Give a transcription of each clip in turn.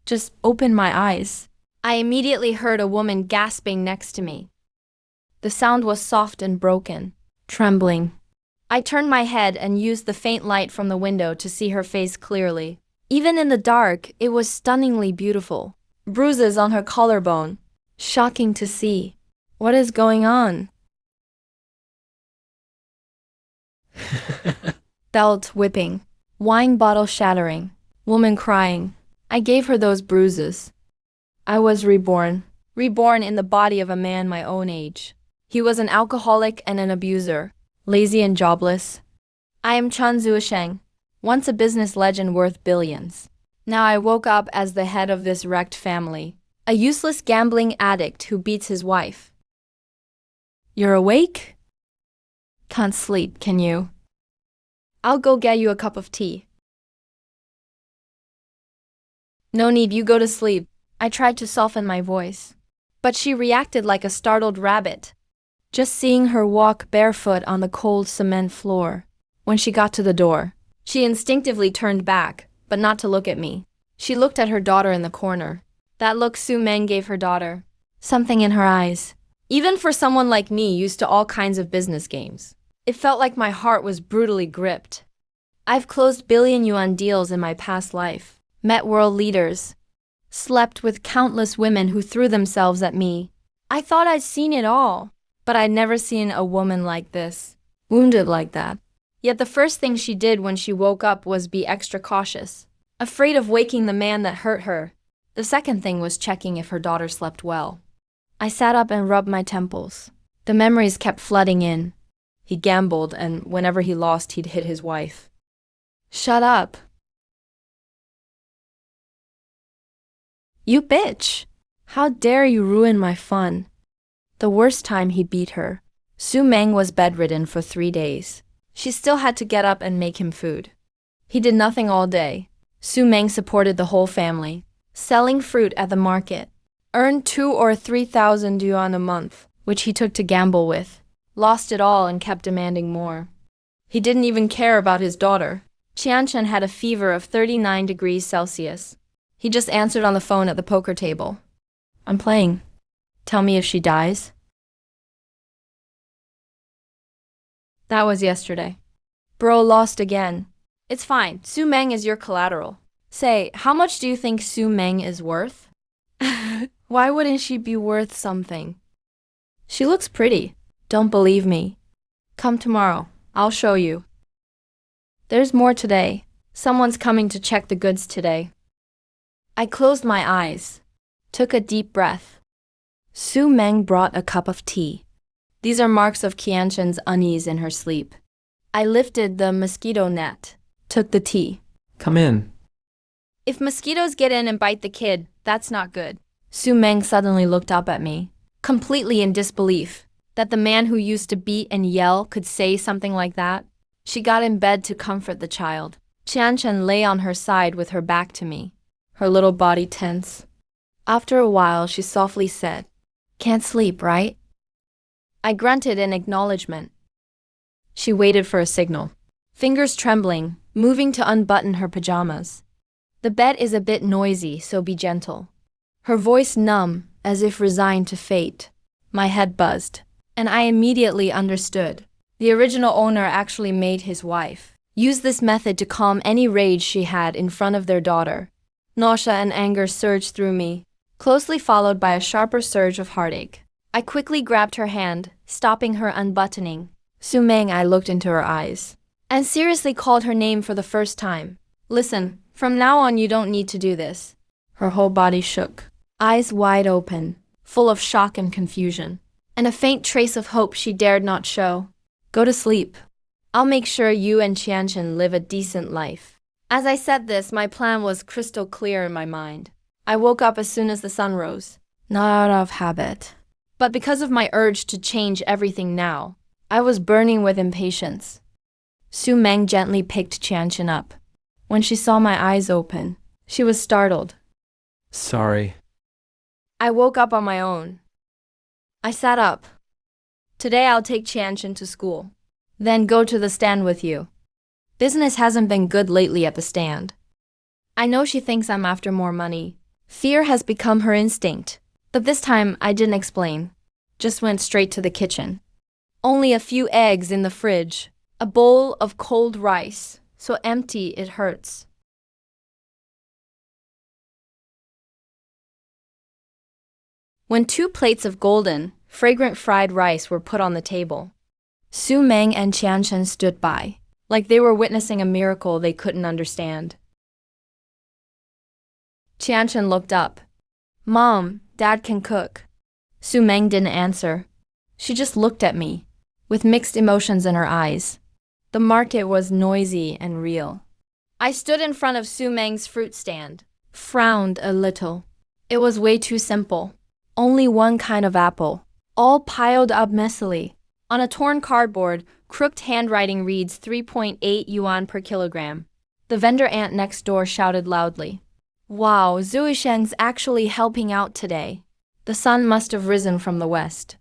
Just open my eyes. I immediately heard a woman gasping next to me. The sound was soft and broken, trembling. I turned my head and used the faint light from the window to see her face clearly. Even in the dark, it was stunningly beautiful. Bruises on her collarbone. Shocking to see. What is going on? Belt whipping. Wine bottle shattering. Woman crying. I gave her those bruises. I was reborn. Reborn in the body of a man my own age. He was an alcoholic and an abuser. Lazy and jobless. I am Chen Zuosheng, once a business legend worth billions. Now I woke up as the head of this wrecked family. A useless gambling addict who beats his wife. You're awake? Can't sleep, can you? I'll go get you a cup of tea. No need, you go to sleep. I tried to soften my voice. But she reacted like a startled rabbit. Just seeing her walk barefoot on the cold cement floor. When she got to the door, she instinctively turned back, but not to look at me. She looked at her daughter in the corner. That look Su Meng gave her daughter. Something in her eyes. Even for someone like me used to all kinds of business games. It felt like my heart was brutally gripped. I've closed billion-yuan deals in my past life, met world leaders, slept with countless women who threw themselves at me. I thought I'd seen it all. But I'd never seen a woman like this, wounded like that. Yet the first thing she did when she woke up was be extra cautious, afraid of waking the man that hurt her. The second thing was checking if her daughter slept well. I sat up and rubbed my temples. The memories kept flooding in. He gambled, and whenever he lost, he'd hit his wife. Shut up. You bitch! How dare you ruin my fun? The worst time he beat her. Su Meng was bedridden for 3 days. She still had to get up and make him food. He did nothing all day. Su Meng supported the whole family, selling fruit at the market. Earned 2,000 or 3,000 yuan a month, which he took to gamble with. Lost it all and kept demanding more. He didn't even care about his daughter. Qianchen had a fever of 39 degrees Celsius. He just answered on the phone at the poker table. I'm playing. Tell me if she dies. That was yesterday. Bro lost again. It's fine. Su Meng is your collateral. Say, how much do you think Su Meng is worth? Why wouldn't she be worth something? She looks pretty. Don't believe me? Come tomorrow. I'll show you. There's more today. Someone's coming to check the goods today. I closed my eyes. Took a deep breath. Su Meng brought a cup of tea. These are marks of Qianchen's unease in her sleep. I lifted the mosquito net, took the tea. Come in. If mosquitoes get in and bite the kid, that's not good. Su Meng suddenly looked up at me, completely in disbelief, that the man who used to beat and yell could say something like that. She got in bed to comfort the child. Qianchen lay on her side with her back to me, her little body tense. After a while, she softly said, "Can't sleep, right?" I grunted in acknowledgement. She waited for a signal, fingers trembling, moving to unbutton her pajamas. The bed is a bit noisy, so be gentle. Her voice numb, as if resigned to fate. My head buzzed, and I immediately understood. The original owner actually made his wife use this method to calm any rage she had in front of their daughter. Nausea and anger surged through me, closely followed by a sharper surge of heartache. I quickly grabbed her hand, stopping her unbuttoning. Su Meng, I looked into her eyes, and seriously called her name for the first time. Listen, from now on you don't need to do this. Her whole body shook, eyes wide open, full of shock and confusion, and a faint trace of hope she dared not show. Go to sleep. I'll make sure you and Qianchen live a decent life. As I said this, my plan was crystal clear in my mind. I woke up as soon as the sun rose, not out of habit, but because of my urge to change everything now. I was burning with impatience. Su Meng gently picked Qianchen up. When she saw my eyes open, she was startled. Sorry. I woke up on my own. I sat up. Today I'll take Qianchen to school, then go to the stand with you. Business hasn't been good lately at the stand. I know she thinks I'm after more money, Fear has become her instinct. But this time, I didn't explain. Just went straight to the kitchen. Only a few eggs in the fridge. A bowl of cold rice, so empty it hurts. When 2 plates of golden, fragrant fried rice were put on the table, Su Meng and Qianchen stood by, like they were witnessing a miracle they couldn't understand. Qianchen looked up. Mom, Dad can cook. Su Meng didn't answer. She just looked at me, with mixed emotions in her eyes. The market was noisy and real. I stood in front of Su Meng's fruit stand, frowned a little. It was way too simple. Only one kind of apple, all piled up messily. On a torn cardboard, crooked handwriting reads 3.8 yuan per kilogram. The vendor aunt next door shouted loudly. Wow, Zuisheng's actually helping out today. The sun must have risen from the west.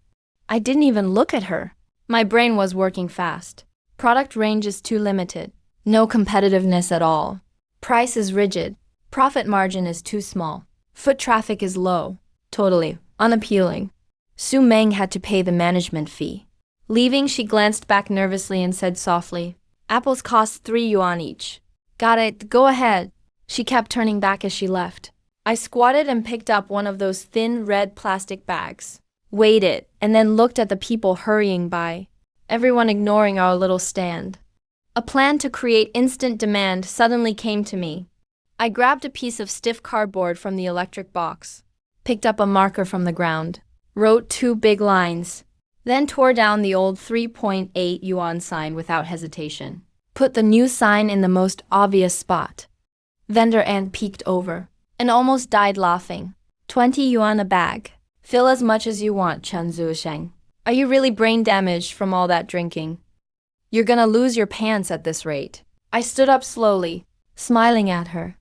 I didn't even look at her. My brain was working fast. Product range is too limited. No competitiveness at all. Price is rigid. Profit margin is too small. Foot traffic is low. Totally unappealing. Su Meng had to pay the management fee. Leaving, she glanced back nervously and said softly, Apples cost 3 yuan each. Got it, go ahead. She kept turning back as she left. I squatted and picked up one of those thin red plastic bags, weighed it, and then looked at the people hurrying by, everyone ignoring our little stand. A plan to create instant demand suddenly came to me. I grabbed a piece of stiff cardboard from the electric box, picked up a marker from the ground, wrote 2 big lines, then tore down the old 3.8 yuan sign without hesitation. Put the new sign in the most obvious spot. Vendor aunt peeked over and almost died laughing. 20 yuan a bag. Fill as much as you want, Chen Zuisheng. Are you really brain damaged from all that drinking? You're gonna lose your pants at this rate. I stood up slowly, smiling at her.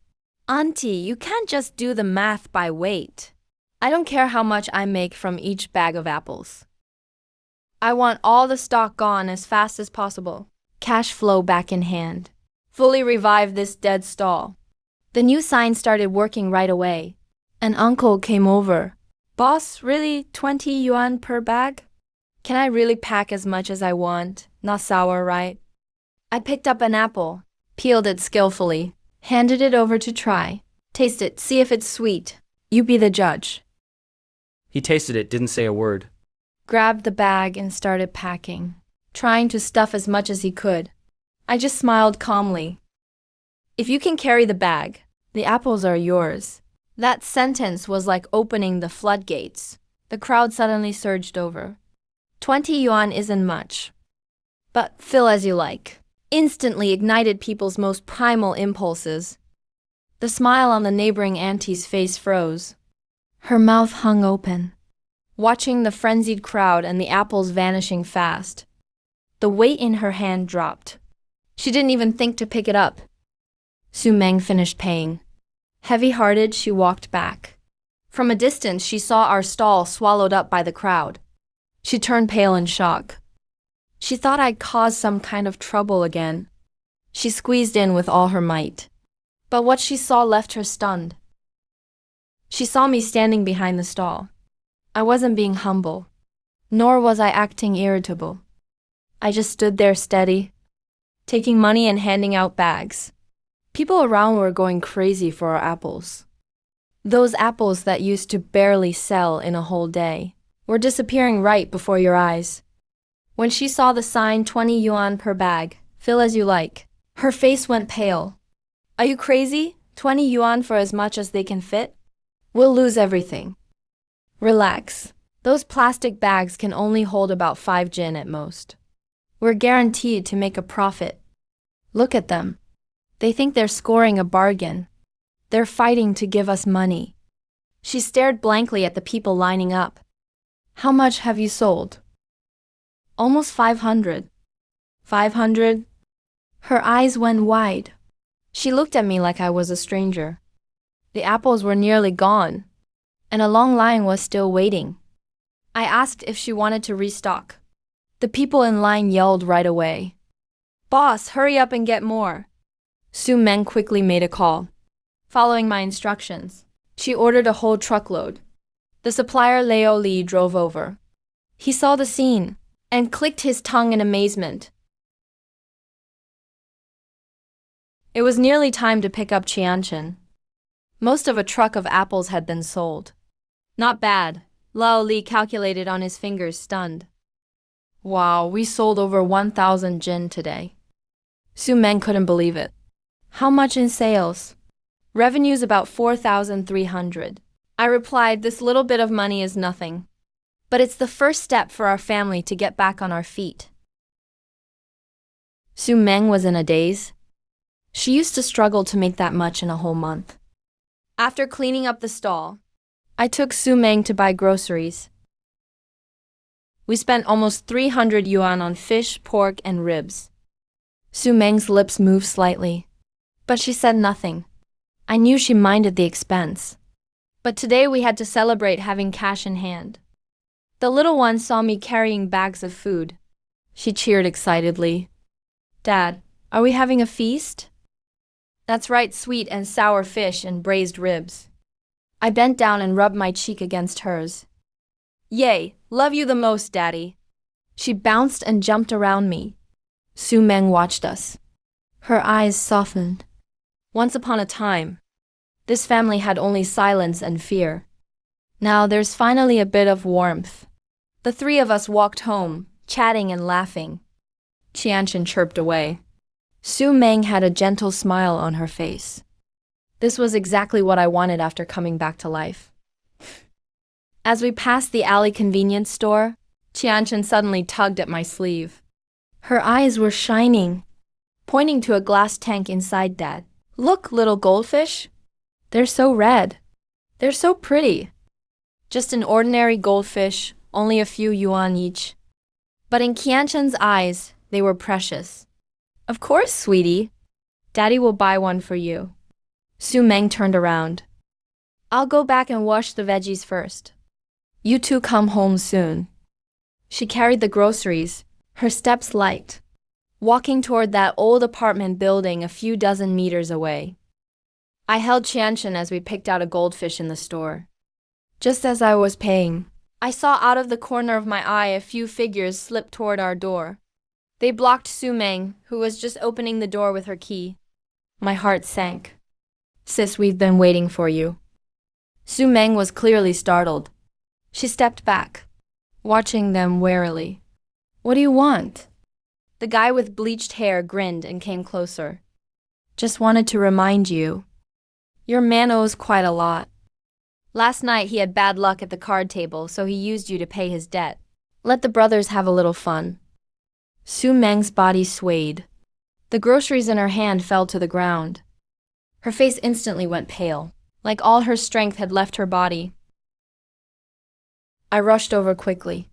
Auntie, you can't just do the math by weight. I don't care how much I make from each bag of apples. I want all the stock gone as fast as possible. Cash flow back in hand. Fully revive this dead stall. The new sign started working right away. An uncle came over. Boss, really 20 yuan per bag? Can I really pack as much as I want? Not sour, right? I picked up an apple, peeled it skillfully, handed it over to try. Taste it, see if it's sweet. You be the judge. He tasted it, didn't say a word. Grabbed the bag and started packing, trying to stuff as much as he could. I just smiled calmly. If you can carry the bag, the apples are yours. That sentence was like opening the floodgates. The crowd suddenly surged over. 20 yuan isn't much, but fill as you like. Instantly ignited people's most primal impulses. The smile on the neighboring auntie's face froze. Her mouth hung open, watching the frenzied crowd and the apples vanishing fast. The weight in her hand dropped. She didn't even think to pick it up. Su Meng finished paying. Heavy-hearted, she walked back. From a distance, she saw our stall swallowed up by the crowd. She turned pale in shock. She thought I'd caused some kind of trouble again. She squeezed in with all her might. But what she saw left her stunned. She saw me standing behind the stall. I wasn't being humble, nor was I acting irritable. I just stood there steady, taking money and handing out bags. People around were going crazy for our apples. Those apples that used to barely sell in a whole day were disappearing right before your eyes. When she saw the sign 20 yuan per bag, fill as you like, her face went pale. Are you crazy? 20 yuan for as much as they can fit? We'll lose everything. Relax. Those plastic bags can only hold about 5 jin at most. We're guaranteed to make a profit. Look at them. They think they're scoring a bargain. They're fighting to give us money. She stared blankly at the people lining up. How much have you sold? Almost 500. 500? Her eyes went wide. She looked at me like I was a stranger. The apples were nearly gone, and a long line was still waiting. I asked if she wanted to restock. The people in line yelled right away. Boss, hurry up and get more. Su Meng quickly made a call, following my instructions. She ordered a whole truckload. The supplier Leo Lee drove over. He saw the scene and clicked his tongue in amazement. It was nearly time to pick up Qianchen. Most of a truck of apples had been sold. Not bad, Lao Li calculated on his fingers, stunned. Wow, we sold over 1,000 jin today. Su Meng couldn't believe it. How much in sales? Revenue's about 4,300. I replied, this little bit of money is nothing. But it's the first step for our family to get back on our feet. Su Meng was in a daze. She used to struggle to make that much in a whole month. After cleaning up the stall, I took Su Meng to buy groceries. We spent almost 300 yuan on fish, pork, and ribs. Su Meng's lips moved slightly, but she said nothing. I knew she minded the expense. But today we had to celebrate having cash in hand. The little one saw me carrying bags of food. She cheered excitedly. Dad, are we having a feast? That's right, sweet and sour fish and braised ribs. I bent down and rubbed my cheek against hers. Yay, love you the most, Daddy. She bounced and jumped around me. Su Meng watched us. Her eyes softened. Once upon a time, this family had only silence and fear. Now there's finally a bit of warmth. The three of us walked home, chatting and laughing. Qianchen chirped away. Su Meng had a gentle smile on her face. This was exactly what I wanted after coming back to life. As we passed the alley convenience store, Qianchen suddenly tugged at my sleeve. Her eyes were shining, pointing to a glass tank inside Dad. Look, little goldfish. They're so red. They're so pretty. Just an ordinary goldfish, only a few yuan each. But in Qianchen's eyes, they were precious. Of course, sweetie. Daddy will buy one for you. Su Meng turned around. I'll go back and wash the veggies first. You two come home soon. She carried the groceries, her steps light, walking toward that old apartment building a few dozen meters away. I held Qianchen as we picked out a goldfish in the store. Just as I was paying, I saw out of the corner of my eye a few figures slip toward our door. They blocked Su Meng, who was just opening the door with her key. My heart sank. Sis, we've been waiting for you. Su Meng was clearly startled. She stepped back, watching them warily. What do you want? The guy with bleached hair grinned and came closer. Just wanted to remind you. Your man owes quite a lot. Last night he had bad luck at the card table, so he used you to pay his debt. Let the brothers have a little fun. Su Meng's body swayed. The groceries in her hand fell to the ground. Her face instantly went pale, like all her strength had left her body. I rushed over quickly.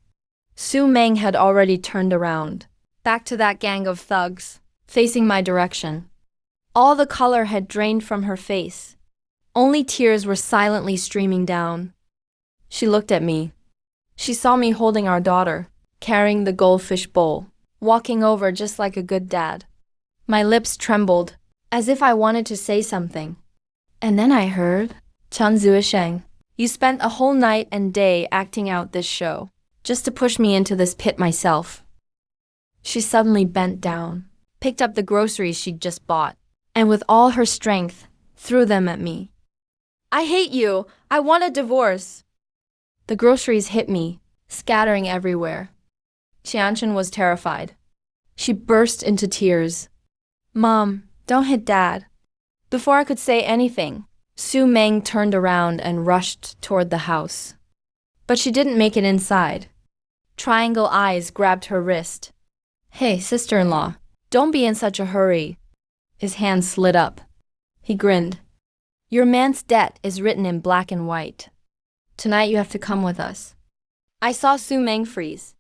Su Meng had already turned around, back to that gang of thugs, facing my direction. All the color had drained from her face. Only tears were silently streaming down. She looked at me. She saw me holding our daughter, carrying the goldfish bowl, walking over just like a good dad. My lips trembled, as if I wanted to say something. And then I heard, Chen Zuisheng, you spent a whole night and day acting out this show, just to push me into this pit myself. She suddenly bent down, picked up the groceries she'd just bought, and with all her strength, threw them at me. I hate you! I want a divorce! The groceries hit me, scattering everywhere. Qianchen was terrified. She burst into tears. Mom, don't hit Dad. Before I could say anything, Su Meng turned around and rushed toward the house. But she didn't make it inside. Triangle eyes grabbed her wrist. Hey, sister-in-law, don't be in such a hurry. His hand slid up. He grinned. Your man's debt is written in black and white. Tonight you have to come with us. I saw Su Meng freeze.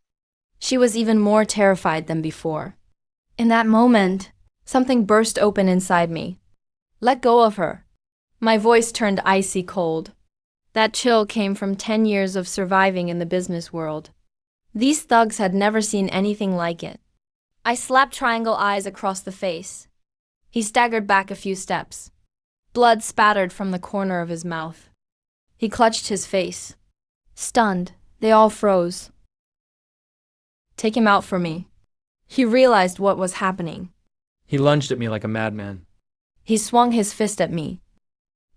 She was even more terrified than before. In that moment, something burst open inside me. Let go of her. My voice turned icy cold. That chill came from 10 years of surviving in the business world. These thugs had never seen anything like it. I slapped Triangle Eyes across the face. He staggered back a few steps. Blood spattered from the corner of his mouth. He clutched his face. Stunned, they all froze. Take him out for me. He realized what was happening. He lunged at me like a madman. He swung his fist at me.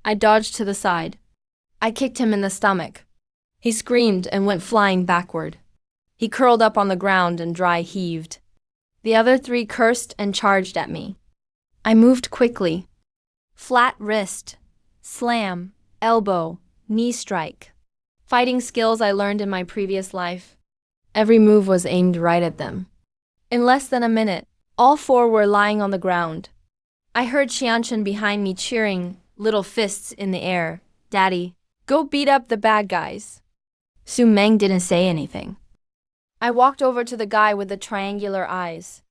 I dodged to the side. I kicked him in the stomach. He screamed and went flying backward. He curled up on the ground and dry heaved. The other three cursed and charged at me. I moved quickly. Flat wrist, slam, elbow, knee strike. Fighting skills I learned in my previous life. Every move was aimed right at them. In less than a minute, all four were lying on the ground. I heard Qianchen behind me cheering, little fists in the air. Daddy, go beat up the bad guys. Su Meng didn't say anything. I walked over to the guy with the triangular eyes.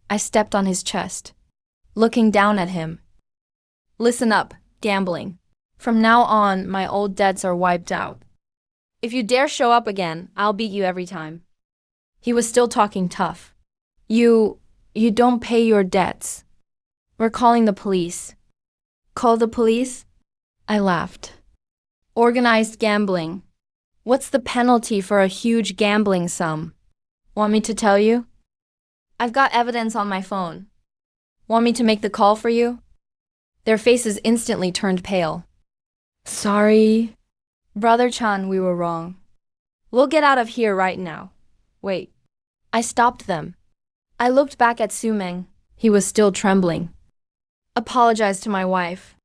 I stepped on his chest, looking down at him. Listen up, gambling. From now on, my old debts are wiped out. If you dare show up again, I'll beat you every time. He was still talking tough. You don't pay your debts. We're calling the police. Call the police? I laughed. Organized gambling. What's the penalty for a huge gambling sum? Want me to tell you? I've got evidence on my phone. Want me to make the call for you? Their faces instantly turned pale. Sorry. Brother Chan, we were wrong. We'll get out of here right now. Wait. I stopped them. I looked back at Su Meng. He was still trembling. Apologized to my wife.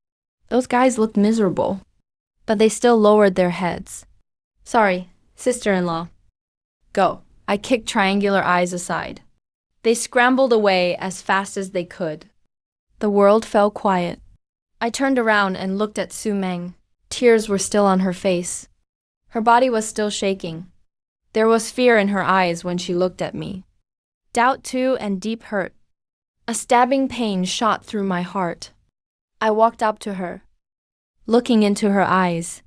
Those guys looked miserable, but they still lowered their heads. Sorry, sister-in-law. Go. I kicked Triangular Eyes aside. They scrambled away as fast as they could. The world fell quiet. I turned around and looked at Su Meng. Tears were still on her face. Her body was still shaking. There was fear in her eyes when she looked at me. Doubt too, and deep hurt. A stabbing pain shot through my heart. I walked up to her, looking into her eyes.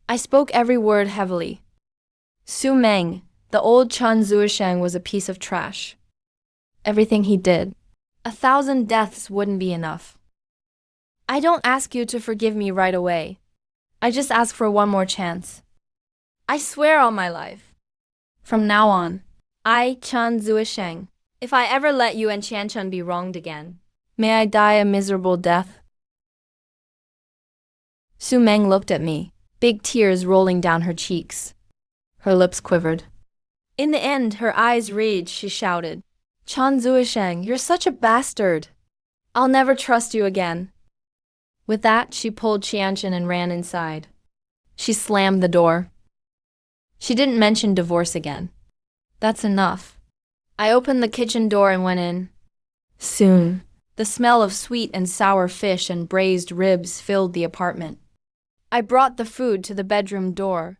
I spoke every word heavily. Su Meng, the old Chen Zuosheng, was a piece of trash. Everything he did, 1,000 deaths wouldn't be enough. I don't ask you to forgive me right away. I just ask for one more chance. I swear on my life. From now on, I, Chen Zuosheng, if I ever let you and Qianchen be wronged again, may I die a miserable death. Su Meng looked at me, big tears rolling down her cheeks. Her lips quivered. In the end, her eyes raged. She shouted, Chen Zuosheng, you're such a bastard. I'll never trust you again. With that, she pulled Qianchen and ran inside. She slammed the door. She didn't mention divorce again. That's enough. I opened the kitchen door and went in. Soon, the smell of sweet and sour fish and braised ribs filled the apartment. I brought the food to the bedroom door,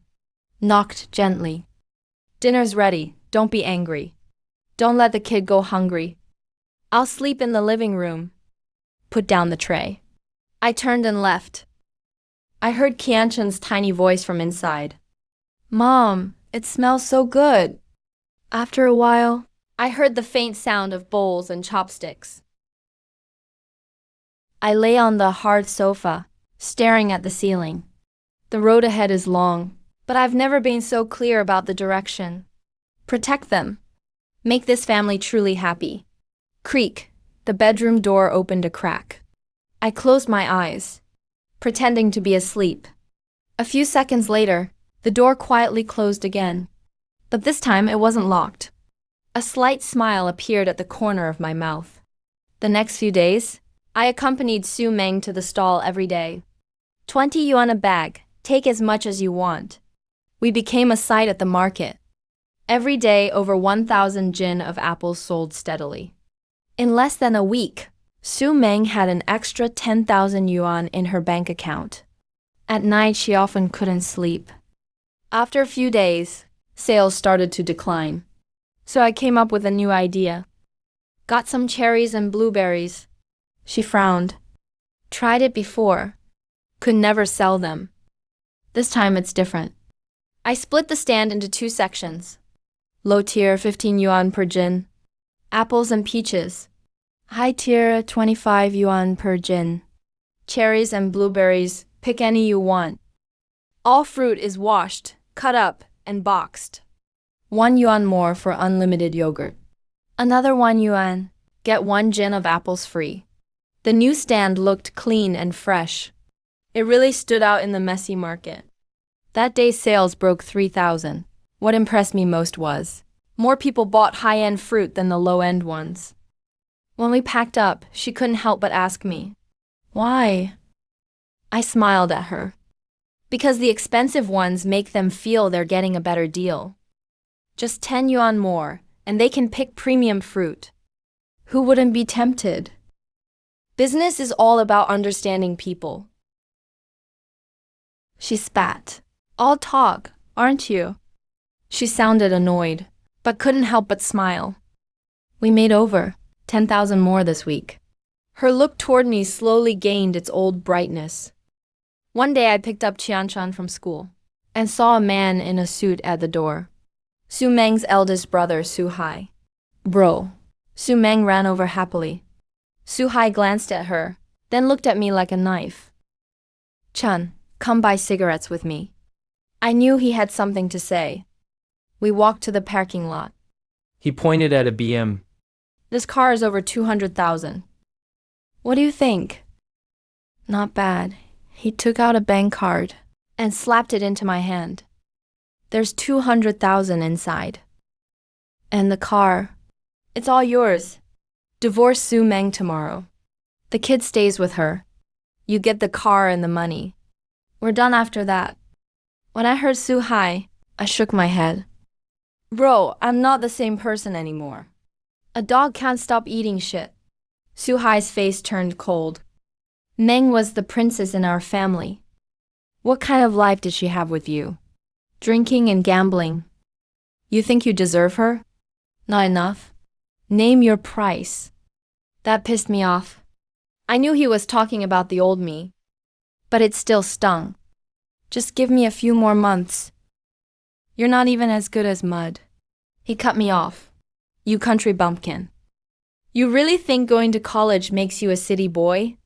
knocked gently. Dinner's ready, don't be angry. Don't let the kid go hungry. I'll sleep in the living room. Put down the tray. I turned and left. I heard Qianchen's tiny voice from inside. Mom, it smells so good. After a while, I heard the faint sound of bowls and chopsticks. I lay on the hard sofa, staring at the ceiling. The road ahead is long, but I've never been so clear about the direction. Protect them. Make this family truly happy. Creak. The bedroom door opened a crack. I closed my eyes, pretending to be asleep. A few seconds later, the door quietly closed again. But this time it wasn't locked. A slight smile appeared at the corner of my mouth. The next few days, I accompanied Su Meng to the stall every day. 20 yuan a bag, take as much as you want. We became a sight at the market. Every day, over 1,000 jin of apples sold steadily. In less than a week, Su Meng had an extra 10,000 yuan in her bank account. At night, she often couldn't sleep. After a few days, sales started to decline. So I came up with a new idea. Got some cherries and blueberries. She frowned. Tried it before. Could never sell them. This time it's different. I split the stand into 2 sections. Low tier, 15 yuan per jin. Apples and peaches. High tier, 25 yuan per jin. Cherries and blueberries, pick any you want. All fruit is washed, cut up, and boxed. 1 yuan more for unlimited yogurt. Another 1 yuan. Get 1 gin of apples free. The new stand looked clean and fresh. It really stood out in the messy market. That day sales broke 3,000. What impressed me most was more people bought high-end fruit than the low-end ones. When we packed up, she couldn't help but ask me, "Why?" I smiled at her. Because the expensive ones make them feel they're getting a better deal. Just 10 yuan more, and they can pick premium fruit. Who wouldn't be tempted? Business is all about understanding people. She spat. All talk, aren't you? She sounded annoyed, but couldn't help but smile. We made over 10,000 more this week. Her look toward me slowly gained its old brightness. One day I picked up Qianshan from school and saw a man in a suit at the door. Su Meng's eldest brother, Su Hai. Bro. Su Meng ran over happily. Su Hai glanced at her, then looked at me like a knife. Chun, come buy cigarettes with me. I knew he had something to say. We walked to the parking lot. He pointed at a BM. This car is over 200,000. What do you think? Not bad. He took out a bank card and slapped it into my hand. There's 200,000 inside. And the car, it's all yours. Divorce Su Meng tomorrow. The kid stays with her. You get the car and the money. We're done after that. When I heard Su Hai, I shook my head. Bro, I'm not the same person anymore. A dog can't stop eating shit. Su Hai's face turned cold. Meng was the princess in our family. What kind of life did she have with you? Drinking and gambling. You think you deserve her? Not enough. Name your price. That pissed me off. I knew he was talking about the old me, but it still stung. Just give me a few more months. You're not even as good as mud. He cut me off. You country bumpkin. You really think going to college makes you a city boy?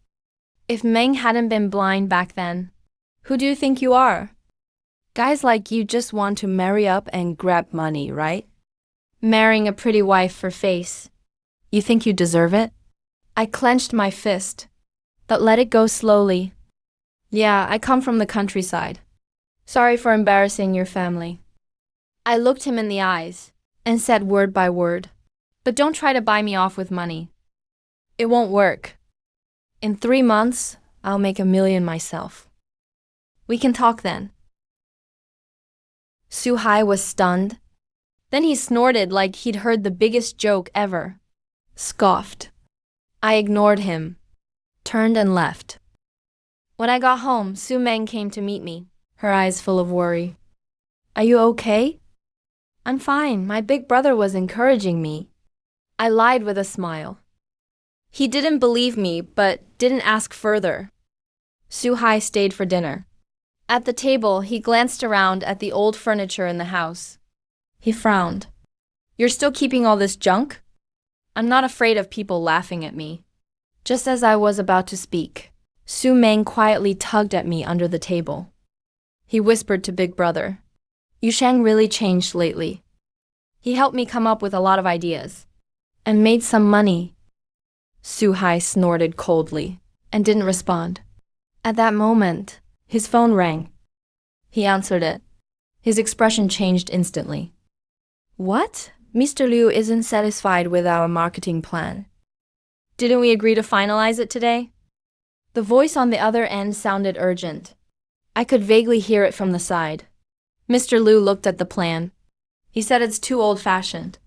If Meng hadn't been blind back then, who do you think you are? Guys like you just want to marry up and grab money, right? Marrying a pretty wife for face. You think you deserve it? I clenched my fist, but let it go slowly. Yeah, I come from the countryside. Sorry for embarrassing your family. I looked him in the eyes and said word by word, but don't try to buy me off with money. It won't work. In 3 months, I'll make 1 million myself. We can talk then. Su Hai was stunned. Then he snorted like he'd heard the biggest joke ever. Scoffed. I ignored him, turned and left. When I got home, Su Meng came to meet me, her eyes full of worry. Are you okay? I'm fine. My big brother was encouraging me. I lied with a smile. He didn't believe me, but didn't ask further. Su Hai stayed for dinner. At the table, he glanced around at the old furniture in the house. He frowned. You're still keeping all this junk? I'm not afraid of people laughing at me. Just as I was about to speak, Su Meng quietly tugged at me under the table. He whispered to Big Brother, Yusheng really changed lately. He helped me come up with a lot of ideas. And made some money. Su Hai snorted coldly and didn't respond. At that moment, his phone rang. He answered it. His expression changed instantly. What? Mr. Liu isn't satisfied with our marketing plan. Didn't we agree to finalize it today? The voice on the other end sounded urgent. I could vaguely hear it from the side. Mr. Liu looked at the plan. He said it's too old-fashioned.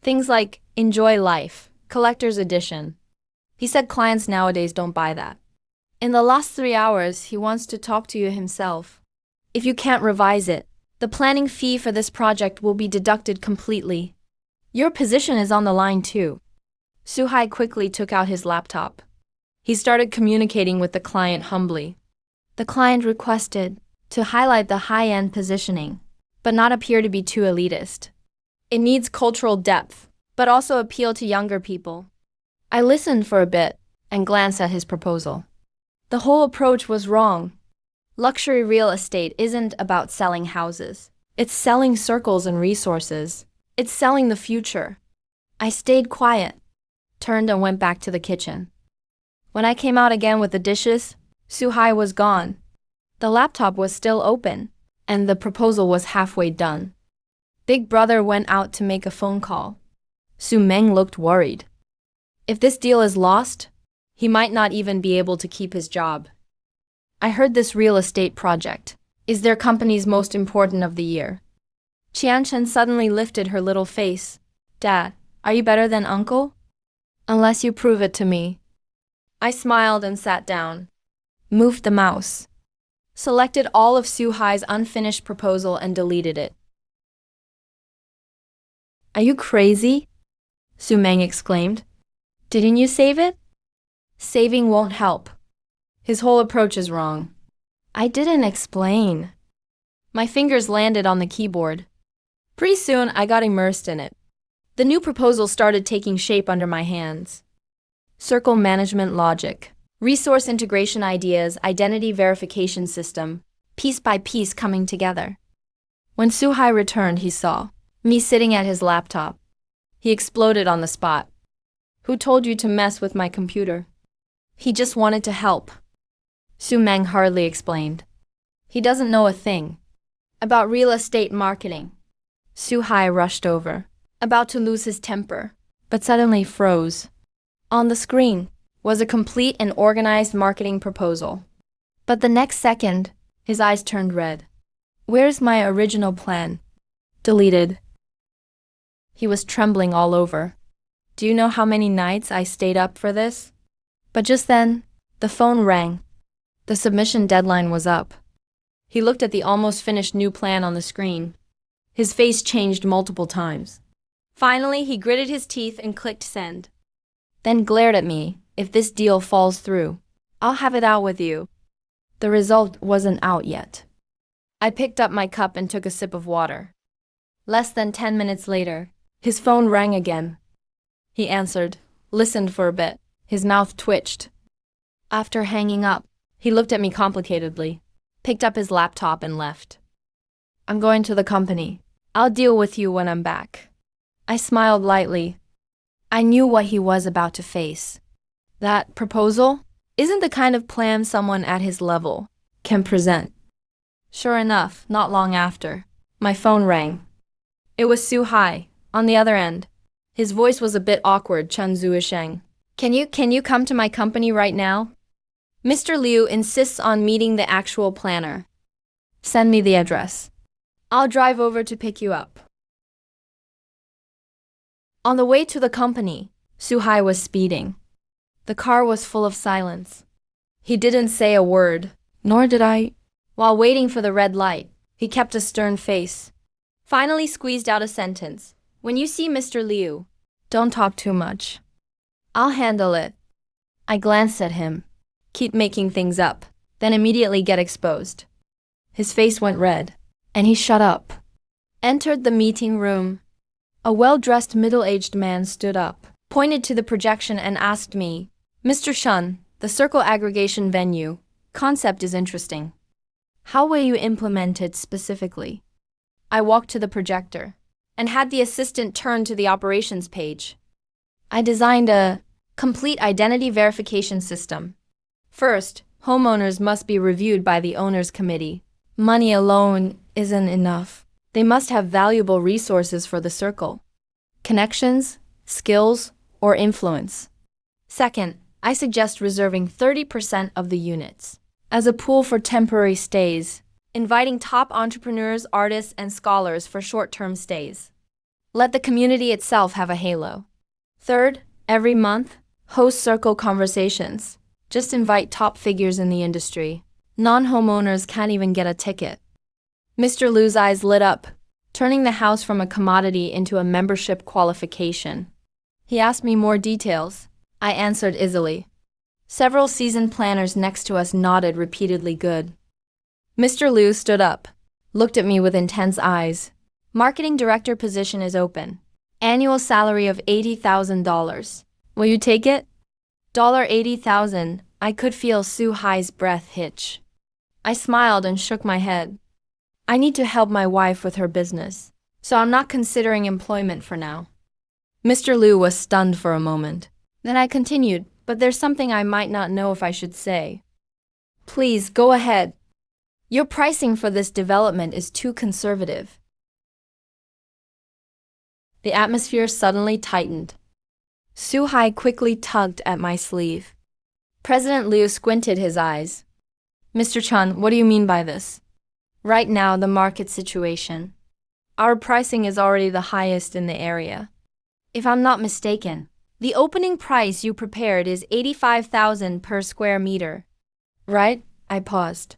Things like enjoy life, collector's edition. He said clients nowadays don't buy that. In the last 3 hours, he wants to talk to you himself. If you can't revise it, the planning fee for this project will be deducted completely. Your position is on the line too. Su Hai quickly took out his laptop. He started communicating with the client humbly. The client requested to highlight the high-end positioning, but not appear to be too elitist. It needs cultural depth, but also appeal to younger people. I listened for a bit and glanced at his proposal. The whole approach was wrong. Luxury real estate isn't about selling houses. It's selling circles and resources. It's selling the future. I stayed quiet, turned and went back to the kitchen. When I came out again with the dishes, Suhai was gone. The laptop was still open, and the proposal was halfway done. Big brother went out to make a phone call. Su Meng looked worried. If this deal is lost, he might not even be able to keep his job. I heard this real estate project is their company's most important of the year. Qianchen suddenly lifted her little face. Dad, are you better than uncle? Unless you prove it to me. I smiled and sat down. Moved the mouse. Selected all of Suhai's unfinished proposal and deleted it. Are you crazy? Su Meng exclaimed. Didn't you save it? Saving won't help. His whole approach is wrong. I didn't explain. My fingers landed on the keyboard. Pretty soon, I got immersed in it. The new proposal started taking shape under my hands. Circle management logic, resource integration ideas, identity verification system, piece by piece coming together. When Suhai returned, he saw me sitting at his laptop. He exploded on the spot. Who told you to mess with my computer? He just wanted to help. Su Meng hardly explained. He doesn't know a thing about real estate marketing. Suhai rushed over, about to lose his temper, but suddenly froze. On the screen was a complete and organized marketing proposal. But the next second, his eyes turned red. Where's my original plan? Deleted. He was trembling all over. Do you know how many nights I stayed up for this? But just then, the phone rang. The submission deadline was up. He looked at the almost finished new plan on the screen. His face changed multiple times. Finally, he gritted his teeth and clicked send. Then glared at me. If this deal falls through, I'll have it out with you. The result wasn't out yet. I picked up my cup and took a sip of water. Less than 10 minutes later, his phone rang again. He answered, listened for a bit. His mouth twitched. After hanging up, he looked at me complicatedly, picked up his laptop and left. I'm going to the company. I'll deal with you when I'm back. I smiled lightly. I knew what he was about to face. That proposal isn't the kind of plan someone at his level can present. Sure enough, not long after, my phone rang. It was Suhai, on the other end. His voice was a bit awkward, Chen Zuisheng. Can you come to my company right now? Mr. Liu insists on meeting the actual planner. Send me the address. I'll drive over to pick you up. On the way to the company, Suhai was speeding. The car was full of silence. He didn't say a word, nor did I. While waiting for the red light, he kept a stern face. Finally squeezed out a sentence. When you see Mr. Liu, don't talk too much. I'll handle it. I glanced at him. Keep making things up, then immediately get exposed. His face went red, and he shut up. Entered the meeting room. A well-dressed middle-aged man stood up, pointed to the projection and asked me, Mr. Shun, the circle aggregation venue concept is interesting. How will you implement it specifically? I walked to the projector and had the assistant turn to the operations page. I designed a complete identity verification system. First, homeowners must be reviewed by the owners committee. Money alone isn't enough. They must have valuable resources for the circle. Connections, skills, or influence. Second, I suggest reserving 30% of the units as a pool for temporary stays, inviting top entrepreneurs, artists, and scholars for short-term stays. Let the community itself have a halo. Third, every month, host circle conversations. Just invite top figures in the industry. Non-homeowners can't even get a ticket. Mr. Liu's eyes lit up, turning the house from a commodity into a membership qualification. He asked me more details. I answered easily. Several seasoned planners next to us nodded repeatedly good. Mr. Liu stood up, looked at me with intense eyes. Marketing director position is open. Annual salary of $80,000. Will you take it? $80,000. I could feel Suhai's breath hitch. I smiled and shook my head. I need to help my wife with her business, so I'm not considering employment for now. Mr. Liu was stunned for a moment. Then I continued, but there's something I might not know if I should say. Please, go ahead. Your pricing for this development is too conservative. The atmosphere suddenly tightened. Su-hai quickly tugged at my sleeve. President Liu squinted his eyes. Mr. Chun, what do you mean by this? Right now, the market situation. Our pricing is already the highest in the area. If I'm not mistaken, the opening price you prepared is 85,000 per square meter. Right? I paused.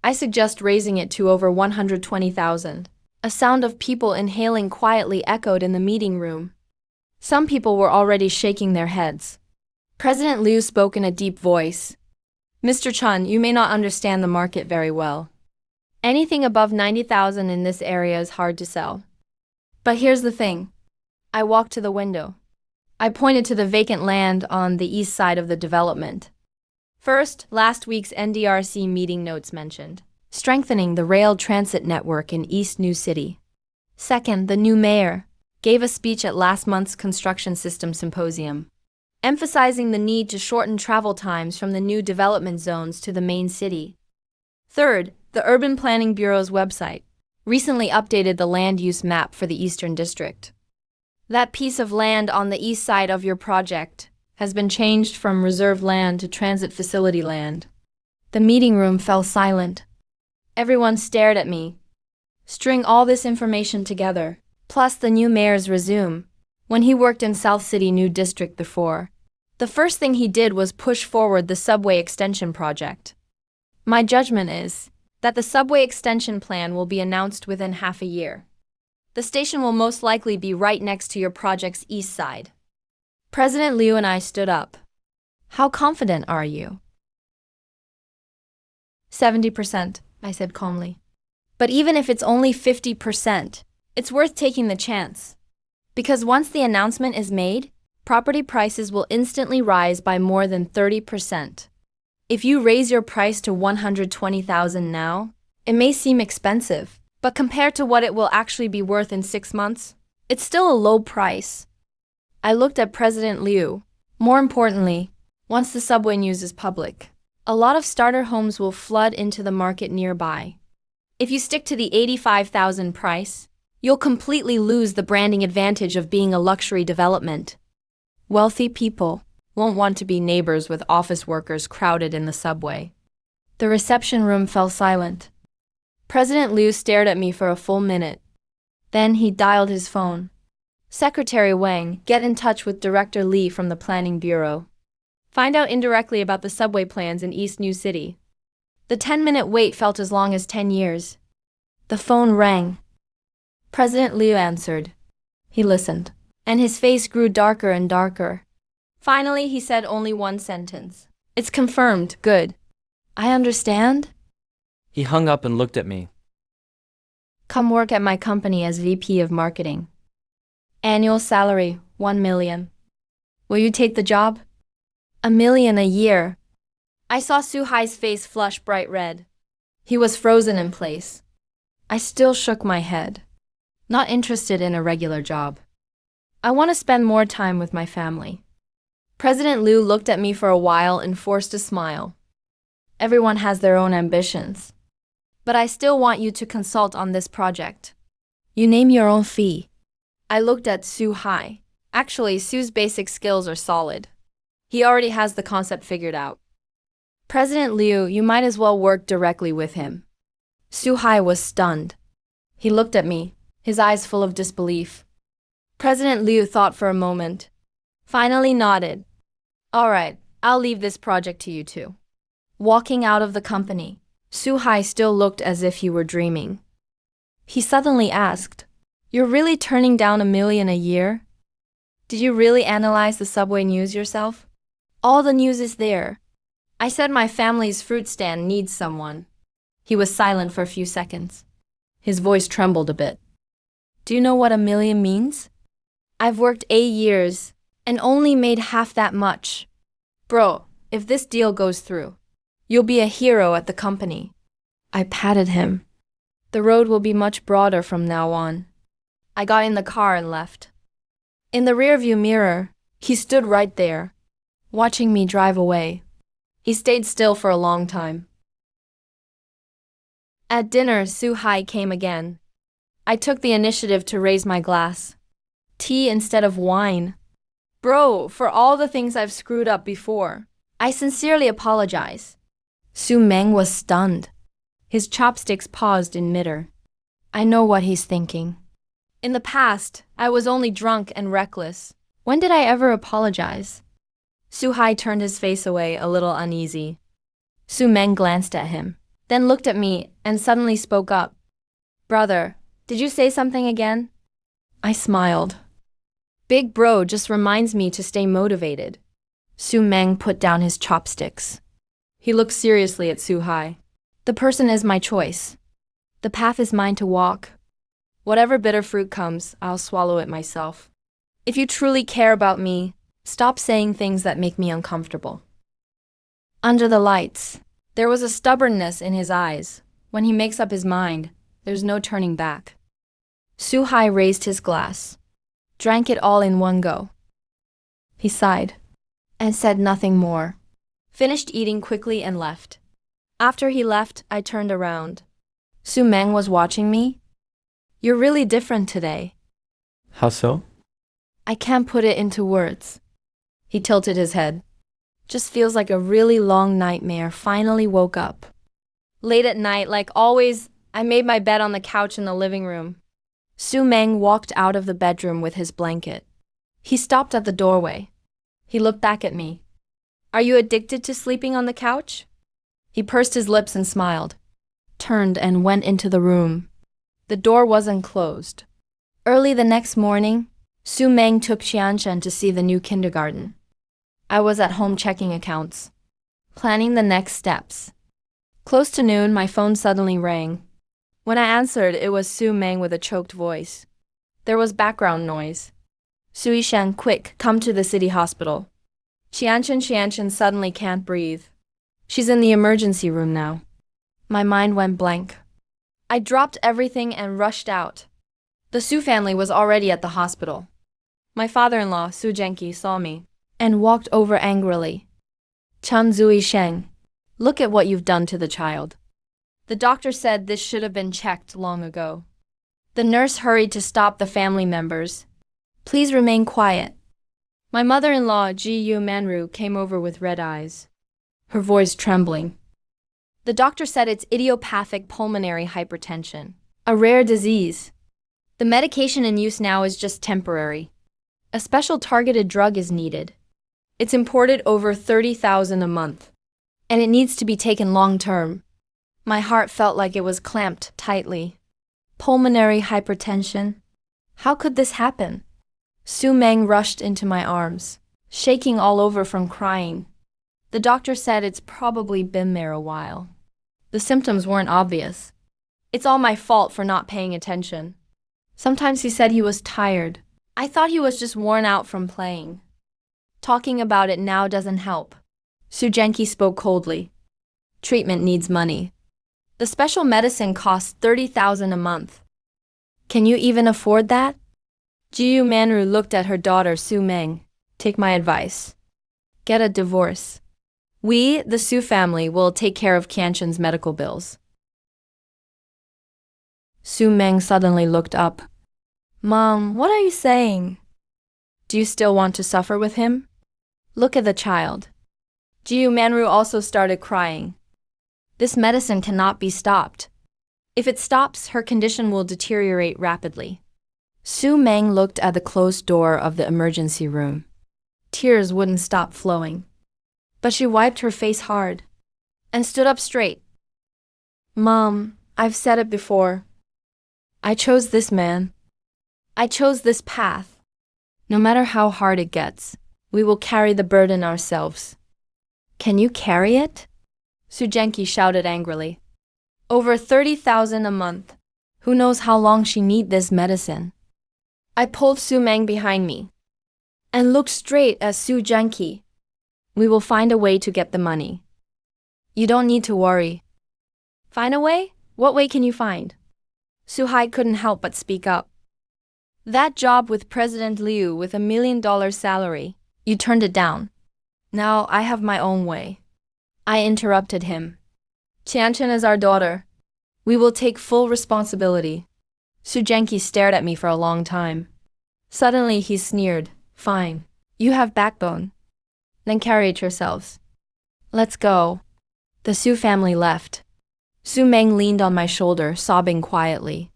I suggest raising it to over 120,000. A sound of people inhaling quietly echoed in the meeting room. Some people were already shaking their heads. President Liu spoke in a deep voice. Mr. Chun, you may not understand the market very well. Anything above 90,000 in this area is hard to sell. But here's the thing. I walked to the window. I pointed to the vacant land on the east side of the development. First, last week's NDRC meeting notes mentioned strengthening the rail transit network in East New City. Second, the new mayor gave a speech at last month's Construction System Symposium, emphasizing the need to shorten travel times from the new development zones to the main city. Third, the Urban Planning Bureau's website recently updated the land use map for the Eastern District. That piece of land on the east side of your project has been changed from reserved land to transit facility land. The meeting room fell silent. Everyone stared at me. String all this information together, plus the new mayor's resume, when he worked in South City New District before. The first thing he did was push forward the subway extension project. My judgment is that the subway extension plan will be announced within half a year. The station will most likely be right next to your project's east side. President Liu and I stood up. How confident are you? 70%, I said calmly. But even if it's only 50%, it's worth taking the chance. Because once the announcement is made, property prices will instantly rise by more than 30%. If you raise your price to 120,000 now, it may seem expensive, but compared to what it will actually be worth in 6 months, it's still a low price. I looked at President Liu. More importantly, once the subway news is public, a lot of starter homes will flood into the market nearby. If you stick to the 85,000 price, you'll completely lose the branding advantage of being a luxury development. Wealthy people won't want to be neighbors with office workers crowded in the subway. The reception room fell silent. President Liu stared at me for a full minute. Then he dialed his phone. Secretary Wang, get in touch with Director Li from the Planning Bureau. Find out indirectly about the subway plans in East New City. The 10-minute wait felt as long as 10 years. The phone rang. President Liu answered. He listened, and his face grew darker and darker. Finally, he said only one sentence. It's confirmed, good. I understand. He hung up and looked at me. Come work at my company as VP of Marketing. Annual salary, 1 million. Will you take the job? 1 million a year. I saw Su-hai's face flush bright red. He was frozen in place. I still shook my head. Not interested in a regular job. I want to spend more time with my family. President Liu looked at me for a while and forced a smile. Everyone has their own ambitions. But I still want you to consult on this project. You name your own fee. I looked at Su-hai. Actually, Su's basic skills are solid. He already has the concept figured out. President Liu, you might as well work directly with him. Su-hai was stunned. He looked at me, his eyes full of disbelief. President Liu thought for a moment. Finally nodded. All right, I'll leave this project to you two. Walking out of the company, Su-hai still looked as if he were dreaming. He suddenly asked, You're really turning down 1 million a year? Did you really analyze the subway news yourself? All the news is there. I said my family's fruit stand needs someone. He was silent for a few seconds. His voice trembled a bit. Do you know what 1 million means? I've worked 8 years and only made half that much. Bro, if this deal goes through, you'll be a hero at the company. I patted him. The road will be much broader from now on. I got in the car and left. In the rearview mirror, he stood right there, watching me drive away. He stayed still for a long time. At dinner, Su-hai came again. I took the initiative to raise my glass. Tea instead of wine. Bro, for all the things I've screwed up before, I sincerely apologize. Su Meng was stunned. His chopsticks paused in midair. I know what he's thinking. In the past, I was only drunk and reckless. When did I ever apologize? Su-hai turned his face away, a little uneasy. Su Meng glanced at him, then looked at me and suddenly spoke up. Brother, did you say something again? I smiled. Big bro just reminds me to stay motivated. Su Meng put down his chopsticks. He looked seriously at Su-hai. The person is my choice. The path is mine to walk. Whatever bitter fruit comes, I'll swallow it myself. If you truly care about me, stop saying things that make me uncomfortable. Under the lights, there was a stubbornness in his eyes. When he makes up his mind, there's no turning back. Su-hai raised his glass, drank it all in one go. He sighed and said nothing more, finished eating quickly and left. After he left, I turned around. Su Meng was watching me. You're really different today. How so? I can't put it into words. He tilted his head. Just feels like a really long nightmare finally woke up. Late at night, like always, I made my bed on the couch in the living room. Su Meng walked out of the bedroom with his blanket. He stopped at the doorway. He looked back at me. Are you addicted to sleeping on the couch? He pursed his lips and smiled, turned and went into the room. The door wasn't closed. Early the next morning, Su Meng took Qianshan to see the new kindergarten. I was at home checking accounts, planning the next steps. Close to noon, my phone suddenly rang. When I answered, it was Su Meng with a choked voice. There was background noise. Su Yishan, quick, come to the city hospital. Qianshan suddenly can't breathe. She's in the emergency room now. My mind went blank. I dropped everything and rushed out. The Su family was already at the hospital. My father-in-law, Su Genki, saw me and walked over angrily. Chan Zui Sheng, look at what you've done to the child. The doctor said this should have been checked long ago. The nurse hurried to stop the family members. Please remain quiet. My mother-in-law, Ji Yu Manru, came over with red eyes, her voice trembling. The doctor said it's idiopathic pulmonary hypertension, a rare disease. The medication in use now is just temporary. A special targeted drug is needed. It's imported over 30,000 a month, and it needs to be taken long-term. My heart felt like it was clamped tightly. Pulmonary hypertension? How could this happen? Su Meng rushed into my arms, shaking all over from crying. The doctor said it's probably been there a while. The symptoms weren't obvious. It's all my fault for not paying attention. Sometimes he said he was tired. I thought he was just worn out from playing. Talking about it now doesn't help. Su Genki spoke coldly. Treatment needs money. The special medicine costs 30,000 a month. Can you even afford that? Jiyu Manru looked at her daughter Su Meng. Take my advice. Get a divorce. We, the Su family, will take care of Qianshan's medical bills. Su Meng suddenly looked up. Mom, what are you saying? Do you still want to suffer with him? Look at the child. Jiyu Manru also started crying. This medicine cannot be stopped. If it stops, her condition will deteriorate rapidly. Su Meng looked at the closed door of the emergency room. Tears wouldn't stop flowing. But she wiped her face hard and stood up straight. Mom, I've said it before. I chose this man. I chose this path. No matter how hard it gets, we will carry the burden ourselves. Can you carry it? Su Genki shouted angrily. Over 30,000 a month. Who knows how long she need this medicine? I pulled Su Meng behind me and looked straight at Su Genki. We will find a way to get the money. You don't need to worry. Find a way? What way can you find? Suhai couldn't help but speak up. That job with President Liu with $1 million salary. You turned it down. Now I have my own way. I interrupted him. Qianchen is our daughter. We will take full responsibility. Su Zhengqi stared at me for a long time. Suddenly he sneered. Fine. You have backbone. Then carry it yourselves. Let's go. The Su family left. Su Meng leaned on my shoulder, sobbing quietly.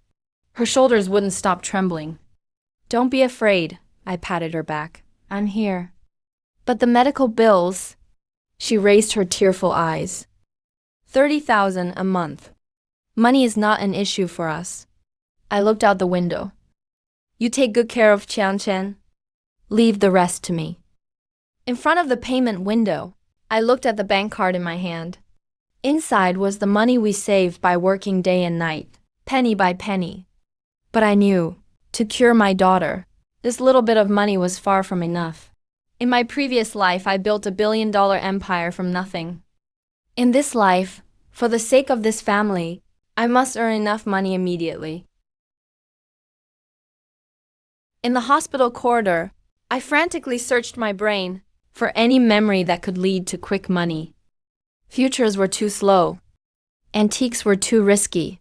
Her shoulders wouldn't stop trembling. Don't be afraid, I patted her back. I'm here. But the medical bills. She raised her tearful eyes. 30,000 a month. Money is not an issue for us. I looked out the window. You take good care of Qianchen. Leave the rest to me. In front of the payment window, I looked at the bank card in my hand. Inside was the money we saved by working day and night, penny by penny. But I knew, to cure my daughter, this little bit of money was far from enough. In my previous life, I built $1 billion empire from nothing. In this life, for the sake of this family, I must earn enough money immediately. In the hospital corridor, I frantically searched my brain for any memory that could lead to quick money. Futures were too slow. Antiques were too risky.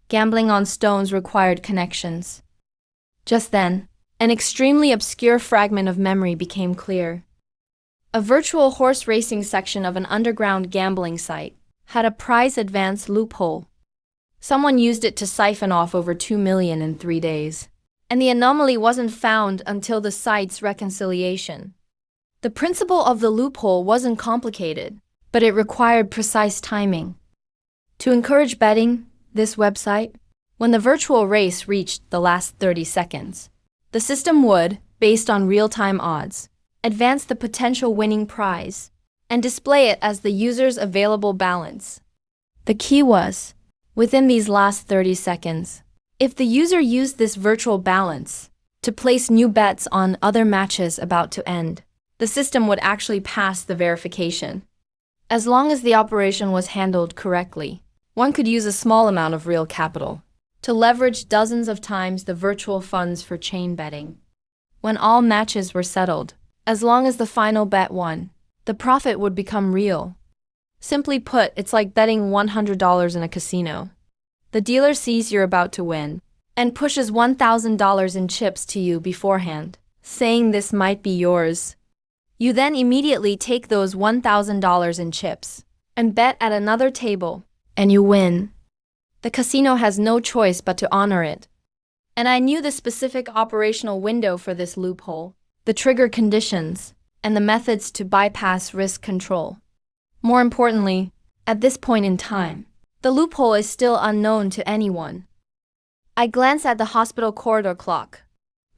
Gambling on stones required connections. Just then, an extremely obscure fragment of memory became clear. A virtual horse racing section of an underground gambling site had a prize advance loophole. Someone used it to siphon off over 2 million in 3 days. And the anomaly wasn't found until the site's reconciliation. The principle of the loophole wasn't complicated, but it required precise timing. To encourage betting, this website, when the virtual race reached the last 30 seconds, the system would, based on real-time odds, advance the potential winning prize and display it as the user's available balance. The key was, within these last 30 seconds, if the user used this virtual balance to place new bets on other matches about to end, the system would actually pass the verification. As long as the operation was handled correctly, one could use a small amount of real capital to leverage dozens of times the virtual funds for chain betting. When all matches were settled, as long as the final bet won, the profit would become real. Simply put, it's like betting $100 in a casino. The dealer sees you're about to win and pushes $1,000 in chips to you beforehand, saying this might be yours. You then immediately take those $1,000 in chips and bet at another table, and you win. The casino has no choice but to honor it. And I knew the specific operational window for this loophole, the trigger conditions, and the methods to bypass risk control. More importantly, at this point in time, the loophole is still unknown to anyone. I glanced at the hospital corridor clock.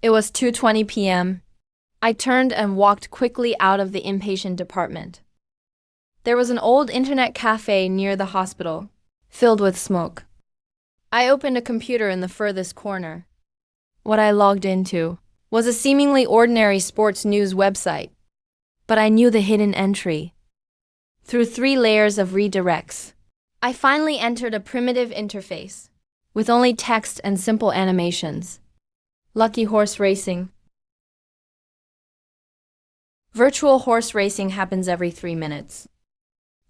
It was 2:20 p.m. I turned and walked quickly out of the inpatient department. There was an old internet cafe near the hospital, filled with smoke. I opened a computer in the furthest corner. What I logged into was a seemingly ordinary sports news website, but I knew the hidden entry. Through 3 layers of redirects, I finally entered a primitive interface, with only text and simple animations. Lucky horse racing. Virtual horse racing happens every 3 minutes.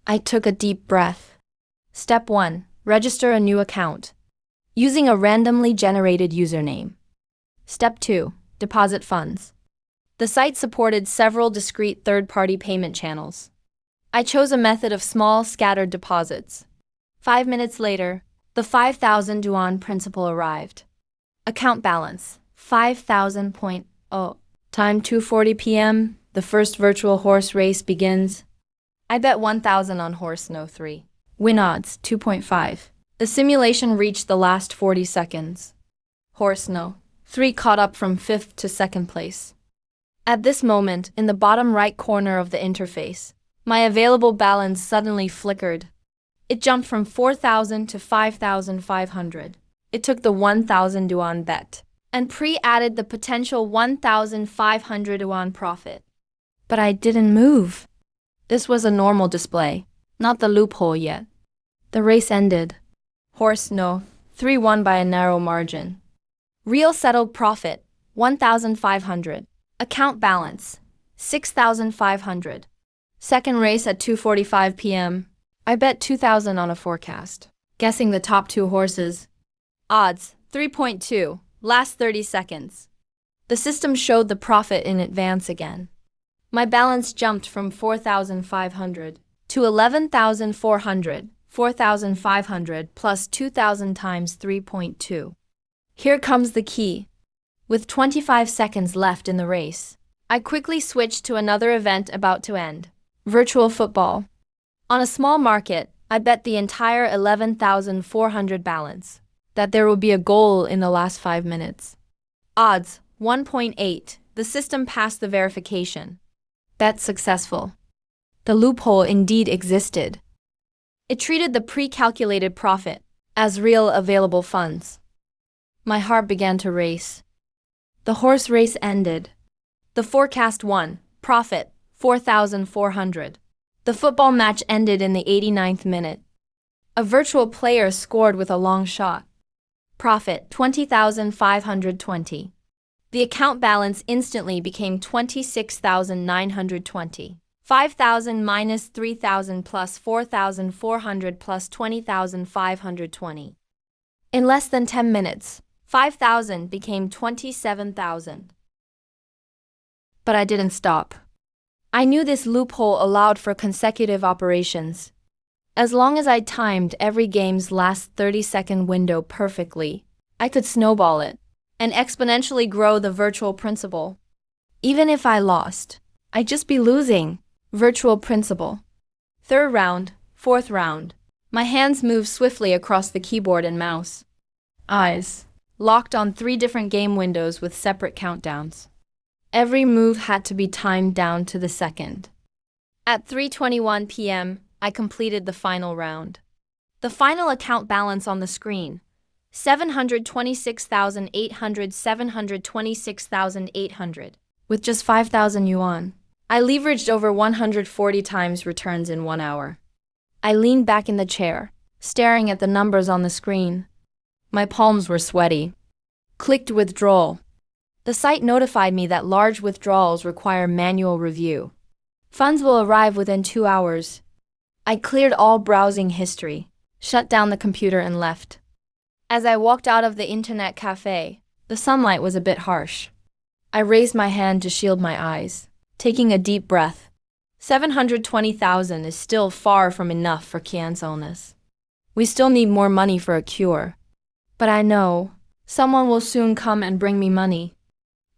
I took a deep breath. Step 1. Register a new account, using a randomly generated username. Step 2. Deposit funds. The site supported several discrete third-party payment channels. I chose a method of small, scattered deposits. 5 minutes later, the 5,000 yuan principal arrived. Account balance, 5,000.0. Time 2:40 p.m., the first virtual horse race begins. I bet 1,000 on horse no 3. Win odds, 2.5. The simulation reached the last 40 seconds. Horse no 3 caught up from 5th to 2nd place. At this moment, in the bottom right corner of the interface, my available balance suddenly flickered. It jumped from 4,000 to 5,500. It took the 1,000 yuan bet and pre-added the potential 1,500 yuan profit. But I didn't move. This was a normal display, not the loophole yet. The race ended. Horse no. 3-1 by a narrow margin. Real settled profit, 1,500. Account balance, 6,500. Second race at 2:45 p.m. I bet 2,000 on a forecast. Guessing the top two horses. Odds, 3.2. Last 30 seconds. The system showed the profit in advance again. My balance jumped from 4,500 to 11,400. 4,500 plus 2,000 times 3.2. Here comes the key. With 25 seconds left in the race, I quickly switched to another event about to end. Virtual football. On a small market, I bet the entire 11,400 balance that there would be a goal in the last 5 minutes. Odds, 1.8. The system passed the verification. Bet successful. The loophole indeed existed. It treated the pre-calculated profit as real available funds. My heart began to race. The horse race ended. The forecast won. Profit, 4,400. The football match ended in the 89th minute. A virtual player scored with a long shot. Profit, 20,520. The account balance instantly became 26,920. 5,000 minus 3,000 plus 4,400 plus 20,520. In less than 10 minutes, 5,000 became 27,000. But I didn't stop. I knew this loophole allowed for consecutive operations. As long as I timed every game's last 30-second window perfectly, I could snowball it and exponentially grow the virtual principal. Even if I lost, I'd just be losing. Virtual principal. Third round, fourth round. My hands moved swiftly across the keyboard and mouse. Eyes locked on 3 different game windows with separate countdowns. Every move had to be timed down to the second. At 3:21 p.m., I completed the final round. The final account balance on the screen, 726,800, 726,800, with just 5,000 yuan. I leveraged over 140 times returns in 1 hour. I leaned back in the chair, staring at the numbers on the screen. My palms were sweaty. Clicked withdrawal. The site notified me that large withdrawals require manual review. Funds will arrive within 2 hours. I cleared all browsing history, shut down the computer and left. As I walked out of the internet cafe, the sunlight was a bit harsh. I raised my hand to shield my eyes. Taking a deep breath. 720,000 is still far from enough for Kian's illness. We still need more money for a cure. But I know someone will soon come and bring me money.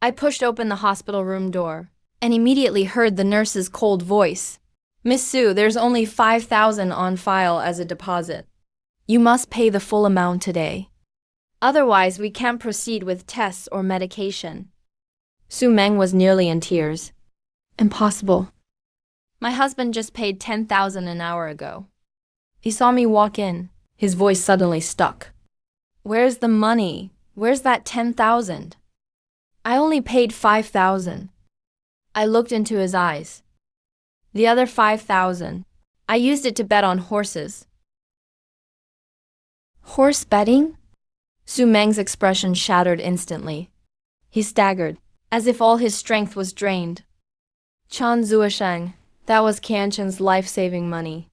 I pushed open the hospital room door and immediately heard the nurse's cold voice. Miss Su, there's only 5,000 on file as a deposit. You must pay the full amount today. Otherwise, we can't proceed with tests or medication. Su Meng was nearly in tears. Impossible. My husband just paid 10,000 an hour ago. He saw me walk in. His voice suddenly stuck. Where's the money? Where's that 10,000? I only paid 5,000. I looked into his eyes. The other 5,000, I used it to bet on horses. Horse betting? Su Meng's expression shattered instantly. He staggered, as if all his strength was drained. Chan Zuosheng, that was Qianqin's life-saving money.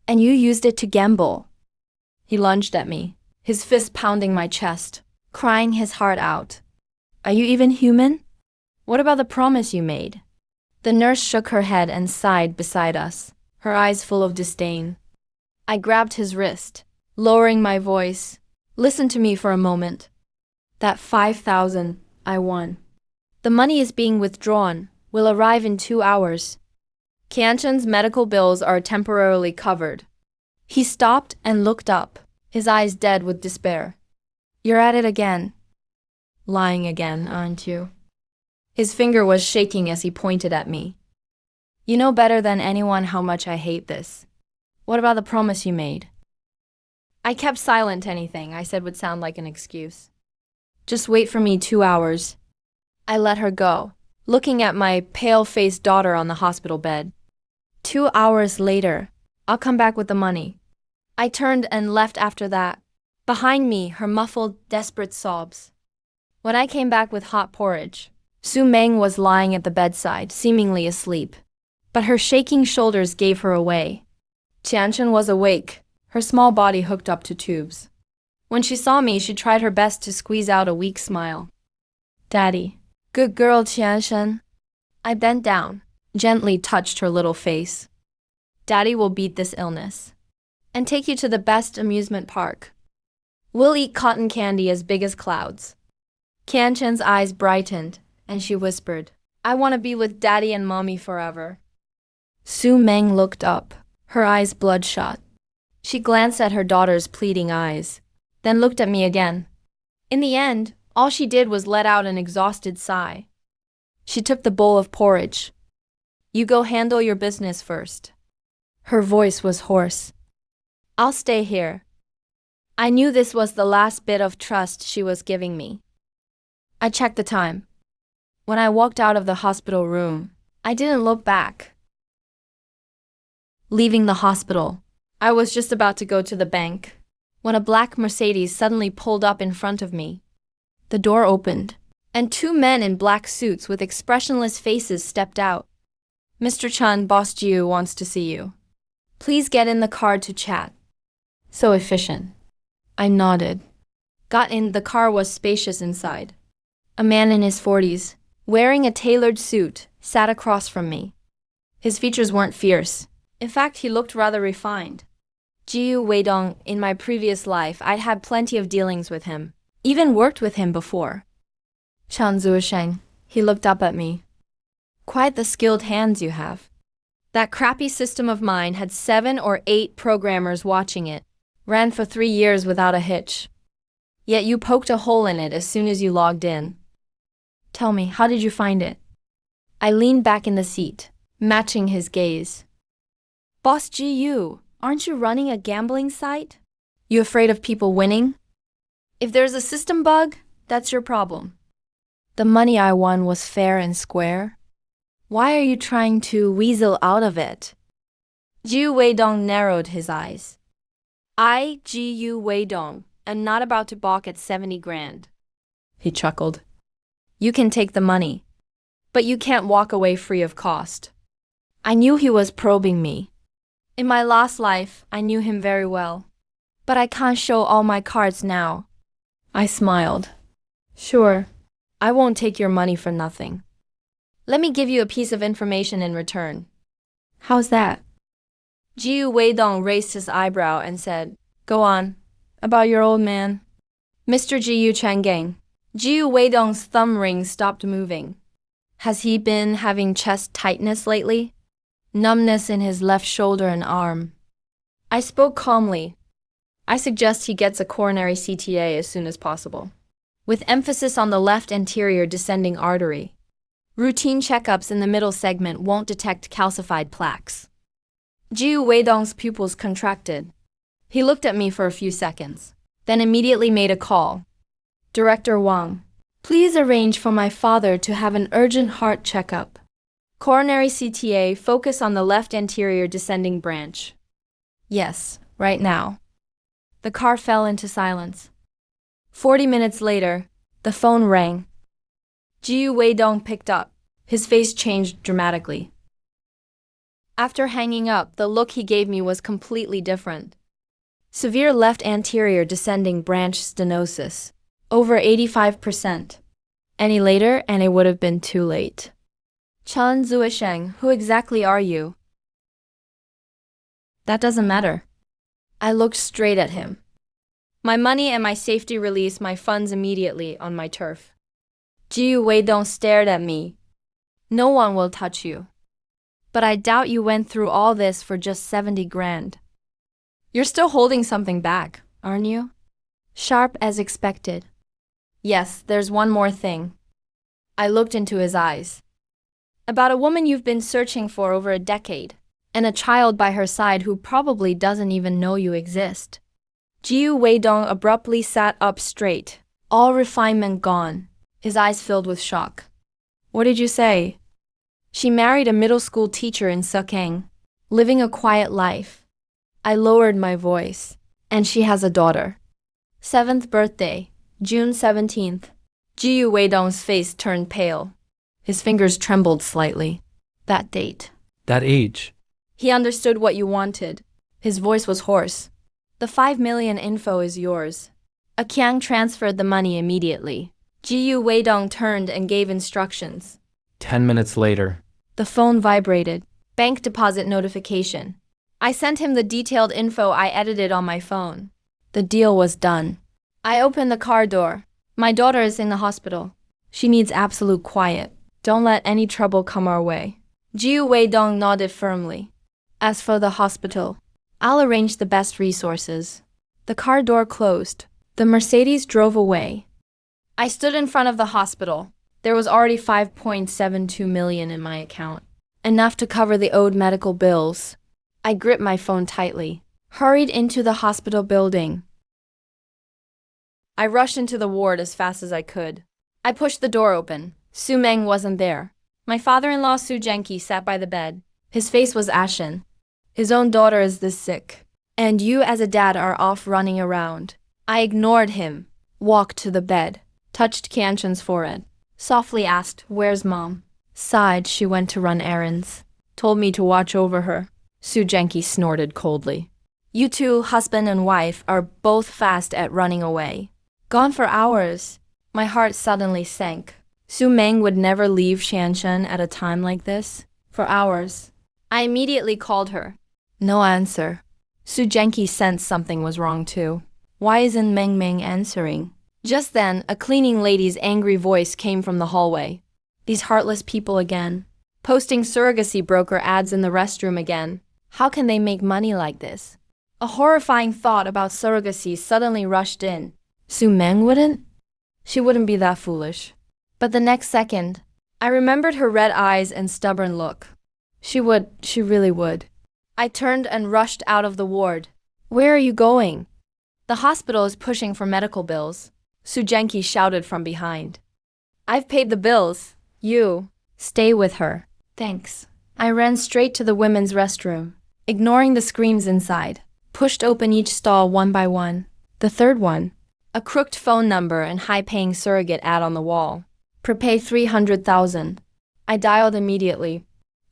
And you used it to gamble. He lunged at me, his fist pounding my chest, crying his heart out. Are you even human? What about the promise you made? The nurse shook her head and sighed beside us, her eyes full of disdain. I grabbed his wrist, lowering my voice. Listen to me for a moment. That 5,000 I won. The money is being withdrawn, will arrive in 2 hours. Qianqin's medical bills are temporarily covered. He stopped and looked up, his eyes dead with despair. You're at it again. Lying again, aren't you? His finger was shaking as he pointed at me. You know better than anyone how much I hate this. What about the promise you made? I kept silent. Anything I said would sound like an excuse. Just wait for me 2 hours. I let her go, looking at my pale-faced daughter on the hospital bed. 2 hours later, I'll come back with the money. I turned and left after that. Behind me, her muffled, desperate sobs. When I came back with hot porridge, Su Meng was lying at the bedside, seemingly asleep. But her shaking shoulders gave her away. Tianchen was awake, her small body hooked up to tubes. When she saw me, she tried her best to squeeze out a weak smile. Daddy. Good girl, Tianchen. I bent down, gently touched her little face. Daddy will beat this illness. And take you to the best amusement park. We'll eat cotton candy as big as clouds. Tianchen's eyes brightened, and she whispered, I want to be with Daddy and Mommy forever. Su Meng looked up, her eyes bloodshot. She glanced at her daughter's pleading eyes, then looked at me again. In the end, all she did was let out an exhausted sigh. She took the bowl of porridge. You go handle your business first. Her voice was hoarse. I'll stay here. I knew this was the last bit of trust she was giving me. I checked the time. When I walked out of the hospital room, I didn't look back. Leaving the hospital, I was just about to go to the bank when a black Mercedes suddenly pulled up in front of me. The door opened, and two men in black suits with expressionless faces stepped out. Mr. Chen, Boss Jiu wants to see you. Please get in the car to chat. So efficient. I nodded. Got in, the car was spacious inside. A man in his 40s, wearing a tailored suit, sat across from me. His features weren't fierce. In fact, he looked rather refined. Jiu Weidong, in my previous life, I'd had plenty of dealings with him. Even worked with him before. Chan Zuosheng, he looked up at me. Quite the skilled hands you have. That crappy system of mine had 7 or 8 programmers watching it. Ran for 3 years without a hitch. Yet you poked a hole in it as soon as you logged in. Tell me, how did you find it? I leaned back in the seat, matching his gaze. Boss GU, aren't you running a gambling site? You afraid of people winning? If there's a system bug, that's your problem. The money I won was fair and square. Why are you trying to weasel out of it? Jiu Weidong narrowed his eyes. I, Jiu Weidong, am not about to balk at 70 grand. He chuckled. You can take the money, but you can't walk away free of cost. I knew he was probing me. In my last life, I knew him very well. But I can't show all my cards now. I smiled. Sure, I won't take your money for nothing. Let me give you a piece of information in return. How's that? Jiu Weidong raised his eyebrow and said, Go on. About your old man. Mr. Jiu Changgang. Jiu Weidong's thumb ring stopped moving. Has he been having chest tightness lately? Numbness in his left shoulder and arm. I spoke calmly. I suggest he gets a coronary CTA as soon as possible, with emphasis on the left anterior descending artery. Routine checkups in the middle segment won't detect calcified plaques. Jiu Weidong's pupils contracted. He looked at me for a few seconds, then immediately made a call. Director Wang, please arrange for my father to have an urgent heart checkup. Coronary CTA, focus on the left anterior descending branch. Yes, right now. The car fell into silence. 40 minutes later, the phone rang. Jiu Weidong picked up. His face changed dramatically. After hanging up, the look he gave me was completely different. Severe left anterior descending branch stenosis. Over 85%. Any later, and it would have been too late. Chen Zuosheng, who exactly are you? That doesn't matter. I looked straight at him. My money and my safety release my funds immediately on my turf. Jiu Weidong stared at me. No one will touch you. But I doubt you went through all this for just 70 grand. You're still holding something back, aren't you? Sharp as expected. Yes, there's one more thing. I looked into his eyes. About a woman you've been searching for over a decade, and a child by her side who probably doesn't even know you exist. Jiu Weidong abruptly sat up straight, all refinement gone, his eyes filled with shock. What did you say? She married a middle school teacher in Sukang, living a quiet life. I lowered my voice, and she has a daughter. 7th birthday, June 17th. Jiyu Weidong's face turned pale. His fingers trembled slightly. That date. That age. He understood what you wanted. His voice was hoarse. The 5 million info is yours. Kiang transferred the money immediately. Jiyu Weidong turned and gave instructions. 10 minutes later. The phone vibrated. Bank deposit notification. I sent him the detailed info I edited on my phone. The deal was done. I opened the car door. My daughter is in the hospital. She needs absolute quiet. Don't let any trouble come our way. Jiu Weidong nodded firmly. As for the hospital, I'll arrange the best resources. The car door closed. The Mercedes drove away. I stood in front of the hospital. There was already 5.72 million in my account. Enough to cover the owed medical bills. I gripped my phone tightly. Hurried into the hospital building. I rushed into the ward as fast as I could. I pushed the door open. Su Meng wasn't there. My father-in-law Su Zhenqi sat by the bed. His face was ashen. His own daughter is this sick. And you as a dad are off running around. I ignored him. Walked to the bed. Touched Qianshen's forehead. Softly asked, "Where's Mom?" Sighed, "She went to run errands. Told me to watch over her." Su Zhenqi snorted coldly. "You two, husband and wife, are both fast at running away. Gone for hours." My heart suddenly sank. Su Meng would never leave Qianshen at a time like this. For hours. I immediately called her. No answer. Su Zhenqi sensed something was wrong too. Why isn't Meng Meng answering? Just then, a cleaning lady's angry voice came from the hallway. These heartless people again. Posting surrogacy broker ads in the restroom again. How can they make money like this? A horrifying thought about surrogacy suddenly rushed in. Su Meng wouldn't? She wouldn't be that foolish. But the next second, I remembered her red eyes and stubborn look. She really would. I turned and rushed out of the ward. Where are you going? The hospital is pushing for medical bills. Su Zhenqi shouted from behind. I've paid the bills. You, stay with her. Thanks. I ran straight to the women's restroom, ignoring the screams inside. Pushed open each stall one by one. The third one. A crooked phone number and high-paying surrogate ad on the wall. Prepay 300,000. I dialed immediately.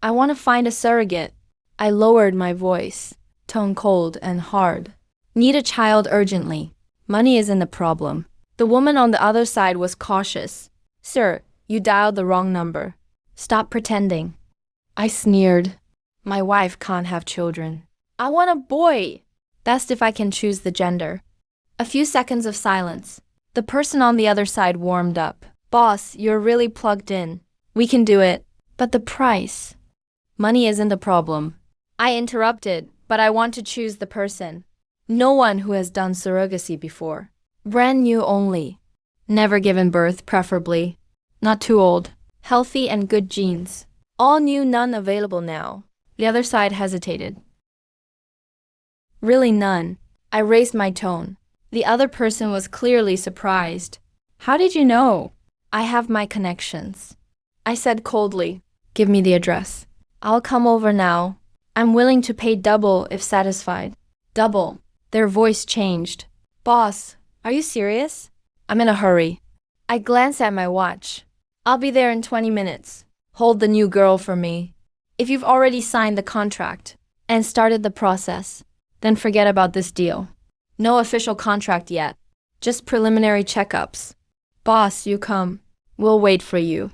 I want to find a surrogate. I lowered my voice, tone cold and hard. Need a child urgently. Money isn't the problem. The woman on the other side was cautious. Sir, you dialed the wrong number. Stop pretending. I sneered. My wife can't have children. I want a boy. Best if I can choose the gender. A few seconds of silence. The person on the other side warmed up. Boss, you're really plugged in. We can do it. But the price. Money isn't a problem. I interrupted, but I want to choose the person. No one who has done surrogacy before. Brand new only. Never given birth, preferably. Not too old. Healthy and good genes. All new, none available now. The other side hesitated. Really none. I raised my tone. The other person was clearly surprised. How did you know? I have my connections. I said coldly, give me the address. I'll come over now. I'm willing to pay double if satisfied. Double. Their voice changed. Boss, are you serious? I'm in a hurry. I glanced at my watch. I'll be there in 20 minutes. Hold the new girl for me. If you've already signed the contract and started the process, then forget about this deal. No official contract yet. Just preliminary checkups. Boss, you come. We'll wait for you.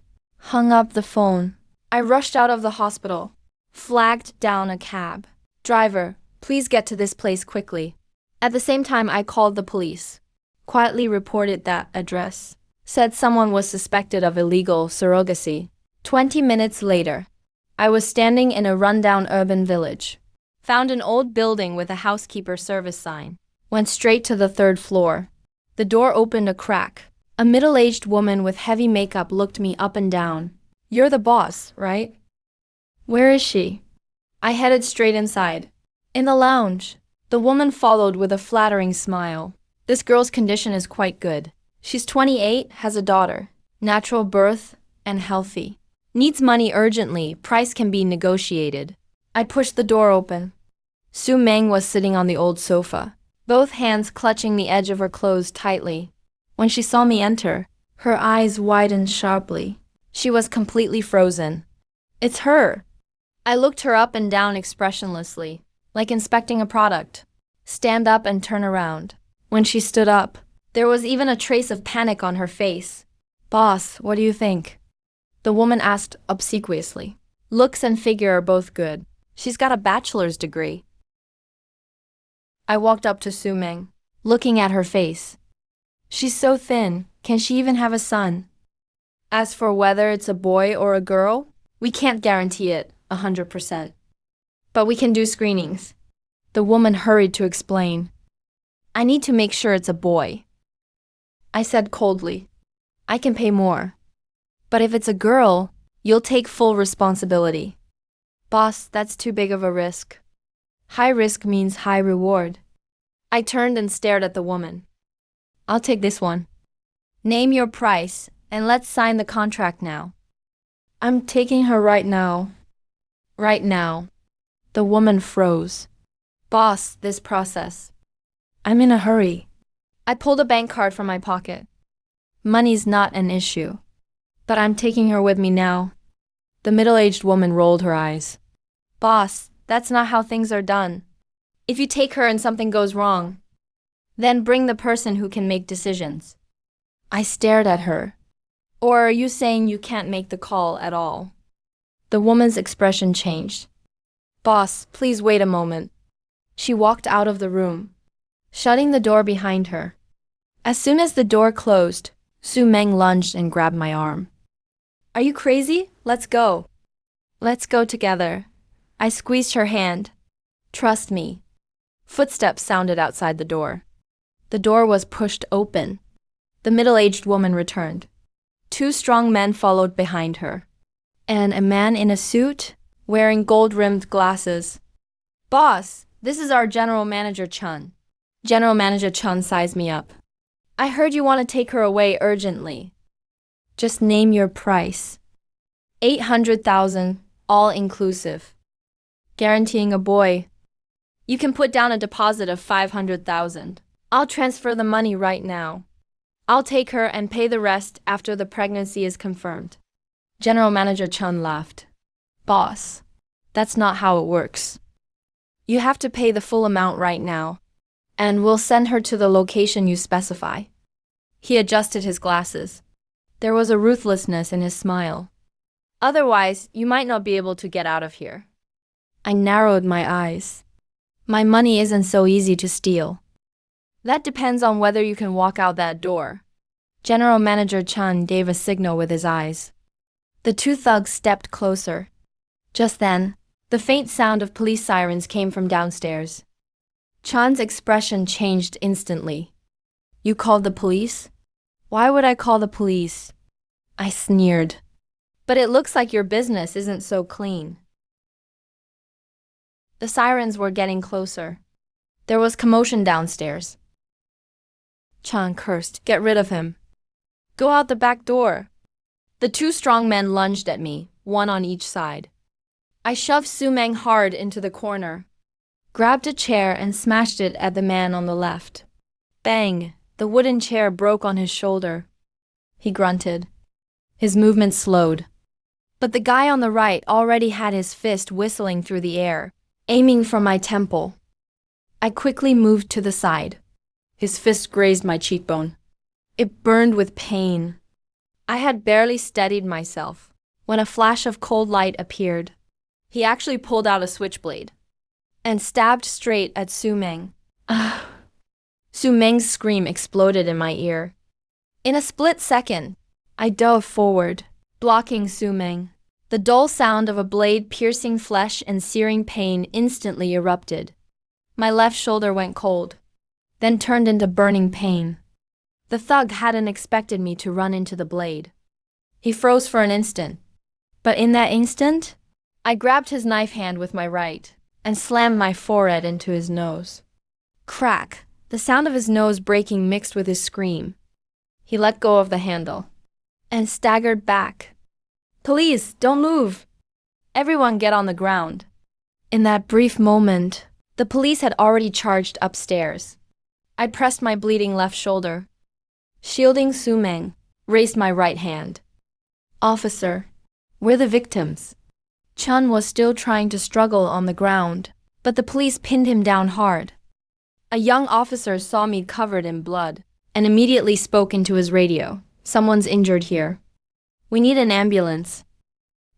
Hung up the phone. I rushed out of the hospital. Flagged down a cab. Driver, please get to this place quickly. At the same time, I called the police. Quietly reported that address. Said someone was suspected of illegal surrogacy. 20 minutes later, I was standing in a rundown urban village. Found an old building with a housekeeper service sign. Went straight to the 3rd floor. The door opened a crack. A middle-aged woman with heavy makeup looked me up and down. You're the boss, right? Where is she? I headed straight inside. In the lounge. The woman followed with a flattering smile. This girl's condition is quite good. She's 28, has a daughter. Natural birth and healthy. Needs money urgently, price can be negotiated. I pushed the door open. Su Meng was sitting on the old sofa. both hands clutching the edge of her clothes tightly. When she saw me enter, her eyes widened sharply. She was completely frozen. It's her. I looked her up and down expressionlessly, like inspecting a product. Stand up and turn around. When she stood up, there was even a trace of panic on her face. Boss, what do you think? The woman asked obsequiously. Looks and figure are both good. She's got a bachelor's degree. I walked up to Su Meng, looking at her face. She's so thin, can she even have a son? As for whether it's a boy or a girl, we can't guarantee it 100%. But we can do screenings. The woman hurried to explain. I need to make sure it's a boy. I said coldly, I can pay more. But if it's a girl, you'll take full responsibility. Boss, that's too big of a risk. High risk means high reward. I turned and stared at the woman. I'll take this one. Name your price, and let's sign the contract now. I'm taking her right now. Right now. The woman froze. Boss, this process. I'm in a hurry. I pulled a bank card from my pocket. Money's not an issue. But I'm taking her with me now. The middle-aged woman rolled her eyes. Boss, that's not how things are done. If you take her and something goes wrong, then bring the person who can make decisions. I stared at her. Or are you saying you can't make the call at all? The woman's expression changed. Boss, please wait a moment. She walked out of the room, shutting the door behind her. As soon as the door closed, Su Meng lunged and grabbed my arm. Are you crazy? Let's go. Let's go together. I squeezed her hand. Trust me. Footsteps sounded outside the door. The door was pushed open. The middle-aged woman returned. Two strong men followed behind her. And a man in a suit, wearing gold-rimmed glasses. Boss, this is our General Manager Chun. General Manager Chun sized me up. I heard you want to take her away urgently. Just name your price. 800,000, all inclusive. Guaranteeing a boy. You can put down a deposit of 500,000. I'll transfer the money right now. I'll take her and pay the rest after the pregnancy is confirmed. General Manager Chun laughed. Boss, that's not how it works. You have to pay the full amount right now, and we'll send her to the location you specify. He adjusted his glasses. There was a ruthlessness in his smile. Otherwise, you might not be able to get out of here. I narrowed my eyes. My money isn't so easy to steal. That depends on whether you can walk out that door. General Manager Chun gave a signal with his eyes. The two thugs stepped closer. Just then, the faint sound of police sirens came from downstairs. Chun's expression changed instantly. You called the police? Why would I call the police? I sneered. But it looks like your business isn't so clean. The sirens were getting closer. There was commotion downstairs. Chun cursed. Get rid of him. Go out the back door. The two strong men lunged at me, one on each side. I shoved Su Meng hard into the corner, grabbed a chair and smashed it at the man on the left. Bang! The wooden chair broke on his shoulder. He grunted. His movement slowed. But the guy on the right already had his fist whistling through the air, aiming for my temple. I quickly moved to the side. His fist grazed my cheekbone. It burned with pain. I had barely steadied myself when a flash of cold light appeared. He actually pulled out a switchblade and stabbed straight at Su Meng. Ah! Su Meng's scream exploded in my ear. In a split second, I dove forward, blocking Su Meng. The dull sound of a blade piercing flesh and searing pain instantly erupted. My left shoulder went cold, then turned into burning pain. The thug hadn't expected me to run into the blade. He froze for an instant, but in that instant, I grabbed his knife hand with my right and slammed my forehead into his nose. Crack! The sound of his nose breaking mixed with his scream. He let go of the handle and staggered back. Police, don't move! Everyone get on the ground. In that brief moment, the police had already charged upstairs. I pressed my bleeding left shoulder, shielding Su Meng, raised my right hand. Officer, we're the victims. Chun was still trying to struggle on the ground, but the police pinned him down hard. A young officer saw me covered in blood and immediately spoke into his radio. Someone's injured here. We need an ambulance.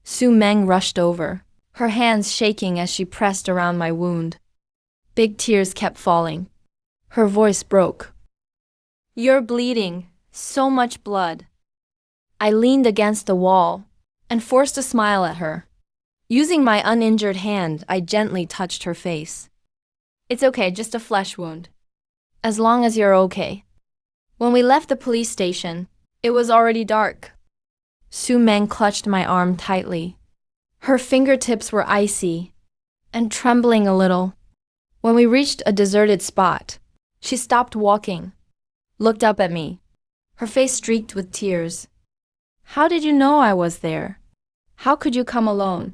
Su Meng rushed over, her hands shaking as she pressed around my wound. Big tears kept falling. Her voice broke. You're bleeding. So much blood. I leaned against the wall and forced a smile at her. Using my uninjured hand, I gently touched her face. It's okay, just a flesh wound. As long as you're okay. When we left the police station, it was already dark. Su Meng clutched my arm tightly. Her fingertips were icy and trembling a little. When we reached a deserted spot, she stopped walking, looked up at me, her face streaked with tears. How did you know I was there? How could you come alone?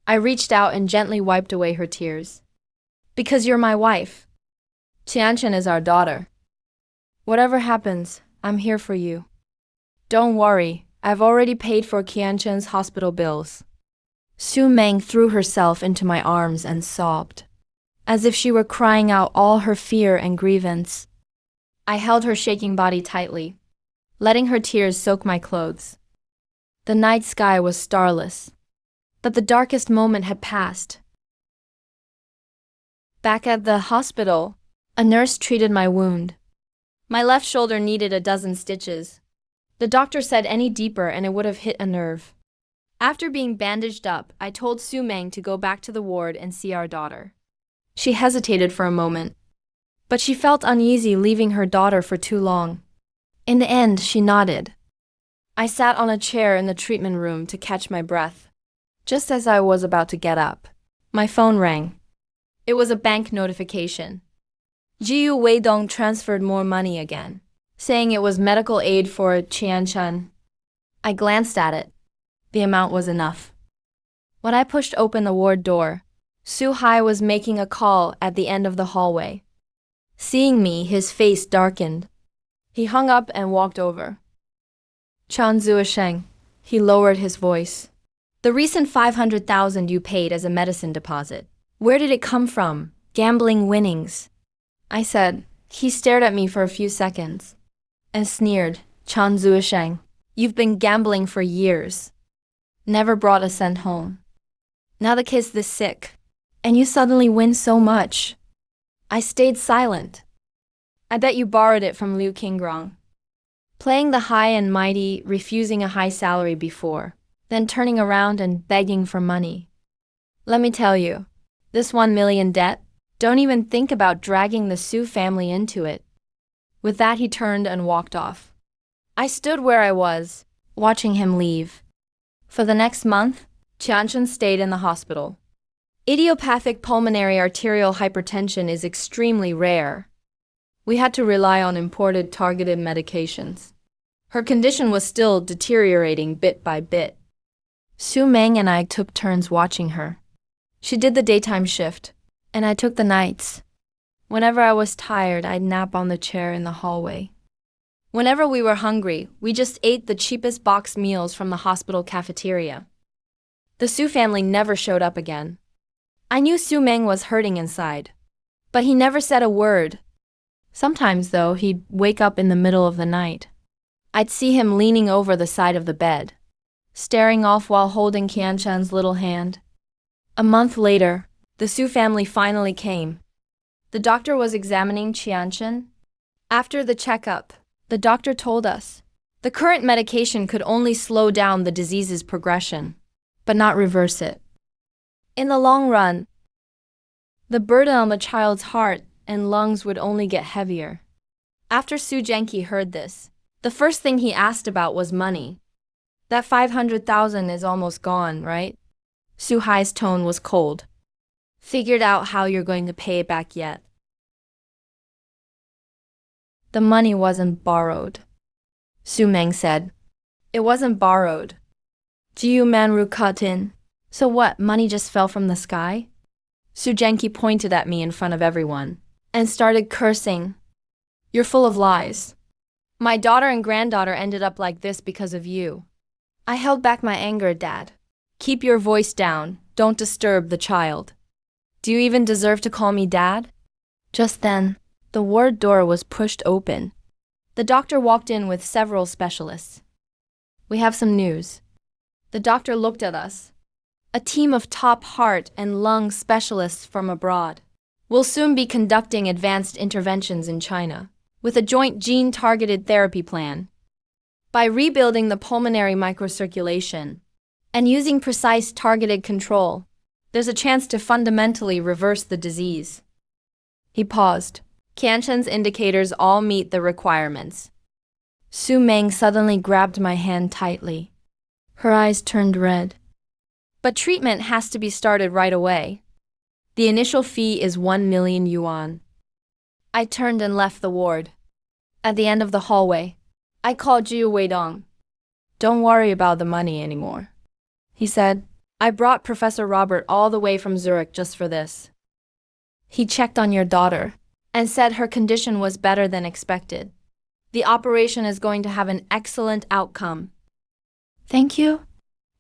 I reached out and gently wiped away her tears. Because you're my wife. Qianchen is our daughter. Whatever happens, I'm here for you. Don't worry, I've already paid for Qianchen's hospital bills. Su Meng threw herself into my arms and sobbed, as if she were crying out all her fear and grievance. I held her shaking body tightly, letting her tears soak my clothes. The night sky was starless, but the darkest moment had passed. Back at the hospital, a nurse treated my wound. My left shoulder needed a dozen stitches. The doctor said any deeper and it would have hit a nerve. After being bandaged up, I told Su Meng to go back to the ward and see our daughter. She hesitated for a moment, but she felt uneasy leaving her daughter for too long. In the end, she nodded. I sat on a chair in the treatment room to catch my breath. Just as I was about to get up, my phone rang. It was a bank notification. Jiu Weidong transferred more money again, saying it was medical aid for Qianchen. I glanced at it. The amount was enough. When I pushed open the ward door, Su Hai was making a call at the end of the hallway. Seeing me, his face darkened. He hung up and walked over. Chan Zuosheng, he lowered his voice. The recent 500,000 you paid as a medicine deposit. Where did it come from? Gambling winnings. I said. He stared at me for a few seconds and sneered. Chan Zuosheng, you've been gambling for years. Never brought a cent home. Now the kid's this sick, and you suddenly win so much. I stayed silent. I bet you borrowed it from Liu Qingrong. Playing the high and mighty, refusing a high salary before, then turning around and begging for money. Let me tell you, this 1 million debt, don't even think about dragging the Su family into it. With that, he turned and walked off. I stood where I was, watching him leave. For the next month, Qianchen stayed in the hospital. Idiopathic pulmonary arterial hypertension is extremely rare. We had to rely on imported targeted medications. Her condition was still deteriorating bit by bit. Su Meng and I took turns watching her. She did the daytime shift, and I took the nights. Whenever I was tired, I'd nap on the chair in the hallway. Whenever we were hungry, we just ate the cheapest box meals from the hospital cafeteria. The Su family never showed up again. I knew Su Meng was hurting inside, but he never said a word. Sometimes, though, he'd wake up in the middle of the night. I'd see him leaning over the side of the bed, staring off while holding Qianchen's little hand. A month later, the Su family finally came. The doctor was examining Qianchen. After the checkup, the doctor told us the current medication could only slow down the disease's progression, but not reverse it. In the long run, the burden on the child's heart and lungs would only get heavier. After Su Zhenqi heard this, the first thing he asked about was money. That 500,000 is almost gone, right? Su Hai's tone was cold. Figured out how you're going to pay it back yet? The money wasn't borrowed, Su Meng said. It wasn't borrowed. Jiu Manru cut in. So what, money just fell from the sky? Su Zhenqi pointed at me in front of everyone and started cursing. You're full of lies. My daughter and granddaughter ended up like this because of you. I held back my anger, Dad. Keep your voice down. Don't disturb the child. Do you even deserve to call me Dad? Just then, the ward door was pushed open. The doctor walked in with several specialists. We have some news. The doctor looked at us. A team of top heart and lung specialists from abroad will soon be conducting advanced interventions in China with a joint gene-targeted therapy plan. By rebuilding the pulmonary microcirculation and using precise targeted control, there's a chance to fundamentally reverse the disease. He paused. Qianshen's indicators all meet the requirements. Su Meng suddenly grabbed my hand tightly. Her eyes turned red. But treatment has to be started right away. The initial fee is 1 million yuan. I turned and left the ward. At the end of the hallway, I called Jiu Weidong. Don't worry about the money anymore, he said. I brought Professor Robert all the way from Zurich just for this. He checked on your daughter and said her condition was better than expected. The operation is going to have an excellent outcome. Thank you.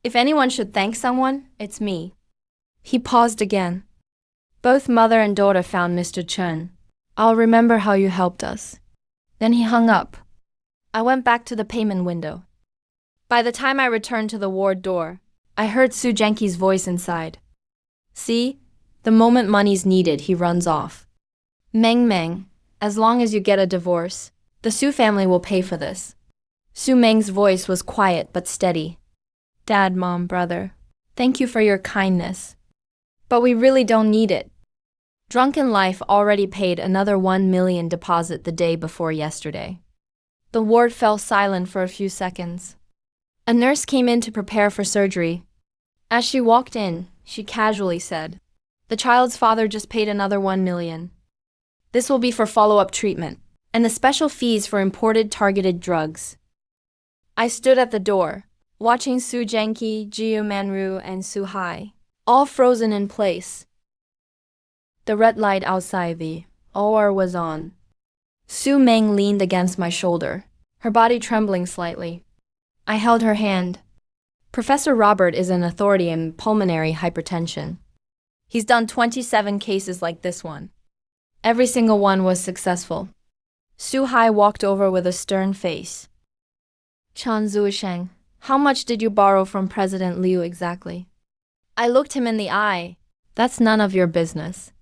If anyone should thank someone, it's me. He paused again. Both mother and daughter found Mr. Chen. I'll remember how you helped us. Then he hung up. I went back to the payment window. By the time I returned to the ward door, I heard Su Zhenqi's voice inside. See? The moment money's needed, he runs off. Meng, as long as you get a divorce, the Su family will pay for this. Su Meng's voice was quiet but steady. Dad, Mom, brother, thank you for your kindness. But we really don't need it. Drunken Life already paid another 1 million deposit the day before yesterday. The ward fell silent for a few seconds. A nurse came in to prepare for surgery. As she walked in, she casually said, "The child's father just paid another 1 million. This will be for follow-up treatment, and the special fees for imported targeted drugs." I stood at the door, watching Su Zhenqi, Jiu Manru, and Su Hai, all frozen in place. The red light outside the OR was on. Su Meng leaned against my shoulder, her body trembling slightly. I held her hand. Professor Robert is an authority in pulmonary hypertension. He's done 27 cases like this one. Every single one was successful. Su Hai walked over with a stern face. Chan Zuisheng, how much did you borrow from President Liu exactly? I looked him in the eye. That's none of your business.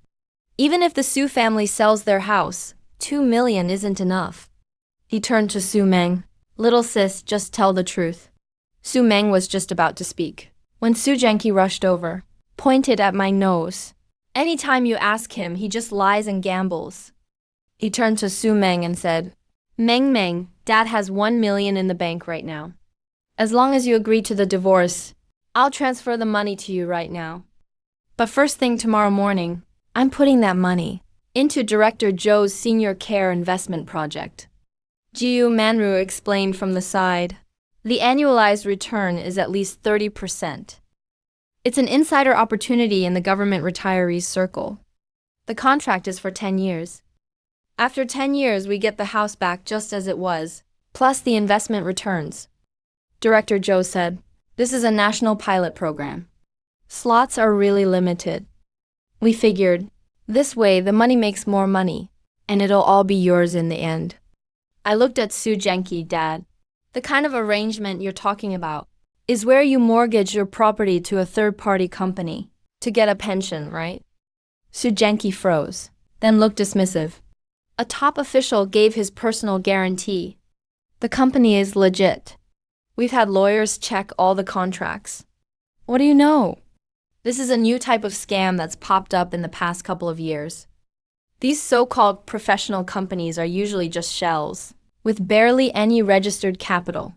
Even if the Su family sells their house, 2 million isn't enough. He turned to Su Meng. Little sis, just tell the truth. Su Meng was just about to speak when Su Zhenqi rushed over, pointed at my nose. Anytime you ask him, he just lies and gambles. He turned to Su Meng and said, Meng, Dad has 1 million in the bank right now. As long as you agree to the divorce, I'll transfer the money to you right now. But first thing tomorrow morning, I'm putting that money into Director Zhou's senior care investment project. Jiu Manru explained from the side. The annualized return is at least 30%. It's an insider opportunity in the government retirees circle. The contract is for 10 years. After 10 years, we get the house back just as it was, plus the investment returns. Director Zhou said, this is a national pilot program. Slots are really limited. We figured, this way the money makes more money, and it'll all be yours in the end. I looked at Su Zhenqi, Dad. The kind of arrangement you're talking about is where you mortgage your property to a third-party company to get a pension, right? Su Zhenqi froze, then looked dismissive. A top official gave his personal guarantee. The company is legit. We've had lawyers check all the contracts. What do you know? This is a new type of scam that's popped up in the past couple of years. These so-called professional companies are usually just shells, with barely any registered capital.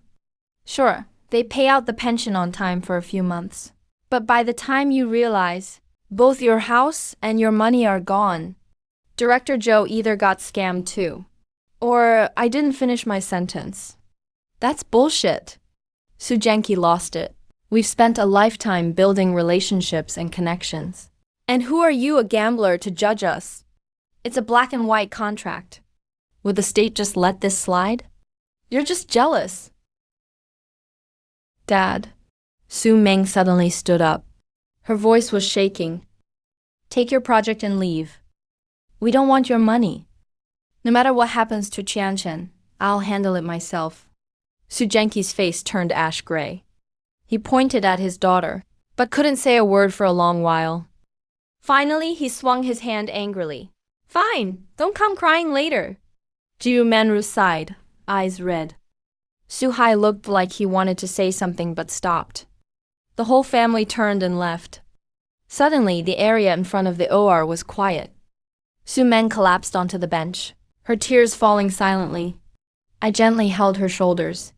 Sure, they pay out the pension on time for a few months. But by the time you realize, both your house and your money are gone. Director Zhou either got scammed too, or I didn't finish my sentence. That's bullshit. Su Zhenqi lost it. We've spent a lifetime building relationships and connections. And who are you, a gambler, to judge us? It's a black and white contract. Would the state just let this slide? You're just jealous. Dad. Su Meng suddenly stood up. Her voice was shaking. Take your project and leave. We don't want your money. No matter what happens to Qianchen, I'll handle it myself. Su Zhenqi's face turned ash gray. He pointed at his daughter, but couldn't say a word for a long while. Finally, he swung his hand angrily. Fine, don't come crying later. Jiu Manru sighed, eyes red. Su Hai looked like he wanted to say something but stopped. The whole family turned and left. Suddenly, the area in front of the OR was quiet. Su Meng collapsed onto the bench, her tears falling silently. I gently held her shoulders.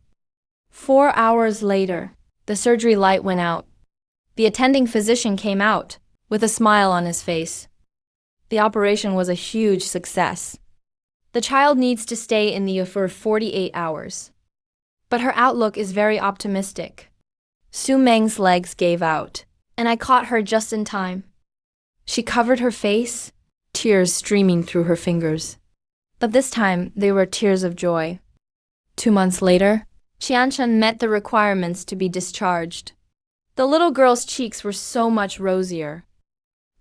4 hours later, the surgery light went out. The attending physician came out, with a smile on his face. The operation was a huge success. The child needs to stay in the for 48 hours. But her outlook is very optimistic. Su Meng's legs gave out, and I caught her just in time. She covered her face, tears streaming through her fingers. But this time, they were tears of joy. 2 months later, Qianchen met the requirements to be discharged. The little girl's cheeks were so much rosier.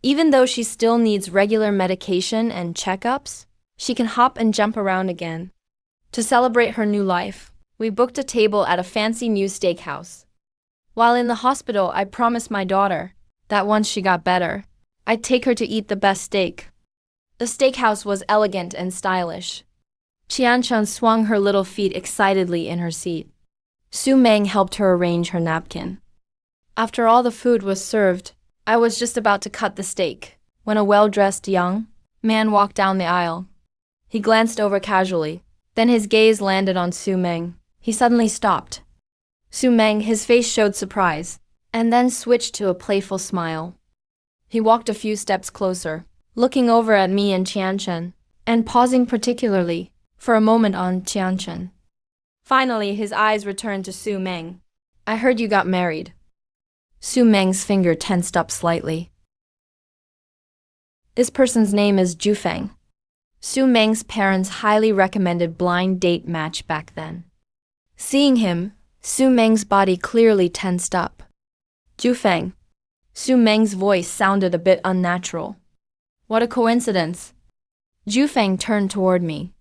Even though she still needs regular medication and checkups, she can hop and jump around again. To celebrate her new life, we booked a table at a fancy new steakhouse. While in the hospital, I promised my daughter that once she got better, I'd take her to eat the best steak. The steakhouse was elegant and stylish. Qianchen swung her little feet excitedly in her seat. Su Meng helped her arrange her napkin. After all the food was served, I was just about to cut the steak when a well-dressed young man walked down the aisle. He glanced over casually, then his gaze landed on Su Meng. He suddenly stopped. Su Meng, his face showed surprise, and then switched to a playful smile. He walked a few steps closer, looking over at me and Qianchen, and pausing particularly for a moment on Qianchen. Finally, his eyes returned to Su Meng. I heard you got married. Su Meng's finger tensed up slightly. This person's name is Jufeng. Su Meng's parents highly recommended blind date match back then. Seeing him, Su Meng's body clearly tensed up. Jufeng. Su Meng's voice sounded a bit unnatural. What a coincidence. Jufeng turned toward me.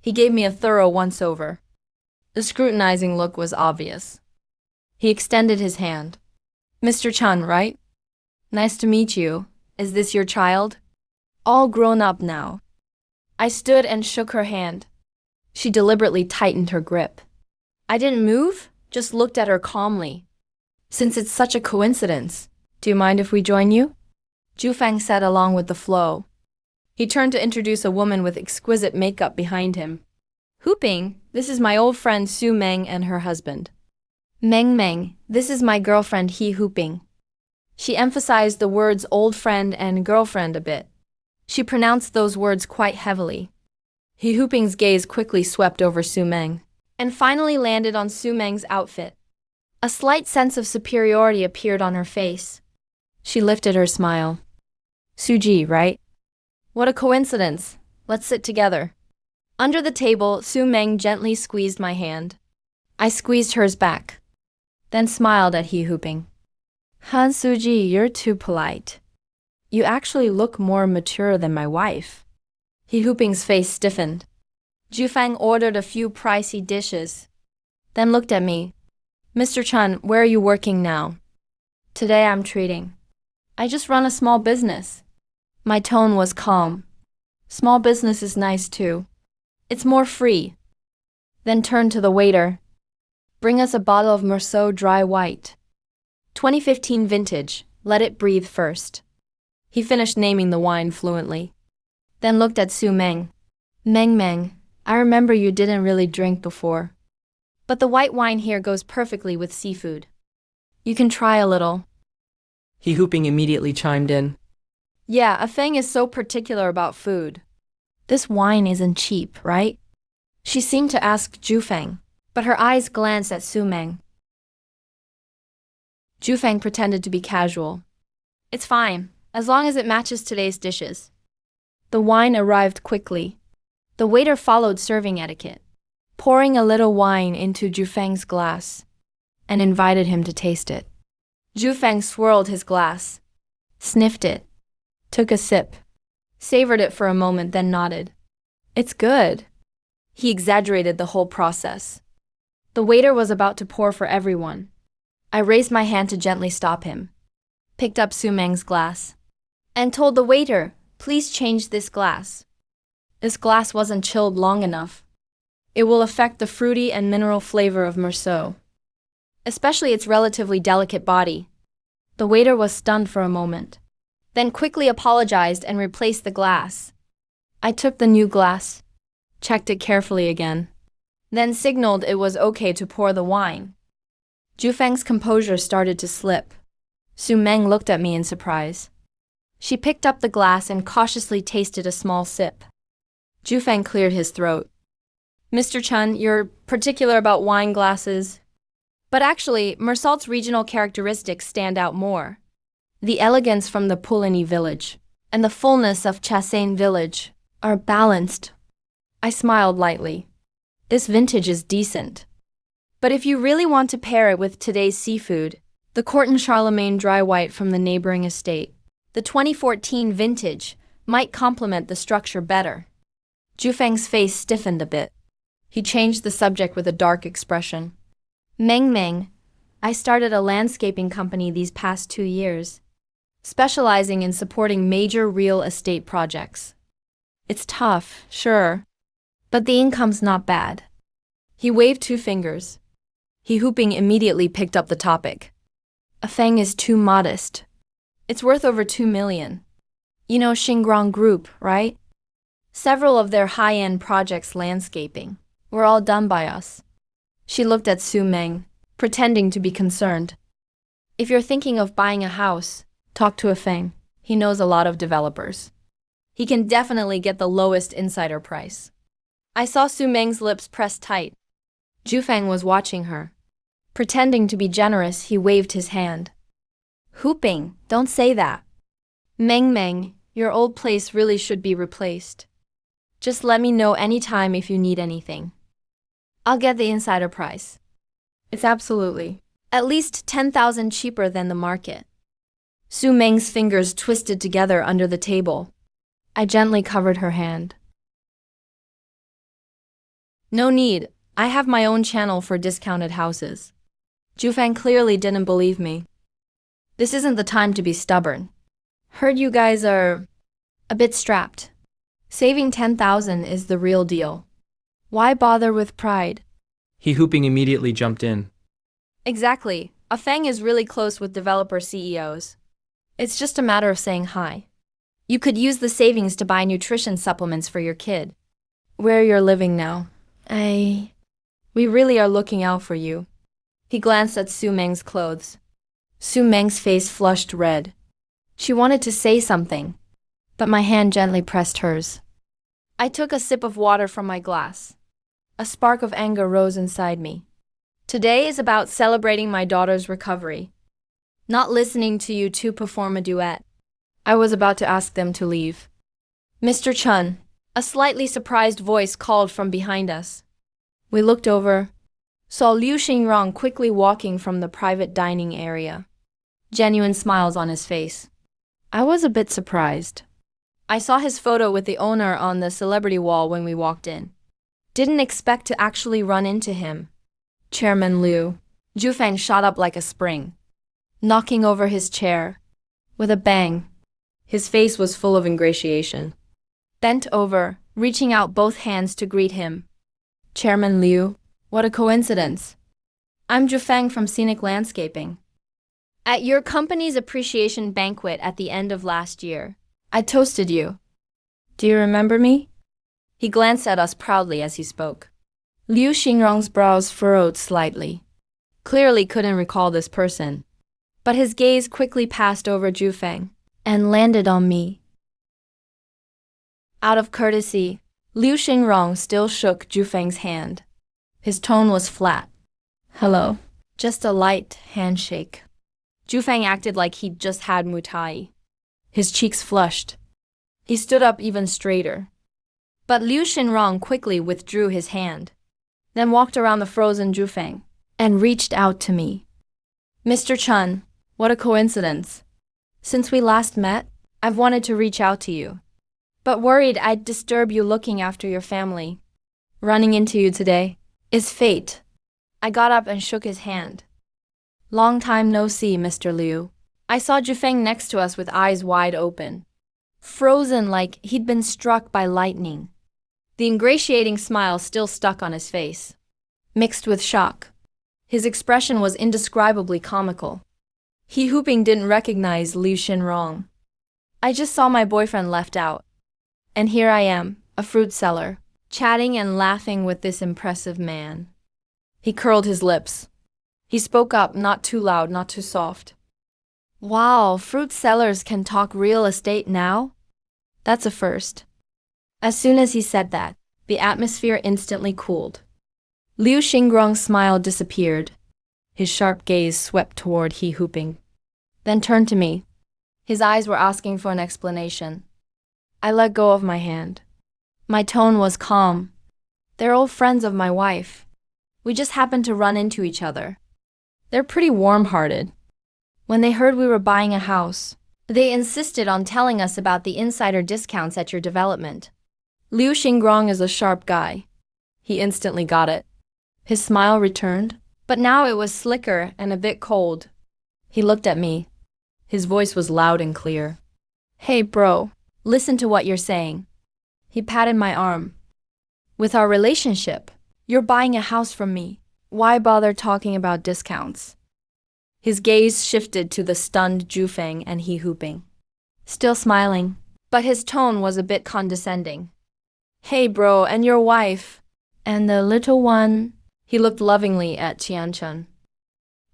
He gave me a thorough once-over. The scrutinizing look was obvious. He extended his hand. Mr. Chan, right? Nice to meet you. Is this your child? All grown up now. I stood and shook her hand. She deliberately tightened her grip. I didn't move, just looked at her calmly. Since it's such a coincidence, do you mind if we join you? Jufeng said along with the flow. He turned to introduce a woman with exquisite makeup behind him. Hooping, this is my old friend Su Meng and her husband. Meng, this is my girlfriend He Hooping. She emphasized the words old friend and girlfriend a bit. She pronounced those words quite heavily. He Hooping's gaze quickly swept over Su Meng, and finally landed on Su Meng's outfit. A slight sense of superiority appeared on her face. She lifted her smile. Suji, right? What a coincidence. Let's sit together. Under the table, Su Meng gently squeezed my hand. I squeezed hers back, then smiled at He Hooping. Han Suji, you're too polite. You actually look more mature than my wife. He Hooping's face stiffened. Jufeng ordered a few pricey dishes, then looked at me. Mr. Chan, where are you working now? Today I'm trading. I just run a small business. My tone was calm. Small business is nice too. It's more free. Then turned to the waiter. Bring us a bottle of Merceau Dry White. 2015 vintage, let it breathe first. He finished naming the wine fluently. Then looked at Su Meng. Meng, I remember you didn't really drink before. But the white wine here goes perfectly with seafood. You can try a little. He Hooping immediately chimed in. Yeah, a Feng is so particular about food. This wine isn't cheap, right? She seemed to ask Jufeng, but her eyes glanced at Su Meng. Jufeng pretended to be casual. It's fine, as long as it matches today's dishes. The wine arrived quickly. The waiter followed serving etiquette, pouring a little wine into Jufeng's glass, and invited him to taste it. Jufeng swirled his glass, sniffed it, took a sip, savored it for a moment, then nodded. It's good. He exaggerated the whole process. The waiter was about to pour for everyone. I raised my hand to gently stop him, picked up Su Meng's glass, and told the waiter, please change this glass. This glass wasn't chilled long enough. It will affect the fruity and mineral flavor of Merceau, especially its relatively delicate body. The waiter was stunned for a moment, then quickly apologized and replaced the glass. I took the new glass, checked it carefully again, then signaled it was okay to pour the wine. Jufeng's composure started to slip. Su Meng looked at me in surprise. She picked up the glass and cautiously tasted a small sip. Jufeng cleared his throat. Mr. Chun, you're particular about wine glasses. But actually, Mersault's regional characteristics stand out more. The elegance from the Poligny village and the fullness of Chassagne village are balanced. I smiled lightly. This vintage is decent. But if you really want to pair it with today's seafood, the Corton Charlemagne dry white from the neighboring estate, the 2014 vintage, might complement the structure better. Jufeng's face stiffened a bit. He changed the subject with a dark expression. Meng, I started a landscaping company these past 2 years, specializing in supporting major real estate projects. It's tough, sure, but the income's not bad. He waved 2 fingers. He Hooping immediately picked up the topic. A feng is too modest. It's worth over 2 million. You know Xingrong Group, right? Several of their high-end projects landscaping were all done by us. She looked at Su Meng, pretending to be concerned. If you're thinking of buying a house, talk to a feng. He knows a lot of developers. He can definitely get the lowest insider price. I saw Su Meng's lips pressed tight. Jufeng was watching her. Pretending to be generous, he waved his hand. Hooping, don't say that. Meng, your old place really should be replaced. Just let me know anytime if you need anything. I'll get the insider price. It's absolutely at least 10,000 cheaper than the market. Su Meng's fingers twisted together under the table. I gently covered her hand. No need. I have my own channel for discounted houses. Jufeng clearly didn't believe me. This isn't the time to be stubborn. Heard you guys are a bit strapped. Saving 10,000 is the real deal. Why bother with pride? He Hooping immediately jumped in. Exactly. A feng is really close with developer CEOs. It's just a matter of saying hi. You could use the savings to buy nutrition supplements for your kid. Where you're living now. We really are looking out for you. He glanced at Su Meng's clothes. Su Meng's face flushed red. She wanted to say something, but my hand gently pressed hers. I took a sip of water from my glass. A spark of anger rose inside me. Today is about celebrating my daughter's recovery, not listening to you two perform a duet. I was about to ask them to leave. Mr. Chun, a slightly surprised voice called from behind us. We looked over, saw Liu Xingrong quickly walking from the private dining area. Genuine smiles on his face. I was a bit surprised. I saw his photo with the owner on the celebrity wall when we walked in. Didn't expect to actually run into him. Chairman Liu. Jufeng shot up like a spring, knocking over his chair. With a bang. His face was full of ingratiation. Bent over, reaching out both hands to greet him. Chairman Liu, what a coincidence. I'm Jufeng from Scenic Landscaping. At your company's appreciation banquet at the end of last year, I toasted you. Do you remember me? He glanced at us proudly as he spoke. Liu Xingrong's brows furrowed slightly. Clearly couldn't recall this person. But his gaze quickly passed over Jufeng and landed on me. Out of courtesy, Liu Xingrong still shook Jufeng's hand. His tone was flat. Hello. Just a light handshake. Jufeng acted like he'd just had Muay Thai. His cheeks flushed. He stood up even straighter. But Liu Xinrong quickly withdrew his hand, then walked around the frozen Zhufeng and reached out to me. Mr. Chen, what a coincidence. Since we last met, I've wanted to reach out to you, but worried I'd disturb you looking after your family. Running into you today is fate. I got up and shook his hand. Long time no see, Mr. Liu. I saw Zhufeng next to us with eyes wide open, frozen like he'd been struck by lightning. The ingratiating smile still stuck on his face, mixed with shock. His expression was indescribably comical. He Hooping didn't recognize Liu Xinrong. I just saw my boyfriend left out. And here I am, a fruit seller, chatting and laughing with this impressive man. He curled his lips. He spoke up, not too loud, not too soft. Wow, fruit sellers can talk real estate now? That's a first. As soon as he said that, the atmosphere instantly cooled. Liu Xingrong's smile disappeared. His sharp gaze swept toward He Hooping, then turned to me. His eyes were asking for an explanation. I let go of my hand. My tone was calm. They're old friends of my wife. We just happened to run into each other. They're pretty warm-hearted. When they heard we were buying a house, they insisted on telling us about the insider discounts at your development. Liu Xingrong is a sharp guy. He instantly got it. His smile returned, but now it was slicker and a bit cold. He looked at me. His voice was loud and clear. Hey bro, listen to what you're saying. He patted my arm. With our relationship, you're buying a house from me. Why bother talking about discounts? His gaze shifted to the stunned Zhufeng and He Hooping, still smiling, but his tone was a bit condescending. Hey bro, and your wife? And the little one? He looked lovingly at Tianchen.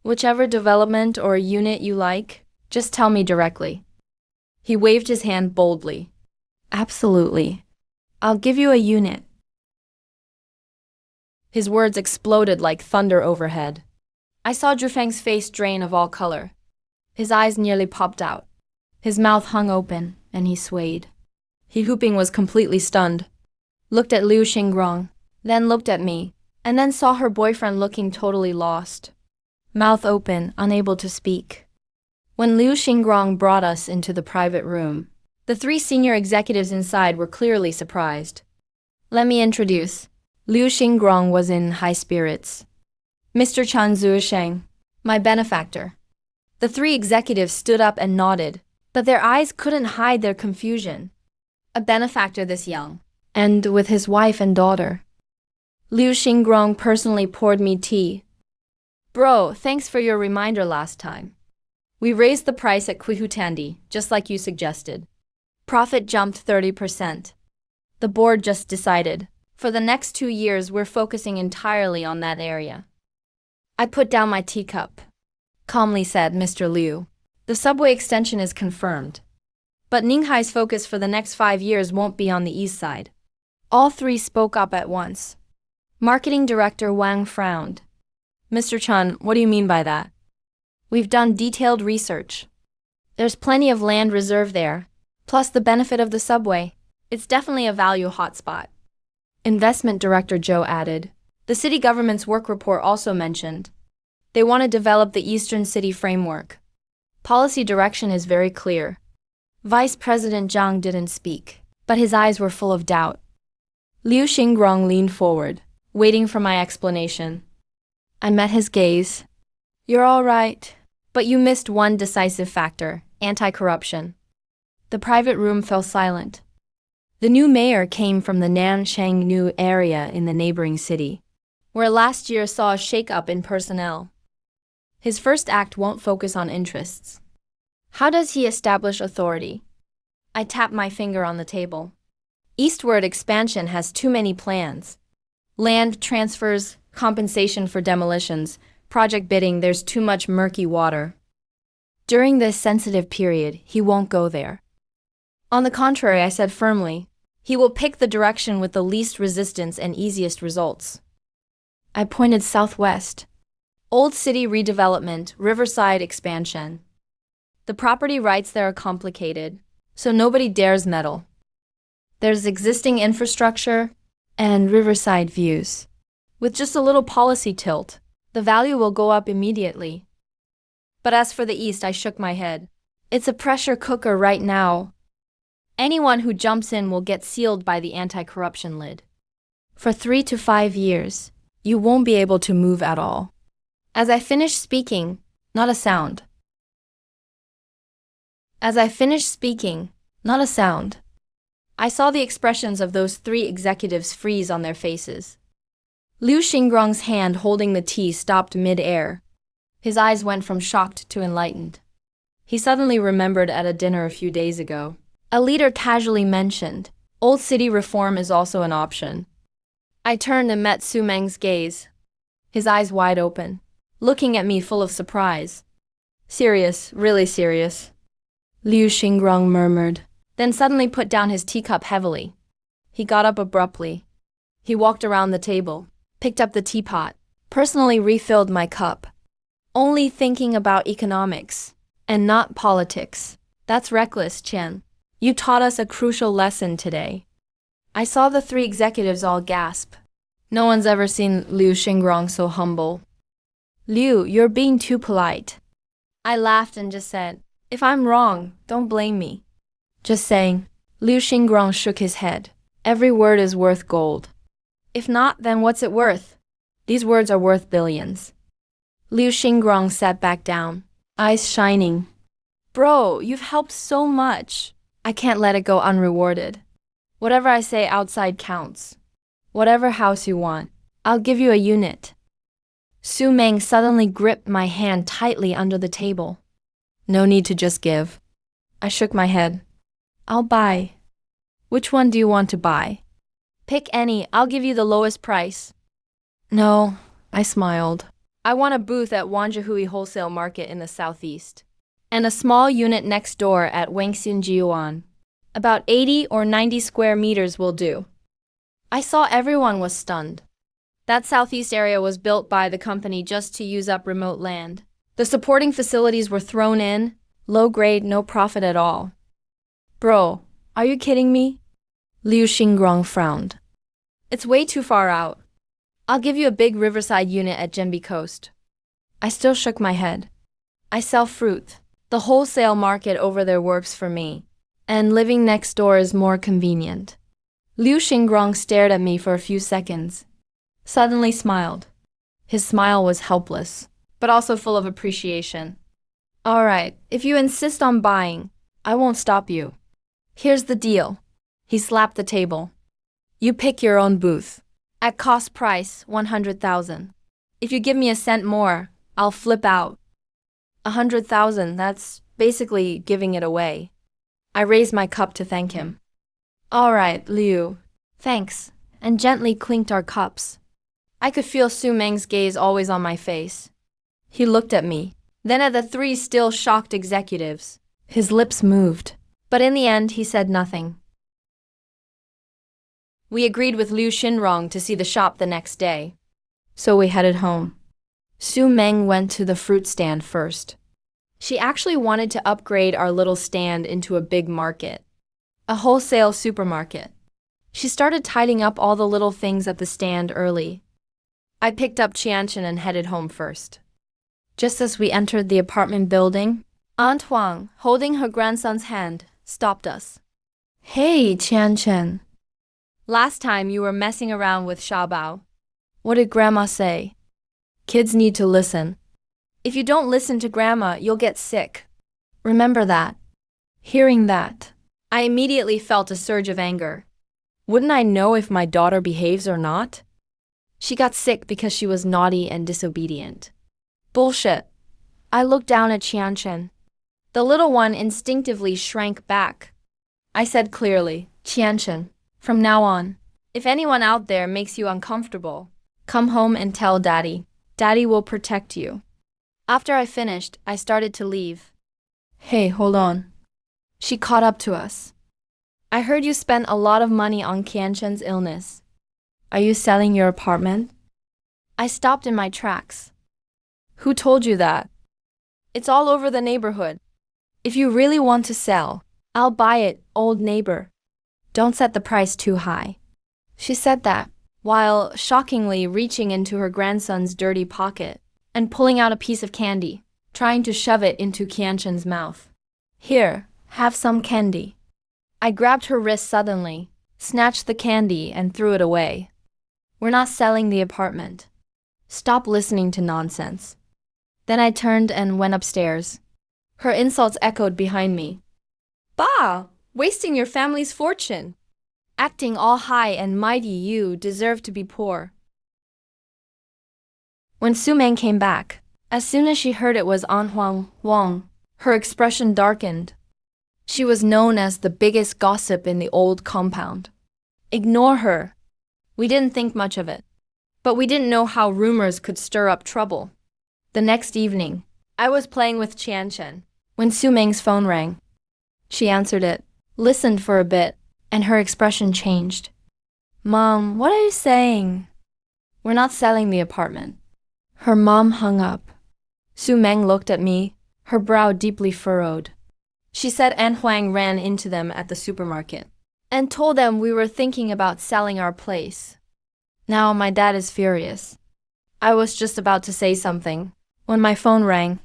Whichever development or unit you like, just tell me directly. He waved his hand boldly. Absolutely. I'll give you a unit. His words exploded like thunder overhead. I saw Zhufeng's face drain of all color. His eyes nearly popped out. His mouth hung open, and he swayed. He Hooping was completely stunned. Looked at Liu Xingrong, then looked at me, and then saw her boyfriend looking totally lost. Mouth open, unable to speak. When Liu Xingrong brought us into the private room, the three senior executives inside were clearly surprised. Let me introduce. Liu Xingrong was in high spirits. Mr. Chan Zuosheng, my benefactor. The three executives stood up and nodded, but their eyes couldn't hide their confusion. A benefactor this young, and with his wife and daughter. Liu Xingrong personally poured me tea. Bro, thanks for your reminder last time. We raised the price at Quihutandi, just like you suggested. Profit jumped 30%. The board just decided. For the next 2 years, we're focusing entirely on that area. I put down my teacup. Calmly said Mr. Liu. The subway extension is confirmed. But Ninghai's focus for the next 5 years won't be on the east side. All three spoke up at once. Marketing Director Wang frowned. Mr. Chen, what do you mean by that? We've done detailed research. There's plenty of land reserve there, plus the benefit of the subway. It's definitely a value hotspot. Investment Director Zhou added. The city government's work report also mentioned. They want to develop the Eastern City Framework. Policy direction is very clear. Vice President Zhang didn't speak, but his eyes were full of doubt. Liu Xingrong leaned forward, waiting for my explanation. I met his gaze. You're all right, but you missed one decisive factor, anti-corruption. The private room fell silent. The new mayor came from the Nanshangnu area in the neighboring city, where last year saw a shake-up in personnel. His first act won't focus on interests. How does he establish authority? I tapped my finger on the table. Eastward expansion has too many plans. Land transfers, compensation for demolitions, project bidding, there's too much murky water. During this sensitive period, he won't go there. On the contrary, I said firmly, he will pick the direction with the least resistance and easiest results. I pointed southwest. Old city redevelopment, riverside expansion. The property rights there are complicated, so nobody dares meddle. There's existing infrastructure and riverside views. With just a little policy tilt, the value will go up immediately. But as for the East, I shook my head. It's a pressure cooker right now. Anyone who jumps in will get sealed by the anti-corruption lid. For 3 to 5 years, you won't be able to move at all. As I finished speaking, not a sound. As I finished speaking, not a sound. I saw the expressions of those 3 executives freeze on their faces. Liu Xingrong's hand holding the tea stopped mid-air. His eyes went from shocked to enlightened. He suddenly remembered at a dinner a few days ago. A leader casually mentioned, "Old city reform is also an option." I turned and met Su Meng's gaze, his eyes wide open, looking at me full of surprise. "Serious, really serious," Liu Xingrong murmured, then suddenly put down his teacup heavily. He got up abruptly. He walked around the table, picked up the teapot, personally refilled my cup. "Only thinking about economics, and not politics. That's reckless, Chen. You taught us a crucial lesson today." I saw the 3 executives all gasp. No one's ever seen Liu Xingrong so humble. "Liu, you're being too polite." I laughed and just said, "If I'm wrong, don't blame me." "Just saying." Liu Xingrong shook his head. "Every word is worth gold." "If not, then what's it worth?" "These words are worth billions." Liu Xingrong sat back down, eyes shining. "Bro, you've helped so much. I can't let it go unrewarded. Whatever I say outside counts. Whatever house you want, I'll give you a unit." Su Meng suddenly gripped my hand tightly under the table. "No need to just give." I shook my head. "I'll buy." "Which one do you want to buy?" "Pick any, I'll give you the lowest price." "No," I smiled. "I want a booth at Wanjihui Wholesale Market in the southeast, and a small unit next door at Wangxinjiuan. About 80 or 90 square meters will do." I saw everyone was stunned. That southeast area was built by the company just to use up remote land. The supporting facilities were thrown in, low grade, no profit at all. "Bro, are you kidding me?" Liu Xingrong frowned. "It's way too far out. I'll give you a big riverside unit at Genbi Coast." I still shook my head. "I sell fruit. The wholesale market over there works for me, and living next door is more convenient." Liu Xingrong stared at me for a few seconds, suddenly smiled. His smile was helpless, but also full of appreciation. "All right, if you insist on buying, I won't stop you. Here's the deal." He slapped the table. "You pick your own booth. At cost price, 100,000. If you give me a cent more, I'll flip out." 100,000, that's basically giving it away. I raised my cup to thank him. "All right, Liu. Thanks," and gently clinked our cups. I could feel Su Meng's gaze always on my face. He looked at me, then at the 3 still shocked executives. His lips moved, but in the end he said nothing. We agreed with Liu Xingrong to see the shop the next day, so we headed home. Su Meng went to the fruit stand first. She actually wanted to upgrade our little stand into a big market, a wholesale supermarket. She started tidying up all the little things at the stand early. I picked up Qianchen and headed home first. Just as we entered the apartment building, Aunt Huang, holding her grandson's hand, stopped us. "Hey, Qianchen. Last time you were messing around with Xiaobao. What did Grandma say?" "Kids need to listen. If you don't listen to Grandma, you'll get sick. Remember that." Hearing that, I immediately felt a surge of anger. Wouldn't I know if my daughter behaves or not? She got sick because she was naughty and disobedient. Bullshit. I looked down at Qianchen. The little one instinctively shrank back. I said clearly, "Qianchen, from now on, if anyone out there makes you uncomfortable, come home and tell Daddy. Daddy will protect you." After I finished, I started to leave. "Hey, hold on." She caught up to us. "I heard you spent a lot of money on Qianchen's illness. Are you selling your apartment?" I stopped in my tracks. "Who told you that?" "It's all over the neighborhood. If you really want to sell, I'll buy it, old neighbor." Don't set the price too high. She said that, while shockingly reaching into her grandson's dirty pocket and pulling out a piece of candy, trying to shove it into Qianshen's mouth. Here, have some candy. I grabbed her wrist suddenly, snatched the candy and threw it away. We're not selling the apartment. Stop listening to nonsense. Then I turned and went upstairs. Her insults echoed behind me. Bah! Wasting your family's fortune. Acting all high and mighty, you deserve to be poor. When Su Meng came back, as soon as she heard it was An Huang Wang, her expression darkened. She was known as the biggest gossip in the old compound. Ignore her. We didn't think much of it. But we didn't know how rumors could stir up trouble. The next evening, I was playing with Qianshen when Su Meng's phone rang. She answered it, listened for a bit, and her expression changed. Mom, what are you saying? We're not selling the apartment. Her mom hung up. Su Meng looked at me, her brow deeply furrowed. She said An Huang ran into them at the supermarket and told them we were thinking about selling our place. Now my dad is furious. I was just about to say something when my phone rang.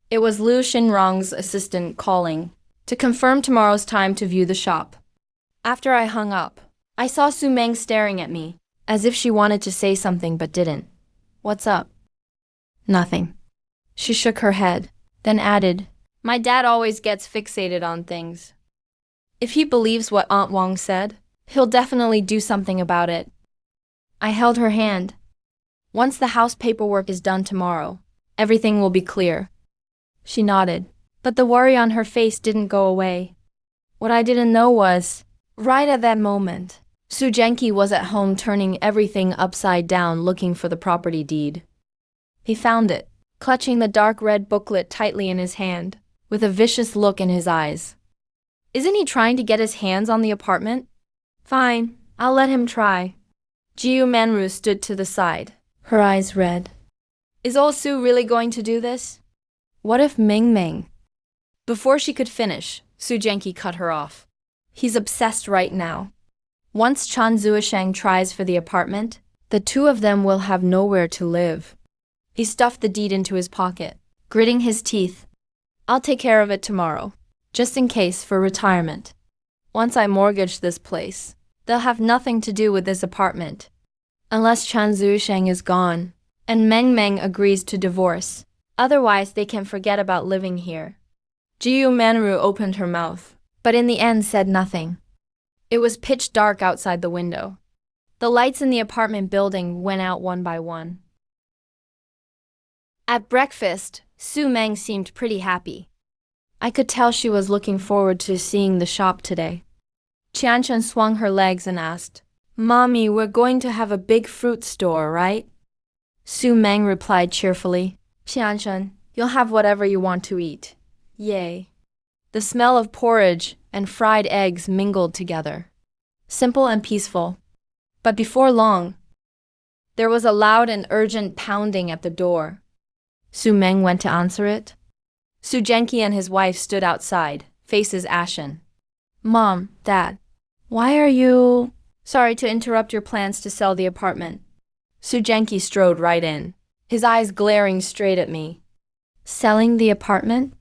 It was Liu Xinrong's assistant calling to confirm tomorrow's time to view the shop. After I hung up, I saw Su Meng staring at me, as if she wanted to say something but didn't. What's up? Nothing. She shook her head, then added, My dad always gets fixated on things. If he believes what Aunt Wang said, he'll definitely do something about it. I held her hand. Once the house paperwork is done tomorrow, everything will be clear. She nodded, but the worry on her face didn't go away. What I didn't know was, right at that moment, Su Zhenqi was at home turning everything upside down looking for the property deed. He found it, clutching the dark red booklet tightly in his hand, with a vicious look in his eyes. Isn't he trying to get his hands on the apartment? Fine, I'll let him try. Jiu Manru stood to the side, her eyes red. Is old Su really going to do this? What if Ming Ming? Before she could finish, Su Zhenqi cut her off. He's obsessed right now. Once Chan Zuisheng tries for the apartment, the two of them will have nowhere to live. He stuffed the deed into his pocket, gritting his teeth. I'll take care of it tomorrow, just in case for retirement. Once I mortgage this place, they'll have nothing to do with this apartment. Unless Chan Zuisheng is gone, and Meng Meng agrees to divorce. Otherwise, they can forget about living here. Jiu Manru opened her mouth, but in the end said nothing. It was pitch dark outside the window. The lights in the apartment building went out one by one. At breakfast, Su Meng seemed pretty happy. I could tell she was looking forward to seeing the shop today. Qianshen swung her legs and asked, Mommy, we're going to have a big fruit store, right? Su Meng replied cheerfully, Qianshen, you'll have whatever you want to eat. Yay. The smell of porridge and fried eggs mingled together. Simple and peaceful. But before long, there was a loud and urgent pounding at the door. Su Meng went to answer it. Su Zhenqi and his wife stood outside, faces ashen. Mom, Dad, why are you... Sorry to interrupt your plans to sell the apartment. Su Zhenqi strode right in, his eyes glaring straight at me. Selling the apartment?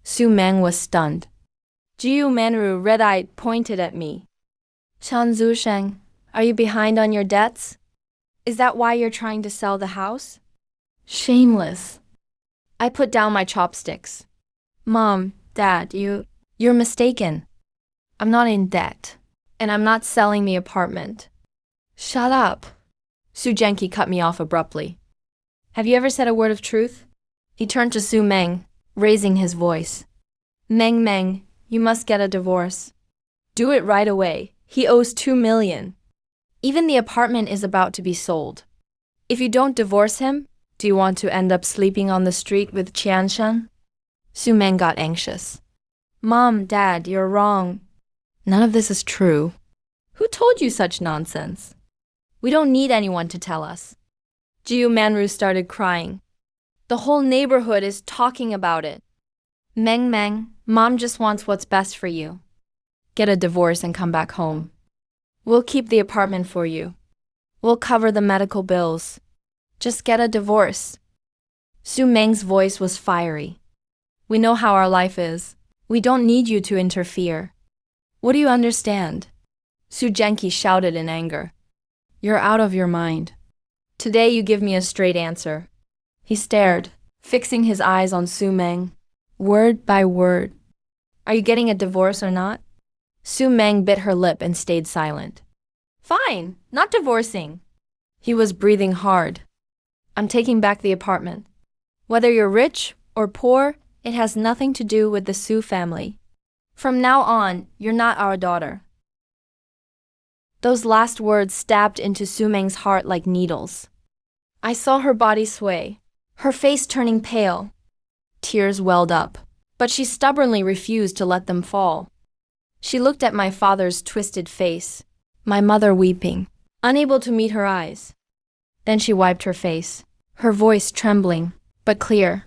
Su Meng was stunned. Jiu Manru, red-eyed, pointed at me. Chan Zuisheng, are you behind on your debts? Is that why you're trying to sell the house? Shameless. I put down my chopsticks. Mom, Dad, you're mistaken. I'm not in debt, and I'm not selling the apartment. Shut up. Su Zhenqi cut me off abruptly. Have you ever said a word of truth? He turned to Su Meng, raising his voice. Meng Meng, you must get a divorce. Do it right away. He owes 2 million. Even the apartment is about to be sold. If you don't divorce him, do you want to end up sleeping on the street with Qianshen? Su Meng got anxious. Mom, Dad, you're wrong. None of this is true. Who told you such nonsense? We don't need anyone to tell us. Jiu Manru started crying. The whole neighborhood is talking about it. Meng Meng, Mom just wants what's best for you. Get a divorce and come back home. We'll keep the apartment for you. We'll cover the medical bills. Just get a divorce. Su Meng's voice was fiery. We know how our life is. We don't need you to interfere. What do you understand? Su Genki shouted in anger. You're out of your mind. Today you give me a straight answer. He stared, fixing his eyes on Su Meng, word by word. Are you getting a divorce or not? Su Meng bit her lip and stayed silent. Fine, not divorcing. He was breathing hard. I'm taking back the apartment. Whether you're rich or poor, it has nothing to do with the Su family. From now on, you're not our daughter. Those last words stabbed into Su Meng's heart like needles. I saw her body sway, her face turning pale. Tears welled up, but she stubbornly refused to let them fall. She looked at my father's twisted face, my mother weeping, unable to meet her eyes. Then she wiped her face, her voice trembling, but clear.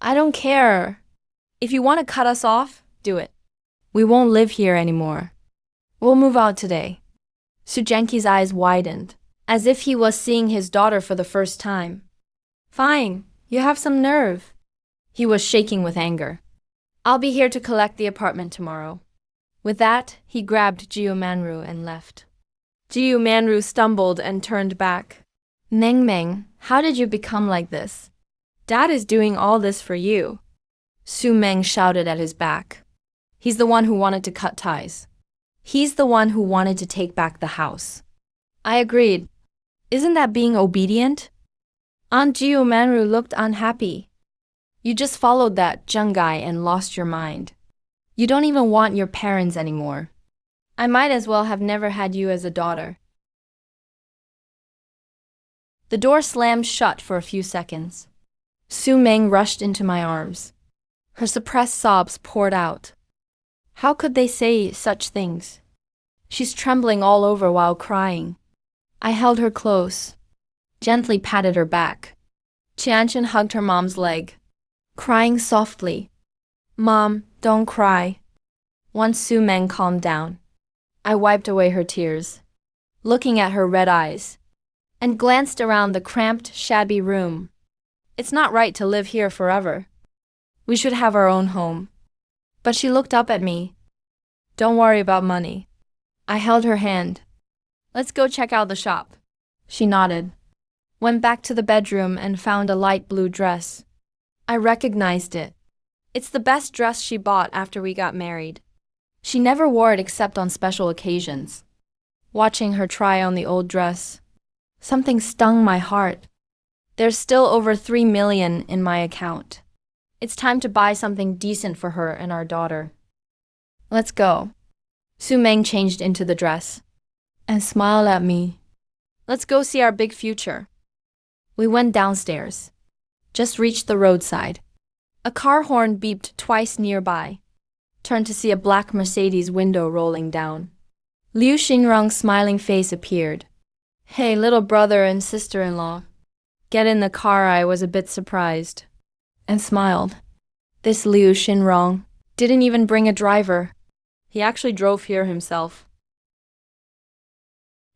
I don't care. If you want to cut us off, do it. We won't live here anymore. We'll move out today. Su Genki's eyes widened, as if he was seeing his daughter for the first time. Fine, you have some nerve. He was shaking with anger. I'll be here to collect the apartment tomorrow. With that, he grabbed Jiu Manru and left. Jiu Manru stumbled and turned back. Meng Meng, how did you become like this? Dad is doing all this for you. Su Meng shouted at his back. He's the one who wanted to cut ties. He's the one who wanted to take back the house. I agreed. Isn't that being obedient? Aunt Jiu Manru looked unhappy. You just followed that Zheng guy and lost your mind. You don't even want your parents anymore. I might as well have never had you as a daughter. The door slammed shut for a few seconds. Su Meng rushed into my arms. Her suppressed sobs poured out. How could they say such things? She's trembling all over while crying. I held her close, gently patted her back. Qianchen hugged her mom's leg, crying softly. Mom, don't cry. Once Su Meng calmed down, I wiped away her tears, looking at her red eyes, and glanced around the cramped, shabby room. It's not right to live here forever. We should have our own home. But she looked up at me. Don't worry about money. I held her hand. Let's go check out the shop. She nodded. Went back to the bedroom and found a light blue dress. I recognized it. It's the best dress she bought after we got married. She never wore it except on special occasions. Watching her try on the old dress, something stung my heart. There's still over 3 million in my account. It's time to buy something decent for her and our daughter. Let's go. Su Meng changed into the dress and smiled at me. Let's go see our big future. We went downstairs. Just reached the roadside. A car horn beeped twice nearby. Turned to see a black Mercedes window rolling down. Liu Xinrong's smiling face appeared. Hey, little brother and sister-in-law. Get in the car. I was a bit surprised. And smiled. This Liu Xinrong didn't even bring a driver. He actually drove here himself.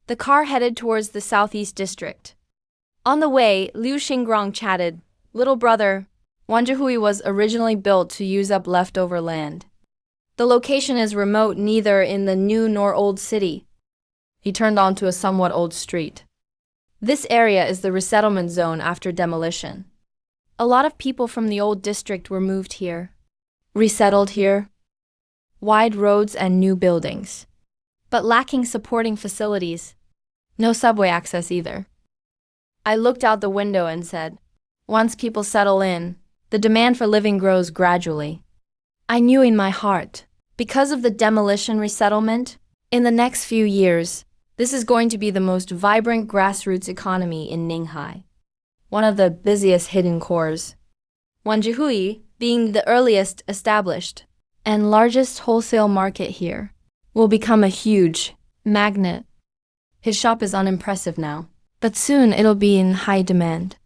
The car headed towards the southeast district. On the way, Liu Xinrong chatted, Little brother, Wanzhihui was originally built to use up leftover land. The location is remote neither in the new nor old city. He turned onto a somewhat old street. This area is the resettlement zone after demolition. A lot of people from the old district were moved here, resettled here. Wide roads and new buildings, but lacking supporting facilities. No subway access either. I looked out the window and said, once people settle in, the demand for living grows gradually. I knew in my heart, because of the demolition resettlement, in the next few years, this is going to be the most vibrant grassroots economy in Ninghai, one of the busiest hidden cores. Wanzhihui, being the earliest established and largest wholesale market here, will become a huge magnet. His shop is unimpressive now, but soon it'll be in high demand.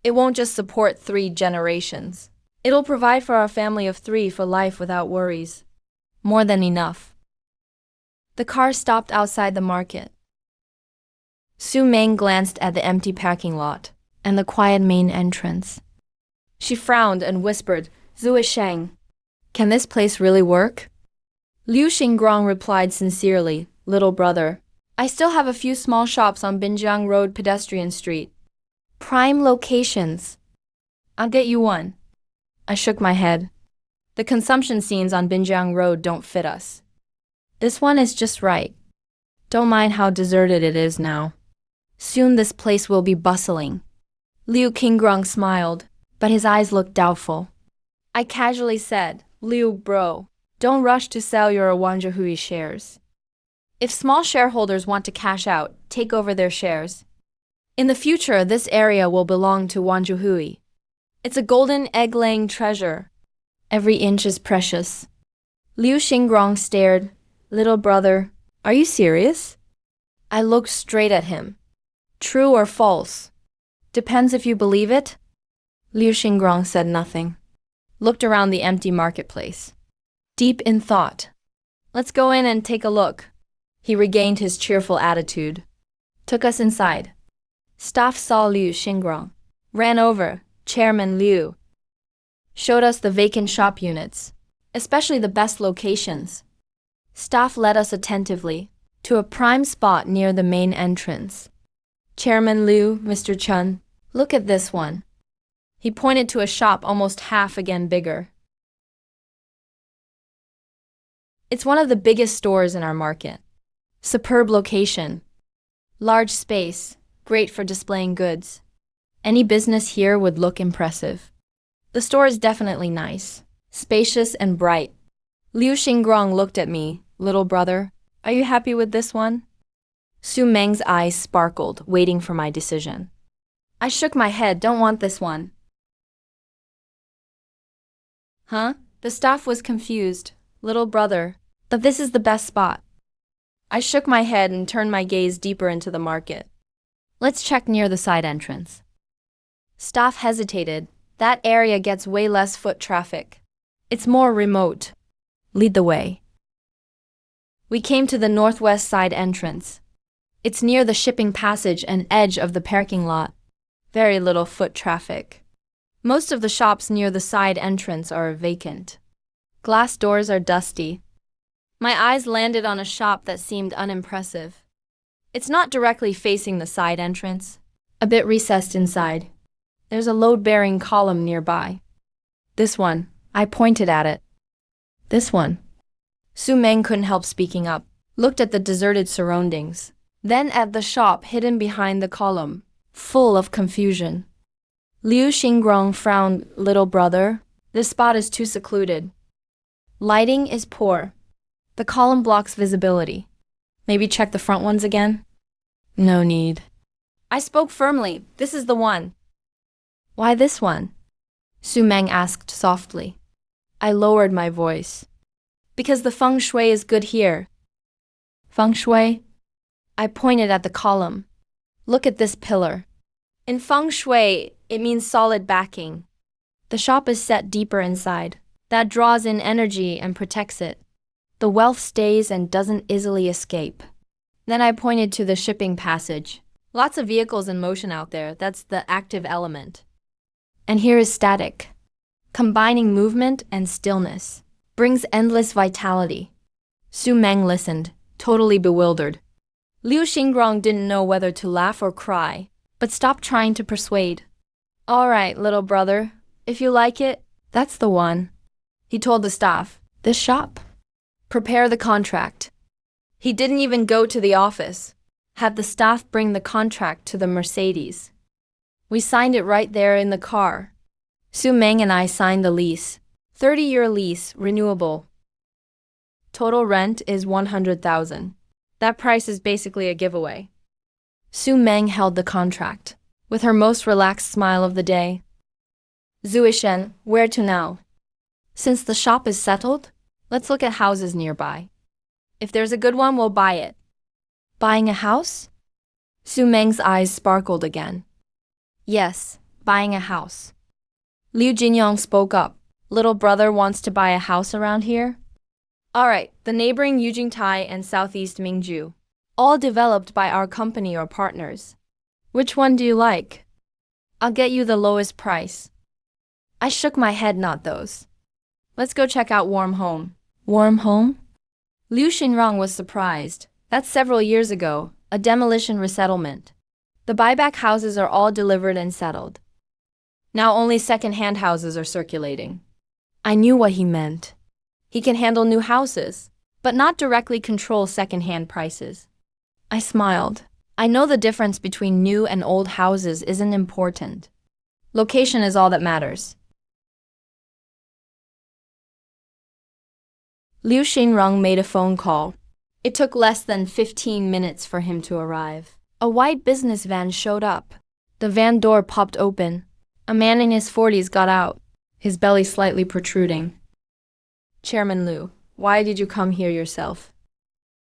It won't just support 3 generations. It'll provide for our family of 3 for life without worries. More than enough. The car stopped outside the market. Su Meng glanced at the empty parking lot and the quiet main entrance. She frowned and whispered, Zuisheng, can this place really work? Liu Xingrong replied sincerely, little brother, I still have a few small shops on Binjiang Road Pedestrian Street. Prime locations. I'll get you one. I shook my head. The consumption scenes on Binjiang Road don't fit us. This one is just right. Don't mind how deserted it is now. Soon this place will be bustling. Liu Qingrong smiled, but his eyes looked doubtful. I casually said, Liu bro, don't rush to sell your Wanzhouhui shares. If small shareholders want to cash out, take over their shares. In the future, this area will belong to Wanzhouhui. It's a golden egg-laying treasure. Every inch is precious. Liu Xingrong stared. Little brother, are you serious? I looked straight at him. True or false? Depends if you believe it. Liu Xingrong said nothing. Looked around the empty marketplace. Deep in thought. Let's go in and take a look. He regained his cheerful attitude. Took us inside. Staff saw Liu Xingrong. Ran over. Chairman Liu. Showed us the vacant shop units, especially the best locations. Staff led us attentively to a prime spot near the main entrance. Chairman Liu, Mr. Chen, look at this one. He pointed to a shop almost half again bigger. It's one of the biggest stores in our market. Superb location. Large space, great for displaying goods. Any business here would look impressive. The store is definitely nice, spacious and bright. Liu Xingrong looked at me, little brother, are you happy with this one? Su Meng's eyes sparkled, waiting for my decision. I shook my head, don't want this one. Huh? The staff was confused. Little brother, but this is the best spot. I shook my head and turned my gaze deeper into the market. Let's check near the side entrance. Staff hesitated. That area gets way less foot traffic. It's more remote. Lead the way. We came to the northwest side entrance. It's near the shipping passage and edge of the parking lot. Very little foot traffic. Most of the shops near the side entrance are vacant. Glass doors are dusty. My eyes landed on a shop that seemed unimpressive. It's not directly facing the side entrance. A bit recessed inside. There's a load-bearing column nearby. This one. I pointed at it. This one. Su Meng couldn't help speaking up. Looked at the deserted surroundings. Then at the shop hidden behind the column. Full of confusion. Liu Xingrong frowned, little brother. This spot is too secluded. Lighting is poor. The column blocks visibility. Maybe check the front ones again? No need. I spoke firmly. This is the one. Why this one? Su Meng asked softly. I lowered my voice. Because the feng shui is good here. Feng shui? I pointed at the column. Look at this pillar. In feng shui, it means solid backing. The shop is set deeper inside. That draws in energy and protects it. The wealth stays and doesn't easily escape. Then I pointed to the shipping passage. Lots of vehicles in motion out there. That's the active element. And here is static. Combining movement and stillness brings endless vitality. Su Meng listened, totally bewildered. Liu Xingrong didn't know whether to laugh or cry, but stopped trying to persuade. All right, little brother, if you like it, that's the one. He told the staff, this shop. Prepare the contract. He didn't even go to the office. Had the staff bring the contract to the Mercedes. We signed it right there in the car. Su Meng and I signed the lease. 30-year lease, renewable. Total rent is 100,000. That price is basically a giveaway. Su Meng held the contract, with her most relaxed smile of the day. Zuishen, where to now? Since the shop is settled, let's look at houses nearby. If there's a good one, we'll buy it. Buying a house? Su Meng's eyes sparkled again. Yes, buying a house. Liu Jinyong spoke up. Little brother wants to buy a house around here? Alright, the neighboring Yujingtai and Southeast Mingju. All developed by our company or partners. Which one do you like? I'll get you the lowest price. I shook my head, not those. Let's go check out Warm Home. Warm Home? Liu Xinrong was surprised. That's several years ago, a demolition resettlement. The buyback houses are all delivered and settled. Now only second-hand houses are circulating. I knew what he meant. He can handle new houses, but not directly control second-hand prices. I smiled. I know the difference between new and old houses isn't important. Location is all that matters. Liu Xinrong made a phone call. It took less than 15 minutes for him to arrive. A white business van showed up. The van door popped open. A man in his 40s got out, his belly slightly protruding. Chairman Liu, why did you come here yourself?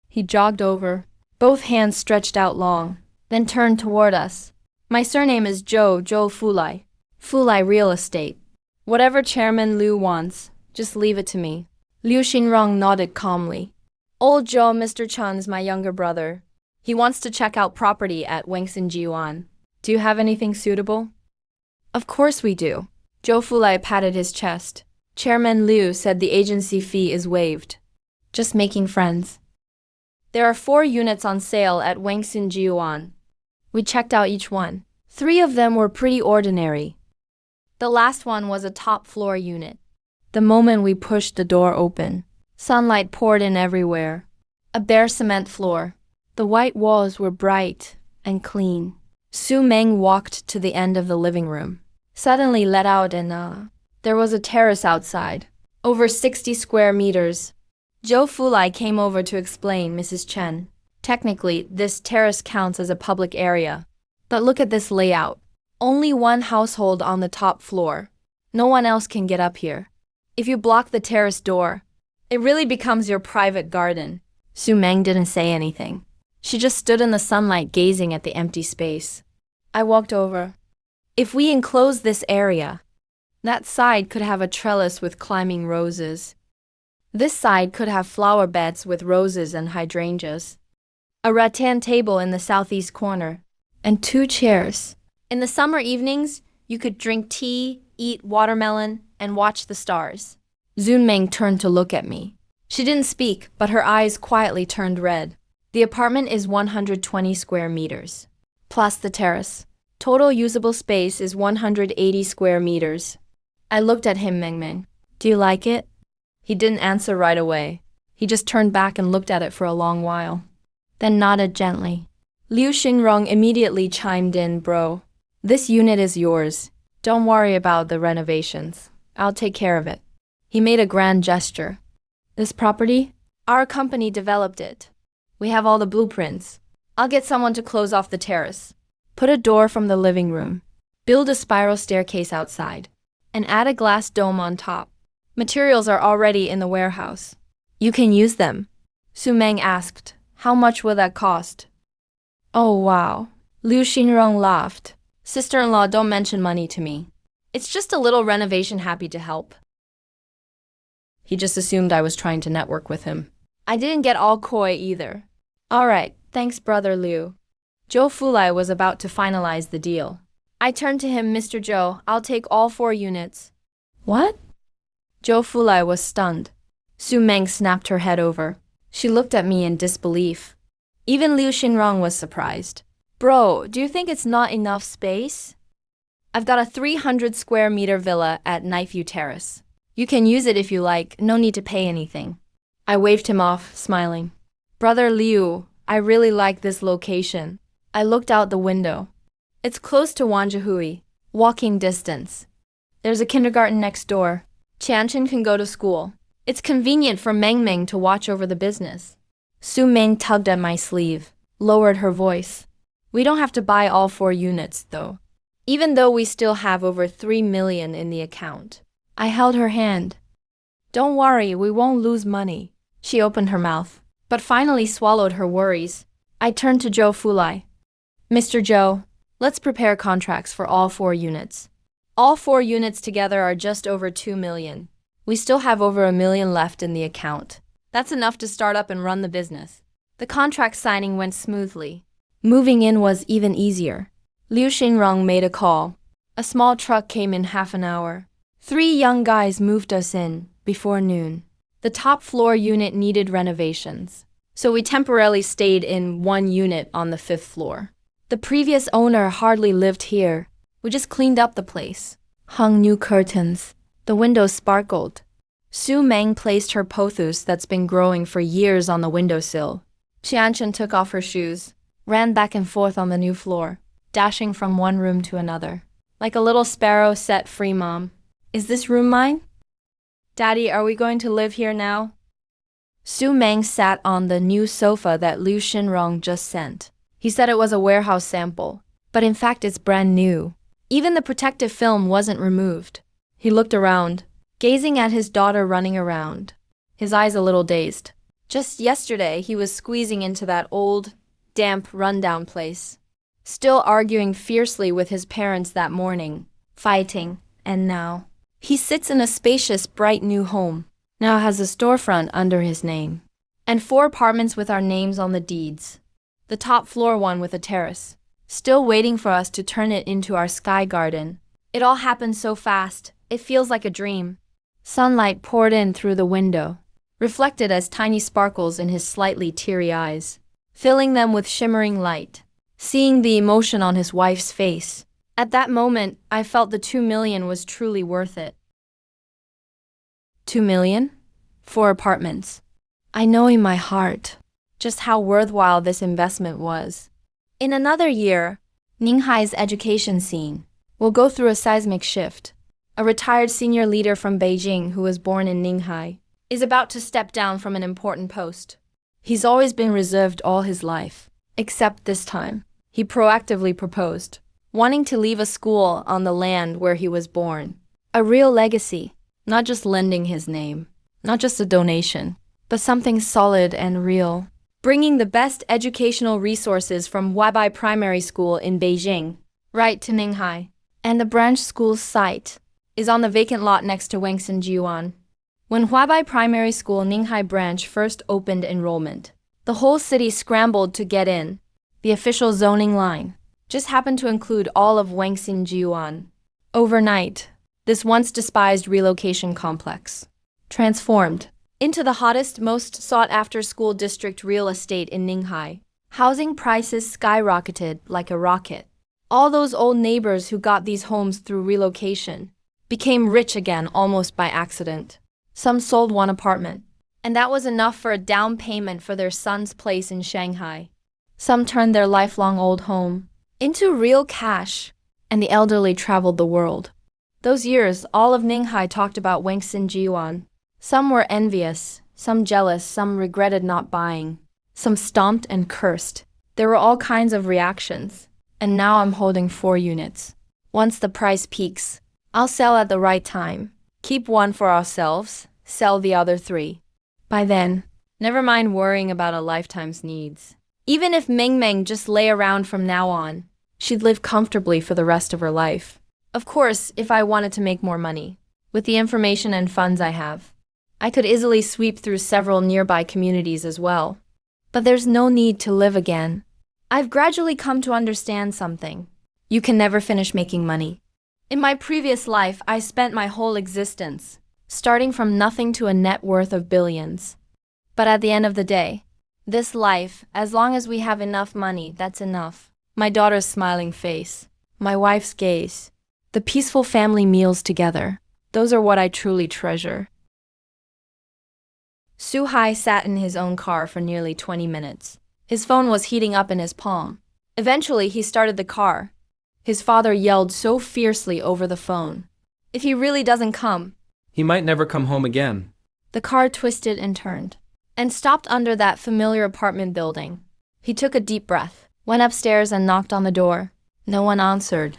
He jogged over, both hands stretched out long, then turned toward us. My surname is Zhou Fulai. Fulai Real Estate. Whatever Chairman Liu wants, just leave it to me. Liu Xinrong nodded calmly. Old Zhou, Mr. Chen's my younger brother. He wants to check out property at Wangxin Jiuan. Do you have anything suitable? Of course we do. Zhou Fulai patted his chest. Chairman Liu said the agency fee is waived. Just making friends. There are 4 units on sale at Wangxin Jiuan. We checked out each one. 3 of them were pretty ordinary. The last one was a top-floor unit. The moment we pushed the door open, sunlight poured in everywhere. A bare cement floor. The white walls were bright and clean. Su Meng walked to the end of the living room. Suddenly let out there was a terrace outside. Over 60 square meters. Zhou Fulai came over to explain, Mrs. Chen. Technically, this terrace counts as a public area. But look at this layout. Only one household on the top floor. No one else can get up here. If you block the terrace door, it really becomes your private garden. Su Meng didn't say anything. She just stood in the sunlight gazing at the empty space. I walked over. If we enclose this area, that side could have a trellis with climbing roses. This side could have flower beds with roses and hydrangeas. A rattan table in the southeast corner, and 2 chairs. In the summer evenings, you could drink tea, eat watermelon, and watch the stars. Zun Meng turned to look at me. She didn't speak, but her eyes quietly turned red. The apartment is 120 square meters, plus the terrace. Total usable space is 180 square meters. I looked at him, Meng. Do you like it? He didn't answer right away. He just turned back and looked at it for a long while, then nodded gently. Liu Xinrong immediately chimed in, bro. This unit is yours. Don't worry about the renovations. I'll take care of it. He made a grand gesture. This property? Our company developed it. We have all the blueprints. I'll get someone to close off the terrace. Put a door from the living room. Build a spiral staircase outside. And add a glass dome on top. Materials are already in the warehouse. You can use them. Su Meng asked, how much will that cost? Oh wow. Liu Xinrong laughed. Sister-in-law, don't mention money to me. It's just a little renovation, happy to help. He just assumed I was trying to network with him. I didn't get all coy either. Alright, thanks brother Liu. Zhou Fulai was about to finalize the deal. I turned to him, Mr. Zhou, I'll take all 4 units. What? Zhou Fulai was stunned. Su Meng snapped her head over. She looked at me in disbelief. Even Liu Xinrong was surprised. Bro, do you think it's not enough space? I've got a 300 square meter villa at Knifeview Terrace. You can use it if you like, no need to pay anything. I waved him off, smiling. Brother Liu, I really like this location. I looked out the window. It's close to Wanzhouhui, walking distance. There's a kindergarten next door. Qianchen can go to school. It's convenient for Meng to watch over the business. Su Meng tugged at my sleeve, lowered her voice. We don't have to buy all 4 units, though. Even though we still have over 3 million in the account. I held her hand. Don't worry, we won't lose money. She opened her mouth, but finally swallowed her worries. I turned to Zhou Fulai. Mr. Zhou, let's prepare contracts for all 4 units. All 4 units together are just over 2 million. We still have over 1 million left in the account. That's enough to start up and run the business. The contract signing went smoothly. Moving in was even easier. Liu Xinrong made a call. A small truck came in half an hour. 3 young guys moved us in before noon. The top floor unit needed renovations, so we temporarily stayed in one unit on the 5th floor. The previous owner hardly lived here. We just cleaned up the place. Hung new curtains. The windows sparkled. Su Meng placed her pothos that's been growing for years on the windowsill. Qianchen took off her shoes, ran back and forth on the new floor, dashing from one room to another. Like a little sparrow set free, Mom. Is this room mine? Daddy, are we going to live here now? Su Meng sat on the new sofa that Liu Xinrong just sent. He said it was a warehouse sample, but in fact it's brand new. Even the protective film wasn't removed. He looked around, gazing at his daughter running around, his eyes a little dazed. Just yesterday, he was squeezing into that old, damp, rundown place, still arguing fiercely with his parents that morning, fighting, and now he sits in a spacious, bright new home, now has a storefront under his name, and 4 apartments with our names on the deeds. The top floor one with a terrace, still waiting for us to turn it into our sky garden. It all happened so fast, it feels like a dream. Sunlight poured in through the window, reflected as tiny sparkles in his slightly teary eyes, filling them with shimmering light. Seeing the emotion on his wife's face, at that moment, I felt the 2 million was truly worth it. 2 million? 4 apartments. I know in my heart just how worthwhile this investment was. In another year, Ninghai's education scene will go through a seismic shift. A retired senior leader from Beijing who was born in Ninghai is about to step down from an important post. He's always been reserved all his life, except this time. He proactively proposed, wanting to leave a school on the land where he was born. A real legacy, not just lending his name, not just a donation, but something solid and real. Bringing the best educational resources from Huabai Primary School in Beijing right to Ninghai. And the branch school's site is on the vacant lot next to Wangxin Jiuan. When Huabai Primary School Ninghai branch first opened enrollment, the whole city scrambled to get in. The official zoning line just happened to include all of Wangxin Jiuan. Overnight, this once despised relocation complex transformed into the hottest, most sought-after school district real estate in Ninghai. Housing prices skyrocketed like a rocket. All those old neighbors who got these homes through relocation became rich again almost by accident. Some sold one apartment, and that was enough for a down payment for their son's place in Shanghai. Some turned their lifelong old home into real cash, and the elderly traveled the world. Those years, all of Ninghai talked about Wangxin Jiuan. Some were envious, some jealous, some regretted not buying, some stomped and cursed. There were all kinds of reactions, and now I'm holding 4 units. Once the price peaks, I'll sell at the right time. Keep one for ourselves, sell the other 3. By then, never mind worrying about a lifetime's needs. Even if Meng Meng just lay around from now on, she'd live comfortably for the rest of her life. Of course, if I wanted to make more money, with the information and funds I have, I could easily sweep through several nearby communities as well. But there's no need to live again. I've gradually come to understand something. You can never finish making money. In my previous life, I spent my whole existence, starting from nothing to a net worth of billions. But at the end of the day, this life, as long as we have enough money, that's enough. My daughter's smiling face, my wife's gaze, the peaceful family meals together, those are what I truly treasure. Su Hai sat in his own car for nearly 20 minutes. His phone was heating up in his palm. Eventually, he started the car. His father yelled so fiercely over the phone. If he really doesn't come, He might never come home again. the car twisted and turned, and stopped under that familiar apartment building. He took a deep breath, went upstairs and knocked on the door. No one answered.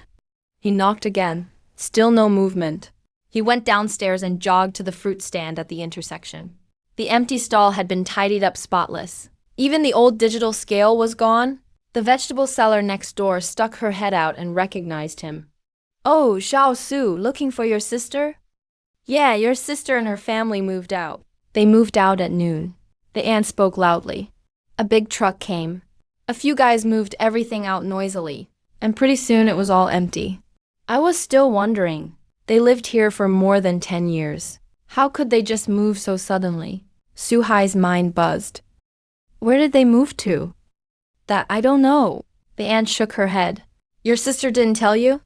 He knocked again. Still no movement. He went downstairs and jogged to the fruit stand at the intersection. The empty stall had been tidied up spotless. Even the old digital scale was gone. The vegetable seller next door stuck her head out and recognized him. "Oh, Xiao Su, looking for your sister?" "Yeah, your sister and her family moved out. They moved out at noon. The aunt spoke loudly. A big truck came. A few guys moved everything out noisily, and pretty soon it was all empty. I was still wondering. They lived here for more than 10 years. How could they just move so suddenly? Suhai's mind buzzed. Where did they move to? That I don't know. The aunt shook her head. Your sister didn't tell you?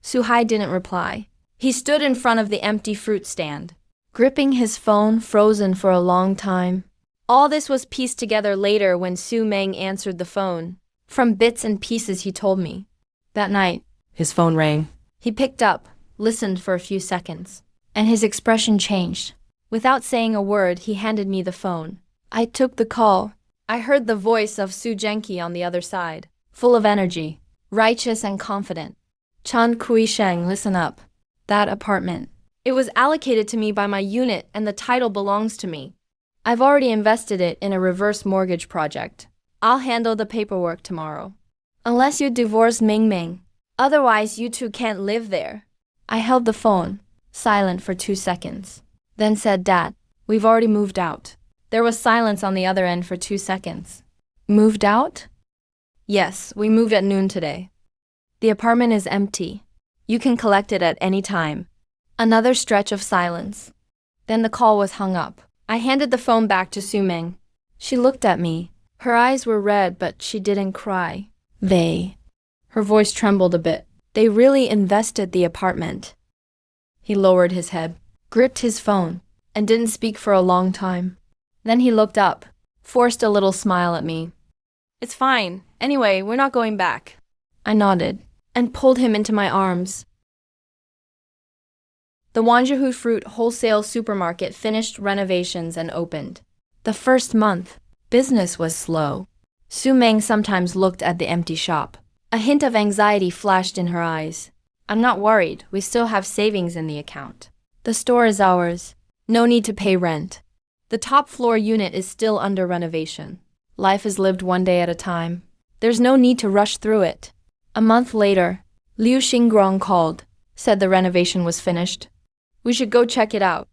Suhai didn't reply. He stood in front of the empty fruit stand, gripping his phone, frozen for a long time. All this was pieced together later when Su Meng answered the phone. From bits and pieces he told me. That night, his phone rang. He picked up, listened for a few seconds, and his expression changed. Without saying a word, he handed me the phone. I took the call. I heard the voice of Su Zhenqi on the other side, full of energy, righteous and confident. Chan Kuisheng, listen up. That apartment. It was allocated to me by my unit and the title belongs to me. I've already invested it in a reverse mortgage project. I'll handle the paperwork tomorrow. Unless you divorce Ming Ming. Otherwise, you two can't live there. I held the phone, silent for 2 seconds. Then said, Dad, we've already moved out. There was silence on the other end for 2 seconds. Moved out? Yes, we moved at noon today. The apartment is empty. You can collect it at any time. Another stretch of silence. Then the call was hung up. I handed the phone back to Su Meng. She looked at me. Her eyes were red, but she didn't cry. Her voice trembled a bit. They really invested the apartment. He lowered his head, gripped his phone, and didn't speak for a long time. Then he looked up, forced a little smile at me. It's fine. Anyway, we're not going back. I nodded and pulled him into my arms. The Wanzhou Fruit Wholesale Supermarket finished renovations and opened. The first month, business was slow. Su Meng sometimes looked at the empty shop. A hint of anxiety flashed in her eyes. I'm not worried. We still have savings in the account. The store is ours. No need to pay rent. The top floor unit is still under renovation. Life is lived one day at a time. There's no need to rush through it. A month later, Liu Xingrong called, said the renovation was finished. We should go check it out.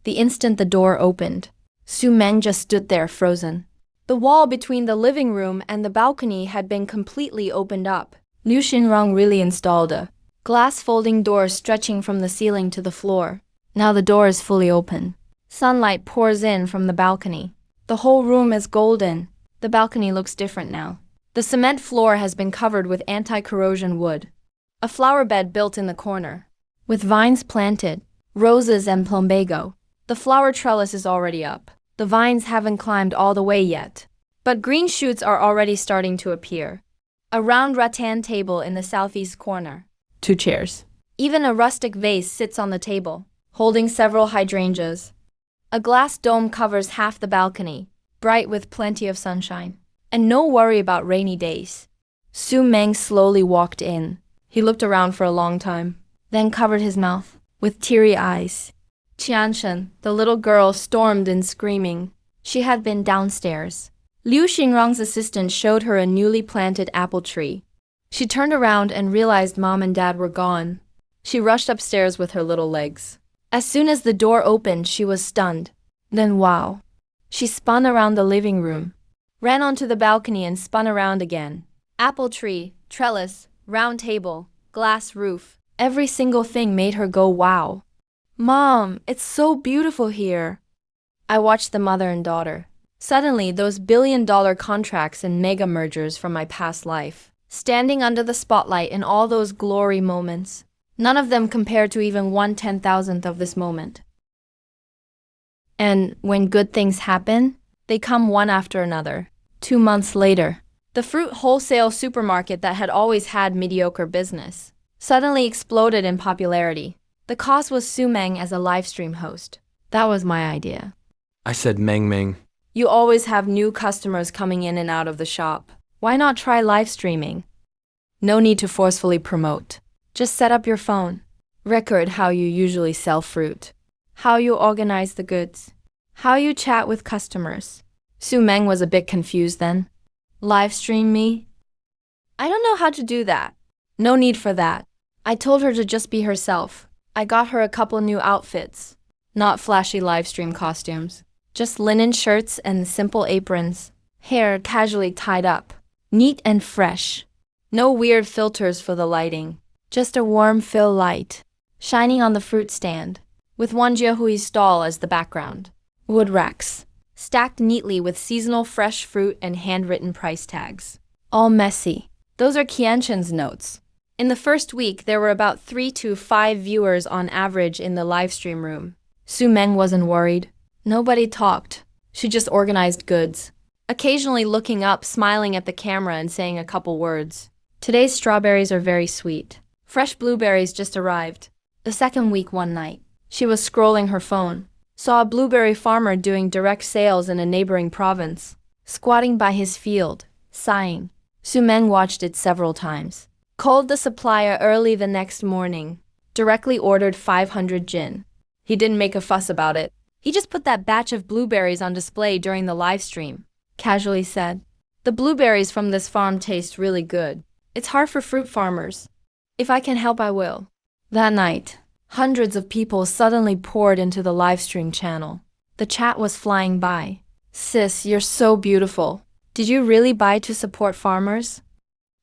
The instant the door opened, Su Meng just stood there frozen. The wall between the living room and the balcony had been completely opened up. Liu Xingrong really installed a glass folding door stretching from the ceiling to the floor. Now the door is fully open. Sunlight pours in from the balcony. The whole room is golden. The balcony looks different now. The cement floor has been covered with anti-corrosion wood. A flower bed built in the corner, with vines planted, roses and plumbago. The flower trellis is already up. The vines haven't climbed all the way yet, but green shoots are already starting to appear. A round rattan table in the southeast corner. 2 chairs. Even a rustic vase sits on the table, holding several hydrangeas. A glass dome covers half the balcony, bright with plenty of sunshine. And no worry about rainy days. Su Meng slowly walked in. He looked around for a long time, then covered his mouth with teary eyes. Qianshen, the little girl, stormed in screaming. She had been downstairs. Liu Xingrong's assistant showed her a newly planted apple tree. She turned around and realized Mom and Dad were gone. She rushed upstairs with her little legs. As soon as the door opened, she was stunned. Then wow. She spun around the living room, ran onto the balcony and spun around again. Apple tree, trellis, round table, glass roof. Every single thing made her go wow. Mom, it's so beautiful here. I watched the mother and daughter. Suddenly, those billion-dollar contracts and mega mergers from my past life, standing under the spotlight in all those glory moments. None of them compared to even 1/10,000th of this moment. And when good things happen, they come one after another. 2 months later, the fruit wholesale supermarket that had always had mediocre business suddenly exploded in popularity. The cause was Su Meng as a live stream host. That was my idea. I said Meng Meng. You always have new customers coming in and out of the shop. Why not try live streaming? No need to forcefully promote. Just set up your phone. Record how you usually sell fruit, how you organize the goods, how you chat with customers. Su Meng was a bit confused then. Live stream me? I don't know how to do that. No need for that. I told her to just be herself. I got her a couple new outfits. Not flashy live stream costumes. Just linen shirts and simple aprons. Hair casually tied up. Neat and fresh. No weird filters for the lighting. Just a warm fill light shining on the fruit stand, with Wang Jiahui's stall as the background. Wood racks, stacked neatly with seasonal fresh fruit and handwritten price tags. All messy. Those are Qianshen's notes. In the first week, there were about 3 to 5 viewers on average in the livestream room. Su Meng wasn't worried. Nobody talked. She just organized goods, occasionally looking up, smiling at the camera and saying a couple words. Today's strawberries are very sweet. Fresh blueberries just arrived. The second week one night, she was scrolling her phone, saw a blueberry farmer doing direct sales in a neighboring province, squatting by his field, sighing. Su Meng watched it several times. Called the supplier early the next morning, directly ordered 500 jin. He didn't make a fuss about it. He just put that batch of blueberries on display during the live stream. Casually said, "The blueberries from this farm taste really good. It's hard for fruit farmers. If I can help, I will." That night, hundreds of people suddenly poured into the livestream channel. The chat was flying by. "Sis, you're so beautiful. Did you really buy to support farmers?"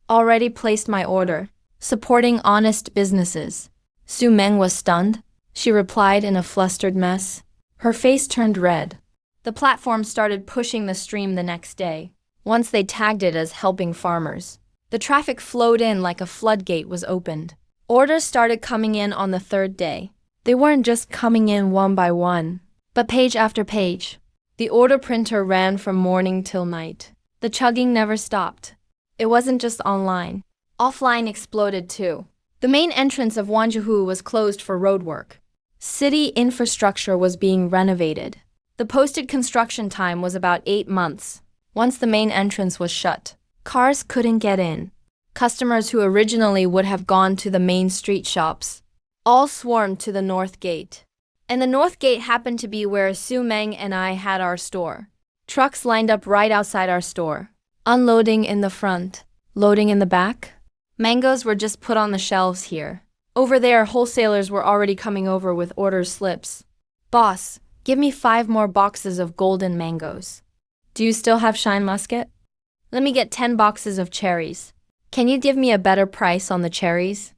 "Already placed my order. Supporting honest businesses." Su Meng was stunned. She replied in a flustered mess. Her face turned red. The platform started pushing the stream the next day, once they tagged it as helping farmers. The traffic flowed in like a floodgate was opened. Orders started coming in on the third day. They weren't just coming in one by one, but page after page. The order printer ran from morning till night. The chugging never stopped. It wasn't just online. Offline exploded too. The main entrance of Wanzhou was closed for roadwork. City infrastructure was being renovated. The posted construction time was about 8 months. Once the main entrance was shut, cars couldn't get in. Customers who originally would have gone to the main street shops all swarmed to the North Gate. And the North Gate happened to be where Su Meng and I had our store. Trucks lined up right outside our store, unloading in the front, loading in the back. Mangoes were just put on the shelves here. Over there, wholesalers were already coming over with order slips. "Boss, give me 5 more boxes of golden mangoes." "Do you still have shine musket?" "Let me get 10 boxes of cherries." "Can you give me a better price on the cherries?"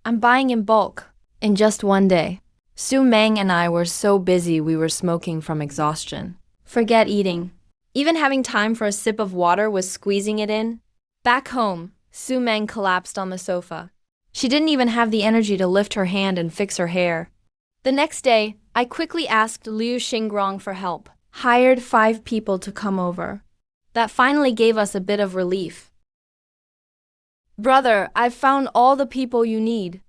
"I'm buying in bulk." In just one day, Su Meng and I were so busy we were smoking from exhaustion. Forget eating. Even having time for a sip of water was squeezing it in. Back home, Su Meng collapsed on the sofa. She didn't even have the energy to lift her hand and fix her hair. The next day, I quickly asked Liu Xingrong for help, hired 5 people to come over. That finally gave us a bit of relief. "Brother, I've found all the people you need."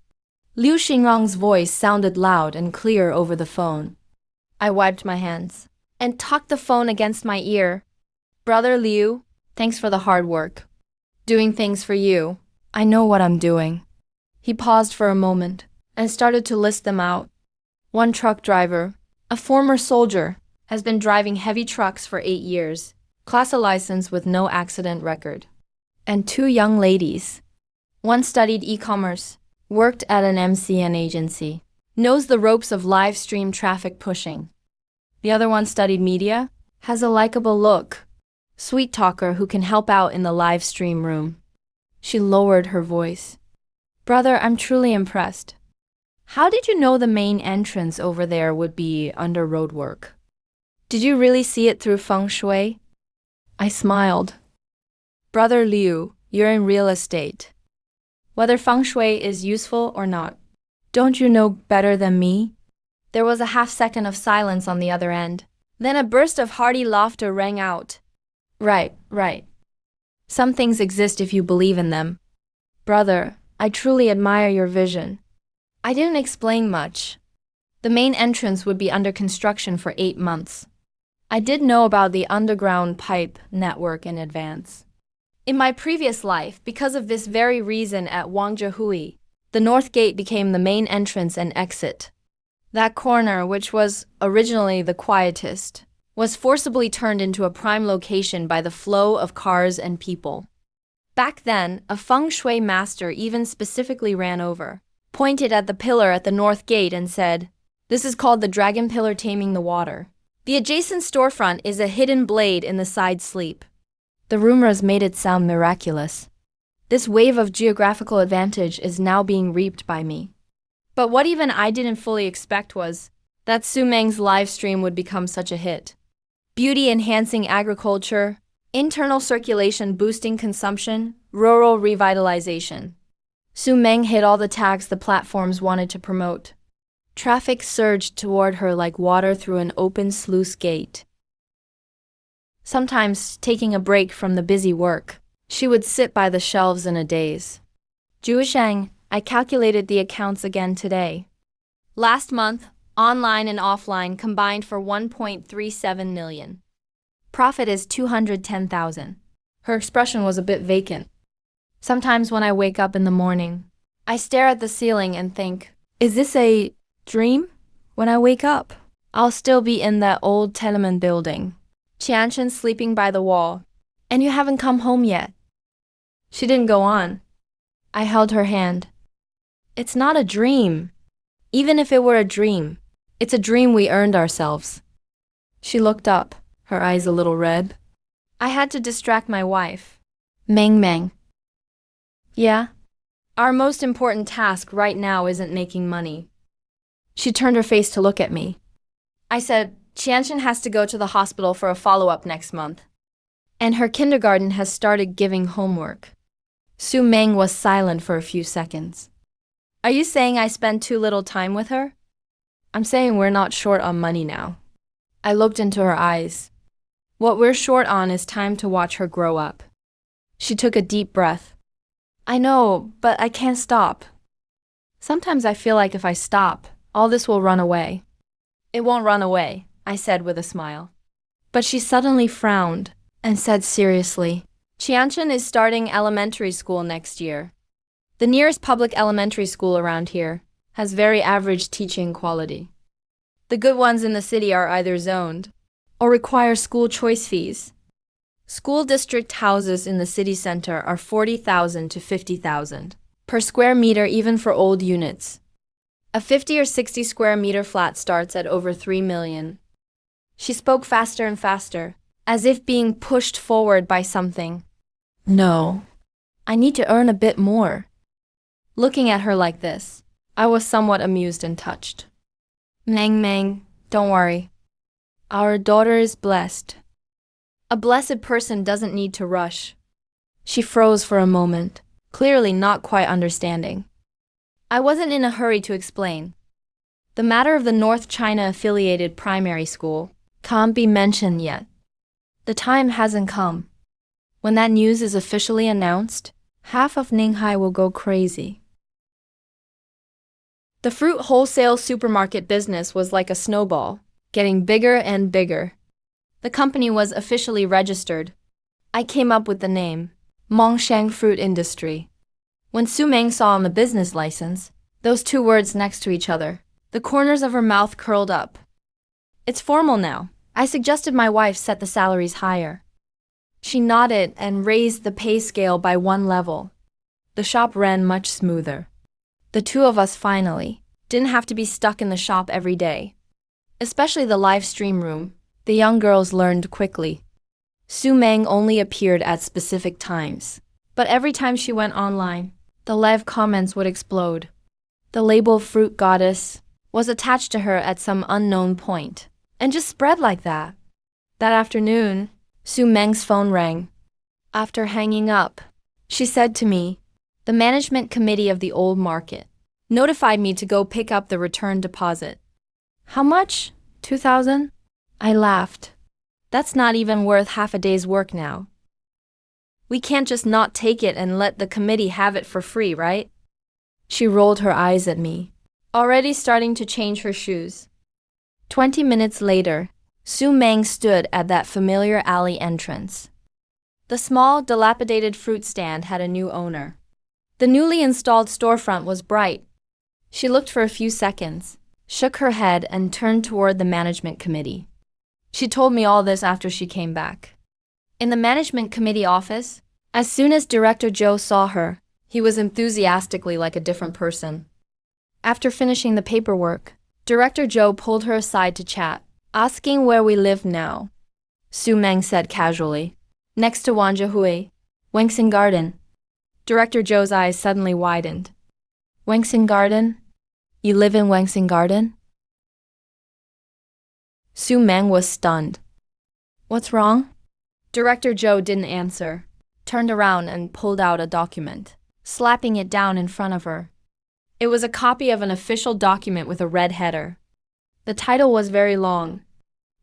Liu Xingrong's voice sounded loud and clear over the phone. I wiped my hands and tucked the phone against my ear. "Brother Liu, thanks for the hard work. Doing things for you. I know what I'm doing." He paused for a moment and started to list them out. One truck driver, a former soldier, has been driving heavy trucks for 8 years, class a license with no accident record. And 2 young ladies. One studied e-commerce, worked at an MCN agency, knows the ropes of live stream traffic pushing. The other one studied media, has a likable look, sweet talker who can help out in the live stream room. She lowered her voice. "Brother, I'm truly impressed. How did you know the main entrance over there would be under roadwork? Did you really see it through feng shui?" I smiled. "Brother Liu, you're in real estate. Whether feng shui is useful or not, don't you know better than me?" There was a half-second of silence on the other end. Then a burst of hearty laughter rang out. Right. Some things exist if you believe in them. Brother, I truly admire your vision." I didn't explain much. The main entrance would be under construction for 8 months. I did know about the underground pipe network in advance. In my previous life, because of this very reason at Wangzhou, the North Gate became the main entrance and exit. That corner, which was originally the quietest, was forcibly turned into a prime location by the flow of cars and people. Back then, a feng shui master even specifically ran over, pointed at the pillar at the North Gate and said, "This is called the dragon pillar taming the water. The adjacent storefront is a hidden blade in the side sleep. The rumors made it sound miraculous. This wave of geographical advantage is now being reaped by me. But what even I didn't fully expect was that Su Meng's live stream would become such a hit. Beauty-enhancing agriculture, internal circulation boosting consumption, rural revitalization. Su Meng hit all the tags the platforms wanted to promote. Traffic surged toward her like water through an open sluice gate. Sometimes, taking a break from the busy work, she would sit by the shelves in a daze. Zhuoshang, I calculated the accounts again today. Last month, online and offline combined for 1.37 million. Profit is 210,000. Her expression was a bit vacant. Sometimes when I wake up in the morning, I stare at the ceiling and think, is this a dream? When I wake up, I'll still be in that old tenement building. Qianchen sleeping by the wall. And you haven't come home yet. She didn't go on. I held her hand. It's not a dream. Even if it were a dream, it's a dream we earned ourselves. She looked up, her eyes a little red. I had to distract my wife. Meng. Yeah? Our most important task right now isn't making money. She turned her face to look at me. I said, Qianchen has to go to the hospital for a follow-up next month. And her kindergarten has started giving homework. Su Meng was silent for a few seconds. Are you saying I spend too little time with her? I'm saying we're not short on money now. I looked into her eyes. What we're short on is time to watch her grow up. She took a deep breath. I know, but I can't stop. Sometimes I feel like if I stop, all this will run away. It won't run away, I said with a smile. But she suddenly frowned and said seriously, Qianchen is starting elementary school next year. The nearest public elementary school around here has very average teaching quality. The good ones in the city are either zoned or require school choice fees. School district houses in the city center are 40,000 to 50,000 per square meter even for old units. A 50 or 60 square meter flat starts at over 3 million. She spoke faster and faster, as if being pushed forward by something. No, I need to earn a bit more. Looking at her like this, I was somewhat amused and touched. Meng, don't worry. Our daughter is blessed. A blessed person doesn't need to rush. She froze for a moment, clearly not quite understanding. I wasn't in a hurry to explain. The matter of the North China-affiliated primary school can't be mentioned yet. The time hasn't come. When that news is officially announced, half of Ninghai will go crazy. The fruit wholesale supermarket business was like a snowball, getting bigger and bigger. The company was officially registered. I came up with the name, Mongshang Fruit Industry. When Su Meng saw on the business license, those two words next to each other, the corners of her mouth curled up. It's formal now. I suggested my wife set the salaries higher. She nodded and raised the pay scale by 1 level. The shop ran much smoother. The two of us finally didn't have to be stuck in the shop every day. Especially the live stream room, the young girls learned quickly. Su Meng only appeared at specific times, but every time she went online, the live comments would explode. The label Fruit Goddess was attached to her at some unknown point, and just spread like that. That afternoon, Su Meng's phone rang. After hanging up, she said to me, the management committee of the old market notified me to go pick up the return deposit. How much? 2,000? I laughed. That's not even worth half a day's work now. We can't just not take it and let the committee have it for free, right? She rolled her eyes at me, already starting to change her shoes. 20 minutes later, Su Meng stood at that familiar alley entrance. The small, dilapidated fruit stand had a new owner. The newly installed storefront was bright. She looked for a few seconds, shook her head, and turned toward the management committee. She told me all this after she came back. In the management committee office, as soon as Director Zhou saw her, he was enthusiastically like a different person. After finishing the paperwork, Director Zhou pulled her aside to chat. Asking where we live now, Su Meng said casually. Next to Wanjihui, Wengxin Garden. Director Zhou's eyes suddenly widened. Wengxin Garden? You live in Wengxin Garden? Su Meng was stunned. What's wrong? Director Zhou didn't answer, turned around and pulled out a document, slapping it down in front of her. It was a copy of an official document with a red header. The title was very long.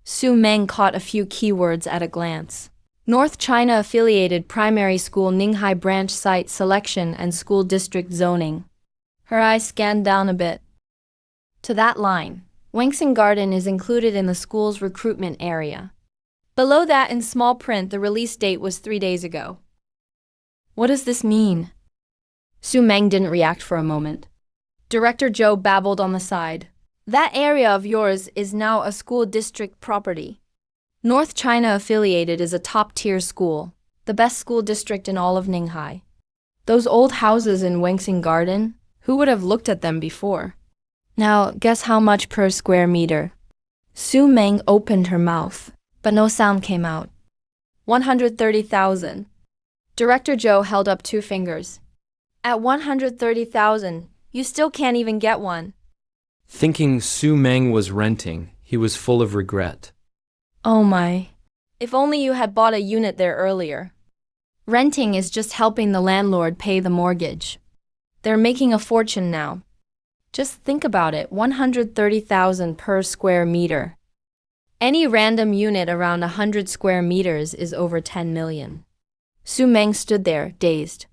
Su Meng caught a few keywords at a glance. North China Affiliated Primary School Ninghai Branch Site Selection and School District Zoning. Her eyes scanned down a bit. To that line, Wengxin Garden is included in the school's recruitment area. Below that in small print, the release date was 3 days ago. What does this mean? Su Meng didn't react for a moment. Director Zhou babbled on the side. That area of yours is now a school district property. North China Affiliated is a top-tier school, the best school district in all of Ninghai. Those old houses in Wengxin Garden, who would have looked at them before? Now, guess how much per square meter? Su Meng opened her mouth, but no sound came out. 130,000. Director Zhou held up 2 fingers. At 130,000, you still can't even get one. Thinking Su Meng was renting, he was full of regret. Oh my. If only you had bought a unit there earlier. Renting is just helping the landlord pay the mortgage. They're making a fortune now. Just think about it, 130,000 per square meter. Any random unit around 100 square meters is over 10 million. Su Meng stood there, dazed.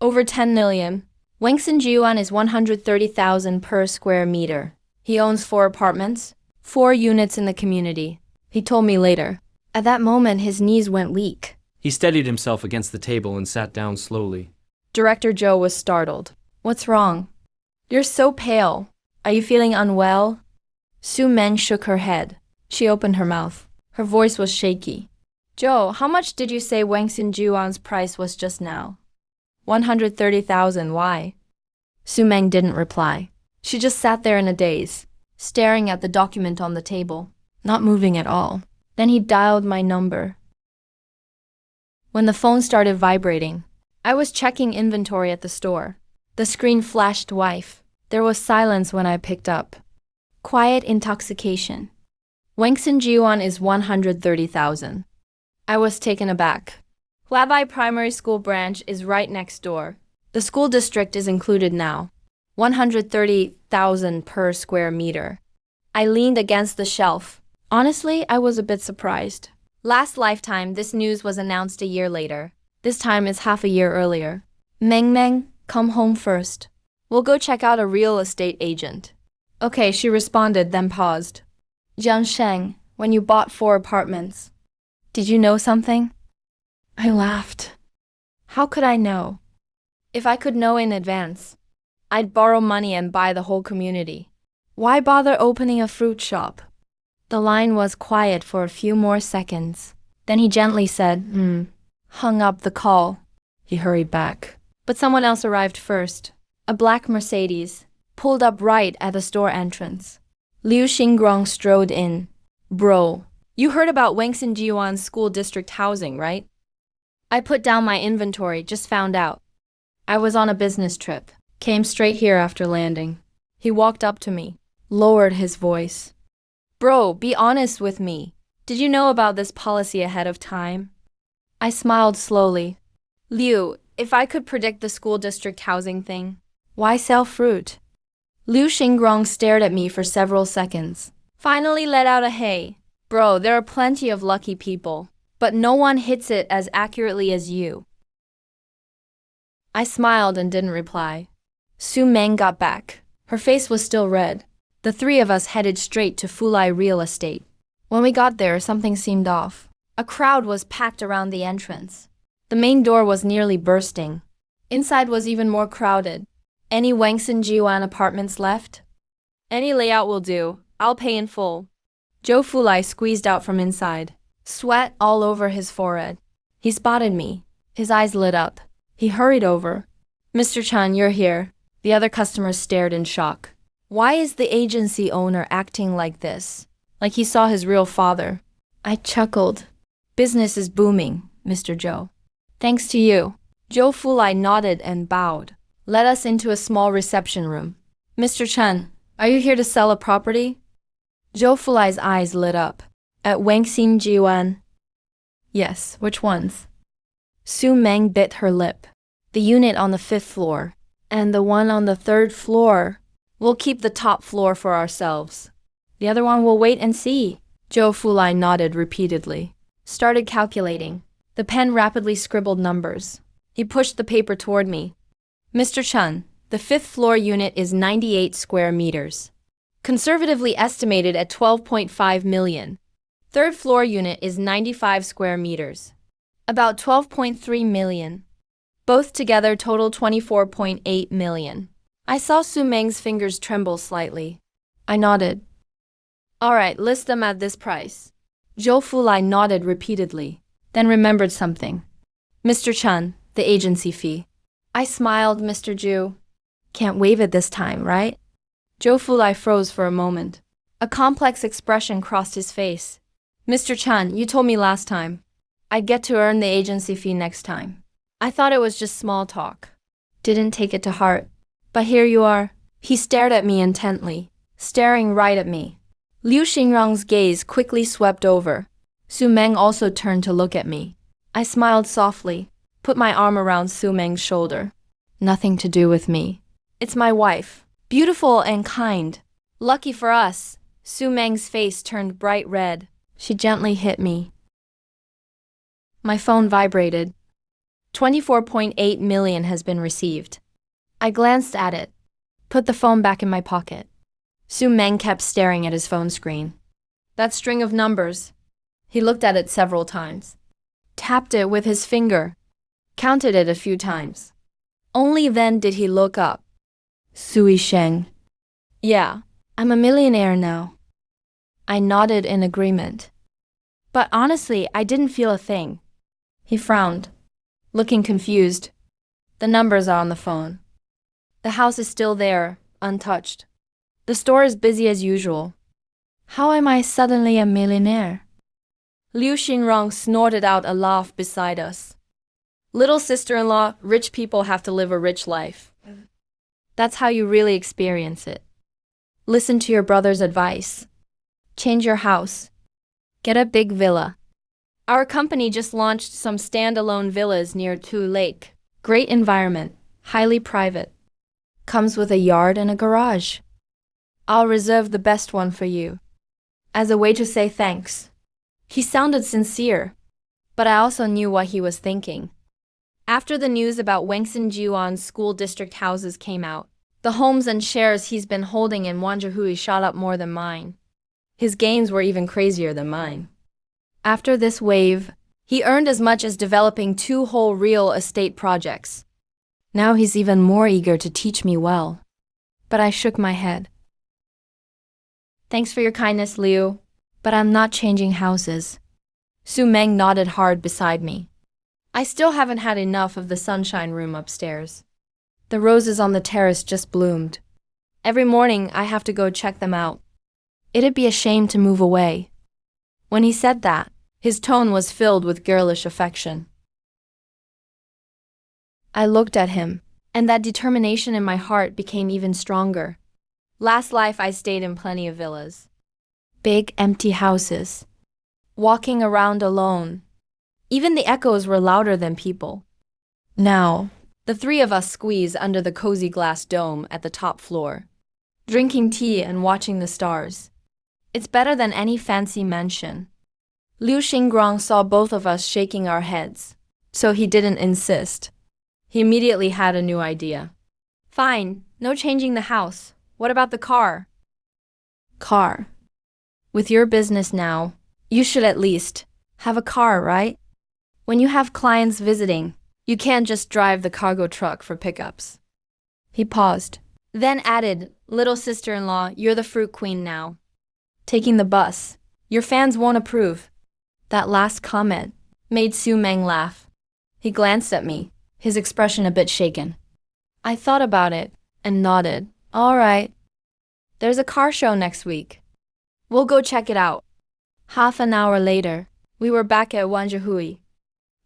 Over 10 million. Wengxin Jiuan is 130,000 per square meter. He owns 4 apartments, 4 units in the community. He told me later. At that moment, his knees went weak. He steadied himself against the table and sat down slowly. Director Zhou was startled. What's wrong? You're so pale. Are you feeling unwell? Su Meng shook her head. She opened her mouth. Her voice was shaky. Zhou, how much did you say Wengxin Jiuan's price was just now? 130,000, why? Su Meng didn't reply. She just sat there in a daze, staring at the document on the table, not moving at all. Then he dialed my number. When the phone started vibrating, I was checking inventory at the store. The screen flashed white. There was silence when I picked up. Quiet intoxication. Wengxin Jiuan is 130,000. I was taken aback. Huabai Primary School branch is right next door. The school district is included now. 130,000 per square meter. I leaned against the shelf. Honestly, I was a bit surprised. Last lifetime, this news was announced a year later. This time is half a year earlier. Meng, come home first. We'll go check out a real estate agent. Okay, she responded, then paused. Jiang Sheng, when you bought 4 apartments, did you know something? I laughed. How could I know? If I could know in advance, I'd borrow money and buy the whole community. Why bother opening a fruit shop? The line was quiet for a few more seconds. Then he gently said, hung up the call. He hurried back. But someone else arrived first. A black Mercedes, pulled up right at the store entrance. Liu Xingrong strode in. Bro, you heard about Wengxin Jiuan's school district housing, right? I put down my inventory, just found out. I was on a business trip. Came straight here after landing. He walked up to me, lowered his voice. Bro, be honest with me. Did you know about this policy ahead of time? I smiled slowly. Liu, if I could predict the school district housing thing, why sell fruit? Liu Xingrong stared at me for several seconds. Finally let out a hey. Bro, there are plenty of lucky people, but no one hits it as accurately as you. I smiled and didn't reply. Su Meng got back. Her face was still red. The 3 of us headed straight to Fulai Real Estate. When we got there, something seemed off. A crowd was packed around the entrance. The main door was nearly bursting. Inside was even more crowded. Any Wengxin Jiuan apartments left? Any layout will do. I'll pay in full. Zhou Fulai squeezed out from inside, sweat all over his forehead. He spotted me. His eyes lit up. He hurried over. Mr. Chan, you're here. The other customers stared in shock. Why is the agency owner acting like this? like he saw his real father. I chuckled. Business is booming, Mr. Zhou. Thanks to you. Zhou Fulai nodded and bowed. Led us into a small reception room. Mr. Chen, are you here to sell a property? Zhou Fulai's eyes lit up. At Wangxin Jiwan? Yes, which ones? Su Meng bit her lip. The unit on the 5th floor. And the one on the 3rd floor. We'll keep the top floor for ourselves. The other one we'll wait and see. Zhou Fulai nodded repeatedly. Started calculating. The pen rapidly scribbled numbers. He pushed the paper toward me. Mr. Chen, the 5th floor unit is 98 square meters. Conservatively estimated at 12.5 million. 3rd floor unit is 95 square meters. About 12.3 million. Both together total 24.8 million. I saw Su Meng's fingers tremble slightly. I nodded. All right, list them at this price. Zhou Fulai nodded repeatedly, then remembered something. Mr. Chen, the agency fee. I smiled, Mr. Zhu. Can't waive it this time, right? Zhou Fulai froze for a moment. A complex expression crossed his face. Mr. Chen, you told me last time. I'd get to earn the agency fee next time. I thought it was just small talk. Didn't take it to heart. But here you are. He stared at me intently, staring right at me. Liu Xingrang's gaze quickly swept over. Su Meng also turned to look at me. I smiled softly, put my arm around Su Meng's shoulder. Nothing to do with me. It's my wife. Beautiful and kind. Lucky for us. Su Meng's face turned bright red. She gently hit me. My phone vibrated. 24.8 million has been received. I glanced at it, put the phone back in my pocket. Su Meng kept staring at his phone screen. That string of numbers. He looked at it several times. Tapped it with his finger. Counted it a few times. Only then did he look up. Sui Sheng. Yeah, I'm a millionaire now. I nodded in agreement. But honestly, I didn't feel a thing. He frowned, looking confused. The numbers are on the phone. The house is still there, untouched. The store is busy as usual. How am I suddenly a millionaire? Liu Xingrang snorted out a laugh beside us. Little sister-in-law, rich people have to live a rich life. That's how you really experience it. Listen to your brother's advice. Change your house. Get a big villa. Our company just launched some standalone villas near Tu Lake. Great environment, highly private. Comes with a yard and a garage. I'll reserve the best one for you. As a way to say thanks. He sounded sincere, but I also knew what he was thinking. After the news about Wangxin Jiwan's school district houses came out, the homes and shares he's been holding in Wanzhouhui shot up more than mine. His gains were even crazier than mine. After this wave, he earned as much as developing 2 whole real estate projects. Now he's even more eager to teach me well. But I shook my head. Thanks for your kindness, Liu, but I'm not changing houses. Su Meng nodded hard beside me. I still haven't had enough of the sunshine room upstairs. The roses on the terrace just bloomed. Every morning I have to go check them out. It'd be a shame to move away. When he said that, his tone was filled with girlish affection. I looked at him, and that determination in my heart became even stronger. Last life I stayed in plenty of villas. Big empty houses. Walking around alone. Even the echoes were louder than people. Now, the 3 of us squeeze under the cozy glass dome at the top floor, drinking tea and watching the stars. It's better than any fancy mansion. Liu Xingrang saw both of us shaking our heads, so he didn't insist. He immediately had a new idea. Fine, no changing the house. What about the car? Car. With your business now, you should at least have a car, right? When you have clients visiting, you can't just drive the cargo truck for pickups. He paused, then added, little sister-in-law, you're the fruit queen now. Taking the bus. Your fans won't approve. That last comment made Su Meng laugh. He glanced at me, his expression a bit shaken. I thought about it and nodded. All right. There's a car show next week. We'll go check it out. Half an hour later, we were back at Wanjihui.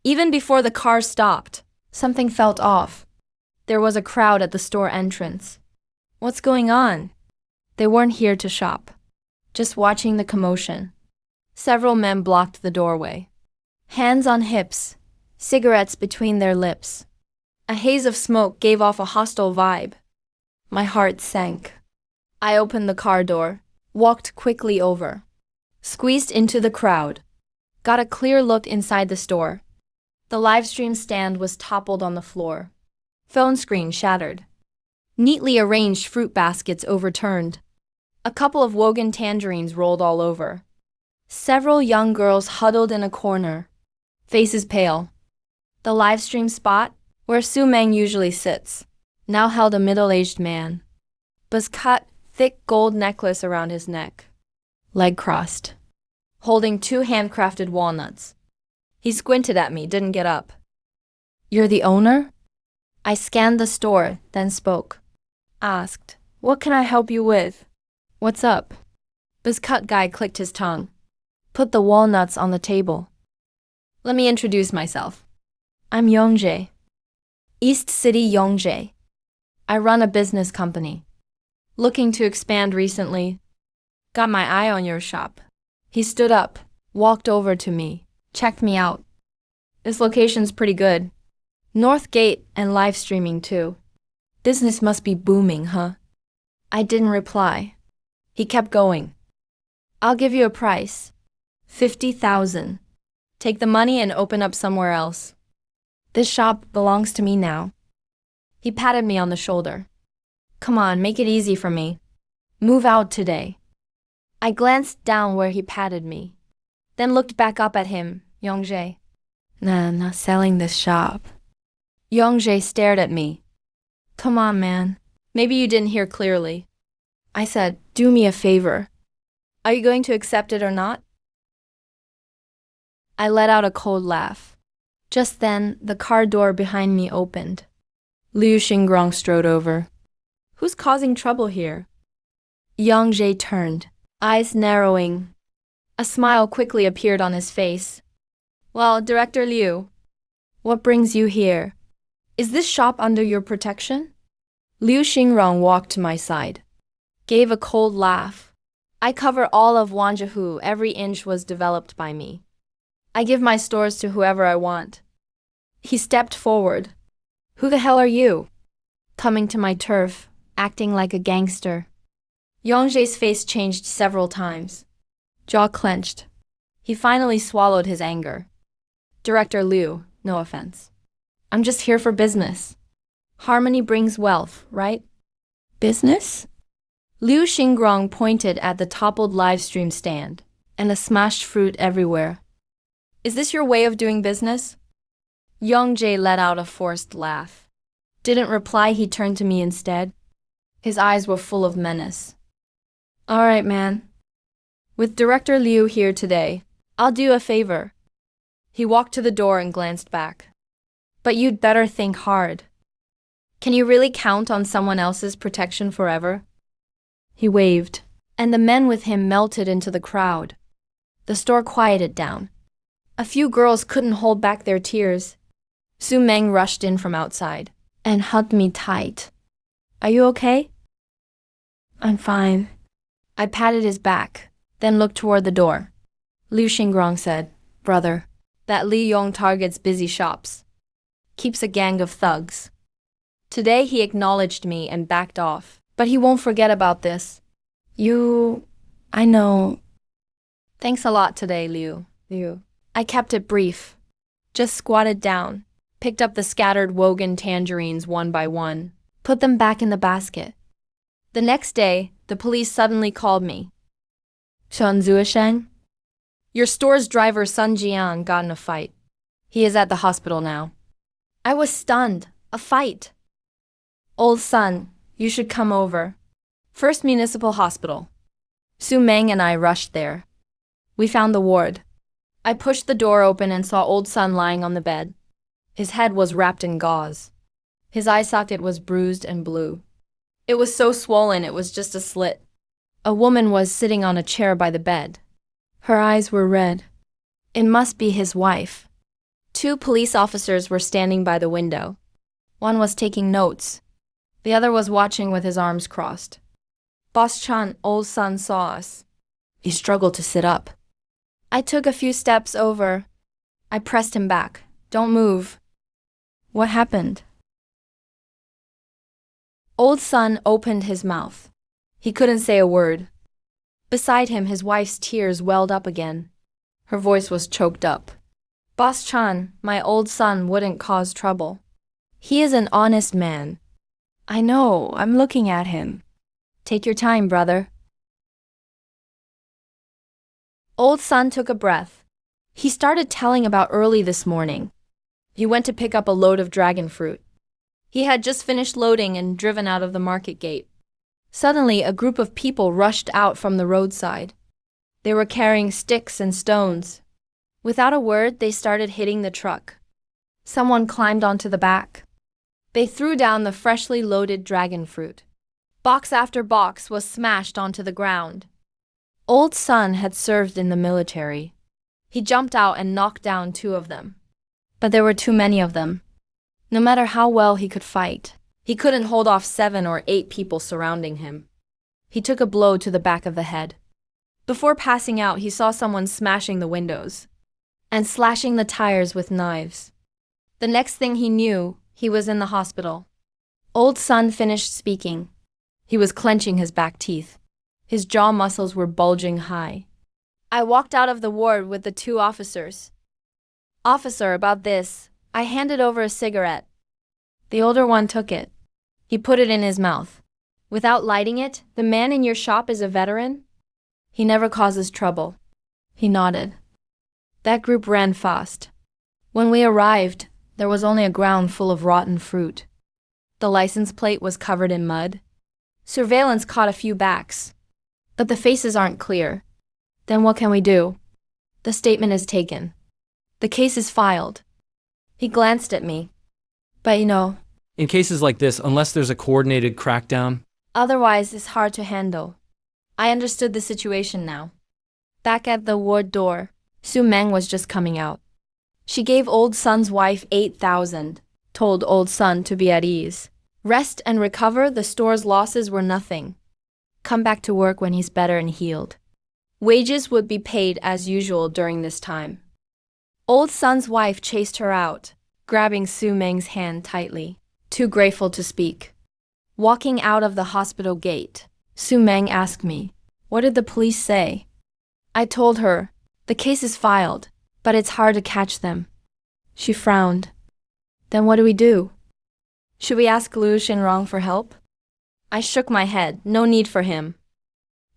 Even before the car stopped, something felt off. There was a crowd at the store entrance. What's going on? They weren't here to shop, just watching the commotion. Several men blocked the doorway. Hands on hips, cigarettes between their lips. A haze of smoke gave off a hostile vibe. My heart sank. I opened the car door, walked quickly over, squeezed into the crowd, got a clear look inside the store. The live stream stand was toppled on the floor. Phone screen shattered. Neatly arranged fruit baskets overturned. A couple of Wogan tangerines rolled all over. Several young girls huddled in a corner, faces pale. The live stream spot, where Su Meng usually sits, now held a middle-aged man. Buzz cut, thick gold necklace around his neck. Leg crossed, holding two handcrafted walnuts. He squinted at me, didn't get up. You're the owner? I scanned the store, then spoke. Asked, what can I help you with? What's up? This cut guy clicked his tongue. Put the walnuts on the table. Let me introduce myself. I'm Yongjae. East City Yongjae. I run a business company. Looking to expand recently. Got my eye on your shop. He stood up, walked over to me, checked me out. This location's pretty good. North Gate and live streaming too. Business must be booming, huh? I didn't reply. He kept going. I'll give you a price. 50,000. Take the money and open up somewhere else. This shop belongs to me now. He patted me on the shoulder. Come on, make it easy for me. Move out today. I glanced down where he patted me, then looked back up at him, Yongjae. Nah, not selling this shop. Yongjae stared at me. Come on, man. Maybe you didn't hear clearly. I said, do me a favor. Are you going to accept it or not? I let out a cold laugh. Just then, the car door behind me opened. Liu Xingrong strode over. Who's causing trouble here? Yongjae turned, eyes narrowing. A smile quickly appeared on his face. Well, Director Liu, what brings you here? Is this shop under your protection? Liu Xingrong walked to my side, gave a cold laugh. I cover all of Wanjihu, every inch was developed by me. I give my stores to whoever I want. He stepped forward. Who the hell are you? Coming to my turf, acting like a gangster. Yongjae's face changed several times. Jaw clenched. He finally swallowed his anger. Director Liu, no offense. I'm just here for business. Harmony brings wealth, right? Business? Liu Xingrong pointed at the toppled livestream stand and the smashed fruit everywhere. Is this your way of doing business? Yongjae let out a forced laugh. Didn't reply, he turned to me instead. His eyes were full of menace. All right, man. With Director Liu here today, I'll do a favor. He walked to the door and glanced back. But you'd better think hard. Can you really count on someone else's protection forever? He waved, and the men with him melted into the crowd. The store quieted down. A few girls couldn't hold back their tears. Su Meng rushed in from outside and hugged me tight. Are you okay? I'm fine. I patted his back, then looked toward the door. Liu Xingrong said, Brother, that Li Yong targets busy shops. Keeps a gang of thugs. Today he acknowledged me and backed off, but he won't forget about this. I know. Thanks a lot today, Liu. I kept it brief. Just squatted down, picked up the scattered Wogan tangerines one by one, put them back in the basket. The next day, the police suddenly called me. Chen Zuisheng? Your store's driver Sun Jian got in a fight. He is at the hospital now. I was stunned. A fight. Old Sun, you should come over. First Municipal Hospital. Su Meng and I rushed there. We found the ward. I pushed the door open and saw Old Sun lying on the bed. His head was wrapped in gauze. His eye socket was bruised and blue. It was so swollen it was just a slit. A woman was sitting on a chair by the bed. Her eyes were red. It must be his wife. Two police officers were standing by the window. One was taking notes. The other was watching with his arms crossed. Boss Chan, old son, saw us. He struggled to sit up. I took a few steps over. I pressed him back. Don't move. What happened? Old son opened his mouth. He couldn't say a word. Beside him, his wife's tears welled up again. Her voice was choked up. Boss Chan, my old son wouldn't cause trouble. He is an honest man. I know, I'm looking at him. Take your time, brother. Old son took a breath. He started telling about early this morning. He went to pick up a load of dragon fruit. He had just finished loading and driven out of the market gate. Suddenly, a group of people rushed out from the roadside. They were carrying sticks and stones. Without a word, they started hitting the truck. Someone climbed onto the back. They threw down the freshly loaded dragon fruit. Box after box was smashed onto the ground. Old son had served in the military. He jumped out and knocked down two of them. But there were too many of them. No matter how well he could fight, he couldn't hold off 7 or 8 people surrounding him. He took a blow to the back of the head. Before passing out, he saw someone smashing the windows and slashing the tires with knives. The next thing he knew, he was in the hospital. Old son finished speaking. He was clenching his back teeth. His jaw muscles were bulging high. I walked out of the ward with the 2 officers. Officer, about this, I handed over a cigarette. The older one took it. He put it in his mouth. Without lighting it, the man in your shop is a veteran? He never causes trouble. He nodded. That group ran fast. When we arrived, there was only a ground full of rotten fruit. The license plate was covered in mud. Surveillance caught a few backs. But the faces aren't clear. Then what can we do? The statement is taken. The case is filed. He glanced at me. But In cases like this, unless there's a coordinated crackdown, otherwise it's hard to handle. I understood the situation now. Back at the ward door, Su Meng was just coming out. She gave old son's wife 8,000, told old son to be at ease. Rest and recover, the store's losses were nothing. Come back to work when he's better and healed. Wages would be paid as usual during this time. Old son's wife chased her out, grabbing Su Meng's hand tightly, too grateful to speak. Walking out of the hospital gate, Su Meng asked me, "What did the police say?" I told her, "The case is filed, but it's hard to catch them." She frowned. "Then what do we do? Should we ask Liu Xinrong for help?" I shook my head. No need for him.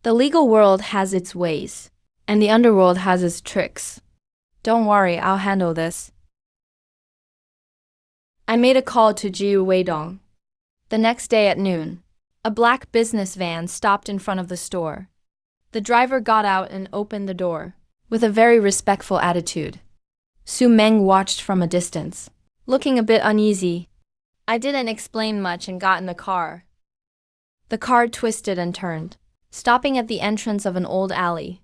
The legal world has its ways, and the underworld has its tricks. Don't worry, I'll handle this. I made a call to Jiu Weidong. The next day at noon, a black business van stopped in front of the store. The driver got out and opened the door, with a very respectful attitude. Su Meng watched from a distance, looking a bit uneasy. I didn't explain much and got in the car. The car twisted and turned, stopping at the entrance of an old alley.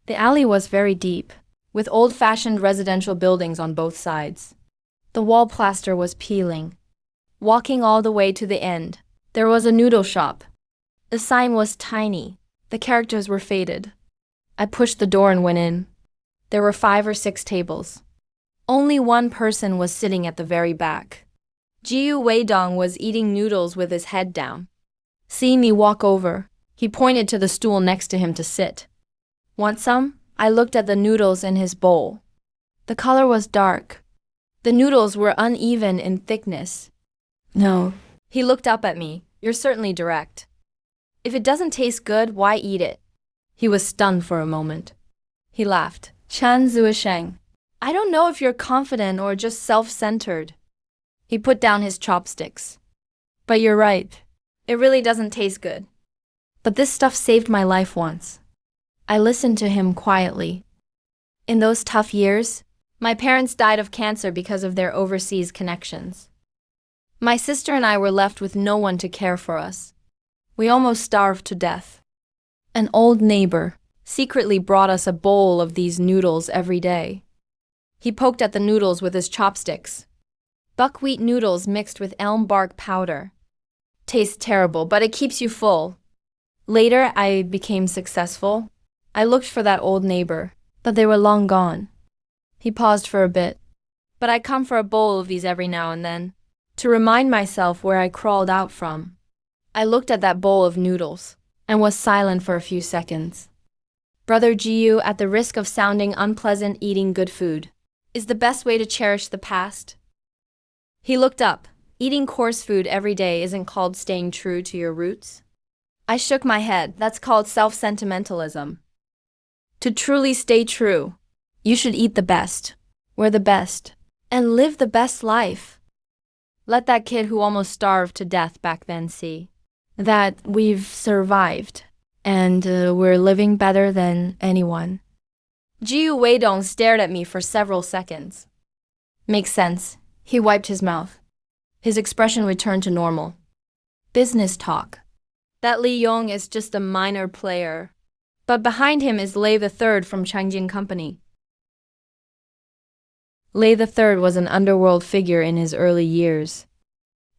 The alley was very deep, with old-fashioned residential buildings on both sides. The wall plaster was peeling. Walking all the way to the end, there was a noodle shop. The sign was tiny. The characters were faded. I pushed the door and went in. There were 5 or 6 tables. Only one person was sitting at the very back. Jiu Weidong was eating noodles with his head down. Seeing me walk over, he pointed to the stool next to him to sit. "Want some?" I looked at the noodles in his bowl. The color was dark. The noodles were uneven in thickness. "No." He looked up at me. "You're certainly direct. If it doesn't taste good, why eat it?" He was stunned for a moment. He laughed. "Chan Zuisheng, I don't know if you're confident or just self-centered." He put down his chopsticks. "But you're right. It really doesn't taste good. But this stuff saved my life once." I listened to him quietly. In those tough years, my parents died of cancer because of their overseas connections. My sister and I were left with no one to care for us. We almost starved to death. An old neighbor secretly brought us a bowl of these noodles every day. He poked at the noodles with his chopsticks. Buckwheat noodles mixed with elm bark powder. Tastes terrible, but it keeps you full. Later, I became successful. I looked for that old neighbor, but they were long gone. He paused for a bit. But I come for a bowl of these every now and then, to remind myself where I crawled out from. I looked at that bowl of noodles, and was silent for a few seconds. Brother Jiu, at the risk of sounding unpleasant, eating good food is the best way to cherish the past. He looked up. Eating coarse food every day isn't called staying true to your roots. I shook my head. That's called self-sentimentalism. To truly stay true, you should eat the best, wear the best, and live the best life. Let that kid who almost starved to death back then see that we've survived, and we're living better than anyone. Jiu Weidong stared at me for several seconds. Makes sense. He wiped his mouth. His expression returned to normal. Business talk. That Li Yong is just a minor player, but behind him is Lei III from Changjin Company. Lei III was an underworld figure in his early years.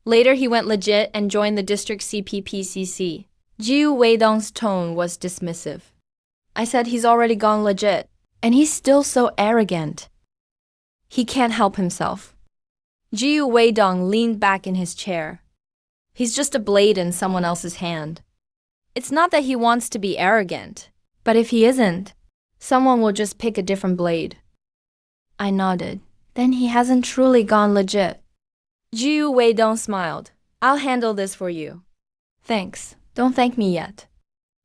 Later he went legit and joined the district CPPCC. Jiu Weidong's tone was dismissive. I said he's already gone legit, and he's still so arrogant. He can't help himself. Jiu Weidong leaned back in his chair. He's just a blade in someone else's hand. It's not that he wants to be arrogant, but if he isn't, someone will just pick a different blade. I nodded. Then he hasn't truly gone legit. Jiu Weidong smiled. I'll handle this for you. Thanks. Don't thank me yet.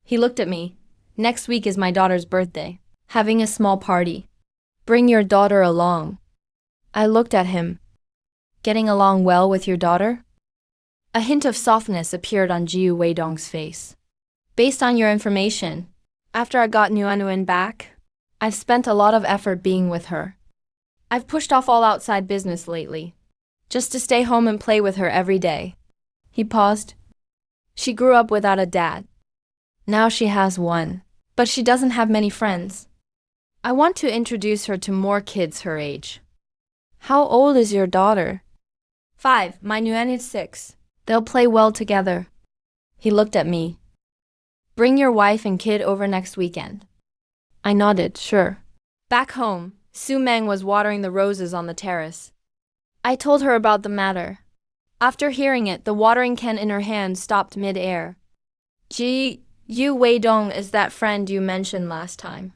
He looked at me. Next week is my daughter's birthday. Having a small party. Bring your daughter along. I looked at him. Getting along well with your daughter? A hint of softness appeared on Jiu Weidong's face. Based on your information, after I got Nguyen back, I've spent a lot of effort being with her. I've pushed off all outside business lately, just to stay home and play with her every day. He paused. She grew up without a dad. Now she has one, but she doesn't have many friends. I want to introduce her to more kids her age. How old is your daughter? 5. My Nguyen is 6. They'll play well together. He looked at me. Bring your wife and kid over next weekend. I nodded, sure. Back home, Su Meng was watering the roses on the terrace. I told her about the matter. After hearing it, the watering can in her hand stopped mid-air. Jiu Weidong is that friend you mentioned last time.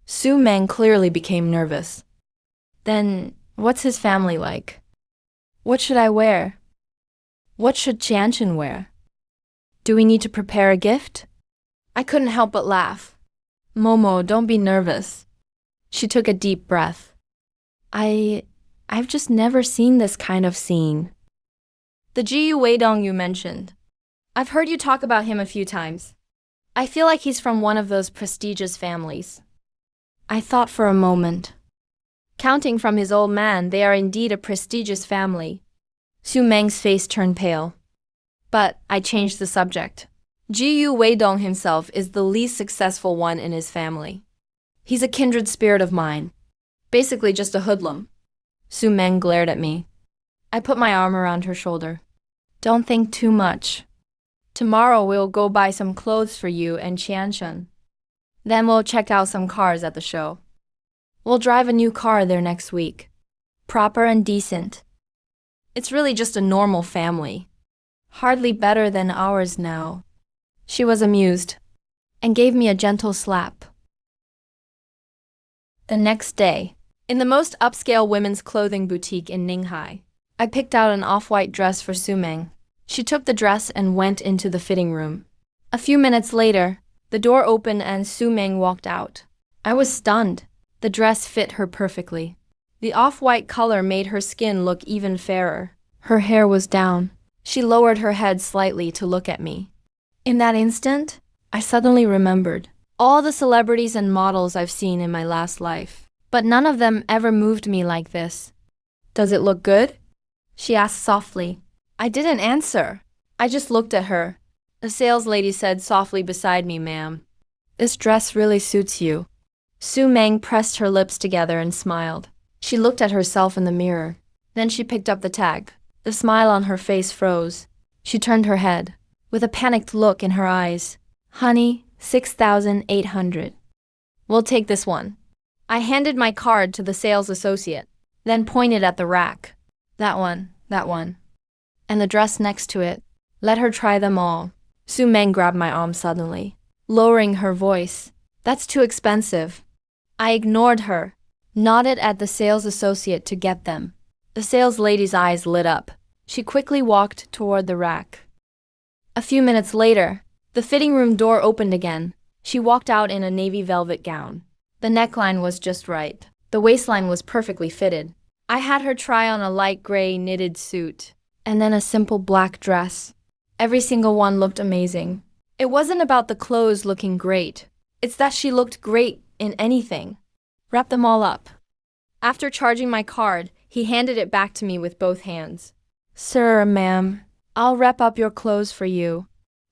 Su Meng clearly became nervous. Then, what's his family like? What should I wear? What should Jianchen wear? Do we need to prepare a gift? I couldn't help but laugh. Momo, don't be nervous. She took a deep breath. I've just never seen this kind of scene. The Jiu Weidong you mentioned. I've heard you talk about him a few times. I feel like he's from one of those prestigious families. I thought for a moment. Counting from his old man, they are indeed a prestigious family. Su Meng's face turned pale. But I changed the subject. Jiu Weidong himself is the least successful one in his family. He's a kindred spirit of mine. Basically just a hoodlum. Su Meng glared at me. I put my arm around her shoulder. Don't think too much. Tomorrow we'll go buy some clothes for you and Qianshen. Then we'll check out some cars at the show. We'll drive a new car there next week. Proper and decent. It's really just a normal family. Hardly better than ours now. She was amused and gave me a gentle slap. The next day, in the most upscale women's clothing boutique in Ninghai, I picked out an off-white dress for Su Meng. She took the dress and went into the fitting room. A few minutes later, the door opened and Su Meng walked out. I was stunned. The dress fit her perfectly. The off-white color made her skin look even fairer. Her hair was down. She lowered her head slightly to look at me. In that instant, I suddenly remembered all the celebrities and models I've seen in my last life, but none of them ever moved me like this. Does it look good? She asked softly. I didn't answer. I just looked at her. A sales lady said softly beside me, "Ma'am, this dress really suits you." Su Meng pressed her lips together and smiled. She looked at herself in the mirror. Then she picked up the tag. The smile on her face froze. She turned her head, with a panicked look in her eyes. "Honey, 6,800. We'll take this one." I handed my card to the sales associate, then pointed at the rack. That one. And the dress next to it. Let her try them all." Su Meng grabbed my arm suddenly, lowering her voice. "That's too expensive." I ignored her, nodded at the sales associate to get them. The sales lady's eyes lit up. She quickly walked toward the rack. A few minutes later, the fitting room door opened again. She walked out in a navy velvet gown. The neckline was just right. The waistline was perfectly fitted. I had her try on a light gray knitted suit, and then a simple black dress. Every single one looked amazing. It wasn't about the clothes looking great. It's that she looked great in anything. Wrap them all up. After charging my card, he handed it back to me with both hands. "Sir, ma'am, I'll wrap up your clothes for you."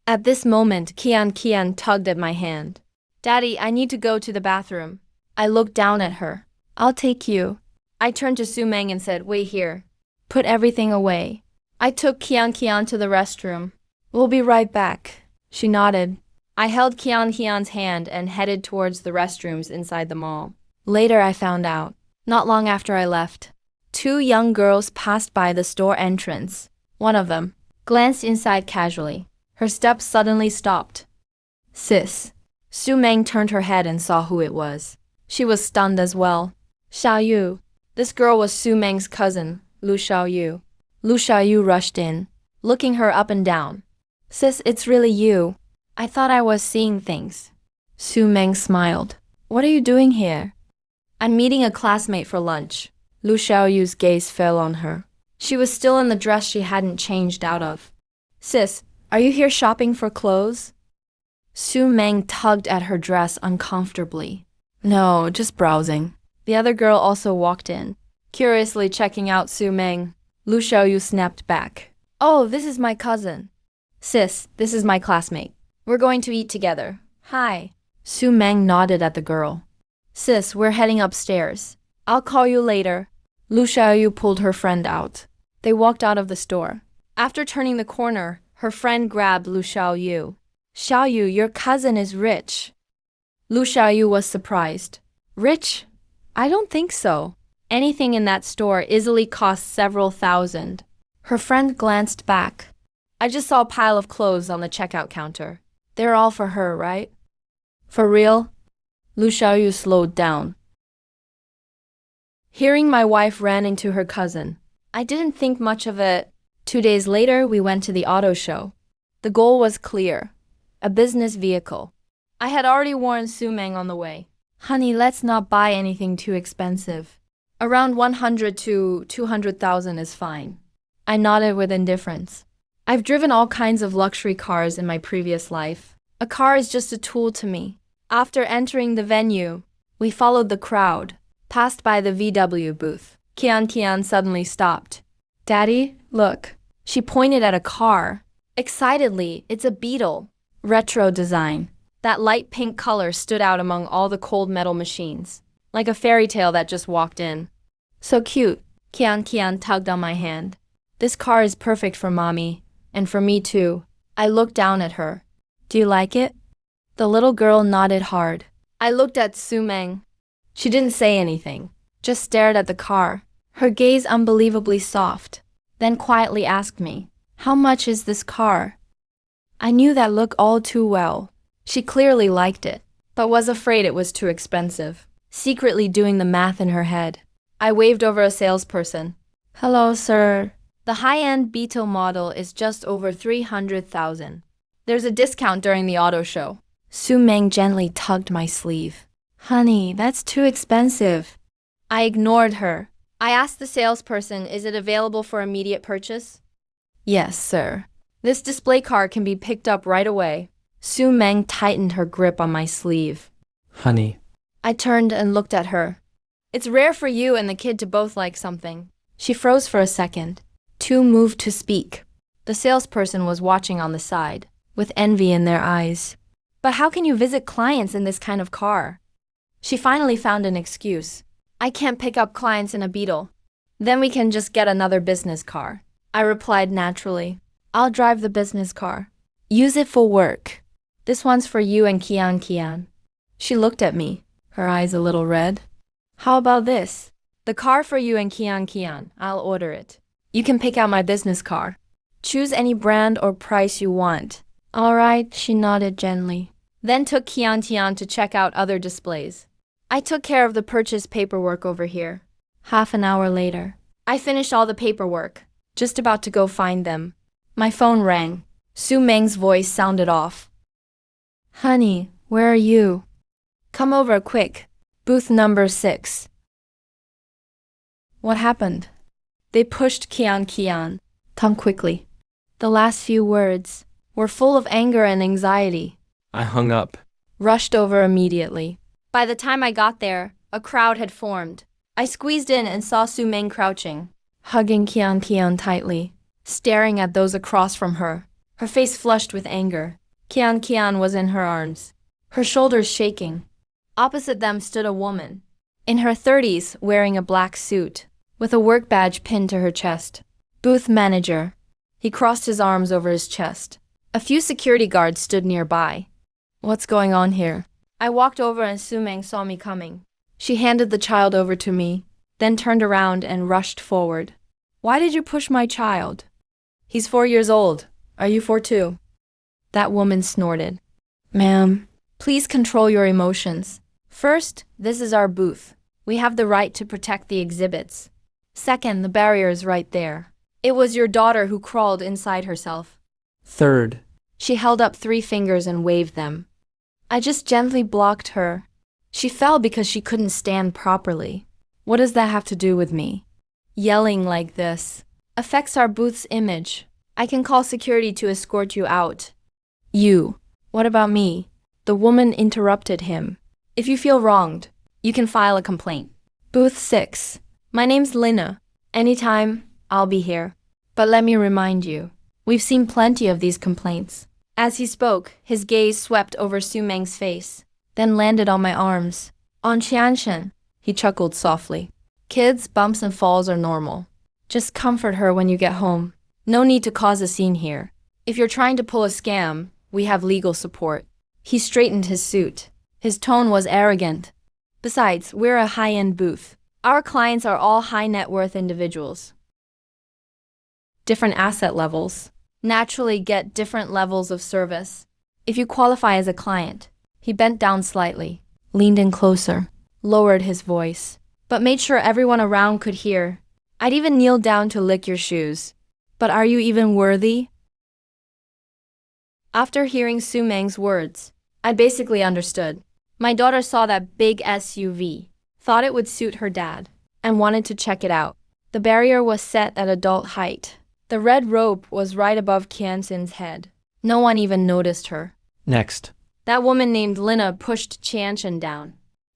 At this moment, Kian tugged at my hand. "Daddy, I need to go to the bathroom." I looked down at her. "I'll take you." I turned to Su Meng and said, "Wait here. Put everything away." I took Kian to the restroom. "We'll be right back." She nodded. I held Kian's hand and headed towards the restrooms inside the mall. Later I found out, not long after I left, 2 young girls passed by the store entrance. One of them glanced inside casually. Her steps suddenly stopped. "Sis." Su Meng turned her head and saw who it was. She was stunned as well. "Xiaoyu." This girl was Su Meng's cousin, Lu Xiaoyu. Lu Xiaoyu rushed in, looking her up and down. "Sis, it's really you. I thought I was seeing things." Su Meng smiled. "What are you doing here?" "I'm meeting a classmate for lunch." Lu Xiaoyu's gaze fell on her. She was still in the dress she hadn't changed out of. "Sis, are you here shopping for clothes?" Su Meng tugged at her dress uncomfortably. "No, just browsing." The other girl also walked in, curiously checking out Su Meng. Lu Xiaoyu snapped back. "Oh, this is my cousin." "Sis, this is my classmate. We're going to eat together." "Hi." Su Meng nodded at the girl. "Sis, we're heading upstairs. I'll call you later." Lu Xiaoyu pulled her friend out. They walked out of the store. After turning the corner, her friend grabbed Lu Xiaoyu. "Xiaoyu, your cousin is rich." Lu Xiaoyu was surprised. "Rich? I don't think so. Anything in that store easily costs several thousand." Her friend glanced back. "I just saw a pile of clothes on the checkout counter. They're all for her, right?" "For real?" Lu Xiaoyu slowed down. Hearing my wife ran into her cousin, I didn't think much of it. 2 days later, we went to the auto show. The goal was clear: a business vehicle. I had already warned Su Meng on the way. "Honey, let's not buy anything too expensive. Around 100 to 200,000 is fine." I nodded with indifference. I've driven all kinds of luxury cars in my previous life. A car is just a tool to me. After entering the venue, we followed the crowd, passed by the VW booth. Kian suddenly stopped. "Daddy, look." She pointed at a car. Excitedly, "It's a Beetle. Retro design." That light pink color stood out among all the cold metal machines, like a fairy tale that just walked in. "So cute." Kian tugged on my hand. "This car is perfect for mommy, and for me too." I looked down at her. "Do you like it?" The little girl nodded hard. I looked at Su Meng. She didn't say anything, just stared at the car, her gaze unbelievably soft, then quietly asked me, "How much is this car?" I knew that look all too well. She clearly liked it, but was afraid it was too expensive, secretly doing the math in her head. I waved over a salesperson. "Hello, sir. The high-end Beetle model is just over 300,000. There's a discount during the auto show." Su Meng gently tugged my sleeve. "Honey, that's too expensive." I ignored her. I asked the salesperson, "Is it available for immediate purchase?" "Yes, sir. This display car can be picked up right away." Su Meng tightened her grip on my sleeve. "Honey." I turned and looked at her. "It's rare for you and the kid to both like something." She froze for a second. Too moved to speak. The salesperson was watching on the side. with envy in their eyes. But how can you visit clients in this kind of car? She finally found an excuse. I can't pick up clients in a Beetle. Then we can just get another business car. I replied naturally. I'll drive the business car. Use it for work. This one's for you and Kian. She looked at me, her eyes a little red. How about this? The car for you and Kian. I'll order it. You can pick out my business car. Choose any brand or price you want. All right, she nodded gently. Then took Kian to check out other displays. I took care of the purchase paperwork over here. Half an hour later, I finished all the paperwork, just about to go find them. My phone rang. Su Meng's voice sounded off. Honey, where are you? Come over quick. Booth number 6. What happened? They pushed Kian. Come quickly. The last few words were full of anger and anxiety. I hung up. Rushed over immediately. By the time I got there, a crowd had formed. I squeezed in and saw Su Meng crouching, hugging Kian tightly, staring at those across from her, her face flushed with anger. Kian was in her arms, her shoulders shaking. Opposite them stood a woman, in her 30s, wearing a black suit, with a work badge pinned to her chest. Booth manager. He crossed his arms over his chest. A few security guards stood nearby. What's going on here? I walked over and Su Meng saw me coming. She handed the child over to me, then turned around and rushed forward. Why did you push my child? He's 4 years old. Are you 4 too? That woman snorted. Ma'am, please control your emotions. First, this is our booth. We have the right to protect the exhibits. Second, the barrier is right there. It was your daughter who crawled inside herself. Third. She held up 3 fingers and waved them. I just gently blocked her. She fell because she couldn't stand properly. What does that have to do with me? Yelling like this affects our booth's image. I can call security to escort you out. You. What about me? The woman interrupted him. If you feel wronged, you can file a complaint. Booth 6. My name's Lina. Anytime, I'll be here. But let me remind you, we've seen plenty of these complaints. As he spoke, his gaze swept over Su Meng's face, then landed on my arms. On Qianshen, he chuckled softly. Kids, bumps and falls are normal. Just comfort her when you get home. No need to cause a scene here. If you're trying to pull a scam, we have legal support. He straightened his suit. His tone was arrogant. Besides, we're a high-end booth. Our clients are all high net worth individuals. Different asset levels naturally get different levels of service. If you qualify as a client, he bent down slightly, leaned in closer, lowered his voice, but made sure everyone around could hear. I'd even kneel down to lick your shoes. But are you even worthy? After hearing Su Meng's words, I basically understood. My daughter saw that big SUV, thought it would suit her dad, and wanted to check it out. The barrier was set at adult height. The red rope was right above Qianxin's head. No one even noticed her. Next. That woman named Lina pushed Qianxin down.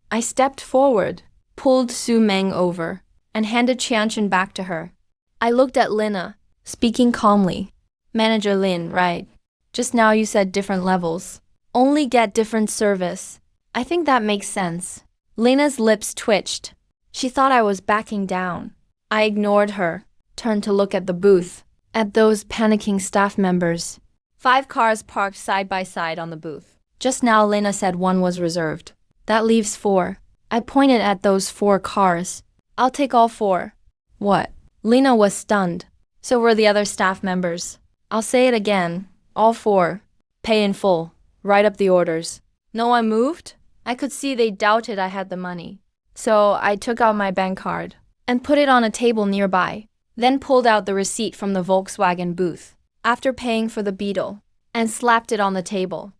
I stepped forward, pulled Su Meng over, and handed Qianxin back to her. I looked at Lina, speaking calmly. Manager Lin, right? Just now you said different levels. Only get different service. I think that makes sense. Lina's lips twitched. She thought I was backing down. I ignored her, turned to look at the booth, at those panicking staff members. 5 cars parked side by side on the booth. Just now Lina said one was reserved. That leaves 4. I pointed at those 4 cars. I'll take all 4. What? Lina was stunned. So were the other staff members. I'll say it again. All 4. Pay in full. Write up the orders. No one moved? I could see they doubted I had the money. So I took out my bank card and put it on a table nearby, then pulled out the receipt from the Volkswagen booth, after paying for the Beetle, and slapped it on the table.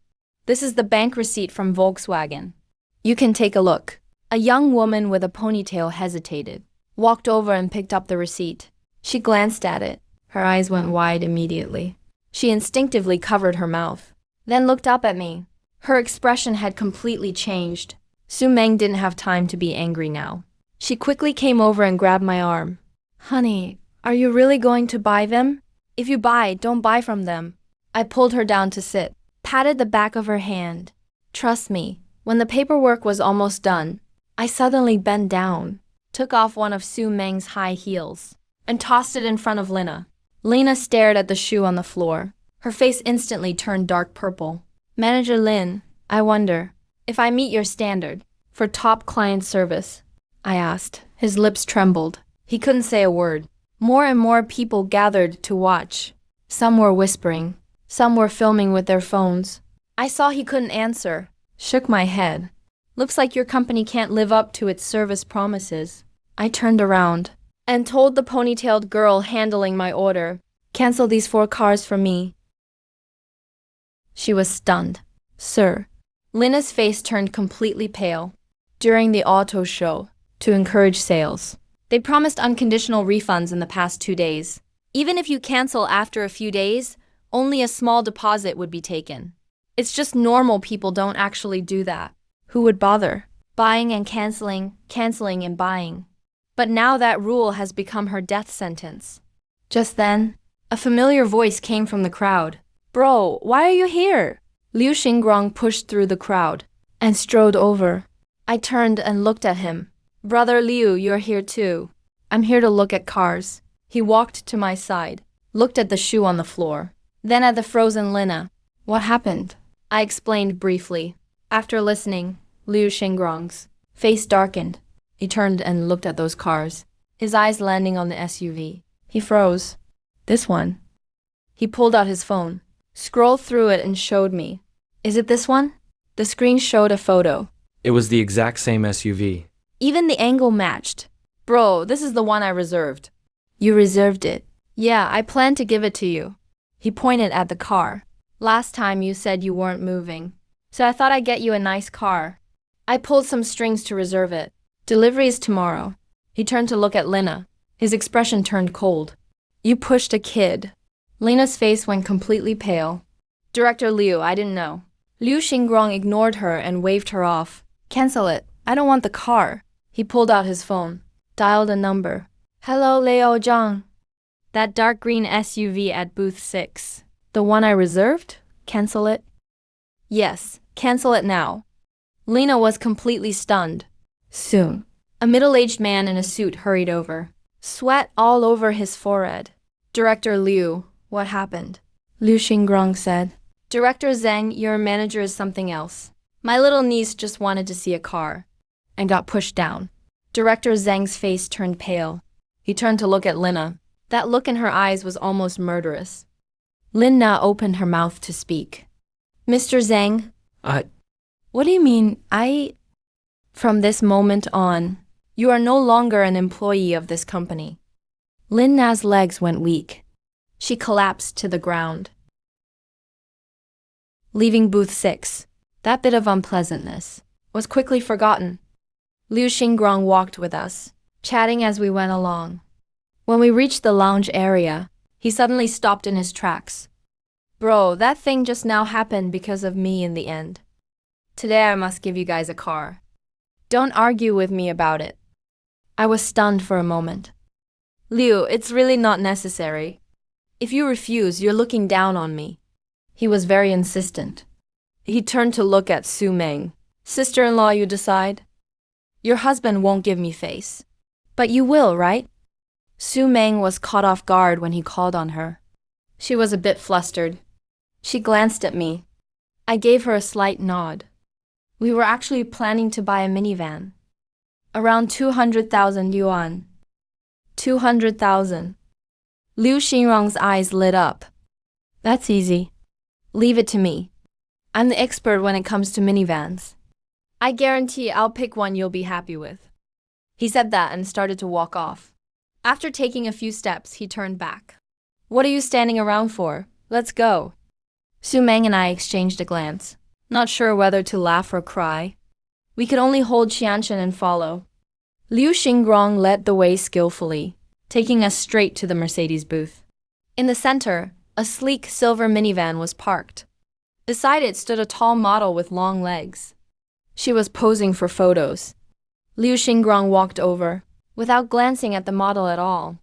This is the bank receipt from Volkswagen. You can take a look. A young woman with a ponytail hesitated, walked over and picked up the receipt. She glanced at it. Her eyes went wide immediately. She instinctively covered her mouth, then looked up at me. Her expression had completely changed. Su Meng didn't have time to be angry now. She quickly came over and grabbed my arm. Honey, are you really going to buy them? If you buy, don't buy from them. I pulled her down to sit, patted the back of her hand. Trust me, when the paperwork was almost done, I suddenly bent down, took off one of Su Meng's high heels, and tossed it in front of Lina. Lina stared at the shoe on the floor. Her face instantly turned dark purple. Manager Lin, I wonder if I meet your standard for top client service, I asked. His lips trembled. He couldn't say a word. More and more people gathered to watch. Some were whispering. Some were filming with their phones. I saw he couldn't answer. Shook my head. Looks like your company can't live up to its service promises. I turned around and told the ponytailed girl handling my order, cancel these 4 cars for me. She was stunned. Sir. Lina's face turned completely pale. During the auto show, to encourage sales, they promised unconditional refunds in the past 2 days. Even if you cancel after a few days, only a small deposit would be taken. It's just normal people don't actually do that. Who would bother? Buying and canceling and buying. But now that rule has become her death sentence. Just then, a familiar voice came from the crowd. Bro, why are you here? Liu Xinguang pushed through the crowd and strode over. I turned and looked at him. Brother Liu, you're here too. I'm here to look at cars. He walked to my side, looked at the shoe on the floor, then at the frozen Lina. What happened? I explained briefly. After listening, Liu Xinguang's face darkened. He turned and looked at those cars, his eyes landing on the SUV. He froze. This one. He pulled out his phone, scrolled through it and showed me. Is it this one? The screen showed a photo. It was the exact same SUV. Even the angle matched. Bro, this is the one I reserved. You reserved it? Yeah, I planned to give it to you. He pointed at the car. Last time you said you weren't moving, so I thought I'd get you a nice car. I pulled some strings to reserve it. Delivery is tomorrow. He turned to look at Lina. His expression turned cold. You pushed a kid. Lina's face went completely pale. Director Liu, I didn't know. Liu Xinguang ignored her and waved her off. Cancel it. I don't want the car. He pulled out his phone, dialed a number. Hello, Leo Zhang. That dark green SUV at booth 6. The one I reserved? Cancel it? Yes, cancel it now. Lina was completely stunned. Soon, a middle-aged man in a suit hurried over. Sweat all over his forehead. Director Liu, what happened? Liu Xinguang said. Director Zhang, your manager is something else. My little niece just wanted to see a car and got pushed down. Director Zhang's face turned pale. He turned to look at Lina. That look in her eyes was almost murderous. Lina opened her mouth to speak. Mr. Zhang? What do you mean, From this moment on, you are no longer an employee of this company. Lina's legs went weak. She collapsed to the ground. Leaving booth 6, that bit of unpleasantness was quickly forgotten. Liu Xinguang walked with us, chatting as we went along. When we reached the lounge area, he suddenly stopped in his tracks. Bro, that thing just now happened because of me in the end. Today I must give you guys a car. Don't argue with me about it. I was stunned for a moment. Liu, it's really not necessary. If you refuse, you're looking down on me. He was very insistent. He turned to look at Su Meng. Sister-in-law, you decide? Your husband won't give me face. But you will, right? Su Meng was caught off guard when he called on her. She was a bit flustered. She glanced at me. I gave her a slight nod. We were actually planning to buy a minivan. Around 200,000 yuan. 200,000. Liu Xinguang's eyes lit up. That's easy. Leave it to me. I'm the expert when it comes to minivans. I guarantee I'll pick one you'll be happy with. He said that and started to walk off. After taking a few steps, he turned back. What are you standing around for? Let's go. Su Meng and I exchanged a glance, not sure whether to laugh or cry. We could only hold Qianchen and follow. Liu Xinguang led the way skillfully, taking us straight to the Mercedes booth. In the center, a sleek silver minivan was parked. Beside it stood a tall model with long legs. She was posing for photos. Liu Xinguang walked over, without glancing at the model at all.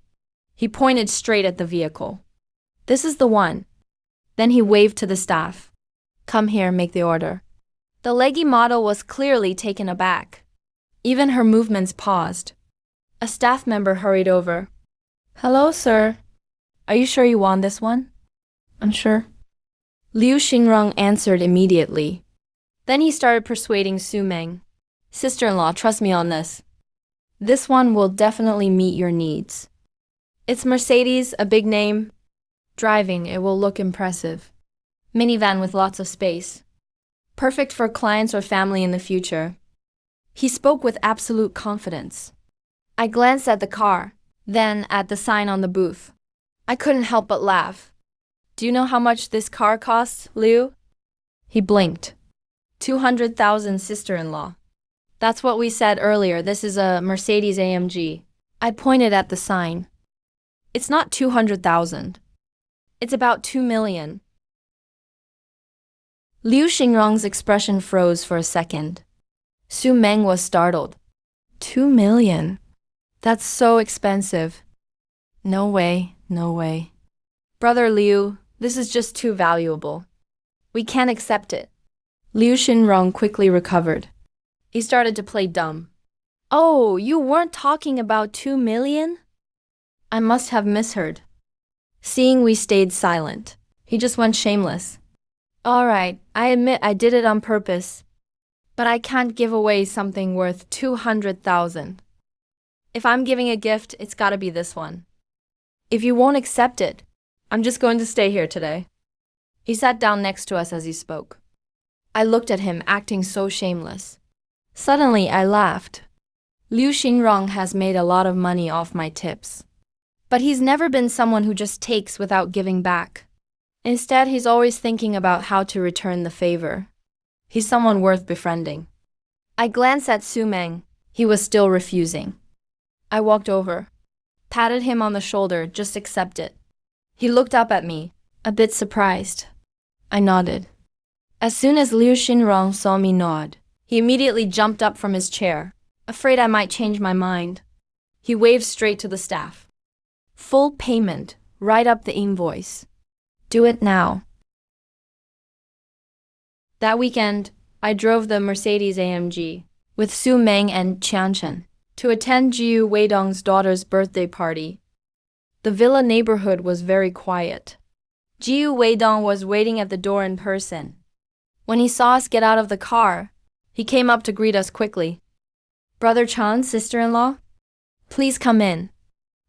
He pointed straight at the vehicle. This is the one. Then he waved to the staff. Come here, make the order. The leggy model was clearly taken aback. Even her movements paused. A staff member hurried over. Hello, sir. Are you sure you want this one? I'm sure. Liu Xingrong answered immediately. Then he started persuading Su Meng. Sister-in-law, trust me on this. This one will definitely meet your needs. It's Mercedes, a big name. Driving, it will look impressive. Minivan with lots of space. Perfect for clients or family in the future. He spoke with absolute confidence. I glanced at the car, then at the sign on the booth. I couldn't help but laugh. Do you know how much this car costs, Liu? He blinked. 200,000, sister-in-law. That's what we said earlier. This is a Mercedes AMG. I pointed at the sign. It's not 200,000. It's about 2 million. Liu Xingrong's expression froze for a second. Su Meng was startled. 2 million? That's so expensive. No way, no way. Brother Liu, this is just too valuable. We can't accept it. Liu Xinrong quickly recovered. He started to play dumb. Oh, you weren't talking about 2 million? I must have misheard. Seeing we stayed silent, he just went shameless. All right, I admit I did it on purpose. But I can't give away something worth 200,000. If I'm giving a gift, it's gotta be this one. If you won't accept it, I'm just going to stay here today. He sat down next to us as he spoke. I looked at him, acting so shameless. Suddenly, I laughed. Liu Xinrong has made a lot of money off my tips. But he's never been someone who just takes without giving back. Instead, he's always thinking about how to return the favor. He's someone worth befriending. I glanced at Su Meng. He was still refusing. I walked over, patted him on the shoulder, just accept it. He looked up at me, a bit surprised. I nodded. As soon as Liu Xinrong saw me nod, he immediately jumped up from his chair, afraid I might change my mind. He waved straight to the staff. Full payment, write up the invoice. Do it now. That weekend, I drove the Mercedes AMG with Su Meng and Qianchen to attend Jiu Weidong's daughter's birthday party. The villa neighborhood was very quiet. Jiu Weidong was waiting at the door in person. When he saw us get out of the car, he came up to greet us quickly. Brother Chan, sister-in-law? Please come in.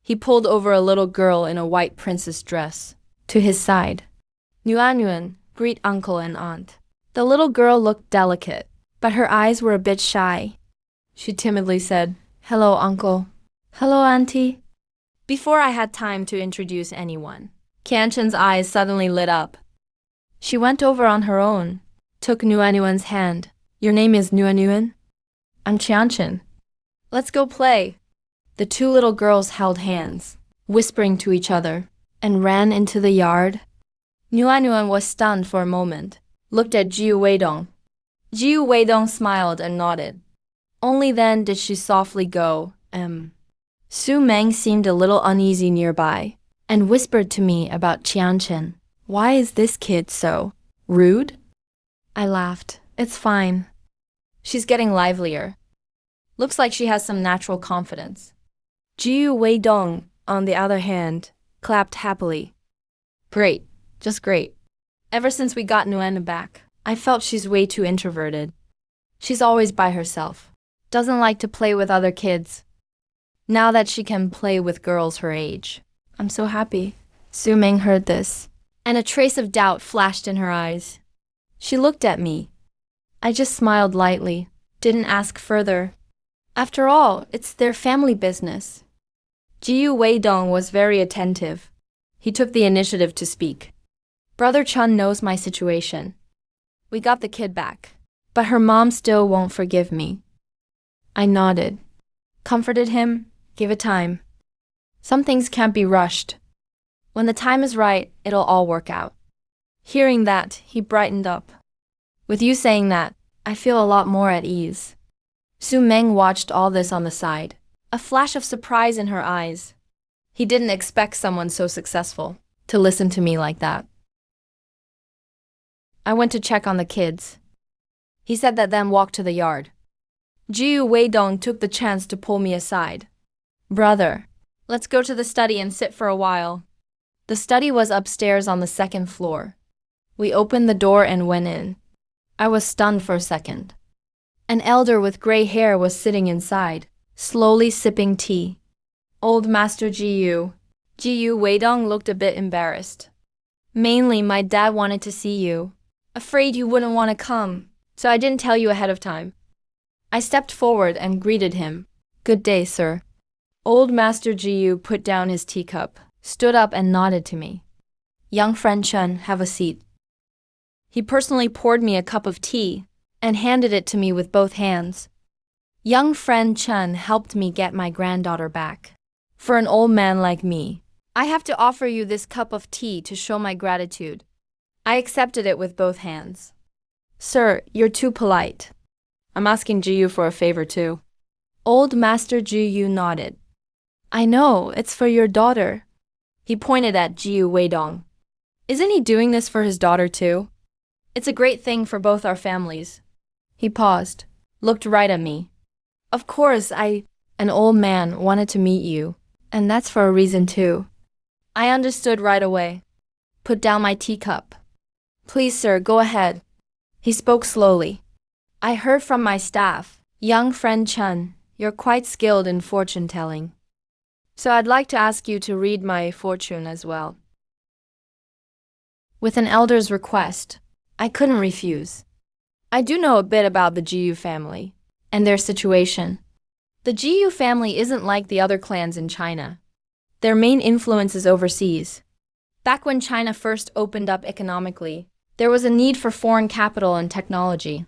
He pulled over a little girl in a white princess dress to his side. Nuan, greet uncle and aunt. The little girl looked delicate, but her eyes were a bit shy. She timidly said, Hello, uncle. Hello, auntie. Before I had time to introduce anyone, Qianchen's eyes suddenly lit up. She went over on her own, took Nuanuan's hand. Your name is Nuanuan? I'm Qianchen. Let's go play. The two little girls held hands, whispering to each other, and ran into the yard. Nuanuan was stunned for a moment, looked at Jiu Weidong. Jiu Weidong smiled and nodded. Only then did she softly go, Su Meng seemed a little uneasy nearby, and whispered to me about Qianchen. Why is this kid so rude? I laughed. It's fine. She's getting livelier. Looks like she has some natural confidence. Jiu Weidong, on the other hand, clapped happily. Great. Just great. Ever since we got Nguyen back, I felt she's way too introverted. She's always by herself. Doesn't like to play with other kids. Now that she can play with girls her age, I'm so happy. Su Meng heard this, and a trace of doubt flashed in her eyes. She looked at me. I just smiled lightly, didn't ask further. After all, it's their family business. Jiu Weidong was very attentive. He took the initiative to speak. Brother Chun knows my situation. We got the kid back, but her mom still won't forgive me. I nodded, comforted him, gave it time. Some things can't be rushed. When the time is right, it'll all work out. Hearing that, he brightened up. With you saying that, I feel a lot more at ease. Su Meng watched all this on the side, a flash of surprise in her eyes. He didn't expect someone so successful to listen to me like that. I went to check on the kids. He said that then walked to the yard. Jiu Weidong took the chance to pull me aside. Brother, let's go to the study and sit for a while. The study was upstairs on the second floor. We opened the door and went in. I was stunned for a second. An elder with gray hair was sitting inside, slowly sipping tea. Old Master Jiu Weidong looked a bit embarrassed. Mainly, my dad wanted to see you. Afraid you wouldn't want to come, so I didn't tell you ahead of time. I stepped forward and greeted him. Good day, sir. Old Master Jiu put down his teacup, stood up and nodded to me. Young friend Chen, have a seat. He personally poured me a cup of tea and handed it to me with both hands. Young friend Chen helped me get my granddaughter back. For an old man like me, I have to offer you this cup of tea to show my gratitude. I accepted it with both hands. Sir, you're too polite. I'm asking Jiu for a favor too. Old Master Jiu nodded. I know, it's for your daughter. He pointed at Jiu Weidong. Isn't he doing this for his daughter too? It's a great thing for both our families. He paused, looked right at me. Of course, an old man, wanted to meet you, and that's for a reason too. I understood right away. Put down my teacup. Please, sir, go ahead. He spoke slowly. I heard from my staff, young friend Chen, you're quite skilled in fortune telling. So I'd like to ask you to read my fortune as well. With an elder's request, I couldn't refuse. I do know a bit about the Jiu family and their situation. The Jiu family isn't like the other clans in China. Their main influence is overseas. Back when China first opened up economically, there was a need for foreign capital and technology.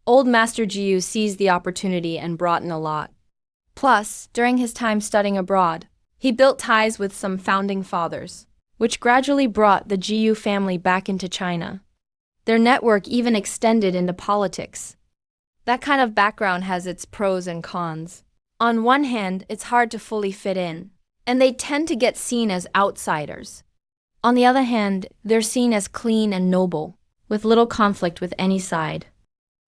Old Master Jiu seized the opportunity and brought in a lot. Plus, during his time studying abroad, he built ties with some founding fathers, which gradually brought the Jiu family back into China. Their network even extended into politics. That kind of background has its pros and cons. On one hand, it's hard to fully fit in, and they tend to get seen as outsiders. On the other hand, they're seen as clean and noble, with little conflict with any side.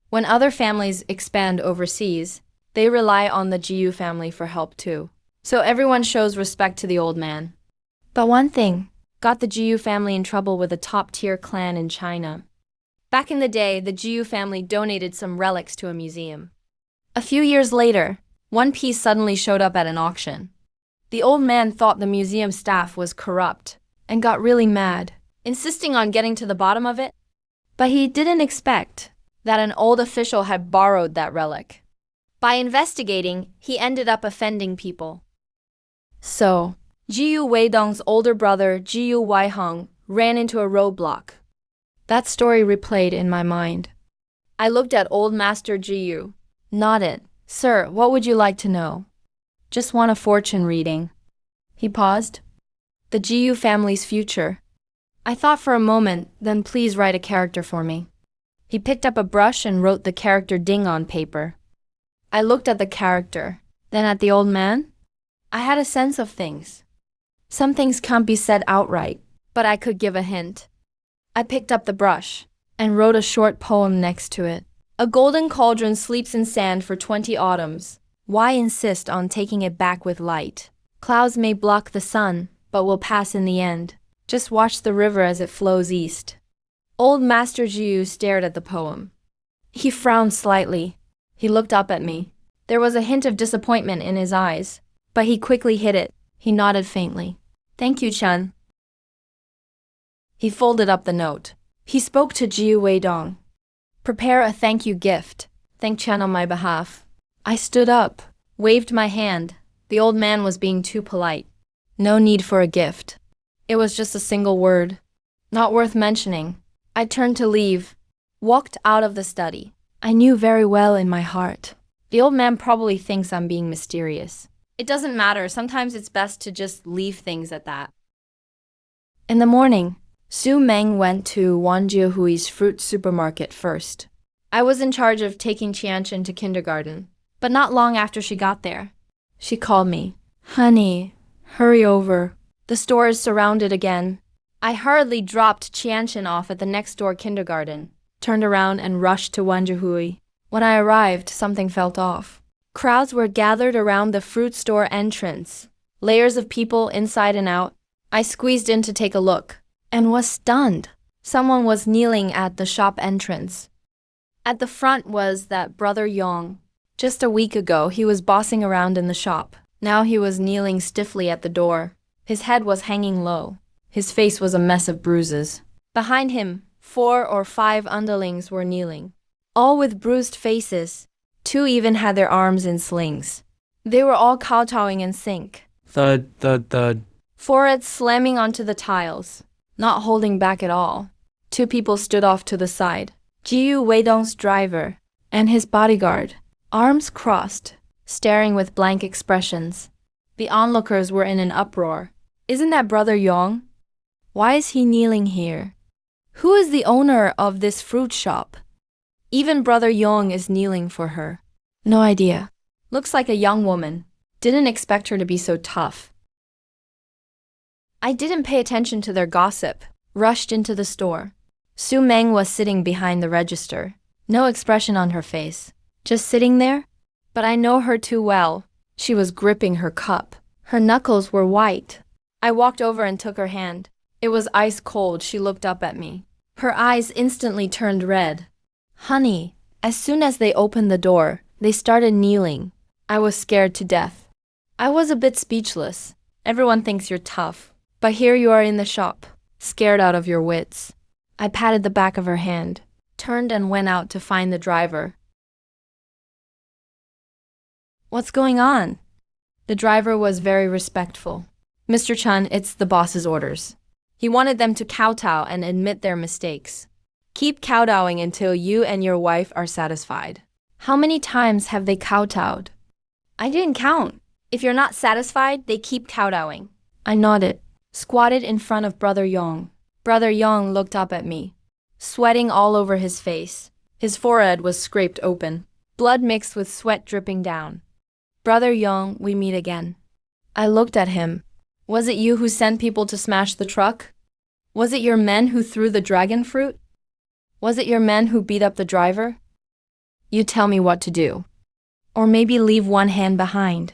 When other families expand overseas, they rely on the Jiu family for help too. So everyone shows respect to the old man. But one thing got the Jiu family in trouble with a top-tier clan in China. Back in the day, the Jiu family donated some relics to a museum. A few years later, one piece suddenly showed up at an auction. The old man thought the museum staff was corrupt and got really mad, insisting on getting to the bottom of it. But he didn't expect that an old official had borrowed that relic. By investigating, he ended up offending people. So, Jiu Weidong's older brother, Jiu Weihong, ran into a roadblock. That story replayed in my mind. I looked at old Master Jiu, nodded. Sir, what would you like to know? Just want a fortune reading. He paused. The Jiu family's future. I thought for a moment, then please write a character for me. He picked up a brush and wrote the character Ding on paper. I looked at the character, then at the old man. I had a sense of things. Some things can't be said outright, but I could give a hint. I picked up the brush and wrote a short poem next to it. A golden cauldron sleeps in sand for 20 autumns. Why insist on taking it back with light? Clouds may block the sun, but will pass in the end. Just watch the river as it flows east. Old Master Jiu stared at the poem. He frowned slightly. He looked up at me. There was a hint of disappointment in his eyes, but he quickly hid it. He nodded faintly. Thank you, Chen. He folded up the note. He spoke to Jiu Weidong. Prepare a thank you gift. Thank Chen on my behalf. I stood up, waved my hand. The old man was being too polite. No need for a gift. It was just a single word. Not worth mentioning. I turned to leave, walked out of the study. I knew very well in my heart. The old man probably thinks I'm being mysterious. It doesn't matter. Sometimes it's best to just leave things at that. In the morning, Su Meng went to Wang Jiehui's fruit supermarket first. I was in charge of taking Qianchen to kindergarten, but not long after she got there, she called me. Honey, hurry over. The store is surrounded again. I hurriedly dropped Qianxian off at the next door kindergarten, turned around and rushed to Wanjihui. When I arrived, something felt off. Crowds were gathered around the fruit store entrance. Layers of people inside and out. I squeezed in to take a look, and was stunned. Someone was kneeling at the shop entrance. At the front was that brother Yong. Just a week ago, he was bossing around in the shop. Now he was kneeling stiffly at the door. His head was hanging low. His face was a mess of bruises. Behind him, 4 or 5 underlings were kneeling, all with bruised faces. 2 even had their arms in slings. They were all kowtowing in sync. Thud, thud, thud. Foreheads slamming onto the tiles, not holding back at all. 2 people stood off to the side. Jiyu Weidong's driver and his bodyguard, arms crossed, staring with blank expressions. The onlookers were in an uproar. Isn't that brother Yong? Why is he kneeling here? Who is the owner of this fruit shop? Even brother Yong is kneeling for her. No idea. Looks like a young woman. Didn't expect her to be so tough. I didn't pay attention to their gossip. Rushed into the store. Su Meng was sitting behind the register. No expression on her face. Just sitting there? But I know her too well. She was gripping her cup. Her knuckles were white. I walked over and took her hand. It was ice cold. She looked up at me. Her eyes instantly turned red. Honey, as soon as they opened the door, they started kneeling. I was scared to death. I was a bit speechless. Everyone thinks you're tough. But here you are in the shop, scared out of your wits. I patted the back of her hand, turned and went out to find the driver. What's going on? The driver was very respectful. Mr. Chun, it's the boss's orders. He wanted them to kowtow and admit their mistakes. Keep kowtowing until you and your wife are satisfied. How many times have they kowtowed? I didn't count. If you're not satisfied, they keep kowtowing. I nodded, squatted in front of brother Yong. Brother Yong looked up at me, sweating all over his face. His forehead was scraped open, blood mixed with sweat dripping down. Brother Yong, we meet again. I looked at him. Was it you who sent people to smash the truck? Was it your men who threw the dragon fruit? Was it your men who beat up the driver? You tell me what to do. Or maybe leave one hand behind.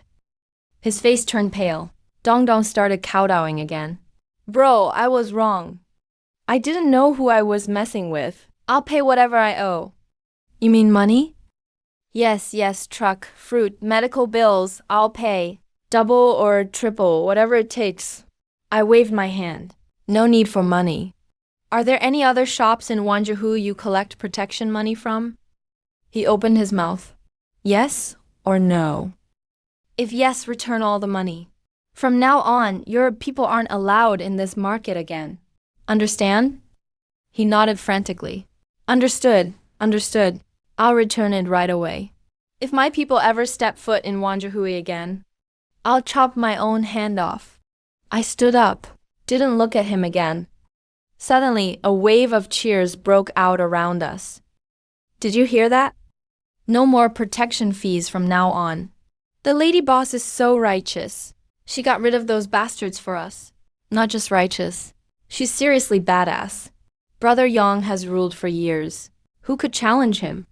His face turned pale. Dong Dong started kowtowing again. Bro, I was wrong. I didn't know who I was messing with. I'll pay whatever I owe. You mean money? Yes, truck, fruit, medical bills, I'll pay. Double or triple, whatever it takes. I waved my hand. No need for money. Are there any other shops in Wanjihu you collect protection money from? He opened his mouth. Yes or no? If yes, return all the money. From now on, your people aren't allowed in this market again. Understand? He nodded frantically. Understood. I'll return it right away. If my people ever step foot in Wanjihui again, I'll chop my own hand off. I stood up, didn't look at him again. Suddenly, a wave of cheers broke out around us. Did you hear that? No more protection fees from now on. The lady boss is so righteous. She got rid of those bastards for us. Not just righteous. She's seriously badass. Brother Yong has ruled for years. Who could challenge him?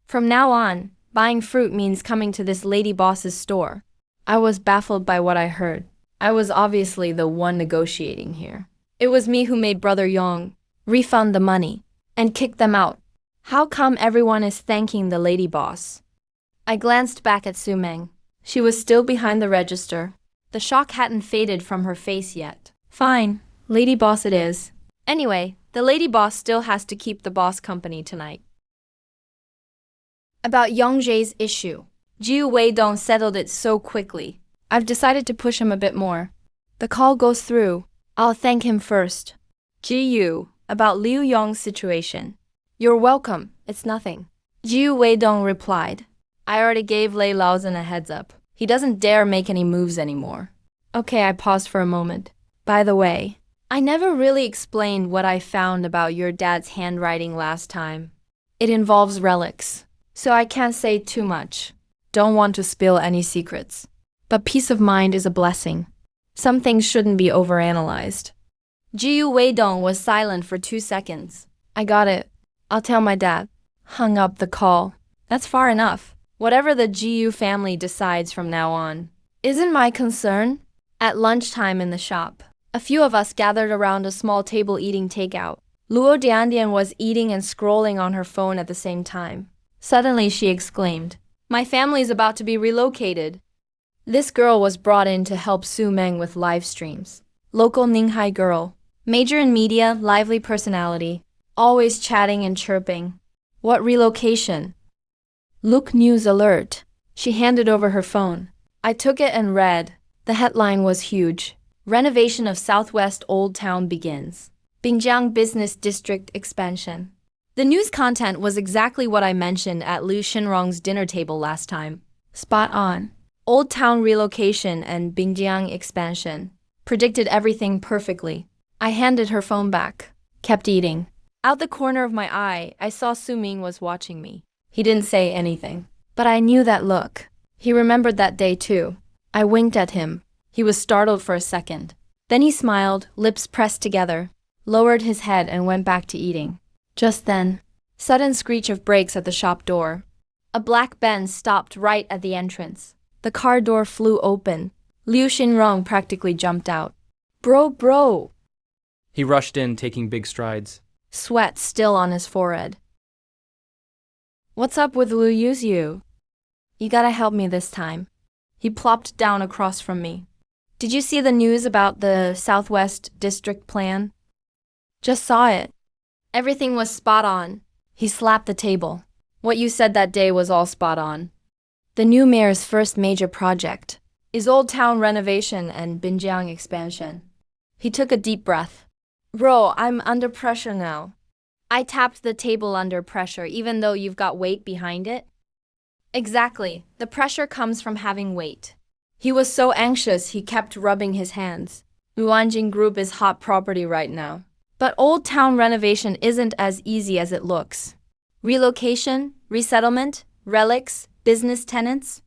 From now on, buying fruit means coming to this lady boss's store. I was baffled by what I heard. I was obviously the one negotiating here. It was me who made Brother Yong refund the money and kick them out. How come everyone is thanking the lady boss? I glanced back at Su Meng. She was still behind the register. The shock hadn't faded from her face yet. Fine, lady boss it is. Anyway, the lady boss still has to keep the boss company tonight. About Yongjae's issue. Jiu Weidong settled it so quickly. I've decided to push him a bit more. The call goes through. I'll thank him first. Jiu, about Liu Yong's situation. You're welcome, it's nothing. Jiu Weidong replied. I already gave Lei Laozhen a heads up. He doesn't dare make any moves anymore. Okay, I paused for a moment. By the way, I never really explained what I found about your dad's handwriting last time. It involves relics, so I can't say too much. Don't want to spill any secrets. But peace of mind is a blessing. Some things shouldn't be overanalyzed. Jiu Weidong was silent for 2 seconds. I got it. I'll tell my dad. Hung up the call. That's far enough. Whatever the Jiu family decides from now on isn't my concern. At lunchtime in the shop, a few of us gathered around a small table eating takeout. Luo Diandian was eating and scrolling on her phone at the same time. Suddenly she exclaimed, "My family's about to be relocated." This girl was brought in to help Su Meng with live streams. Local Ninghai girl. Major in media, lively personality. Always chatting and chirping. What relocation? Look news alert. She handed over her phone. I took it and read. The headline was huge. Renovation of Southwest Old Town begins. Binjiang Business District expansion. The news content was exactly what I mentioned at Liu Xinrong's dinner table last time. Spot on. Old Town relocation and Binjiang expansion. Predicted everything perfectly. I handed her phone back. Kept eating. Out the corner of my eye, I saw Su Ming was watching me. He didn't say anything, but I knew that look. He remembered that day too. I winked at him. He was startled for a second. Then he smiled, lips pressed together, lowered his head and went back to eating. Just then, sudden screech of brakes at the shop door. A black Benz stopped right at the entrance. The car door flew open. Liu Xinrong practically jumped out. Bro. He rushed in, taking big strides. Sweat still on his forehead. What's up with Liu Yuzu? You gotta help me this time. He plopped down across from me. Did you see the news about the Southwest District plan? Just saw it. Everything was spot on. He slapped the table. What you said that day was all spot on. The new mayor's first major project is Old Town renovation and Binjiang expansion. He took a deep breath. Bro, I'm under pressure now. I tapped the table under pressure even though you've got weight behind it. Exactly. The pressure comes from having weight. He was so anxious he kept rubbing his hands. Luanjing Group is hot property right now. But Old Town renovation isn't as easy as it looks. Relocation, resettlement, relics, business tenants.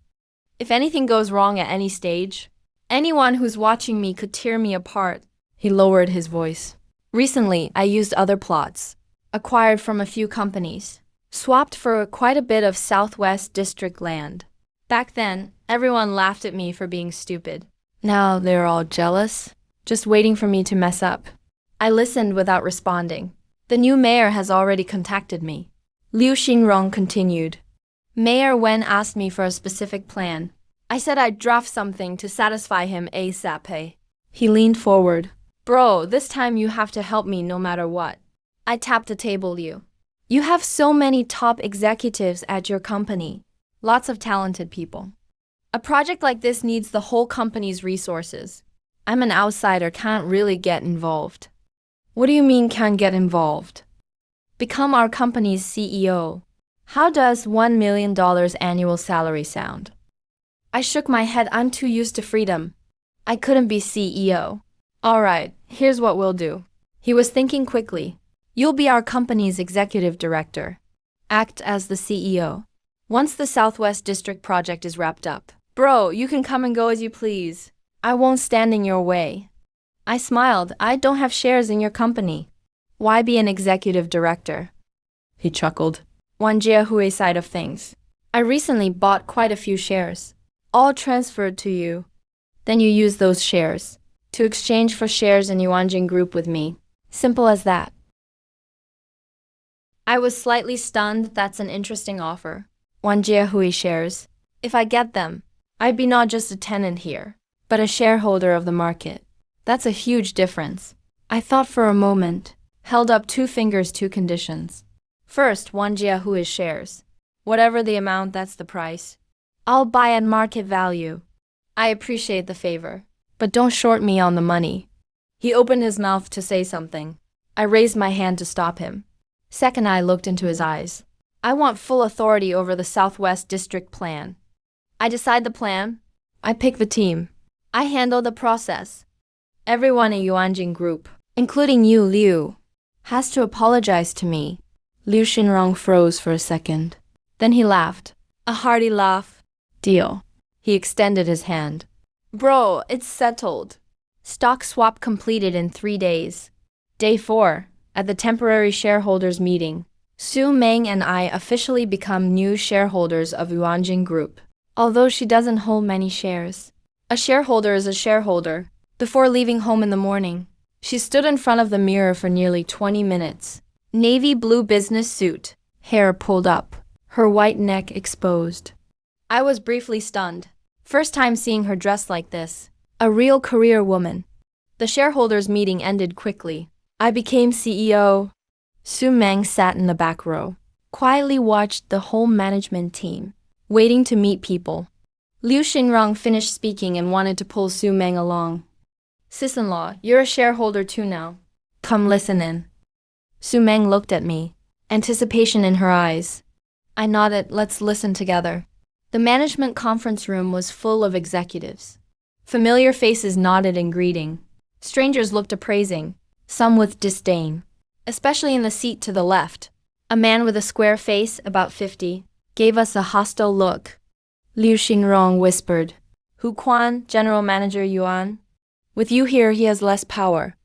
If anything goes wrong at any stage, anyone who's watching me could tear me apart. He lowered his voice. Recently, I used other plots, acquired from a few companies, swapped for quite a bit of Southwest District land. Back then, everyone laughed at me for being stupid. Now they're all jealous, just waiting for me to mess up. I listened without responding. The new mayor has already contacted me. Liu Xinrong continued. Mayor Wen asked me for a specific plan. I said I'd draft something to satisfy him ASAP. He leaned forward. Bro, this time you have to help me no matter what. I tapped the table, Liu. You have so many top executives at your company. Lots of talented people. A project like this needs the whole company's resources. I'm an outsider, can't really get involved. What do you mean can't get involved? Become our company's CEO. How does $1 million annual salary sound? I shook my head. I'm too used to freedom. I couldn't be CEO. All right, here's what we'll do. He was thinking quickly. You'll be our company's executive director. Act as the CEO. Once the Southwest District project is wrapped up. Bro, you can come and go as you please. I won't stand in your way. I smiled. I don't have shares in your company. Why be an executive director? He chuckled. Wanjie Hui side of things. I recently bought quite a few shares. All transferred to you. Then you use those shares to exchange for shares in Yuanjing Group with me. Simple as that. I was slightly stunned. That's an interesting offer. Wanjie Hui shares. If I get them, I'd be not just a tenant here, but a shareholder of the market. That's a huge difference. I thought for a moment, held up 2 fingers, 2 conditions. First, Wanjie Hui shares. Whatever the amount, that's the price. I'll buy at market value. I appreciate the favor, but don't short me on the money. He opened his mouth to say something. I raised my hand to stop him. Second, I looked into his eyes. I want full authority over the Southwest District plan. I decide the plan. I pick the team. I handle the process. Everyone in Yuanjing Group, including you, Liu, has to apologize to me. Liu Xinrong froze for a second. Then he laughed. A hearty laugh. Deal. He extended his hand. Bro, it's settled. Stock swap completed in 3 days. Day 4, at the temporary shareholders meeting, Su Meng and I officially become new shareholders of Yuanjing Group. Although she doesn't hold many shares, a shareholder is a shareholder. Before leaving home in the morning, she stood in front of the mirror for nearly 20 minutes. Navy blue business suit, hair pulled up, her white neck exposed. I was briefly stunned. First time seeing her dressed like this. A real career woman. The shareholders meeting ended quickly. I became CEO. Su Meng sat in the back row, quietly watched the whole management team, waiting to meet people. Liu Xinrong finished speaking and wanted to pull Su Meng along. Sis-in-law, you're a shareholder too now. Come listen in. Su Meng looked at me, anticipation in her eyes. I nodded, let's listen together. The management conference room was full of executives. Familiar faces nodded in greeting. Strangers looked appraising, some with disdain. Especially in the seat to the left, a man with a square face, about 50, gave us a hostile look. Liu Xinrong whispered, Hu Quan, General Manager Yuan. With you here, he has less power.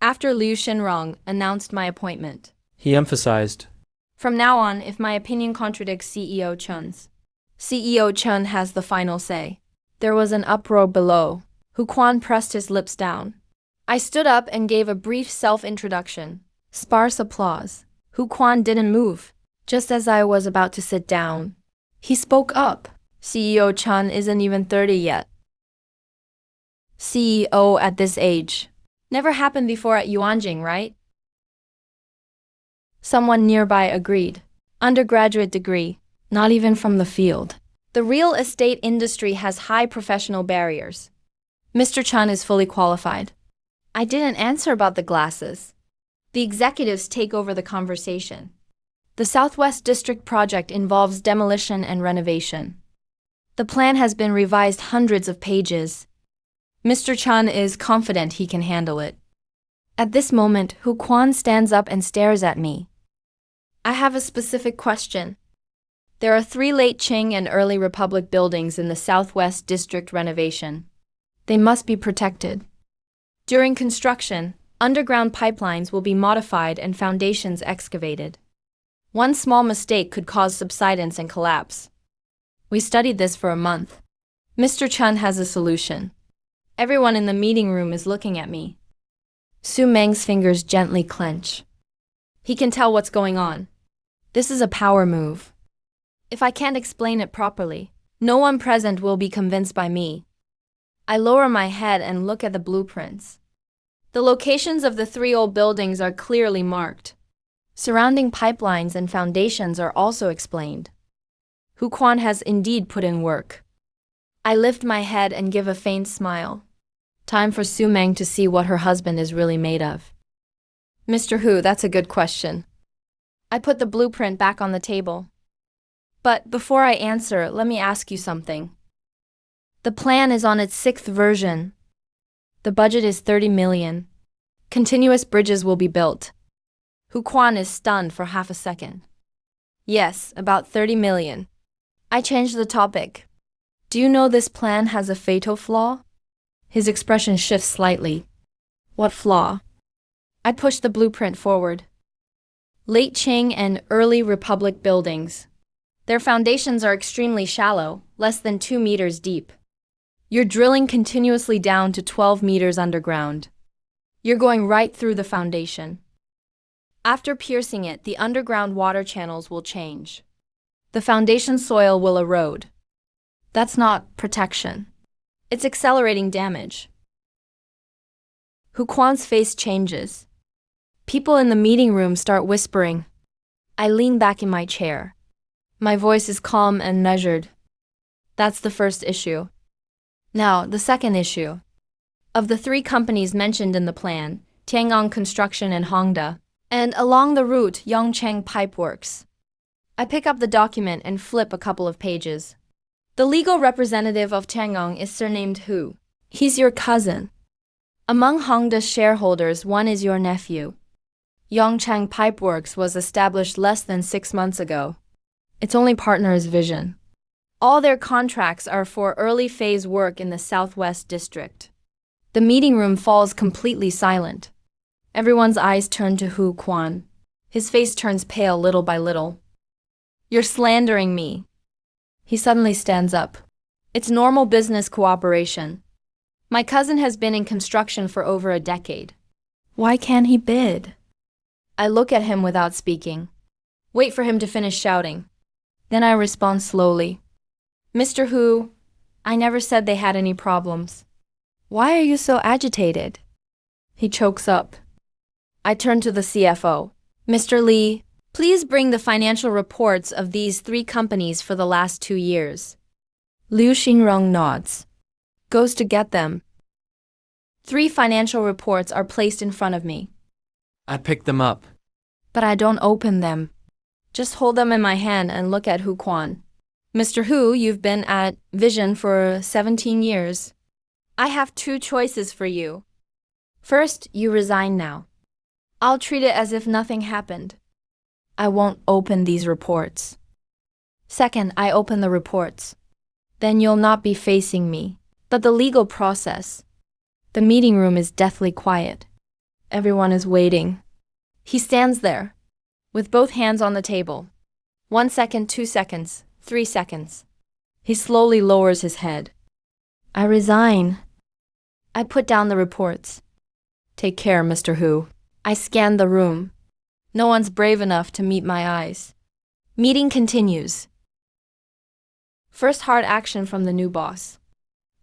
After Liu Xinrong announced my appointment, He emphasized, from now on, if my opinion contradicts CEO Chun's, CEO Chun has the final say. There was an uproar below. Hu Quan pressed his lips down. I stood up and gave a brief self-introduction. Sparse applause. Hu Quan didn't move. Just as I was about to sit down, he spoke up. CEO Chun isn't even 30 yet. CEO at this age. Never happened before at Yuanjing, right? Someone nearby agreed. Undergraduate degree, not even from the field. The real estate industry has high professional barriers. Mr. Chun is fully qualified. I didn't answer about the glasses. The executives take over the conversation. The Southwest District project involves demolition and renovation. The plan has been revised hundreds of pages. Mr. Chun is confident he can handle it. At this moment, Hu Quan stands up and stares at me. I have a specific question. There are 3 late Qing and early Republic buildings in the Southwest District renovation. They must be protected. During construction, underground pipelines will be modified and foundations excavated. One small mistake could cause subsidence and collapse. We studied this for a month. Mr. Chun has a solution. Everyone in the meeting room is looking at me. Su Meng's fingers gently clench. He can tell what's going on. This is a power move. If I can't explain it properly, no one present will be convinced by me. I lower my head and look at the blueprints. The locations of the 3 old buildings are clearly marked. Surrounding pipelines and foundations are also explained. Hu Quan has indeed put in work. I lift my head and give a faint smile. Time for Su Meng to see what her husband is really made of. Mr. Hu, that's a good question. I put the blueprint back on the table. But before I answer, let me ask you something. The plan is on its 6th version. The budget is 30 million. Continuous bridges will be built. Hu Quan is stunned for half a second. Yes, about 30 million. I changed the topic. Do you know this plan has a fatal flaw? His expression shifts slightly. What flaw? I pushed the blueprint forward. Late Qing and early Republic buildings. Their foundations are extremely shallow, less than 2 meters deep. You're drilling continuously down to 12 meters underground. You're going right through the foundation. After piercing it, the underground water channels will change. The foundation soil will erode. That's not protection. It's accelerating damage. Hu Quan's face changes. People in the meeting room start whispering. I lean back in my chair. My voice is calm and measured. That's the first issue. Now, the second issue. Of the 3 companies mentioned in the plan, Tiangong Construction and Hongda, and along the route, Yongcheng Pipeworks. I pick up the document and flip a couple of pages. The legal representative of Tiangong is surnamed Hu. He's your cousin. Among Hongda's shareholders, one is your nephew. Yongcheng Pipeworks was established less than 6 months ago. Its only partner is Vision. All their contracts are for early phase work in the Southwest District. The meeting room falls completely silent. Everyone's eyes turn to Hu Quan. His face turns pale little by little. You're slandering me. He suddenly stands up. It's normal business cooperation. My cousin has been in construction for over a decade. Why can't he bid? I look at him without speaking. Wait for him to finish shouting. Then I respond slowly. Mr. Hu, I never said they had any problems. Why are you so agitated? He chokes up. I turn to the CFO. Mr. Lee, please bring the financial reports of these 3 companies for the last 2 years. Liu Xinrong nods. Goes to get them. 3 financial reports are placed in front of me. I pick them up. But I don't open them. Just hold them in my hand and look at Hu Quan. Mr. Hu, you've been at Vision for 17 years. I have 2 choices for you. First, you resign now. I'll treat it as if nothing happened. I won't open these reports. Second, I open the reports. Then you'll not be facing me, but the legal process. The meeting room is deathly quiet. Everyone is waiting. He stands there, with both hands on the table. 1 second, 2 seconds, 3 seconds. He slowly lowers his head. I resign. I put down the reports. Take care, Mr. Hu. I scan the room. No one's brave enough to meet my eyes. Meeting continues. First hard action from the new boss.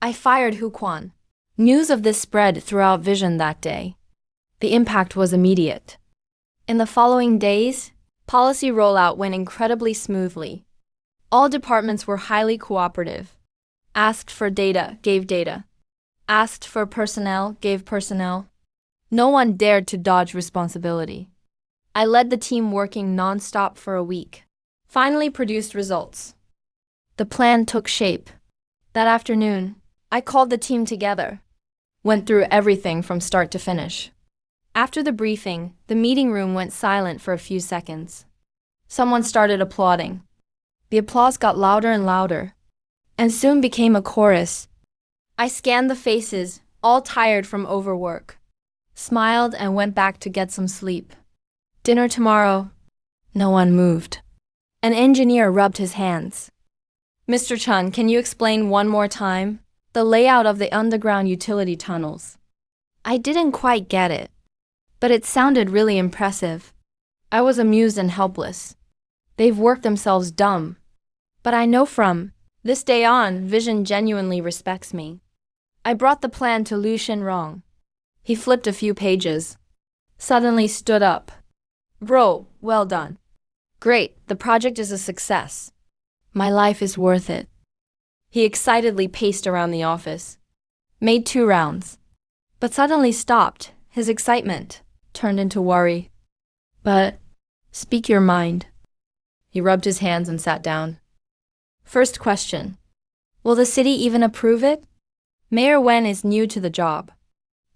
I fired Hu Quan. News of this spread throughout Vision that day. The impact was immediate. In the following days, policy rollout went incredibly smoothly. All departments were highly cooperative. Asked for data, gave data. Asked for personnel, gave personnel. No one dared to dodge responsibility. I led the team working non-stop for a week. Finally produced results. The plan took shape. That afternoon, I called the team together. Went through everything from start to finish. After the briefing, the meeting room went silent for a few seconds. Someone started applauding. The applause got louder and louder, and soon became a chorus. I scanned the faces, all tired from overwork. Smiled and went back to get some sleep. Dinner tomorrow. No one moved. An engineer rubbed his hands. Mr. Chun, can you explain one more time the layout of the underground utility tunnels? I didn't quite get it, but it sounded really impressive. I was amused and helpless. They've worked themselves dumb. But I know from this day on, Vision genuinely respects me. I brought the plan to Liu Xinrong. He flipped a few pages. Suddenly stood up. Bro, well done. Great, the project is a success. My life is worth it. He excitedly paced around the office. Made 2 rounds. But suddenly stopped. His excitement turned into worry. But, speak your mind. He rubbed his hands and sat down. First question. Will the city even approve it? Mayor Wen is new to the job.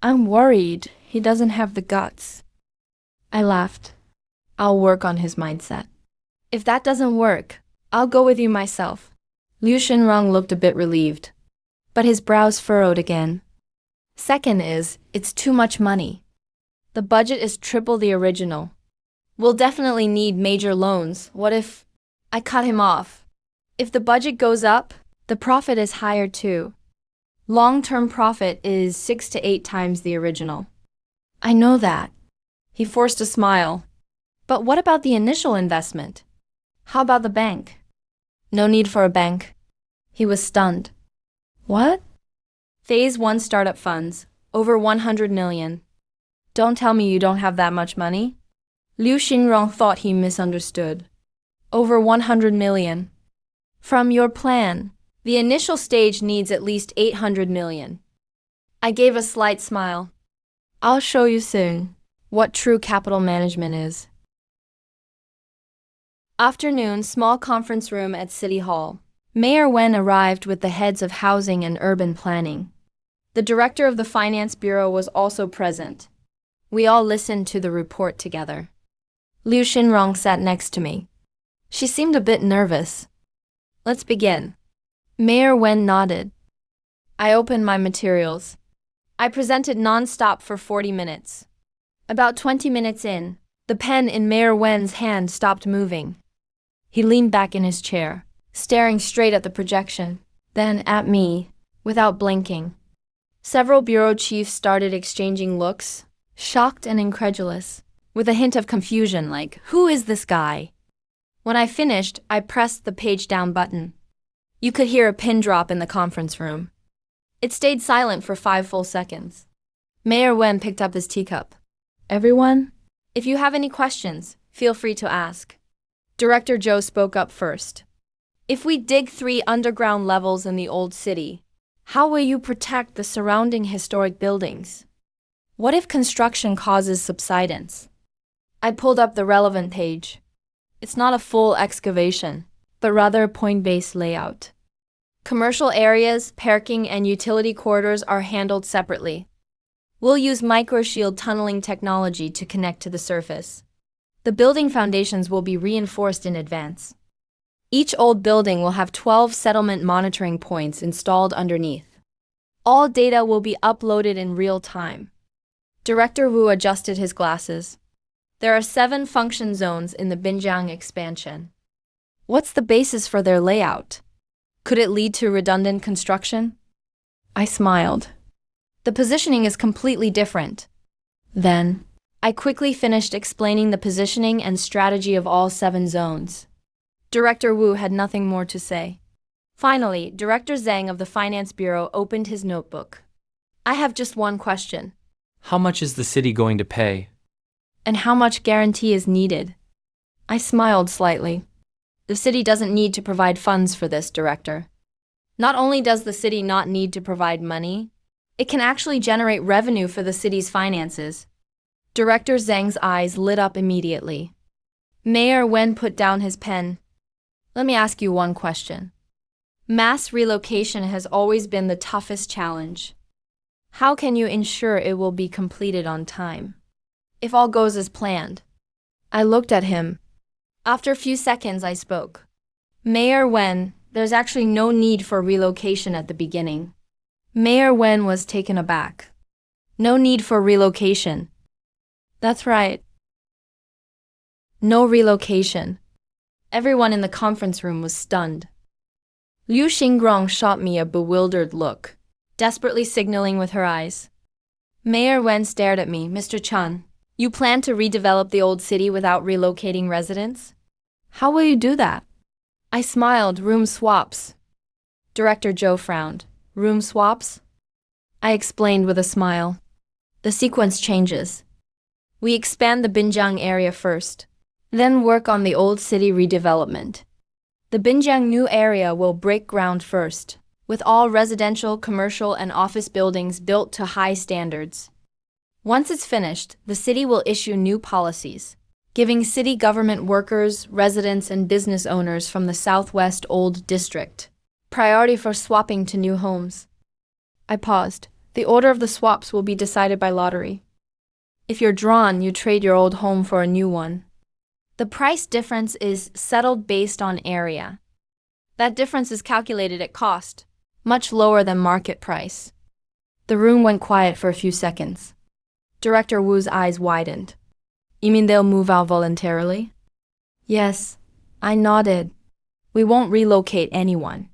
I'm worried he doesn't have the guts. I laughed. I'll work on his mindset. If that doesn't work, I'll go with you myself. Liu Xinrong looked a bit relieved, but his brows furrowed again. Second is, it's too much money. The budget is triple the original. We'll definitely need major loans. What if... I cut him off. If the budget goes up, the profit is higher too. Long-term profit is 6 to 8 times the original. I know that. He forced a smile. But what about the initial investment? How about the bank? No need for a bank. He was stunned. What? Phase 1 startup funds, over 100 million. Don't tell me you don't have that much money. Liu Xinrong thought he misunderstood. Over 100 million. From your plan, the initial stage needs at least 800 million. I gave a slight smile. I'll show you soon what true capital management is. Afternoon, small conference room at City Hall. Mayor Wen arrived with the heads of housing and urban planning. The director of the finance bureau was also present. We all listened to the report together. Liu Xinrong sat next to me. She seemed a bit nervous. Let's begin. Mayor Wen nodded. I opened my materials. I presented non-stop for 40 minutes. About 20 minutes in, the pen in Mayor Wen's hand stopped moving. He leaned back in his chair, staring straight at the projection, then at me, without blinking. Several bureau chiefs started exchanging looks, shocked and incredulous, with a hint of confusion like, "Who is this guy?" When I finished, I pressed the page down button. You could hear a pin drop in the conference room. It stayed silent for 5 full seconds. Mayor Wen picked up his teacup. "Everyone, if you have any questions, feel free to ask." Director Joe spoke up first. "If we dig 3 underground levels in the old city, how will you protect the surrounding historic buildings? What if construction causes subsidence?" I pulled up the relevant page. It's not a full excavation, but rather a point-based layout. Commercial areas, parking, and utility corridors are handled separately. We'll use microshield tunneling technology to connect to the surface. The building foundations will be reinforced in advance. Each old building will have 12 settlement monitoring points installed underneath. All data will be uploaded in real time. Director Wu adjusted his glasses. There are 7 function zones in the Binjiang expansion. What's the basis for their layout? Could it lead to redundant construction? I smiled. The positioning is completely different. Then, I quickly finished explaining the positioning and strategy of all 7 zones. Director Wu had nothing more to say. Finally, Director Zhang of the Finance Bureau opened his notebook. "I have just one question. How much is the city going to pay? And how much guarantee is needed?" I smiled slightly. The city doesn't need to provide funds for this, Director. Not only does the city not need to provide money, it can actually generate revenue for the city's finances. Director Zhang's eyes lit up immediately. Mayor Wen put down his pen. "Let me ask you one question. Mass relocation has always been the toughest challenge. How can you ensure it will be completed on time? If all goes as planned?" I looked at him. After a few seconds, I spoke. "Mayor Wen, there's actually no need for relocation at the beginning." Mayor Wen was taken aback. "No need for relocation." "That's right. No relocation." Everyone in the conference room was stunned. Liu Xingrong shot me a bewildered look, desperately signaling with her eyes. Mayor Wen stared at me. "Mr. Chun, you plan to redevelop the old city without relocating residents? How will you do that?" I smiled. "Room swaps." Director Zhou frowned. "Room swaps?" I explained with a smile. "The sequence changes. We expand the Binjiang area first, then work on the old city redevelopment. The Binjiang new area will break ground first, with all residential, commercial, and office buildings built to high standards. Once it's finished, the city will issue new policies, giving city government workers, residents, and business owners from the Southwest Old District priority for swapping to new homes." I paused. "The order of the swaps will be decided by lottery. If you're drawn, you trade your old home for a new one. The price difference is settled based on area. That difference is calculated at cost, much lower than market price." The room went quiet for a few seconds. Director Wu's eyes widened. "You mean they'll move out voluntarily?" "Yes." I nodded. "We won't relocate anyone.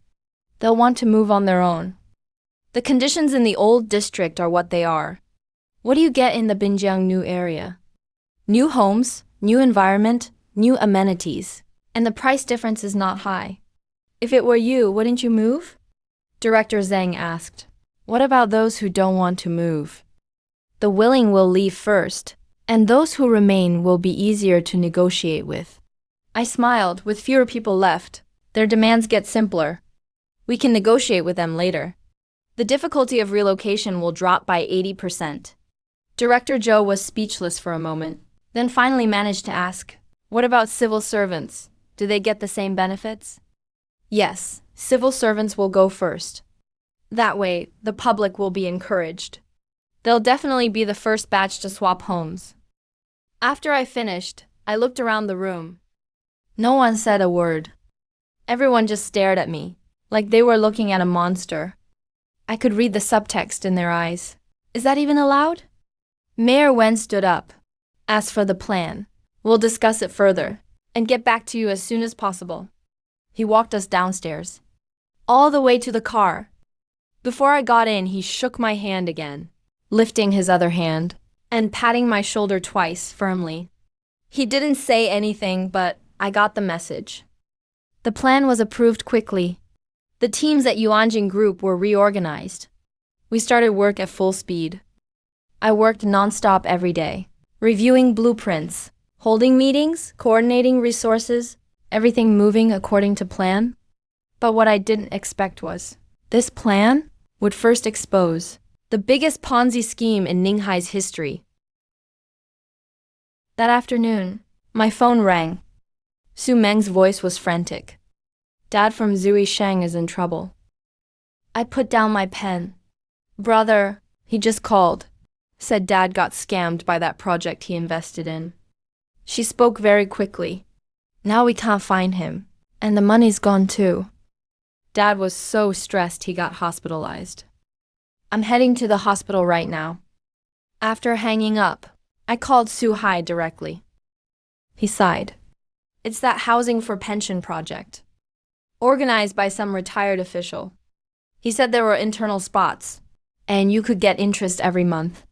They'll want to move on their own. The conditions in the old district are what they are. What do you get in the Binjiang new area? New homes, new environment, new amenities, and the price difference is not high. If it were you, wouldn't you move?" Director Zhang asked. "What about those who don't want to move?" "The willing will leave first, and those who remain will be easier to negotiate with." I smiled. "With fewer people left, their demands get simpler. We can negotiate with them later. The difficulty of relocation will drop by 80%. Director Zhou was speechless for a moment, then finally managed to ask, "What about civil servants? Do they get the same benefits?" "Yes, civil servants will go first. That way, the public will be encouraged. They'll definitely be the first batch to swap homes." After I finished, I looked around the room. No one said a word. Everyone just stared at me, like they were looking at a monster. I could read the subtext in their eyes. Is that even allowed? Mayor Wen stood up. Asked for the plan. We'll discuss it further and get back to you as soon as possible. He walked us downstairs, all the way to the car. Before I got in, he shook my hand again, lifting his other hand and patting my shoulder twice firmly. He didn't say anything, but I got the message. The plan was approved quickly. The teams at Yuanjing Group were reorganized. We started work at full speed. I worked nonstop every day, reviewing blueprints, holding meetings, coordinating resources, everything moving according to plan. But what I didn't expect was, this plan would first expose the biggest Ponzi scheme in Ninghai's history. That afternoon, my phone rang. Su Meng's voice was frantic. Dad from Zui Sheng is in trouble. I put down my pen. Brother, he just called. Said Dad got scammed by that project he invested in. She spoke very quickly. Now we can't find him, and the money's gone too. Dad was so stressed he got hospitalized. I'm heading to the hospital right now. After hanging up, I called Su Hai directly. He sighed. It's that housing for pension project, organized by some retired official. He said there were internal spots, and you could get interest every month.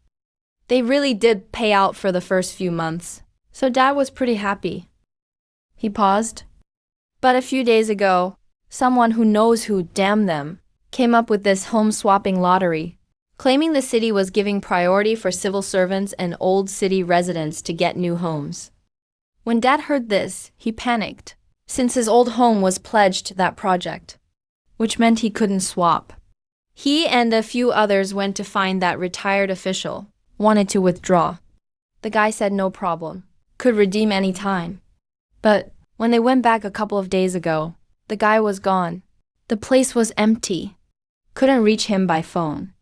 They really did pay out for the first few months, so Dad was pretty happy. He paused. But a few days ago, someone who knows who, damn them, came up with this home swapping lottery, claiming the city was giving priority for civil servants and old city residents to get new homes. When Dad heard this, he panicked, since his old home was pledged to that project, which meant he couldn't swap. He and a few others went to find that retired official, wanted to withdraw. The guy said no problem, could redeem any time. But when they went back a couple of days ago, the guy was gone. The place was empty. Couldn't reach him by phone.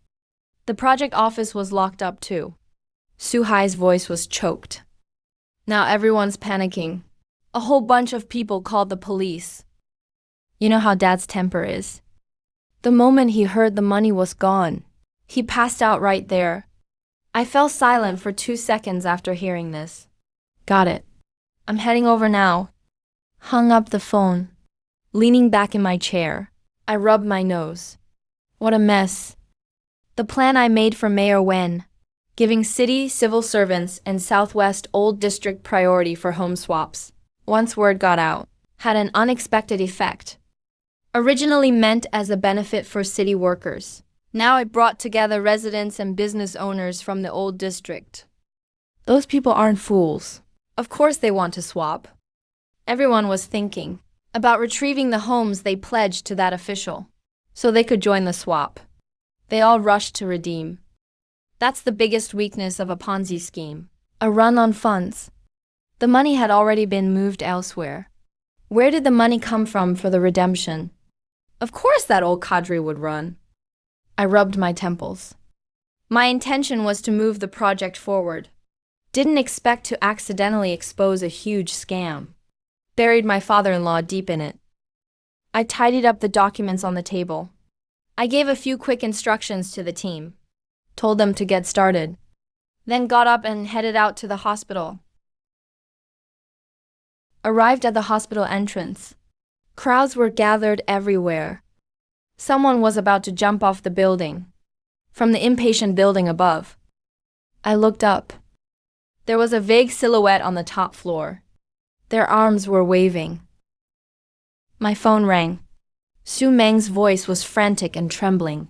The project office was locked up too. Su Hai's voice was choked. Now everyone's panicking. A whole bunch of people called the police. You know how Dad's temper is. The moment he heard the money was gone, he passed out right there. I fell silent for 2 seconds after hearing this. Got it. I'm heading over now. Hung up the phone. Leaning back in my chair, I rubbed my nose. What a mess. The plan I made for Mayor Wen, giving city civil servants and Southwest Old District priority for home swaps, once word got out, had an unexpected effect. Originally meant as a benefit for city workers, now it brought together residents and business owners from the old district. Those people aren't fools. Of course they want to swap. Everyone was thinking about retrieving the homes they pledged to that official, so they could join the swap. They all rushed to redeem. That's the biggest weakness of a Ponzi scheme, a run on funds. The money had already been moved elsewhere. Where did the money come from for the redemption? Of course that old cadre would run. I rubbed my temples. My intention was to move the project forward. Didn't expect to accidentally expose a huge scam. Buried my father-in-law deep in it. I tidied up the documents on the table. I gave a few quick instructions to the team. Told them to get started. Then got up and headed out to the hospital. Arrived at the hospital entrance. Crowds were gathered everywhere. Someone was about to jump off the building, from the inpatient building above. I looked up. There was a vague silhouette on the top floor. Their arms were waving. My phone rang. Su Meng's voice was frantic and trembling.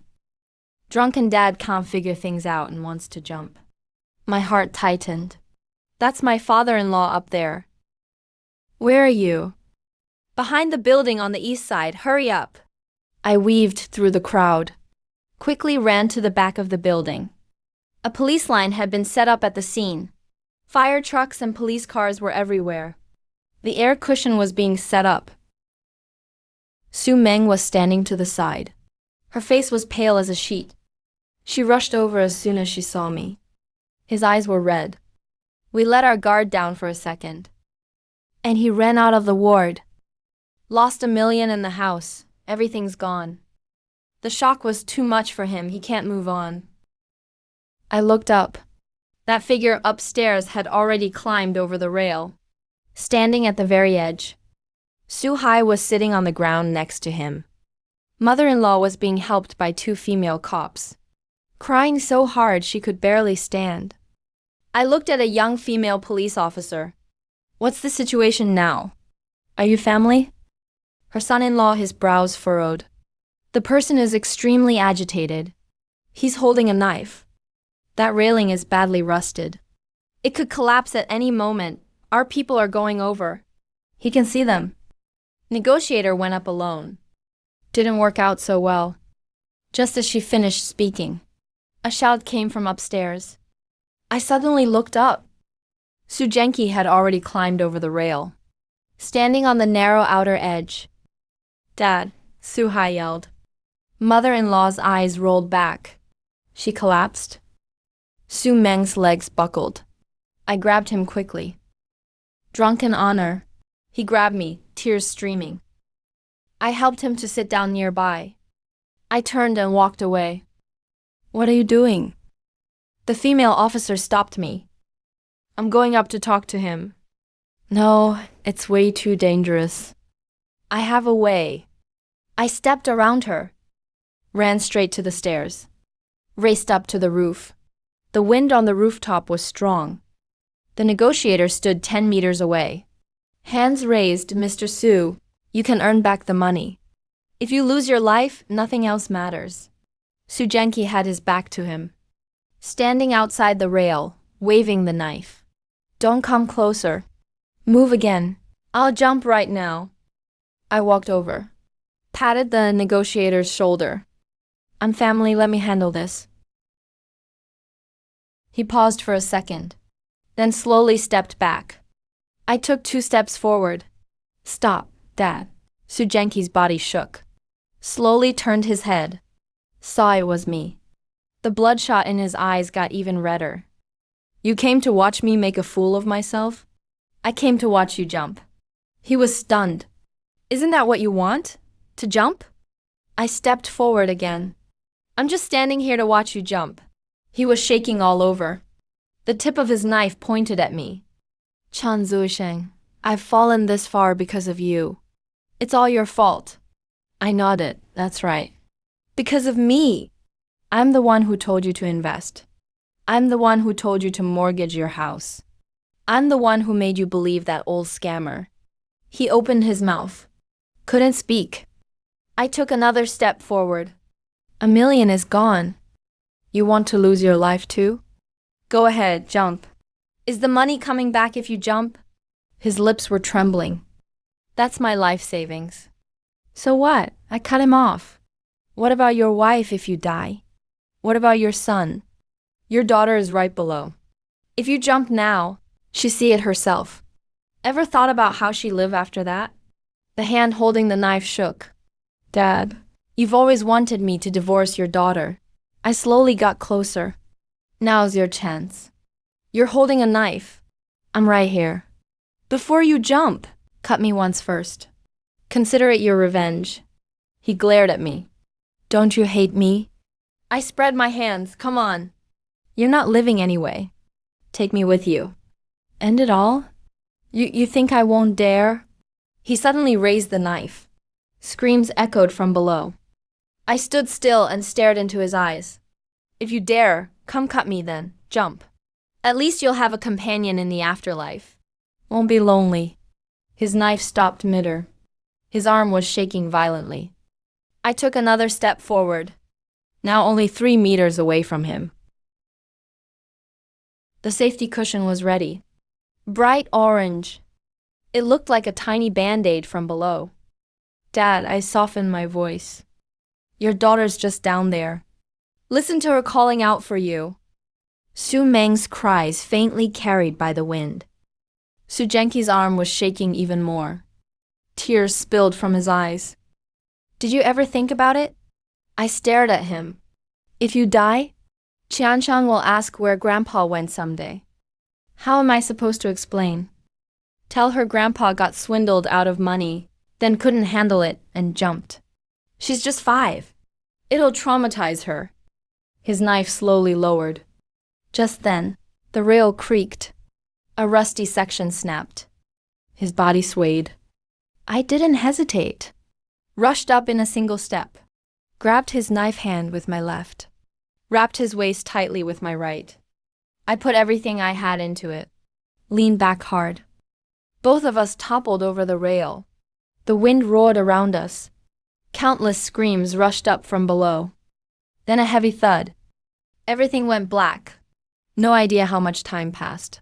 Drunken Dad can't figure things out and wants to jump. My heart tightened. That's my father-in-law up there. Where are you? Behind the building on the east side, hurry up. I weaved through the crowd, quickly ran to the back of the building. A police line had been set up at the scene. Fire trucks and police cars were everywhere. The air cushion was being set up. Su Meng was standing to the side. Her face was pale as a sheet. She rushed over as soon as she saw me. His eyes were red. We let our guard down for a second. And he ran out of the ward. Lost $1 million in the house. Everything's gone. The shock was too much for him. He can't move on. I looked up. That figure upstairs had already climbed over the rail, standing at the very edge. Su-hai was sitting on the ground next to him. Mother-in-law was being helped by two female cops, crying so hard she could barely stand. I looked at a young female police officer. What's the situation now? Are you family? Her son-in-law, his brows furrowed. The person is extremely agitated. He's holding a knife. That railing is badly rusted. It could collapse at any moment. Our people are going over. He can see them. Negotiator went up alone. Didn't work out so well. Just as she finished speaking, a shout came from upstairs. I suddenly looked up. Sujenki had already climbed over the rail, standing on the narrow outer edge. Dad, Su-hai yelled. Mother-in-law's eyes rolled back. She collapsed. Su Meng's legs buckled. I grabbed him quickly. Drunken honor. He grabbed me, tears streaming. I helped him to sit down nearby. I turned and walked away. What are you doing? The female officer stopped me. I'm going up to talk to him. No, it's way too dangerous. I have a way. I stepped around her, ran straight to the stairs, raced up to the roof. The wind on the rooftop was strong. The negotiator stood 10 meters away. Hands raised, Mr. Su, you can earn back the money. If you lose your life, nothing else matters. Sujenki had his back to him, standing outside the rail, waving the knife. Don't come closer. Move again. I'll jump right now. I walked over, patted the negotiator's shoulder. I'm family, let me handle this. He paused for a second, then slowly stepped back. I took 2 steps forward. Stop, Dad. Sujenki's body shook. Slowly turned his head. Saw it was me. The bloodshot in his eyes got even redder. You came to watch me make a fool of myself? I came to watch you jump. He was stunned. Isn't that what you want? To jump? I stepped forward again. I'm just standing here to watch you jump. He was shaking all over. The tip of his knife pointed at me. Chan Zuisheng, I've fallen this far because of you. It's all your fault. I nodded. That's right. Because of me. I'm the one who told you to invest. I'm the one who told you to mortgage your house. I'm the one who made you believe that old scammer. He opened his mouth. Couldn't speak. I took another step forward. $1 million is gone. You want to lose your life too? Go ahead, jump. Is the money coming back if you jump? His lips were trembling. That's my life savings. So what? I cut him off. What about your wife if you die? What about your son? Your daughter is right below. If you jump now, she'll see it herself. Ever thought about how she live after that? The hand holding the knife shook. Dad, you've always wanted me to divorce your daughter. I slowly got closer. Now's your chance. You're holding a knife. I'm right here. Before you jump, cut me once first. Consider it your revenge. He glared at me. Don't you hate me? I spread my hands. Come on. You're not living anyway. Take me with you. End it all? You think I won't dare? He suddenly raised the knife. Screams echoed from below. I stood still and stared into his eyes. If you dare, come cut me then. Jump. At least you'll have a companion in the afterlife. Won't be lonely. His knife stopped mid-air. His arm was shaking violently. I took another step forward, now only 3 meters away from him. The safety cushion was ready. Bright orange. It looked like a tiny band-aid from below. Dad, I softened my voice. Your daughter's just down there. Listen to her calling out for you. Su Meng's cries faintly carried by the wind. Sujenki's arm was shaking even more. Tears spilled from his eyes. Did you ever think about it? I stared at him. If you die, Qianshan will ask where Grandpa went someday. How am I supposed to explain? Tell her Grandpa got swindled out of money, then couldn't handle it and jumped. She's just 5. It'll traumatize her. His knife slowly lowered. Just then, the rail creaked. A rusty section snapped. His body swayed. I didn't hesitate. Rushed up in a single step. Grabbed his knife hand with my left. Wrapped his waist tightly with my right. I put everything I had into it. Leaned back hard. Both of us toppled over the rail. The wind roared around us. Countless screams rushed up from below. Then a heavy thud. Everything went black. No idea how much time passed.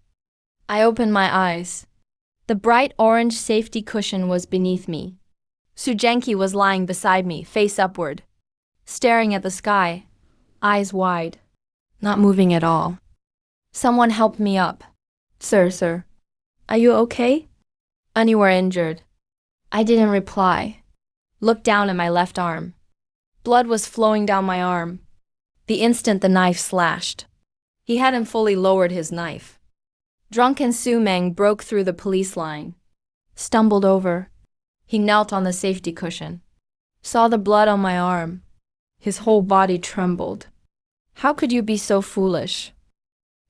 I opened my eyes. The bright orange safety cushion was beneath me. Sujenki was lying beside me, face upward, staring at the sky, eyes wide, not moving at all. Someone helped me up. Sir, are you okay? Anywhere injured? I didn't reply. Looked down at my left arm. Blood was flowing down my arm. The instant the knife slashed. He hadn't fully lowered his knife. Drunken Su Meng broke through the police line. Stumbled over. He knelt on the safety cushion. Saw the blood on my arm. His whole body trembled. How could you be so foolish?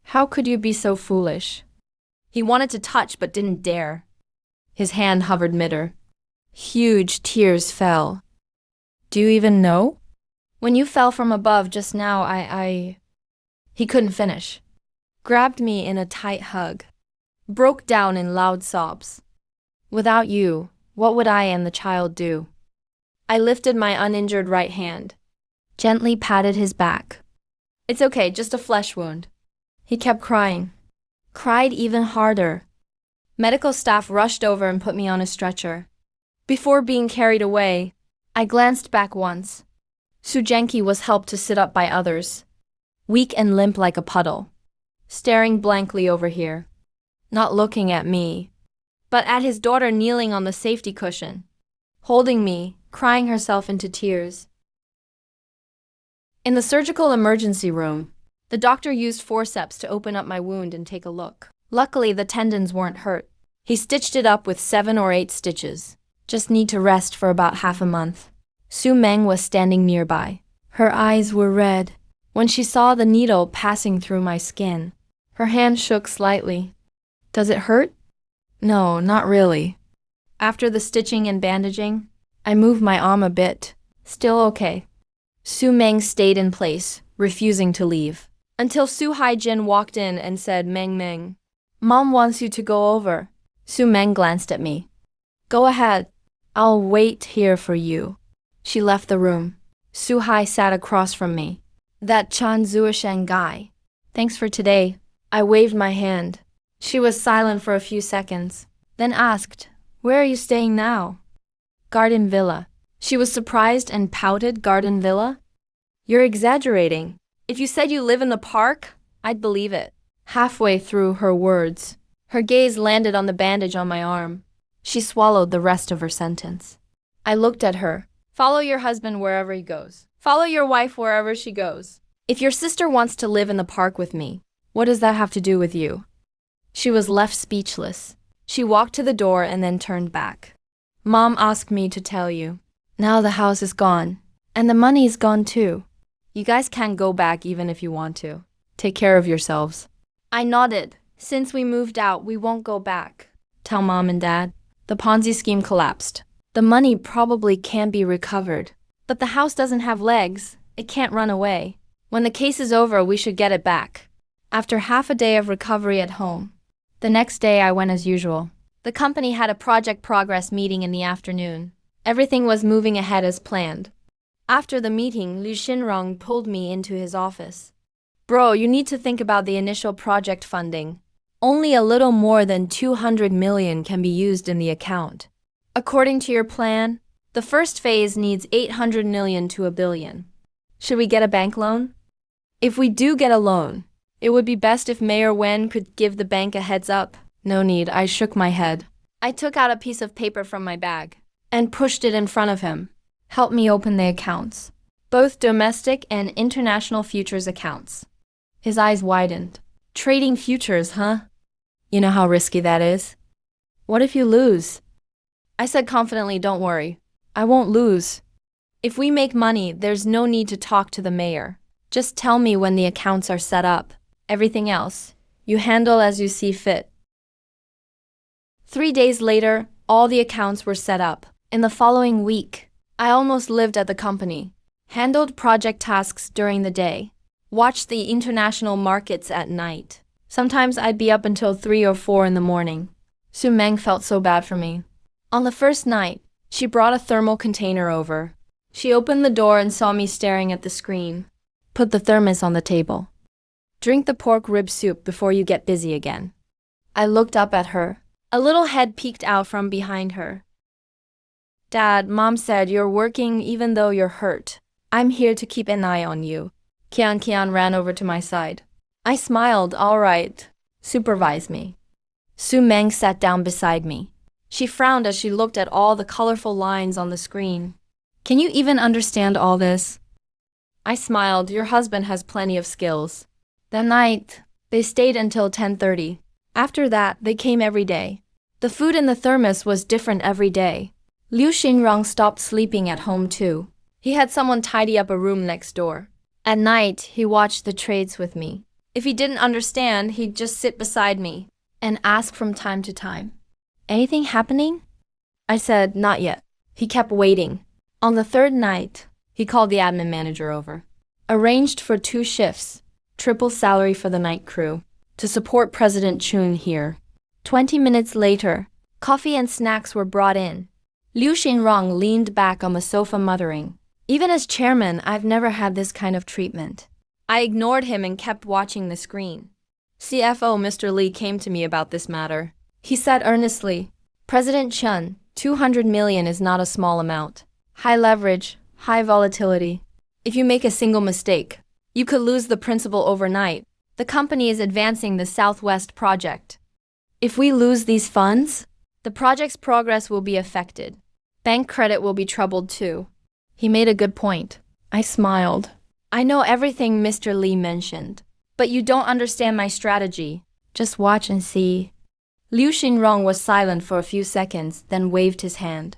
How could you be so foolish? He wanted to touch but didn't dare. His hand hovered midair. Huge tears fell. Do you even know? When you fell from above just now, He couldn't finish. Grabbed me in a tight hug. Broke down in loud sobs. Without you, what would I and the child do? I lifted my uninjured right hand. Gently patted his back. It's okay, just a flesh wound. He kept crying. Cried even harder. Medical staff rushed over and put me on a stretcher. Before being carried away, I glanced back once. Sujenki was helped to sit up by others. Weak and limp like a puddle. Staring blankly over here. Not looking at me, but at his daughter kneeling on the safety cushion. Holding me, crying herself into tears. In the surgical emergency room, the doctor used forceps to open up my wound and take a look. Luckily, the tendons weren't hurt. He stitched it up with 7 or 8 stitches. Just need to rest for about half a month. Su Meng was standing nearby. Her eyes were red. When she saw the needle passing through my skin, her hand shook slightly. Does it hurt? No, not really. After the stitching and bandaging, I moved my arm a bit. Still okay. Su Meng stayed in place, refusing to leave. Until Su Haijin walked in and said, Meng, Mom wants you to go over. Su Meng glanced at me. Go ahead. I'll wait here for you. She left the room. Su Hai sat across from me. That Chan Zuoshan guy. Thanks for today. I waved my hand. She was silent for a few seconds, then asked, Where are you staying now? Garden Villa. She was surprised and pouted. Garden Villa? You're exaggerating. If you said you live in the park, I'd believe it. Halfway through her words, her gaze landed on the bandage on my arm. She swallowed the rest of her sentence. I looked at her. Follow your husband wherever he goes. Follow your wife wherever she goes. If your sister wants to live in the park with me, what does that have to do with you? She was left speechless. She walked to the door and then turned back. Mom asked me to tell you. Now the house is gone. And the money is gone too. You guys can't go back even if you want to. Take care of yourselves. I nodded. Since we moved out, we won't go back. Tell Mom and Dad. The Ponzi scheme collapsed. The money probably can't be recovered. But the house doesn't have legs. It can't run away. When the case is over, we should get it back. After half a day of recovery at home. The next day I went as usual. The company had a project progress meeting in the afternoon. Everything was moving ahead as planned. After the meeting, Liu Xinrong pulled me into his office. Bro, you need to think about the initial project funding. Only a little more than 200 million can be used in the account. According to your plan, the first phase needs 800 million to a billion. Should we get a bank loan? If we do get a loan, it would be best if Mayor Wen could give the bank a heads up. No need, I shook my head. I took out a piece of paper from my bag and pushed it in front of him. Help me open the accounts. Both domestic and international futures accounts. His eyes widened. Trading futures, huh? You know how risky that is? What if you lose? I said confidently, don't worry. I won't lose. If we make money, there's no need to talk to the mayor. Just tell me when the accounts are set up, Everything else, you handle as you see fit. 3 days later, all the accounts were set up. In the following week, I almost lived at the company, handled project tasks during the day, watched the international markets at night. Sometimes I'd be up until 3 or 4 in the morning. Su Meng felt so bad for me. On the first night, she brought a thermal container over. She opened the door and saw me staring at the screen. Put the thermos on the table. Drink the pork rib soup before you get busy again. I looked up at her. A little head peeked out from behind her. Dad, Mom said you're working even though you're hurt. I'm here to keep an eye on you. Kian ran over to my side. I smiled, all right. Supervise me. Su Meng sat down beside me. She frowned as she looked at all the colorful lines on the screen. Can you even understand all this? I smiled. Your husband has plenty of skills. That night, they stayed until 10:30. After that, they came every day. The food in the thermos was different every day. Liu Xinrong stopped sleeping at home too. He had someone tidy up a room next door. At night, he watched the trades with me. If he didn't understand, he'd just sit beside me and ask from time to time, "Anything happening?" I said, "Not yet." He kept waiting. On the third night, he called the admin manager over. Arranged for 2 shifts, triple salary for the night crew, to support President Chun here. 20 minutes later, coffee and snacks were brought in. Liu Xinrong leaned back on the sofa muttering, "Even as chairman, I've never had this kind of treatment." I ignored him and kept watching the screen. CFO Mr. Li came to me about this matter. He said earnestly, "President Chun, 200 million is not a small amount. High leverage, high volatility. If you make a single mistake, you could lose the principal overnight. The company is advancing the Southwest project. If we lose these funds, the project's progress will be affected. Bank credit will be troubled too." He made a good point. I smiled. I know everything Mr. Li mentioned, but you don't understand my strategy. Just watch and see. Liu Xinrong was silent for a few seconds, then waved his hand.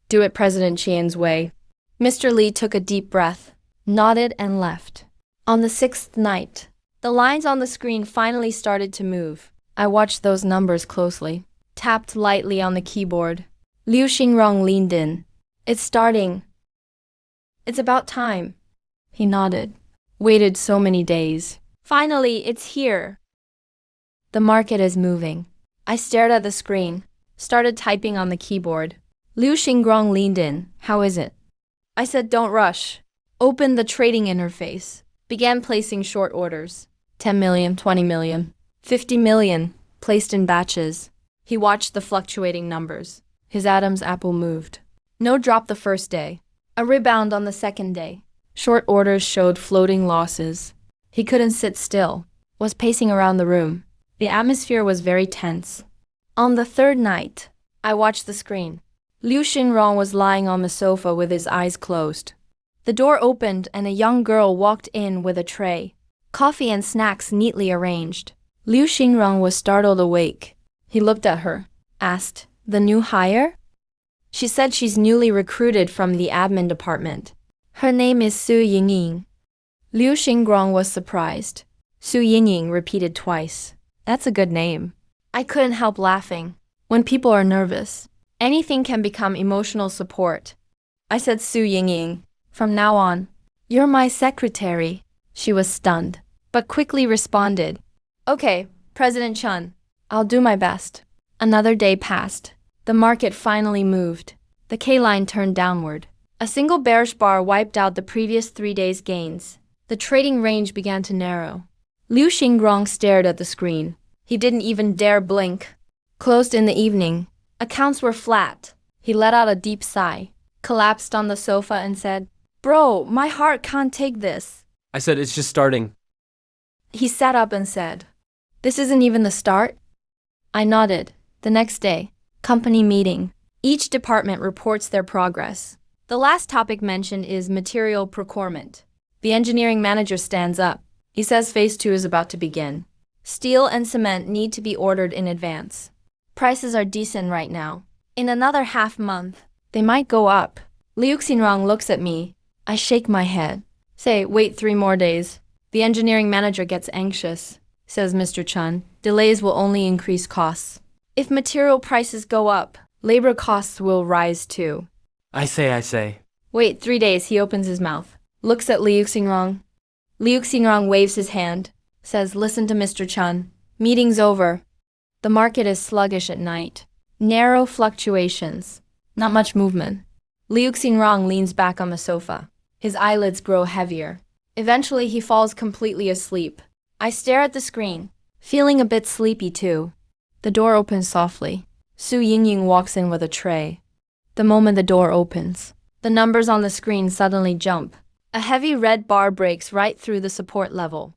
"Do it President Qian's way." Mr. Li took a deep breath, nodded and left. On the 6th night, the lines on the screen finally started to move. I watched those numbers closely, tapped lightly on the keyboard. Liu Xinrong leaned in. "It's starting. It's about time." He nodded. Waited so many days. Finally, it's here. The market is moving. I stared at the screen, started typing on the keyboard. Liu Xinrong leaned in. "How is it?" I said, "Don't rush." Opened the trading interface. Began placing short orders. 10 million, 20 million, 50 million, placed in batches. He watched the fluctuating numbers. His Adam's apple moved. No drop the first day. A rebound on the second day. Short orders showed floating losses. He couldn't sit still, was pacing around the room. The atmosphere was very tense. On the third night, I watched the screen. Liu Xinrong was lying on the sofa with his eyes closed. The door opened and a young girl walked in with a tray. Coffee and snacks neatly arranged. Liu Xinrong was startled awake. He looked at her, asked, "The new hire?" She said she's newly recruited from the admin department. Her name is Su Yingying. Liu Xinrong was surprised. Su Yingying repeated twice. That's a good name. I couldn't help laughing. When people are nervous, anything can become emotional support. I said, "Su Yingying, from now on, you're my secretary." She was stunned, but quickly responded, "Okay, President Chun, I'll do my best." Another day passed. The market finally moved. The K-line turned downward. A single bearish bar wiped out the previous 3 days' gains. The trading range began to narrow. Liu Xinrong stared at the screen. He didn't even dare blink. Closed in the evening. Accounts were flat. He let out a deep sigh, collapsed on the sofa and said, "Bro, my heart can't take this." I said, "It's just starting." He sat up and said, "This isn't even the start?" I nodded. The next day, company meeting. Each department reports their progress. The last topic mentioned is material procurement. The engineering manager stands up. He says phase 2 is about to begin. Steel and cement need to be ordered in advance. Prices are decent right now. In another half month, they might go up. Liu Xinrong looks at me. I shake my head. Say, wait 3 more days. The engineering manager gets anxious. says Mr. Chun. Delays will only increase costs. If material prices go up, labor costs will rise too. I say. Wait 3 days, he opens his mouth. Looks at Liu Xingrong. Liu Xingrong waves his hand, says, listen to Mr. Chun. Meeting's over. The market is sluggish at night. Narrow fluctuations. Not much movement. Liu Xingrong leans back on the sofa. His eyelids grow heavier. Eventually, he falls completely asleep. I stare at the screen, feeling a bit sleepy too. The door opens softly. Su Yingying walks in with a tray. The moment the door opens, the numbers on the screen suddenly jump. A heavy red bar breaks right through the support level.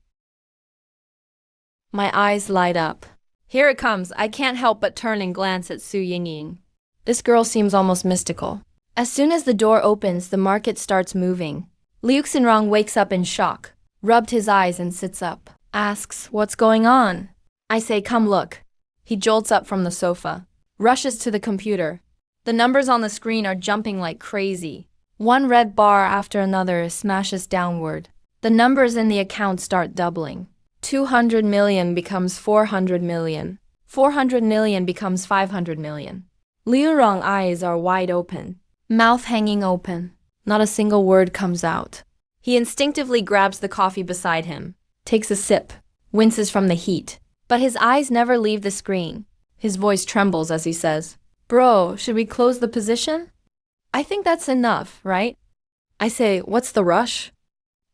My eyes light up. Here it comes. I can't help but turn and glance at Su Yingying. This girl seems almost mystical. As soon as the door opens, the market starts moving. Liu Xinrong wakes up in shock, rubbed his eyes and sits up. Asks, what's going on? I say, come look. He jolts up from the sofa, rushes to the computer. The numbers on the screen are jumping like crazy. One red bar after another smashes downward. The numbers in the account start doubling. 200 million becomes 400 million. 400 million becomes 500 million. Liu Rong's eyes are wide open, mouth hanging open. Not a single word comes out. He instinctively grabs the coffee beside him, takes a sip, winces from the heat. But his eyes never leave the screen. His voice trembles as he says, Bro, should we close the position? I think that's enough, right? I say, what's the rush?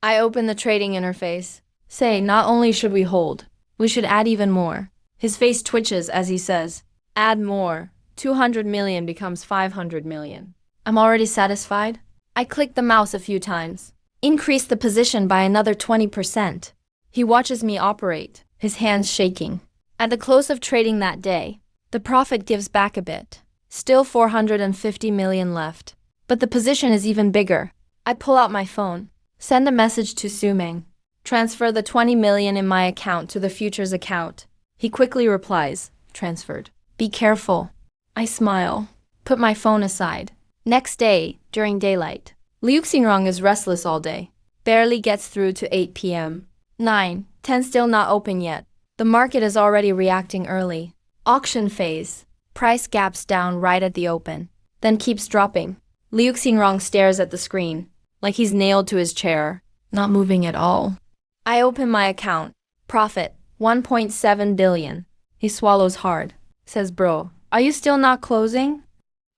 I open the trading interface. Say, not only should we hold, we should add even more. His face twitches as he says, add more. 200 million becomes 500 million. I'm already satisfied. I click the mouse a few times. Increase the position by another 20%. He watches me operate, his hands shaking. At the close of trading that day, the profit gives back a bit. Still 450 million left. But the position is even bigger. I pull out my phone, send a message to Su Meng. Transfer the 20 million in my account to the futures account. He quickly replies, transferred. Be careful. I smile, put my phone aside. Next day, during daylight, Liu Xinrong is restless all day. Barely gets through to 8 p.m. 9, 10 still not open yet. The market is already reacting early. Auction phase. Price gaps down right at the open, then keeps dropping. Liu Xinrong stares at the screen, like he's nailed to his chair, not moving at all. I open my account. Profit, 1.7 billion. He swallows hard, says, bro, are you still not closing?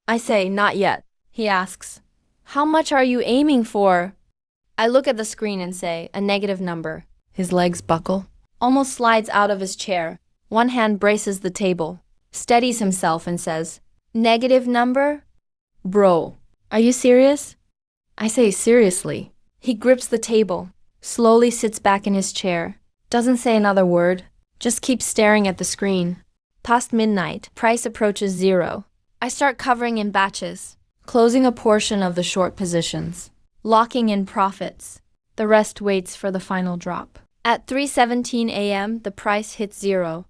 I say, not yet. He asks, how much are you aiming for? I look at the screen and say, a negative number. His legs buckle, almost slides out of his chair. One hand braces the table, steadies himself and says, negative number? Bro, are you serious? I say, seriously. He grips the table, slowly sits back in his chair, doesn't say another word, just keeps staring at the screen. Past midnight, price approaches 0. I start covering in batches, closing a portion of the short positions, locking in profits. The rest waits for the final drop. At 3:17 a.m., the price hits 0.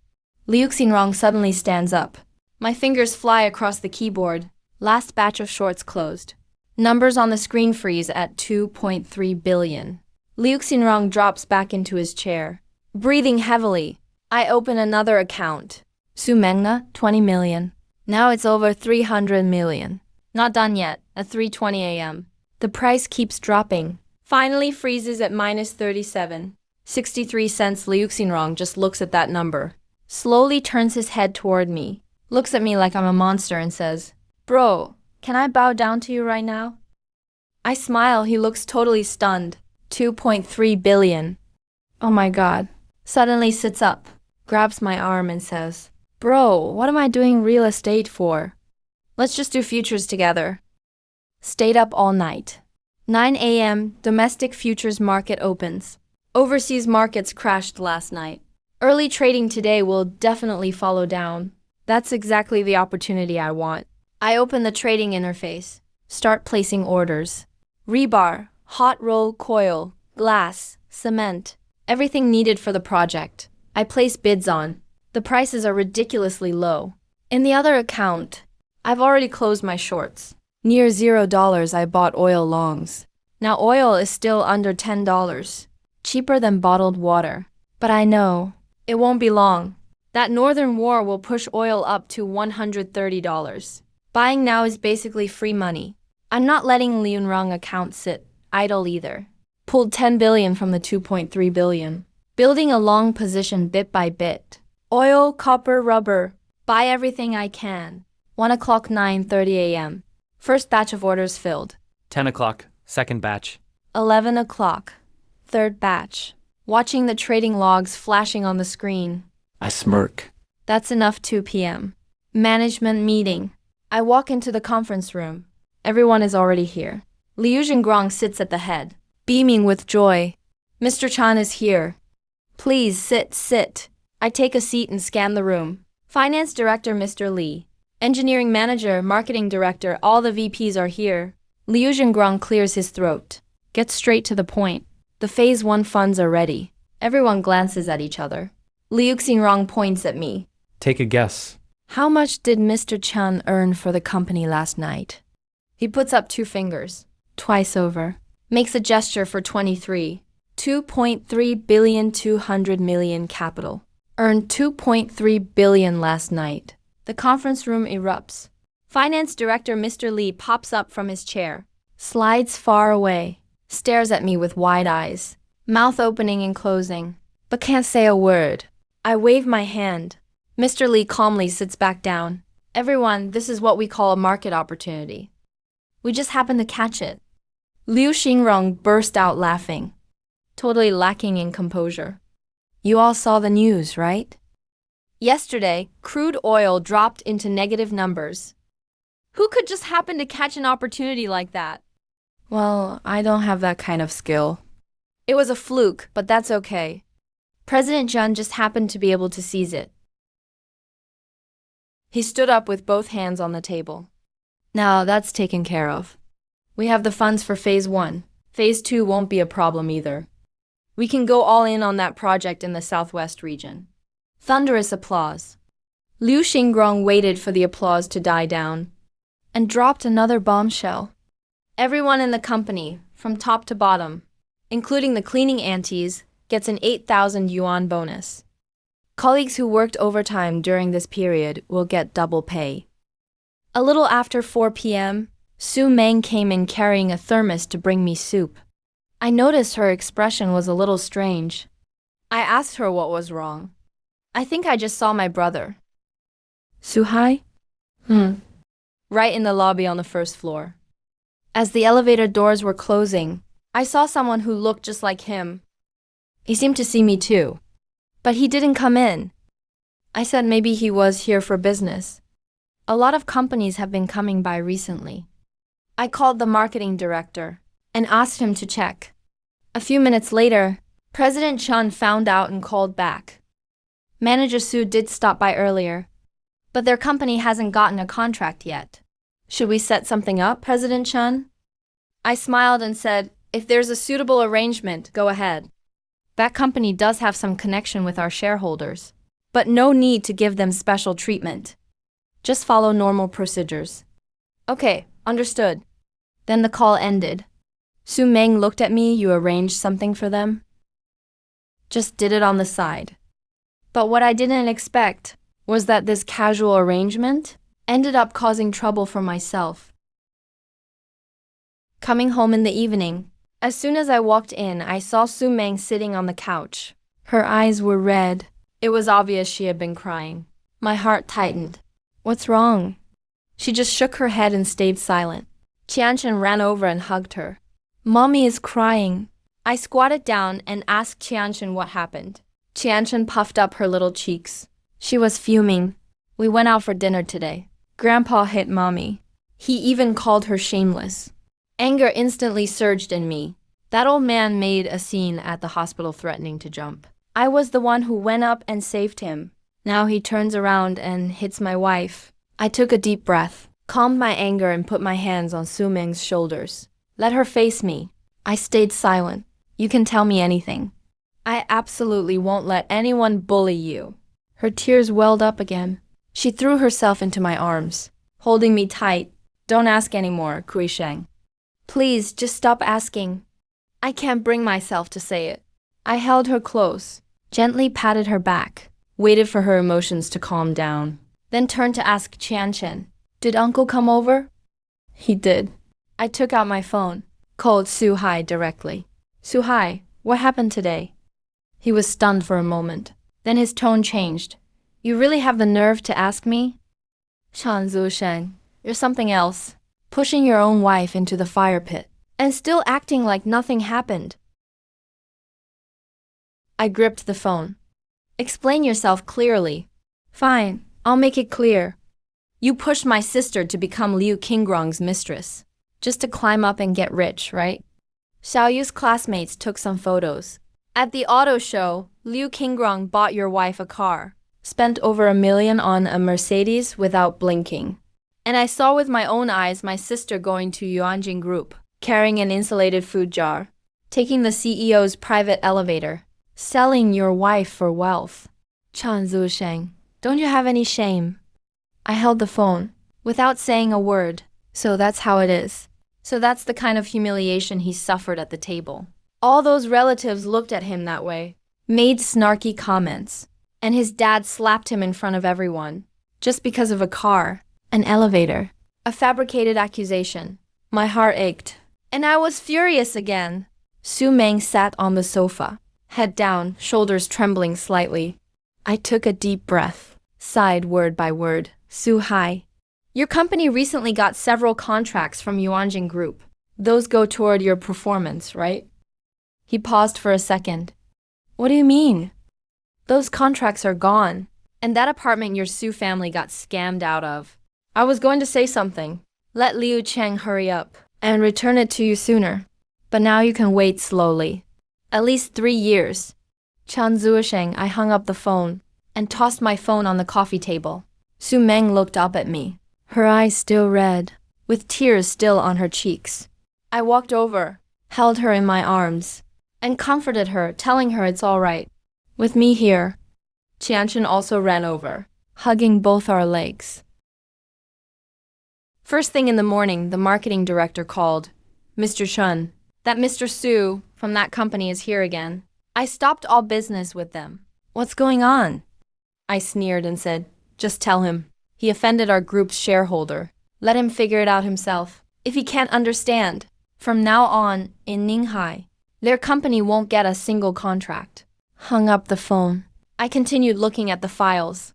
Liu Xinrong suddenly stands up. My fingers fly across the keyboard. Last batch of shorts closed. Numbers on the screen freeze at 2.3 billion. Liu Xinrong drops back into his chair. Breathing heavily, I open another account. Su Mengna, 20 million. Now it's over 300 million. Not done yet, at 3:20 a.m. The price keeps dropping. Finally freezes at minus 37. 63 cents. Liu Xinrong just looks at that number. Slowly turns his head toward me. Looks at me like I'm a monster and says, bro, can I bow down to you right now? I smile. He looks totally stunned. 2.3 billion. Oh my god. Suddenly sits up, grabs my arm and says, bro, what am I doing real estate for? Let's just do futures together. Stayed up all night. 9 a.m. domestic futures market opens. Overseas markets crashed last night. Early trading today will definitely follow down. That's exactly the opportunity I want. I open the trading interface, start placing orders. Rebar, hot roll coil, glass, cement, everything needed for the project. I place bids on. The prices are ridiculously low. In the other account, I've already closed my shorts. Near $0 I bought oil longs. Now oil is still under $10, cheaper than bottled water. But I know, It won't be long. That northern war will push oil up to $130. Buying now is basically free money. I'm not letting Liunrong account sit idle either. Pulled 10 billion from the 2.3 billion. Building a long position bit by bit. Oil, copper, rubber. Buy everything I can. 1 o'clock, 9:30 a.m. First batch of orders filled. 10 o'clock, second batch. 11 o'clock. Third batch. Watching the trading logs flashing on the screen. I smirk. That's enough. 2 p.m. Management meeting. I walk into the conference room. Everyone is already here. Liu Zhengrong sits at the head, beaming with joy. Mr. Chan is here. Please sit. I take a seat and scan the room. Finance Director Mr. Li. Engineering Manager, Marketing Director, all the VPs are here. Liu Zhengrong clears his throat. Gets straight to the point. The Phase 1 funds are ready. Everyone glances at each other. Liu Xinrong points at me. Take a guess. How much did Mr. Chan earn for the company last night? He puts up 2 fingers. Twice over. Makes a gesture for 23. 2.3 billion 200 million capital. Earned 2.3 billion last night. The conference room erupts. Finance Director Mr. Li pops up from his chair. Slides far away. Stares at me with wide eyes. Mouth opening and closing. But can't say a word. I wave my hand. Mr. Li calmly sits back down. Everyone, this is what we call a market opportunity. We just happened to catch it. Liu Xinrong burst out laughing, totally lacking in composure. You all saw the news, right? Yesterday, crude oil dropped into negative numbers. Who could just happen to catch an opportunity like that? Well, I don't have that kind of skill. It was a fluke, but that's okay. President Zheng just happened to be able to seize it. He stood up with both hands on the table. Now that's taken care of. We have the funds for Phase 1. Phase 2 won't be a problem either. We can go all in on that project in the southwest region. Thunderous applause. Liu Xingrong waited for the applause to die down and dropped another bombshell. Everyone in the company, from top to bottom, including the cleaning aunties, gets an 8,000 yuan bonus. Colleagues who worked overtime during this period will get double pay. A little after 4 p.m., Su Meng came in carrying a thermos to bring me soup. I noticed her expression was a little strange. I asked her what was wrong. I think I just saw my brother. Suhai? Right in the lobby on the first floor. As the elevator doors were closing, I saw someone who looked just like him. He seemed to see me too. But he didn't come in. I said maybe he was here for business. A lot of companies have been coming by recently. I called the marketing director and asked him to check. A few minutes later, President Chun found out and called back. Manager Su did stop by earlier, but their company hasn't gotten a contract yet. Should we set something up, President Chun? I smiled and said, if there's a suitable arrangement, go ahead. That company does have some connection with our shareholders, but no need to give them special treatment. Just follow normal procedures. Okay, understood. Then the call ended. Su Meng looked at me. You arranged something for them? Just did it on the side. But what I didn't expect was that this casual arrangement ended up causing trouble for myself. Coming home in the evening, as soon as I walked in, I saw Su Meng sitting on the couch. Her eyes were red. It was obvious she had been crying. My heart tightened. What's wrong? She just shook her head and stayed silent. Qianchen ran over and hugged her. Mommy is crying. I squatted down and asked Qianchen what happened. Qianchen puffed up her little cheeks. She was fuming. We went out for dinner today. Grandpa hit Mommy. He even called her shameless. Anger instantly surged in me. That old man made a scene at the hospital threatening to jump. I was the one who went up and saved him. Now he turns around and hits my wife. I took a deep breath, calmed my anger and put my hands on Su Meng's shoulders. Let her face me. I stayed silent. You can tell me anything. I absolutely won't let anyone bully you. Her tears welled up again. She threw herself into my arms, holding me tight. Don't ask anymore, Kui Sheng. Please, just stop asking. I can't bring myself to say it. I held her close, gently patted her back, waited for her emotions to calm down, then turned to ask Qianchen, "Did uncle come over?" "He did." I took out my phone, called Su-hai directly. "Su-hai, what happened today?" He was stunned for a moment. Then his tone changed. "You really have the nerve to ask me?" "Chan Zu-sheng, you're something else. Pushing your own wife into the fire pit, and still acting like nothing happened." I gripped the phone. "Explain yourself clearly." "Fine, I'll make it clear. You pushed my sister to become Liu Qingrong's mistress, just to climb up and get rich, right? Xiaoyu's classmates took some photos. At the auto show, Liu Qingrong bought your wife a car, spent over $1 million on a Mercedes without blinking. And I saw with my own eyes my sister going to Yuanjing Group, carrying an insulated food jar, taking the CEO's private elevator, selling your wife for wealth. Chan Zusheng, don't you have any shame?" I held the phone, without saying a word. "So that's how it is. So that's the kind of humiliation he suffered at the table. All those relatives looked at him that way, made snarky comments, and his dad slapped him in front of everyone, just because of a car, an elevator, a fabricated accusation." My heart ached, and I was furious again. Su Meng sat on the sofa, head down, shoulders trembling slightly. I took a deep breath, sighed word by word. "Su-hai, your company recently got several contracts from Yuanjing Group. Those go toward your performance, right?" He paused for a second. "What do you mean?" "Those contracts are gone, and that apartment your Su family got scammed out of." I was going to say something. Let Liu Cheng hurry up and return it to you sooner. But now you can wait slowly. At least 3 years. Chan Zuosheng, I hung up the phone and tossed my phone on the coffee table. Su Meng looked up at me, her eyes still red, with tears still on her cheeks. I walked over, held her in my arms, and comforted her, telling her it's all right. With me here. Qianchen also ran over, hugging both our legs. First thing in the morning, the marketing director called. "Mr. Chun, that Mr. Su from that company is here again." I stopped all business with them. "What's going on?" I sneered and said, "Just tell him. He offended our group's shareholder. Let him figure it out himself. If he can't understand, from now on, in Ninghai, their company won't get a single contract." Hung up the phone. I continued looking at the files.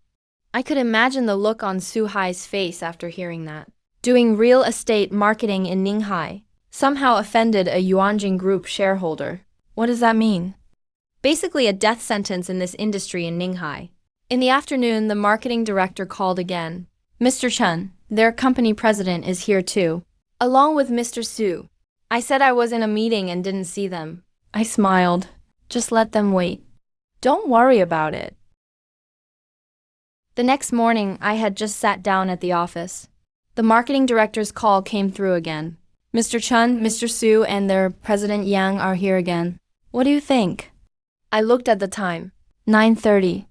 I could imagine the look on Su-hai's face after hearing that. Doing real estate marketing in Ninghai somehow offended a Yuanjing Group shareholder. What does that mean? Basically a death sentence in this industry in Ninghai. In the afternoon, the marketing director called again. "Mr. Chen, their company president is here too, along with Mr. Su." I said I was in a meeting and didn't see them. I smiled. "Just let them wait. Don't worry about it." The next morning, I had just sat down at the office. The marketing director's call came through again. "Mr. Chun, Mr. Su, and their president Yang are here again. What do you think?" I looked at the time. 9:30.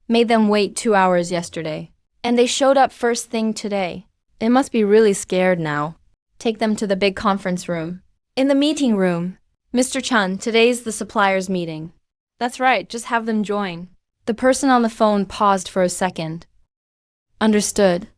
Made them wait 2 hours yesterday. And they showed up first thing today. It must be really scared now. Take them to the big conference room. In the meeting room. "Mr. Chun, today's the suppliers meeting." "That's right, just have them join." The person on the phone paused for a second. "Understood."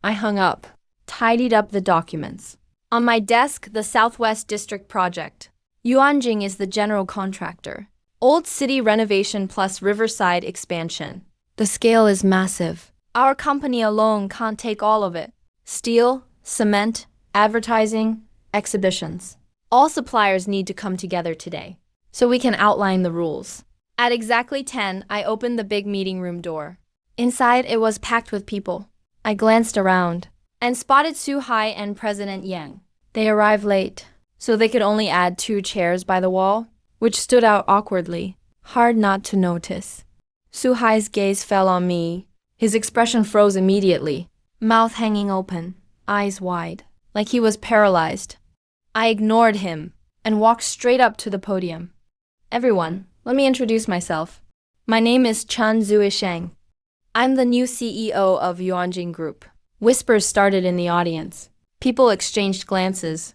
I hung up, tidied up the documents. On my desk, the Southwest District project. Yuanjing is the general contractor. Old city renovation plus riverside expansion. The scale is massive. Our company alone can't take all of it. Steel, cement, advertising, exhibitions. All suppliers need to come together today, so we can outline the rules. At exactly 10, I opened the big meeting room door. Inside, it was packed with people. I glanced around and spotted Su-hai and President Yang. They arrived late, so they could only add 2 chairs by the wall, which stood out awkwardly, hard not to notice. Su-hai's gaze fell on me. His expression froze immediately, mouth hanging open, eyes wide, like he was paralyzed. I ignored him and walked straight up to the podium. "Everyone, let me introduce myself. My name is Chan Zuisheng. I'm the new CEO of Yuanjing Group." Whispers started in the audience. People exchanged glances.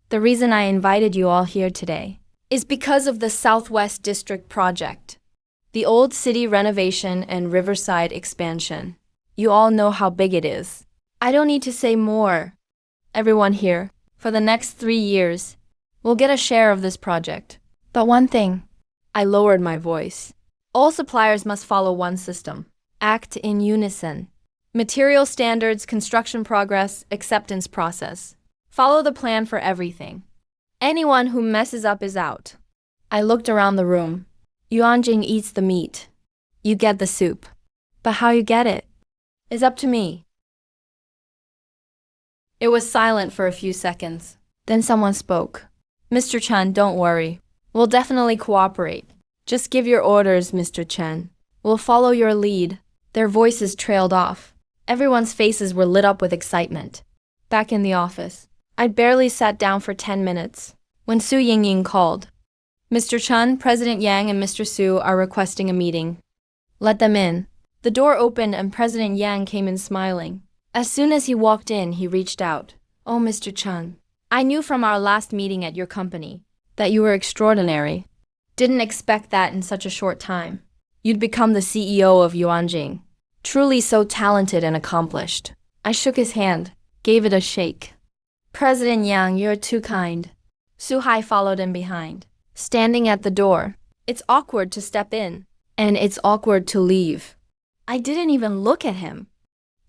"The reason I invited you all here today is because of the Southwest District project. The old city renovation and riverside expansion. You all know how big it is. I don't need to say more. Everyone here, for the next 3 years, will get a share of this project. But one thing, I lowered my voice. All suppliers must follow one system. Act in unison. Material standards, construction progress, acceptance process. Follow the plan for everything. Anyone who messes up is out. I looked around the room. Yuanjing eats the meat. You get the soup. But how you get it is up to me. It was silent for a few seconds. Then someone spoke. Mr. Chen, don't worry. We'll definitely cooperate. Just give your orders, Mr. Chen. We'll follow your lead. Their voices trailed off. Everyone's faces were lit up with excitement. Back in the office, I'd barely sat down for 10 minutes when Su Yingying called. Mr. Chen, President Yang, and Mr. Su are requesting a meeting. Let them in. The door opened and President Yang came in smiling. As soon as he walked in, he reached out. Oh, Mr. Chen, I knew from our last meeting at your company that you were extraordinary. Didn't expect that in such a short time. You'd become the CEO of Yuanjing. Truly so talented and accomplished. I shook his hand, gave it a shake. President Yang, you're too kind. Su Hai followed him behind. Standing at the door, it's awkward to step in, and it's awkward to leave. I didn't even look at him.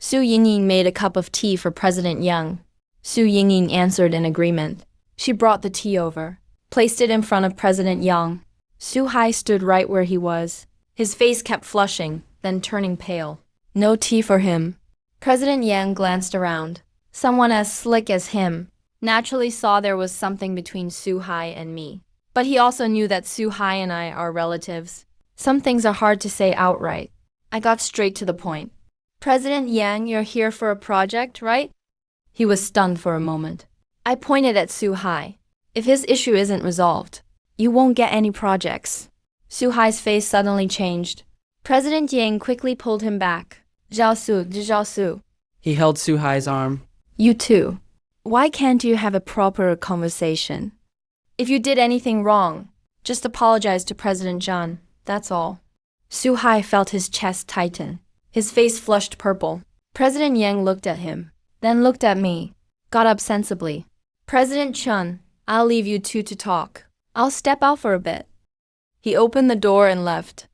Su Yingying made a cup of tea for President Yang. Su Yingying answered in agreement. She brought the tea over, placed it in front of President Yang. Su Hai stood right where he was. His face kept flushing, then turning pale. No tea for him. President Yang glanced around. Someone as slick as him naturally saw there was something between Su Hai and me. But he also knew that Su Hai and I are relatives. Some things are hard to say outright. I got straight to the point. President Yang, you're here for a project, right? He was stunned for a moment. I pointed at Su Hai. If his issue isn't resolved, you won't get any projects. Su Hai's face suddenly changed. President Yang quickly pulled him back. Zhao Su. He held Su Hai's arm. You too. Why can't you have a proper conversation? If you did anything wrong, just apologize to President Zhang, that's all. Su Hai felt his chest tighten. His face flushed purple. President Yang looked at him, then looked at me, got up sensibly. President Chen, I'll leave you two to talk. I'll step out for a bit. He opened the door and left.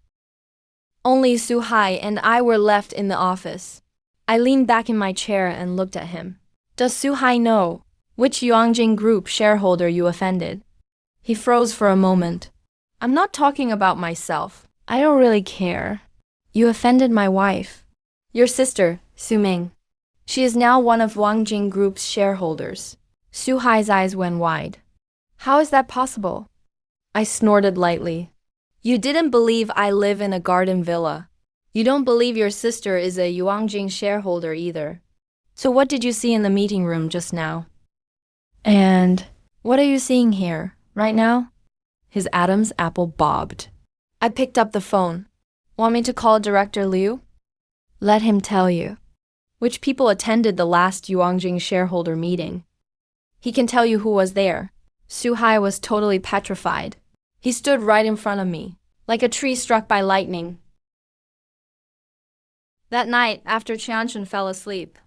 Only Su Hai and I were left in the office. I leaned back in my chair and looked at him. Does Su Hai know which Yuanjing Group shareholder you offended? He froze for a moment. I'm not talking about myself. I don't really care. You offended my wife. Your sister, Su Ming. She is now one of Yuanjing Group's shareholders. Su Hai's eyes went wide. How is that possible? I snorted lightly. You didn't believe I live in a garden villa. You don't believe your sister is a Yuanjing shareholder either. So what did you see in the meeting room just now? And what are you seeing here, right now? His Adam's apple bobbed. I picked up the phone. Want me to call Director Liu? Let him tell you. Which people attended the last Yuanjing shareholder meeting? He can tell you who was there. Su Hai was totally petrified. He stood right in front of me, like a tree struck by lightning. That night, after Qianchen fell asleep,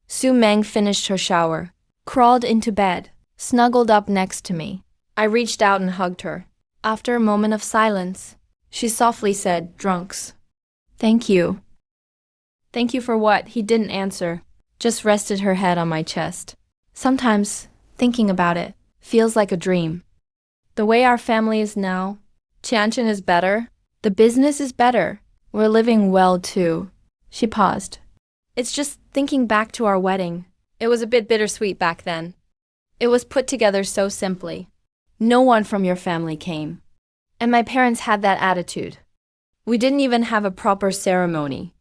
Su Meng finished her shower, crawled into bed, snuggled up next to me. I reached out and hugged her. After a moment of silence, she softly said, "Drunks." Thank you. Thank you for what? He didn't answer, just rested her head on my chest. Sometimes, thinking about it, feels like a dream. The way our family is now, Qianchen is better, the business is better, we're living well too. She paused. It's just thinking back to our wedding. It was a bit bittersweet back then. It was put together so simply. No one from your family came. And my parents had that attitude. We didn't even have a proper ceremony.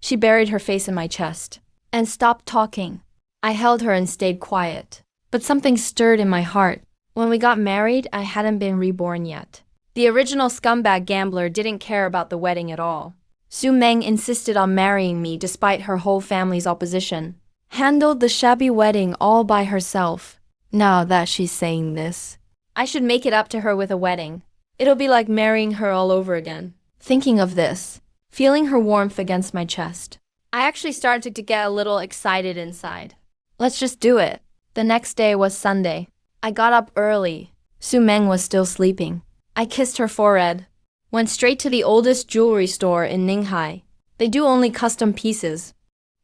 She buried her face in my chest and stopped talking. I held her and stayed quiet. But something stirred in my heart. When we got married, I hadn't been reborn yet. The original scumbag gambler didn't care about the wedding at all. Su Meng insisted on marrying me despite her whole family's opposition. Handled the shabby wedding all by herself. Now that she's saying this, I should make it up to her with a wedding. It'll be like marrying her all over again. Thinking of this, feeling her warmth against my chest, I actually started to get a little excited inside. Let's just do it. The next day was Sunday. I got up early. Su Meng was still sleeping. I kissed her forehead. Went straight to the oldest jewelry store in Ninghai. They do only custom pieces.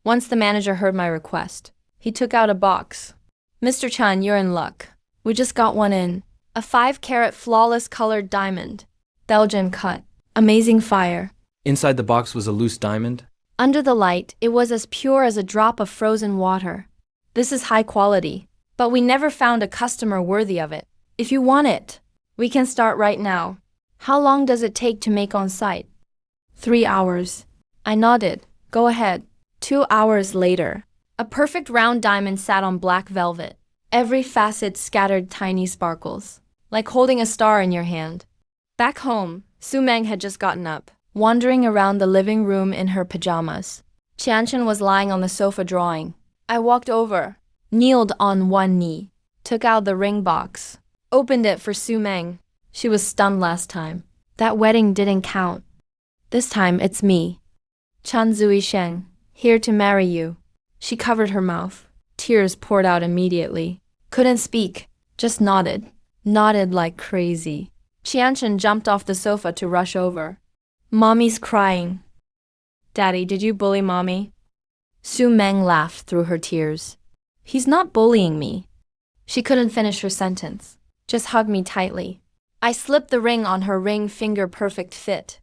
Once the manager heard my request, he took out a box. Mr. Chan, you're in luck. We just got one in. A 5-carat flawless colored diamond. Belgian cut. Amazing fire. Inside the box was a loose diamond. Under the light, it was as pure as a drop of frozen water. This is high quality, but we never found a customer worthy of it. If you want it, we can start right now. How long does it take to make on site? 3 hours. I nodded. Go ahead. 2 hours later, a perfect round diamond sat on black velvet. Every facet scattered tiny sparkles, like holding a star in your hand. Back home, Su Meng had just gotten up, wandering around the living room in her pajamas. Qianchen was lying on the sofa drawing. I walked over, kneeled on one knee, took out the ring box, opened it for Su Meng. She was stunned last time. That wedding didn't count. This time it's me. Chan Zui Sheng, here to marry you. She covered her mouth. Tears poured out immediately. Couldn't speak, just nodded. Nodded like crazy. Qianchen jumped off the sofa to rush over. Mommy's crying. Daddy, did you bully Mommy? Su Meng laughed through her tears. He's not bullying me. She couldn't finish her sentence. Just hug me tightly. I slipped the ring on her ring finger, perfect fit.